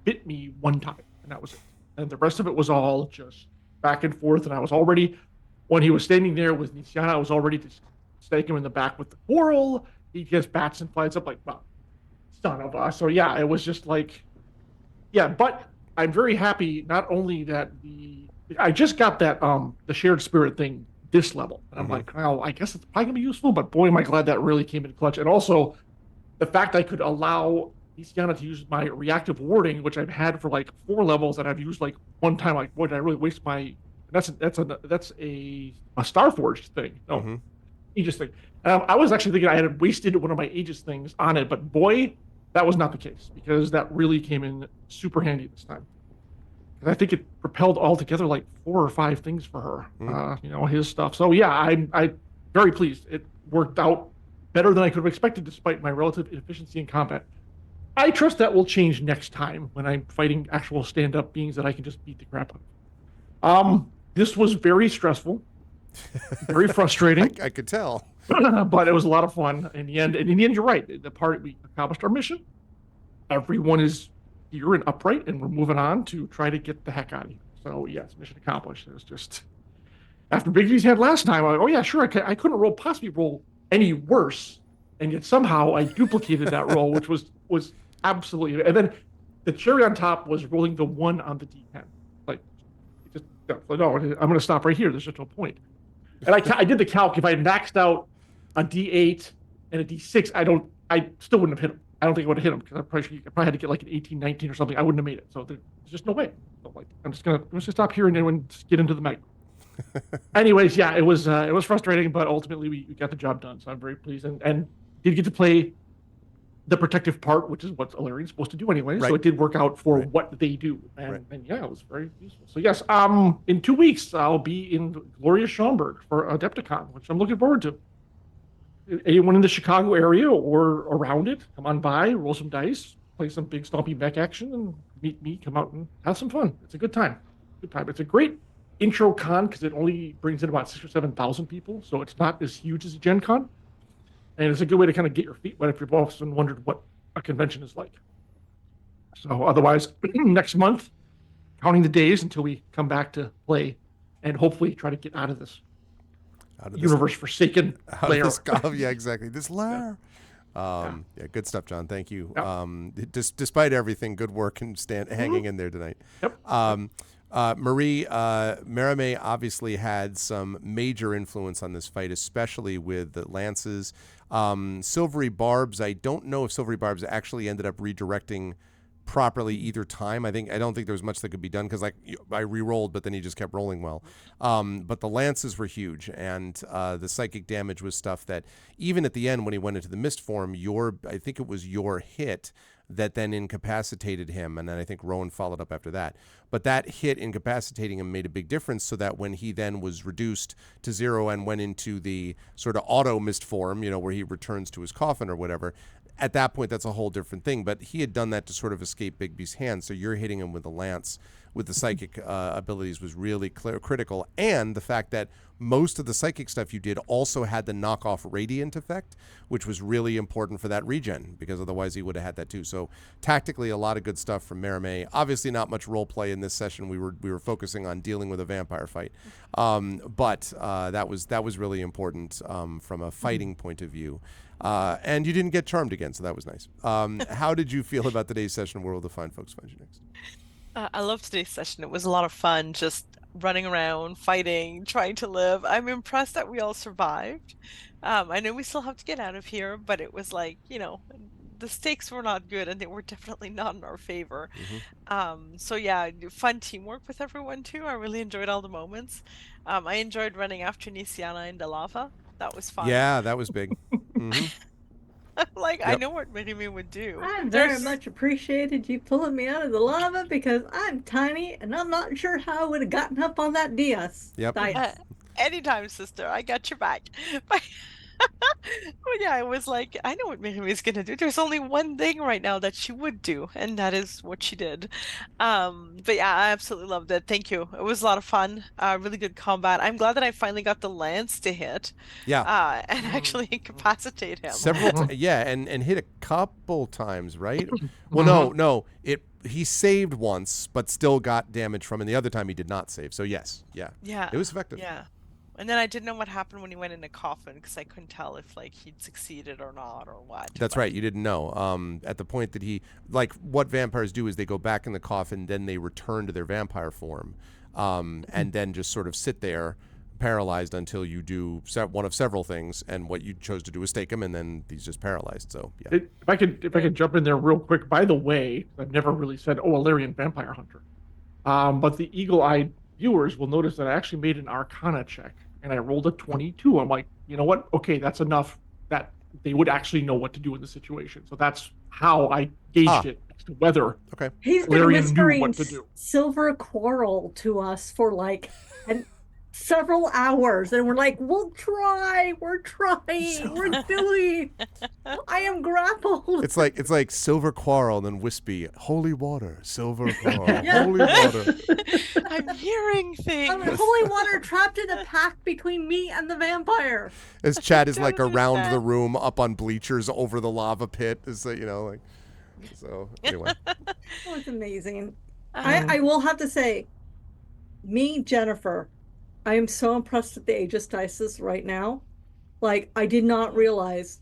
bit me one time, and that was it. And the rest of it was all just back and forth. And I was already, when he was standing there with Nisiana, I was already to stake him in the back with the quarrel. He just bats and flies up like, well, son of a. So yeah, it was just like, yeah. But I'm very happy not only that I just got that the shared spirit thing this level, and I'm like, well, I guess it's probably gonna be useful. But boy, am I glad that really came in clutch. And also, the fact I could allow Nisiana to use my reactive warding, which I've had for like 4 levels, that I've used like one time. Like, boy, did I really waste my? That's a Starforged thing. No, Aegis thing. I was actually thinking I had wasted one of my Aegis things on it, but boy, that was not the case, because that really came in super handy this time. I think it propelled altogether like 4 or 5 things for her, his stuff. So yeah, I'm very pleased. It worked out better than I could have expected, despite my relative inefficiency in combat. I trust that will change next time when I'm fighting actual stand-up beings that I can just beat the crap out of. This was very stressful, very frustrating. I could tell. But it was a lot of fun in the end. And in the end, you're right. The part we accomplished our mission. Everyone is here and upright, and we're moving on to try to get the heck out of here. So yes, mission accomplished. It was just after Bigby's had last time. I'm like, oh yeah, sure. I couldn't possibly roll any worse, and yet somehow I duplicated that roll, which was absolutely. And then the cherry on top was rolling the 1 on the D10. Like, Yeah, so no, I'm going to stop right here. There's just no point. And I did the calc. If I had maxed out a D8 and a D6, I still wouldn't have hit him. I don't think I would have hit him because I probably had to get like an 18, 19 or something. I wouldn't have made it. So there's just no way. So like, I'm just gonna stop here and then get into the mech. Anyways, yeah, it was frustrating, but ultimately we got the job done. So I'm very pleased and did get to play the protective part, which is what Alarian's supposed to do anyway. Right. So it did work out for Right. what they do. And, Right. and yeah, it was very useful. So yes, in 2 weeks, I'll be in glorious Schaumburg for Adepticon, which I'm looking forward to. Anyone in the Chicago area or around it, come on by, roll some dice, play some big stompy mech action, and meet me, come out and have some fun. It's a good time. Good time. It's a great intro con because it only brings in about 6,000 or 7,000 people. So it's not as huge as a Gen Con. And it's a good way to kind of get your feet wet if you've often wondered what a convention is like. So otherwise, next month, counting the days until we come back to play and hopefully try to get out of this universe forsaken layer. Yeah, exactly. This lair. Yeah, good stuff, John. Thank you. Despite everything, good work and hanging in there tonight. Yep. Marie, Merame obviously had some major influence on this fight, especially with the lances. Silvery Barbs, I don't know if Silvery Barbs actually ended up redirecting properly either time. I don't think there was much that could be done because I re-rolled, but then he just kept rolling well. But the lances were huge, and the psychic damage was stuff that even at the end when he went into the mist form, I think it was your hit that then incapacitated him, and then I think Rowan followed up after that. But that hit incapacitating him made a big difference, so that when he then was reduced to 0 and went into the sort of auto mist form, where he returns to his coffin or whatever, at that point that's a whole different thing. But he had done that to sort of escape Bigby's hands, so you're hitting him with the lance with the psychic abilities was really critical. And the fact that most of the psychic stuff you did also had the knockoff radiant effect, which was really important for that regen, because otherwise he would have had that too. So tactically, a lot of good stuff from Merame. Obviously not much role play in this session. We were focusing on dealing with a vampire fight. But that was really important from a fighting point of view. And you didn't get charmed again, so that was nice. How did you feel about today's session? Where will the fine folks find you next? I love today's session. It was a lot of fun, just running around, fighting, trying to live. I'm impressed that we all survived. I know we still have to get out of here, but it was like, the stakes were not good and they were definitely not in our favor. So yeah, fun teamwork with everyone too. I really enjoyed all the moments. I enjoyed running after Nisiana in the lava. That was fun. Yeah, that was big. I know what Mini would do. I very much appreciated you pulling me out of the lava because I'm tiny and I'm not sure how I would have gotten up on that dais. Yep. Anytime, sister. I got your back. But yeah, it was like, I know what Miriam's gonna do. There's only one thing right now that she would do, and that is what she did. But yeah, I absolutely loved it. Thank you. It was a lot of fun. Really good combat. I'm glad that I finally got the lance to hit. Yeah. And actually incapacitate him. And hit a couple times, right? Well, no. He saved once, but still got damage from, and the other time he did not save. So yes, yeah, it was effective. Yeah. And then I didn't know what happened when he went in a coffin because I couldn't tell if he'd succeeded or not or what. That's right. You didn't know. At the point that what vampires do is they go back in the coffin, then they return to their vampire form, and then just sort of sit there paralyzed until you do one of several things. And what you chose to do was stake him, and then he's just paralyzed. So yeah. If I could jump in there real quick. By the way, I've never really said, Alarian Vampire Hunter. But the eagle-eyed viewers will notice that I actually made an Arcana check and I rolled a 22. I'm like, you know what? Okay, that's enough that they would actually know what to do in the situation. So that's how I gauged it as to whether He's been Alarian knew whispering what to do. Silver Quarrel to us for several hours, and we're like, we're trying, we're doing. I am grappled. It's like Silver Quarrel and then Wispy, holy water, silver quarrel, holy water. I'm hearing things. Holy water trapped in a pact between me and the vampire. As Chad is around the room up on bleachers over the lava pit, so anyway. It was amazing. I will have to say, Jennifer, I am so impressed with the Aegis Dices right now. I did not realize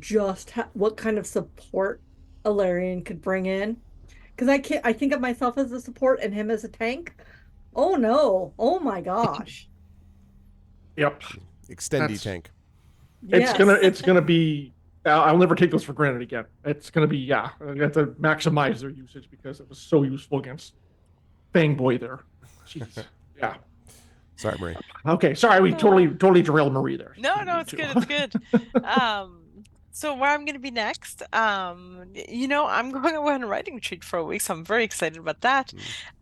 just what kind of support Alarian could bring in. Because I think of myself as a support and him as a tank. Oh no. Oh my gosh. Yep. Extendy That's- tank. It's Yes. gonna be. I'll never take those for granted again. It's gonna be, yeah. I have to maximize their usage because it was so useful against Fangboy there. Jeez. Yeah. Sorry, Marie. Okay. Sorry, we totally derailed Marie there. No, it's good. It's good. So where I'm going to be next, I'm going away on a writing retreat for a week, so I'm very excited about that.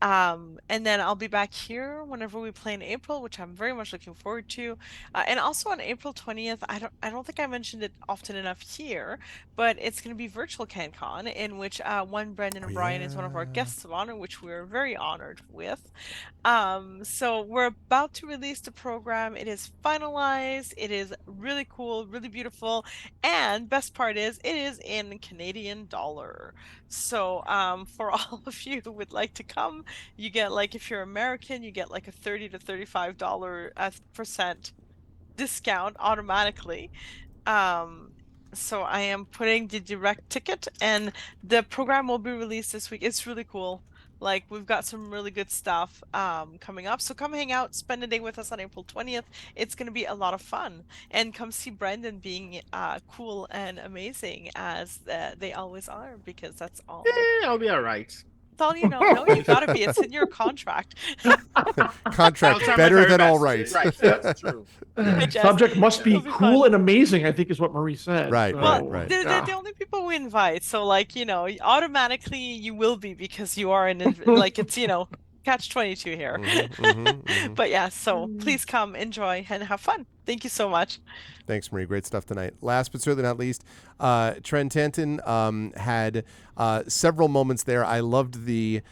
And then I'll be back here whenever we play in April, which I'm very much looking forward to. And also on April 20th, I don't think I mentioned it often enough here, but it's going to be virtual CanCon, in which one Brendan O'Brien is one of our guests of honor, which we're very honored with. So we're about to release the program. It is finalized. It is really cool, really beautiful, and best part is it is in Canadian dollar. So for all of you who would like to come, you get, like, if you're American, you get like a $30 to $35% discount automatically. So I am putting the direct ticket, and the program will be released this week. It's really cool. Like, we've got some really good stuff coming up. So come hang out, spend a day with us on April 20th. It's going to be a lot of fun. And come see Brendan being cool and amazing as they always are, because that's all. I'll be all right. That's all you know. No, you gotta be. It's in your contract. Contract I'll try my better very than all best. right. Right, that's true. Jess, Subject must be it'll be cool fun. and amazing, I think is what Marie said. Right, So, right. They're yeah. the only people we invite. So, like, automatically you will be, because you are like, it's, catch 22 here. But yeah, so please come, enjoy, and have fun. Thank you so much. Thanks, Marie. Great stuff tonight. Last but certainly not least, Trent Tanton had several moments there. I loved the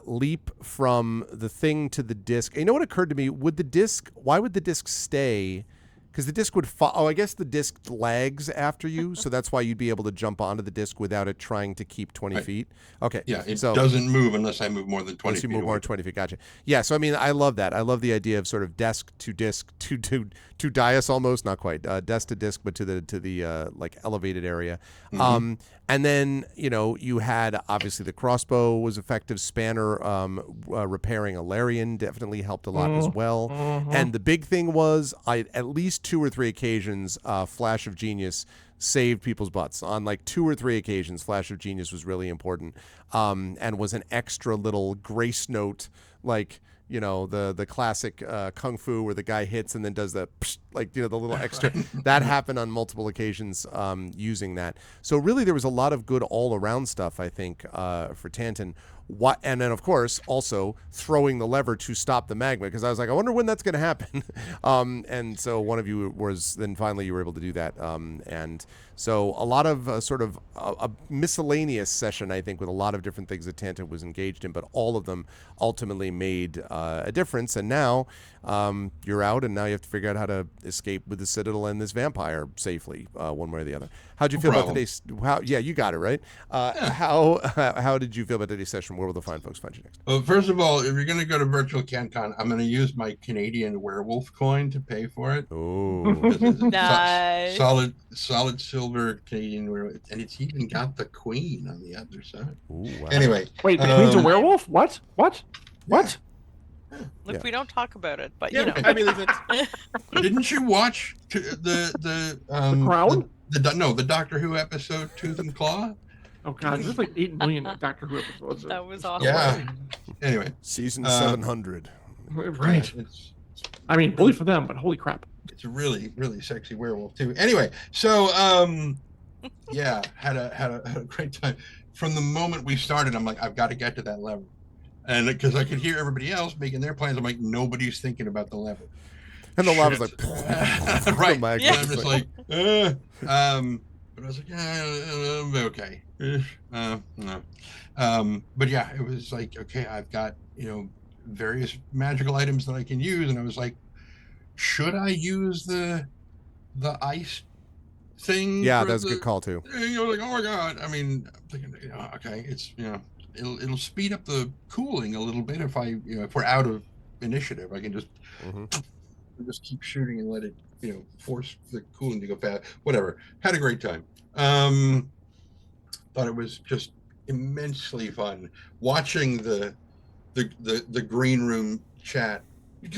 leap from the thing to the disc. You know what occurred to me? Why would the disc stay? Because the disc would fall. Oh, I guess the disc lags after you, so that's why you'd be able to jump onto the disc without it trying to keep 20 Right. feet. Okay. Yeah, it doesn't move unless I move more than 20 Unless you feet move more away. than 20 feet. Gotcha. Yeah, so I mean, I love that. I love the idea of sort of desk to dais almost, not quite desk to disc, but to the like elevated area. And then you had obviously the crossbow was effective. Spanner repairing a Larian definitely helped a lot as well. And the big thing was at least 2 or 3 occasions, Flash of Genius saved people's butts. On like 2 or 3 occasions, Flash of Genius was really important, and was an extra little grace note, like the classic kung fu where the guy hits and then does the psh, like the little extra. That happened on multiple occasions using that. So really, there was a lot of good all around stuff, I think, for Tanton. And then of course also throwing the lever to stop the magma, because I was like, I wonder when that's going to happen. And so one of you was, then finally you were able to do that. And so a lot of sort of a miscellaneous session, I think, with a lot of different things that Tanton was engaged in, but all of them ultimately made a difference. And now you're out, and now you have to figure out how to escape with the Citadel and this vampire safely, one way or the other. How'd you feel about today's? Yeah, you got it right. How did you feel about today's session? Where will the fine folks find you next? Well, first of all, if you're going to go to Virtual CanCon, I'm going to use my Canadian werewolf coin to pay for it. Oh, Nice. Solid silver Canadian werewolf, and it's even got the queen on the other side. Ooh, wow. Anyway, Wait, the queen's a werewolf? What? What? What? Look, Yeah. we don't talk about it, but Yeah, I believe it. didn't you watch the Crown? the Doctor Who episode Tooth and Claw? Oh god, there's like 8 million Doctor Who episodes. That was awesome. Yeah. Anyway, Season 700. Right. It's I mean, bully for them, but holy crap. it's a really sexy werewolf too. Anyway, so yeah, had a great time. From the moment we started, I'm like, I've got to get to that level, and because I could hear everybody else making their plans, I'm like, nobody's thinking about the level. And the lava's like, right. My Yeah. And I'm just like, but I was like, okay. No. But yeah, it was like, okay, I've got, various magical items that I can use. And I was like, should I use the ice thing? yeah, for that's a good call too. Like, oh my God. I mean, I'm thinking, okay, it's, it'll speed up the cooling a little bit if if we're out of initiative, I can just keep shooting and let it, force the cooling to go fast. Whatever. Had a great time. Thought it was just immensely fun watching the green room chat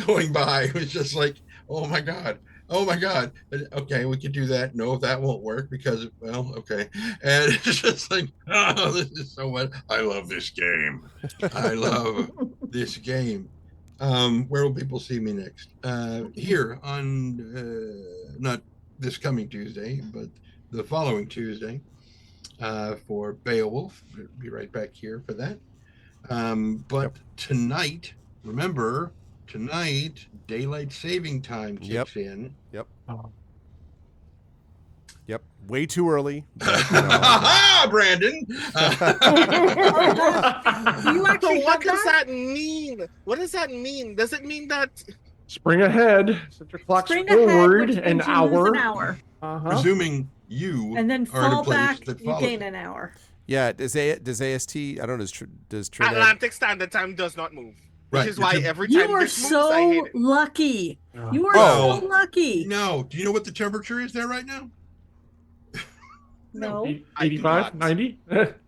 going by. It was just like, oh my god, oh my god. Okay, we could do that. No, that won't work because, well, okay. And it's just like, oh, this is so much. I love this game. I love this game. Where will people see me next? Here on not this coming Tuesday, but the following Tuesday for Beowulf. Be right back here for that. But tonight, remember, tonight, daylight saving time kicks in. Yep. Oh. Yep. Way too early. Brandon! You So actually what have does that? that mean? What does that mean? Does it mean that Spring ahead. Set your clocks Spring ahead, forward which an means you lose an hour. hour. Presuming you And then are in a fall place back, that you follows gain it. an hour. Yeah. Does AST? I don't know. Does Trinidad? Atlantic Standard Time does not move? Which Right, is why you're- every You time are this moves, I hate so it. lucky. Oh. You are Well, so lucky. No, do you know what the temperature is there right now? No. I do 85, not. 90.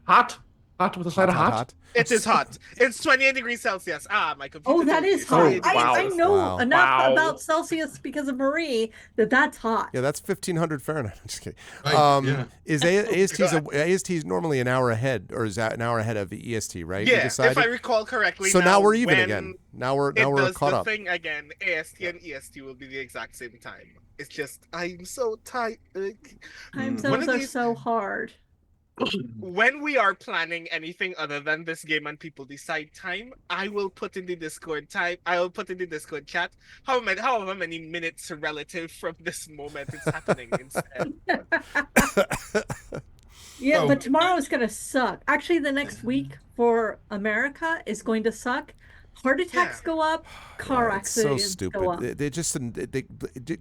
Hot. Hot with a side of hot. It is hot. It's 28 degrees Celsius. My computer. Oh, that told me is it's hot. 28 Oh, wow. I degrees know Wow. enough Wow. about Celsius because of Marie that's hot. Yeah, that's 1500 Fahrenheit. I'm just kidding. Right, yeah. Is AST is normally an hour ahead, or is that an hour ahead of the EST? Right? We Yeah, if decided? I recall correctly. So now we're even when again. Now we're It does caught the up. thing again. AST and EST will be the exact same time. It's just I'm so tight. Time Mm. zones One of are these- so hard. When we are planning anything other than this game and people decide time, I will put in the Discord time. I will put in the Discord chat however many minutes relative from this moment it's happening instead. Yeah, Oh. but tomorrow is going to suck. Actually, the next week for America is going to suck. Heart attacks go up, car Yeah, it's so accidents stupid. go up. They just they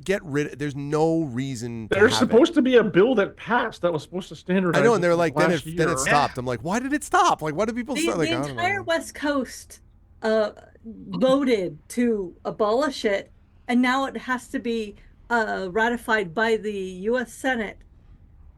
get rid. There's no reason. To There's have supposed to be a bill that passed that was supposed to standardize. I know, and it they're for like, then last it year. stopped. I'm like, why did it stop? Like, why do people The, stop? Like, the I don't entire know. West Coast voted to abolish it, and now it has to be ratified by the U.S. Senate,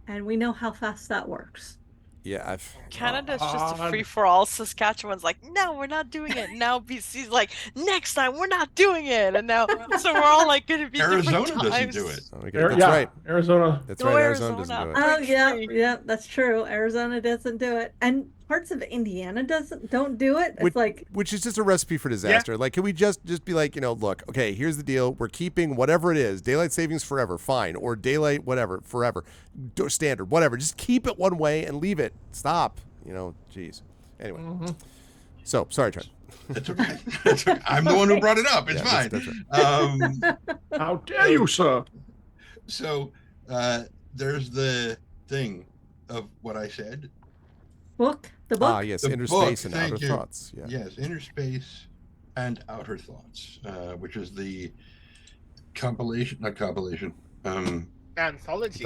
and we know how fast that works. Yeah, Canada's just a God. free for all. Saskatchewan's like, no, we're not doing it. Now BC's like, next time we're not doing it. And now, so we're all like going to be Arizona different doesn't times. do it. that's Yeah, right. Arizona. That's Go right. Arizona Arizona. doesn't do it. Oh Break yeah, free. yeah, that's true. Arizona doesn't do it, and parts of Indiana don't do it. It's like Which is just a recipe for disaster. Like, can we just be like, look, okay, here's the deal. We're keeping whatever it is, daylight savings forever, fine, or daylight whatever forever, standard, whatever. Just keep it one way and leave it. Stop. Geez. Anyway, so sorry, Trent. That's okay. That's okay. I'm the one who brought it up. It's Yeah, fine. that's right. How dare you, sir? So there's the thing of what I said. the book. Ah, yes, The inner book, space and thank outer you. thoughts. Yeah. Yes, Inner Space and Outer Thoughts, which is the compilation, not compilation, Anthology.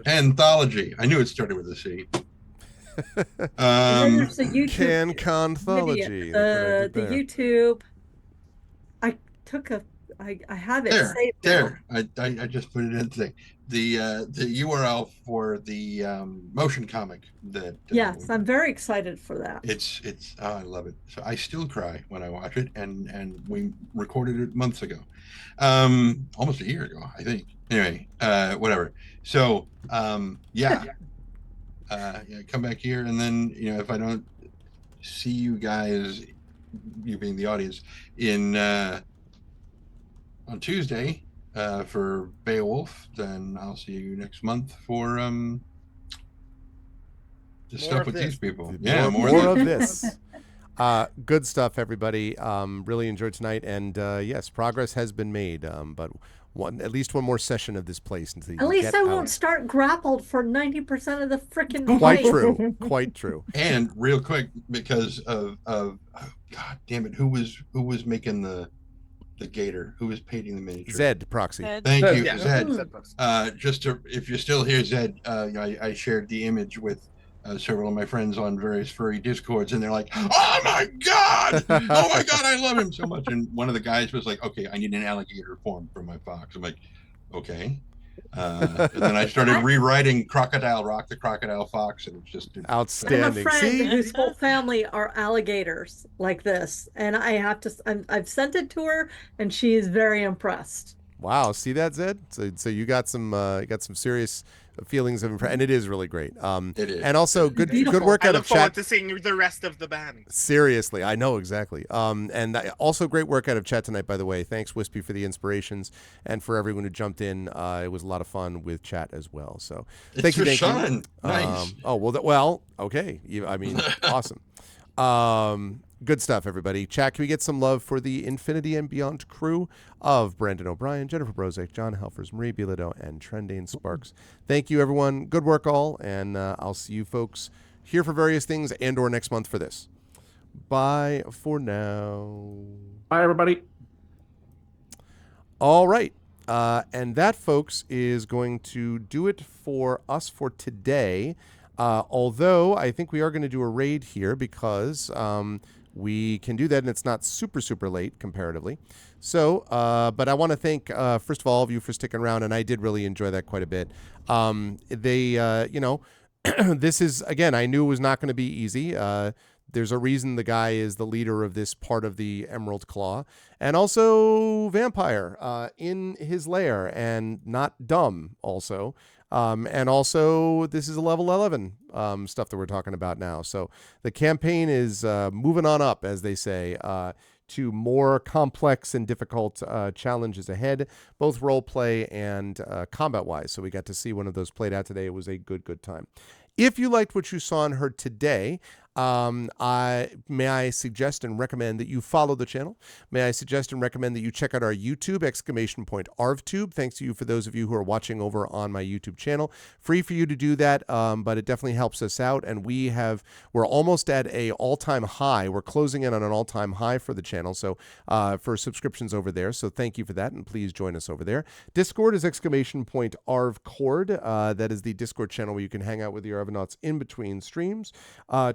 anthology. I knew it started with a C. And then there's the YouTube Conthology. video, the YouTube. I took I have it There, saved. there. I just put it in today. The URL for the motion comic that. Yes, I'm very excited for that. It's I love it. So I still cry when I watch it, and we recorded it months ago, almost a year ago, I think. Anyway, whatever. So yeah, come back here, and then if I don't see you guys, you being the audience, in on Tuesday for Beowulf, then I'll see you next month for the stuff with these people. Yeah, more of this. Good stuff, everybody. Really enjoyed tonight, and yes, progress has been made. But at least one more session of this place until you At least get I out. won't start grappled for 90% of the freaking Quite fight. true. Quite true. And real quick, because of oh, God damn it, who was making the gator? Who was painting the miniature? Zed proxy. Ed. Thank Zed, you, Yeah. Zed. Just to, if you're still here, Zed, I shared the image with several of my friends on various furry discords, and they're like, "Oh my god, oh my god, I love him so much." And one of the guys was like, "Okay, I need an alligator form for my fox." I'm like, "Okay." And then I started rewriting Crocodile Rock, the Crocodile Fox, and it's just I have a Outstanding. friend See? whose whole family are alligators like this, and I have to. I've sent it to her, and she is very impressed. Wow, see that, Zed? So you got some serious feelings of and it is really great. It is. And also good Beautiful. work I out look of forward chat. to seeing the rest of the band. Seriously, I know exactly. And also great work out of chat tonight, by the way. Thanks, Wispy, for the inspirations, and for everyone who jumped in. It was a lot of fun with chat as well. So It's thank you. Sean. Nice. Oh well, okay. I mean, awesome. Good stuff, everybody. Chat, can we get some love for the Infinity and Beyond crew of Brandon O'Brien, Jennifer Brozek, John Helfers, Marie Bilodeau, and Trendane Sparks? Thank you, everyone. Good work, all, and I'll see you folks here for various things and/or next month for this. Bye for now. Bye, everybody. All right. And that, folks, is going to do it for us for today. Although I think we are going to do a raid here because we can do that and it's not super, super late comparatively. So, but I want to thank, first of all of you for sticking around, and I did really enjoy that quite a bit. This is, again, I knew it was not going to be easy. There's a reason the guy is the leader of this part of the Emerald Claw. And also vampire in his lair and not dumb also. And also this is a level 11 stuff that we're talking about now. So the campaign is moving on up, as they say, to more complex and difficult challenges ahead, both role play and combat-wise. So we got to see one of those played out today. It was a good time. If you liked what you saw and heard today, may I suggest and recommend that you follow the channel. May I suggest and recommend that you check out our YouTube, !ArvTube. Thanks to you for those of you who are watching over on my YouTube channel. Free for you to do that, but it definitely helps us out. And we're almost at a all-time high. We're closing in on an all-time high for the channel. So for subscriptions over there. So thank you for that. And please join us over there. Discord is !ArvCord. That is the Discord channel where you can hang out with your Arvanauts in between streams.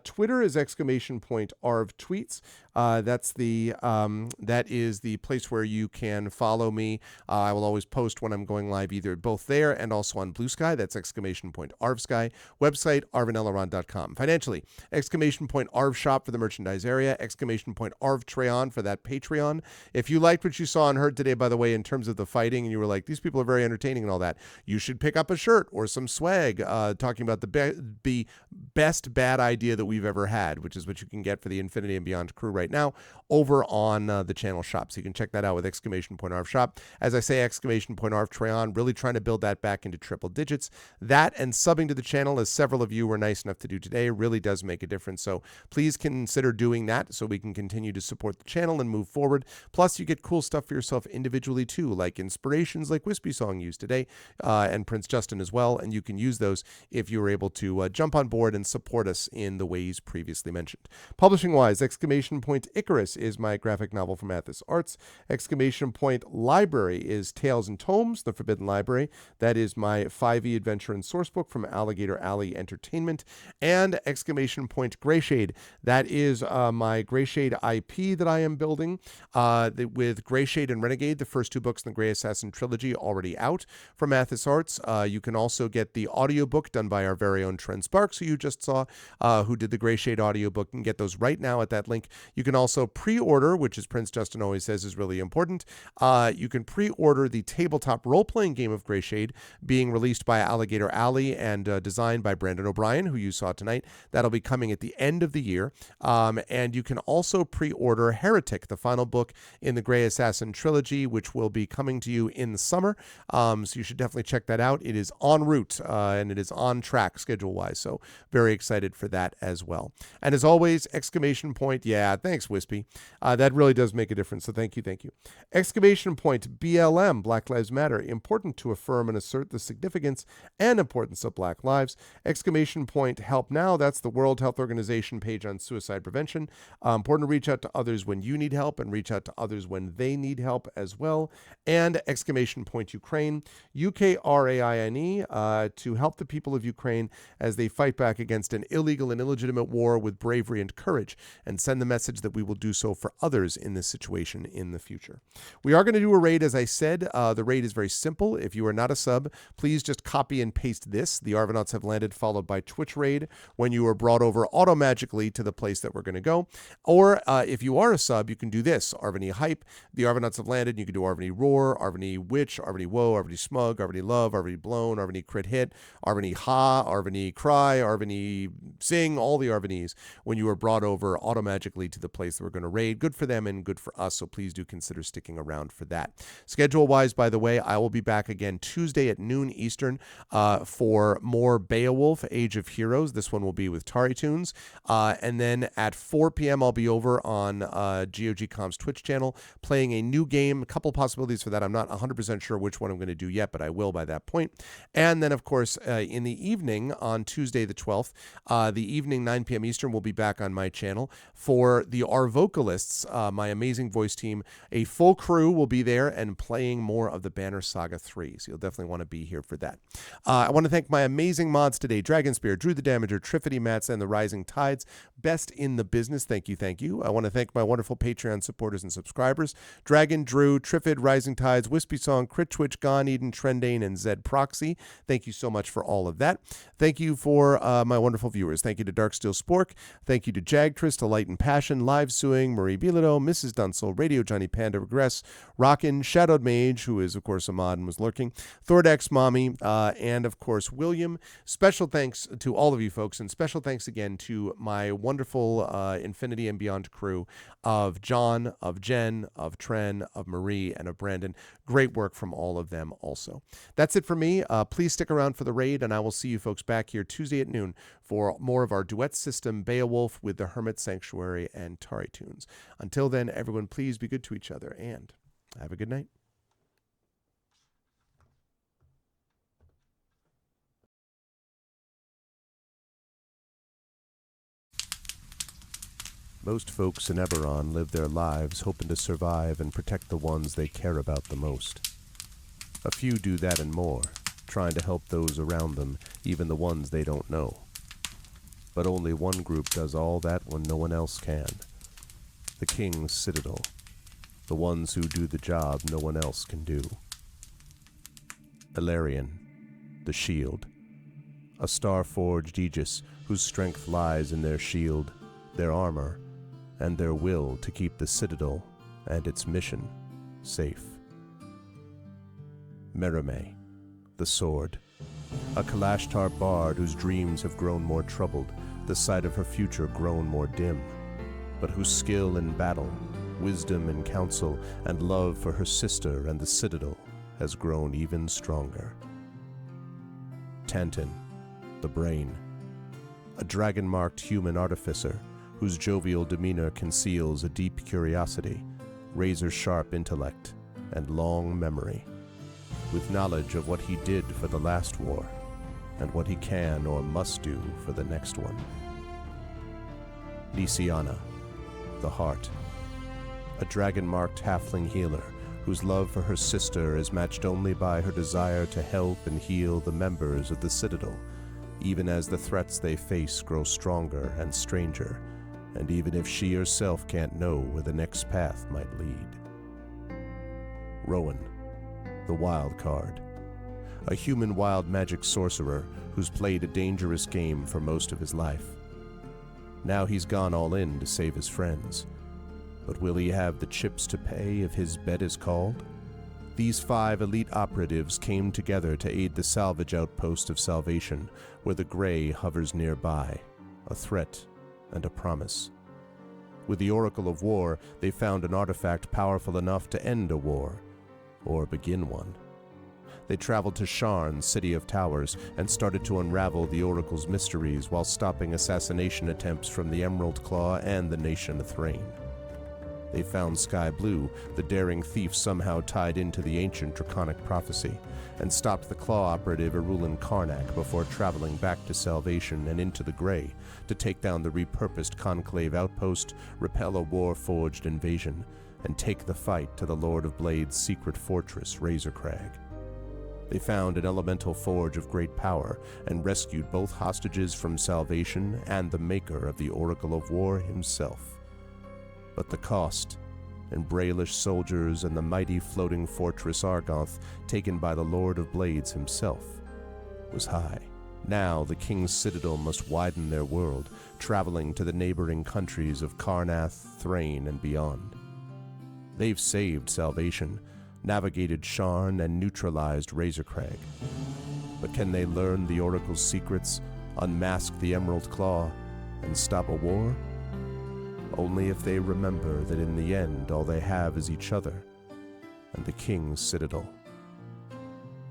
Twitter is !ArvTweets. That is the place where you can follow me. I will always post when I'm going live, either both there and also on Blue Sky. That's !ArvSky. Website, arvanelleron.com. Financially, !ArvShop for the merchandise area. !ArvTreon for that Patreon. If you liked what you saw and heard today, by the way, in terms of the fighting, and you were like, these people are very entertaining and all that, you should pick up a shirt or some swag talking about the best bad idea that we've ever had, which is what you can get for the Infinity and Beyond crew right now over on the channel shop. So you can check that out with !ArvShop. As I say, !ArvTreon, really trying to build that back into triple digits. That and subbing to the channel, as several of you were nice enough to do today, really does make a difference. So please consider doing that so we can continue to support the channel and move forward. Plus, you get cool stuff for yourself individually too, like inspirations like Wispy Song used today, and Prince Justin as well. And you can use those if you were able to jump on board and support us in the ways previously mentioned. Publishing-wise, Icarus is my graphic novel from Athos Arts. Library is Tales and Tomes, The Forbidden Library. That is my 5e adventure and sourcebook from Alligator Alley Entertainment. And Greyshade. That is my Greyshade IP that I am building with Greyshade and Renegade, the first two books in the Grey Assassin trilogy already out from Athos Arts. You can also get the audiobook done by our very own Trent Sparks, who you just saw, who did the Greyshade audiobook, and get those right now at that link. You can also pre-order, which as Prince Justin always says is really important. You can pre-order the tabletop role-playing game of Greyshade being released by Alligator Alley and designed by Brandon O'Brien, who you saw tonight. That'll be coming at the end of the year. And you can also pre-order Heretic, the final book in the Grey Assassin trilogy, which will be coming to you in the summer. So you should definitely check that out. It is en route and it is on track schedule-wise. So very excited for that as well. And as always, ! Yeah, thanks, Wispy. That really does make a difference. So thank you. BLM, Black Lives Matter. Important to affirm and assert the significance and importance of Black lives. ! Help Now. That's the World Health Organization page on suicide prevention. Important to reach out to others when you need help and reach out to others when they need help as well. And ! Ukraine. UKRAINE, to help the people of Ukraine as they fight back against an illegal and illegitimate war with bravery and courage, and send the message that we will do so for others in this situation in the future. We are going to do a raid, as I said. The raid is very simple. If you are not a sub, please just copy and paste this. The Arvanauts have landed, followed by Twitch raid, when you are brought over automagically to the place that we're going to go. Or if you are a sub, you can do this. Arvany hype. The Arvanauts have landed. You can do Arvany roar, Arvany witch, Arvany woe, Arvany smug, Arvany love, Arvany blown, Arvany crit hit, Arvany ha, Arvany cry, Arvany sing, all the Arvanys when you are brought over automagically to the place that we're going to raid. Good for them and good for us, so please do consider sticking around for that. Schedule-wise, by the way, I will be back again Tuesday at noon Eastern for more Beowulf, Age of Heroes. This one will be with Tari Tunes. And then at 4 p.m., I'll be over on GOG.com's Twitch channel playing a new game. A couple possibilities for that. I'm not 100% sure which one I'm going to do yet, but I will by that point. And then, of course, in the evening on Tuesday the 12th, the evening 9 p.m. Eastern, will be back on my channel for the Our Vocalists, my amazing voice team. A full crew will be there and playing more of the Banner Saga 3. So you'll definitely want to be here for that. I want to thank my amazing mods today: Dragonspear, Drew the Damager, Triffity Mats, and the Rising Tides. Best in the business. Thank you, thank you. I want to thank my wonderful Patreon supporters and subscribers: Dragon, Drew, Triffid, Rising Tides, Wispy Song, Crit Twitch, Gone Eden, Trendane, and Zed Proxy. Thank you so much for all of that. Thank you for my wonderful viewers. Thank you to Darksteel Spork. Thank you to Jagtress, to Light and Passion, Live Suing, Marie Bilodeau, Mrs. Dunsel, Radio Johnny Panda Regress, Rockin', Shadowed Mage, who is, of course, a mod and was lurking, Thordex Mommy, and, of course, William. Special thanks to all of you folks, and special thanks again to my wonderful Infinity and Beyond crew of John, of Jen, of Tren, of Marie, and of Brandon. Great work from all of them also. That's it for me. Please stick around for the raid, and I will see you folks back here Tuesday at noon for more of our duet system Beowulf with the Hermit Sanctuary and Tari Tunes. Until then, everyone, please be good to each other, and have a good night. Most folks in Eberron live their lives hoping to survive and protect the ones they care about the most. A few do that and more, trying to help those around them, even the ones they don't know. But only one group does all that when no one else can. The King's Citadel. The ones who do the job no one else can do. Ilarion, the Shield. A star-forged Aegis whose strength lies in their shield, their armor, and their will to keep the Citadel and its mission safe. Merime, the Sword. A Kalashtar bard whose dreams have grown more troubled, the sight of her future grown more dim, but whose skill in battle, wisdom in counsel, and love for her sister and the Citadel has grown even stronger. Tantin, the Brain. A dragon-marked human artificer whose jovial demeanor conceals a deep curiosity, razor-sharp intellect, and long memory, with knowledge of what he did for the last war, and what he can or must do for the next one. Nisiana, the Heart. A dragon-marked halfling healer whose love for her sister is matched only by her desire to help and heal the members of the Citadel, even as the threats they face grow stronger and stranger, and even if she herself can't know where the next path might lead. Rowan, the Wild Card. A human wild magic sorcerer who's played a dangerous game for most of his life. Now he's gone all in to save his friends. But will he have the chips to pay if his bet is called? These 5 elite operatives came together to aid the salvage outpost of Salvation, where the Grey hovers nearby, a threat and a promise. With the Oracle of War, they found an artifact powerful enough to end a war, or begin one. They traveled to Sharn, City of Towers, and started to unravel the Oracle's mysteries while stopping assassination attempts from the Emerald Claw and the Nation of Thrain. They found Sky Blue, the daring thief somehow tied into the ancient draconic prophecy, and stopped the Claw operative Erulin Karnak before traveling back to Salvation and into the Grey to take down the repurposed Conclave outpost, repel a war-forged invasion, and take the fight to the Lord of Blade's secret fortress, Razorcrag. They found an elemental forge of great power and rescued both hostages from Salvation and the maker of the Oracle of War himself. But the cost, and Braelish soldiers and the mighty floating fortress Argoth taken by the Lord of Blades himself, was high. Now the king's citadel must widen their world, traveling to the neighboring countries of Karnath, Thrain, and beyond. They've saved Salvation, navigated Sharn, and neutralized Razorcrag. But can they learn the Oracle's secrets, unmask the Emerald Claw, and stop a war? Only if they remember that in the end all they have is each other and the king's citadel.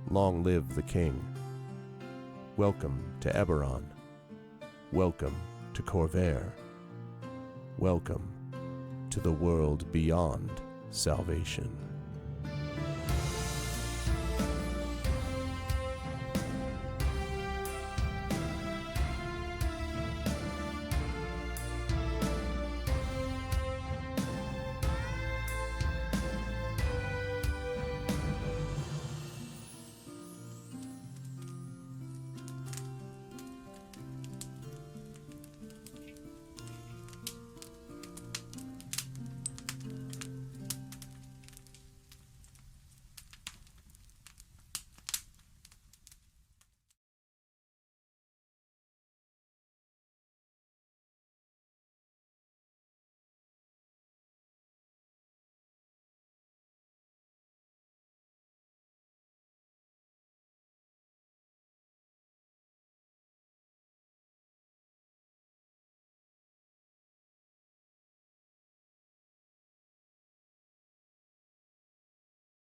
Long live the king. Welcome to Eberron. Welcome to Corvair. Welcome to the world beyond Salvation.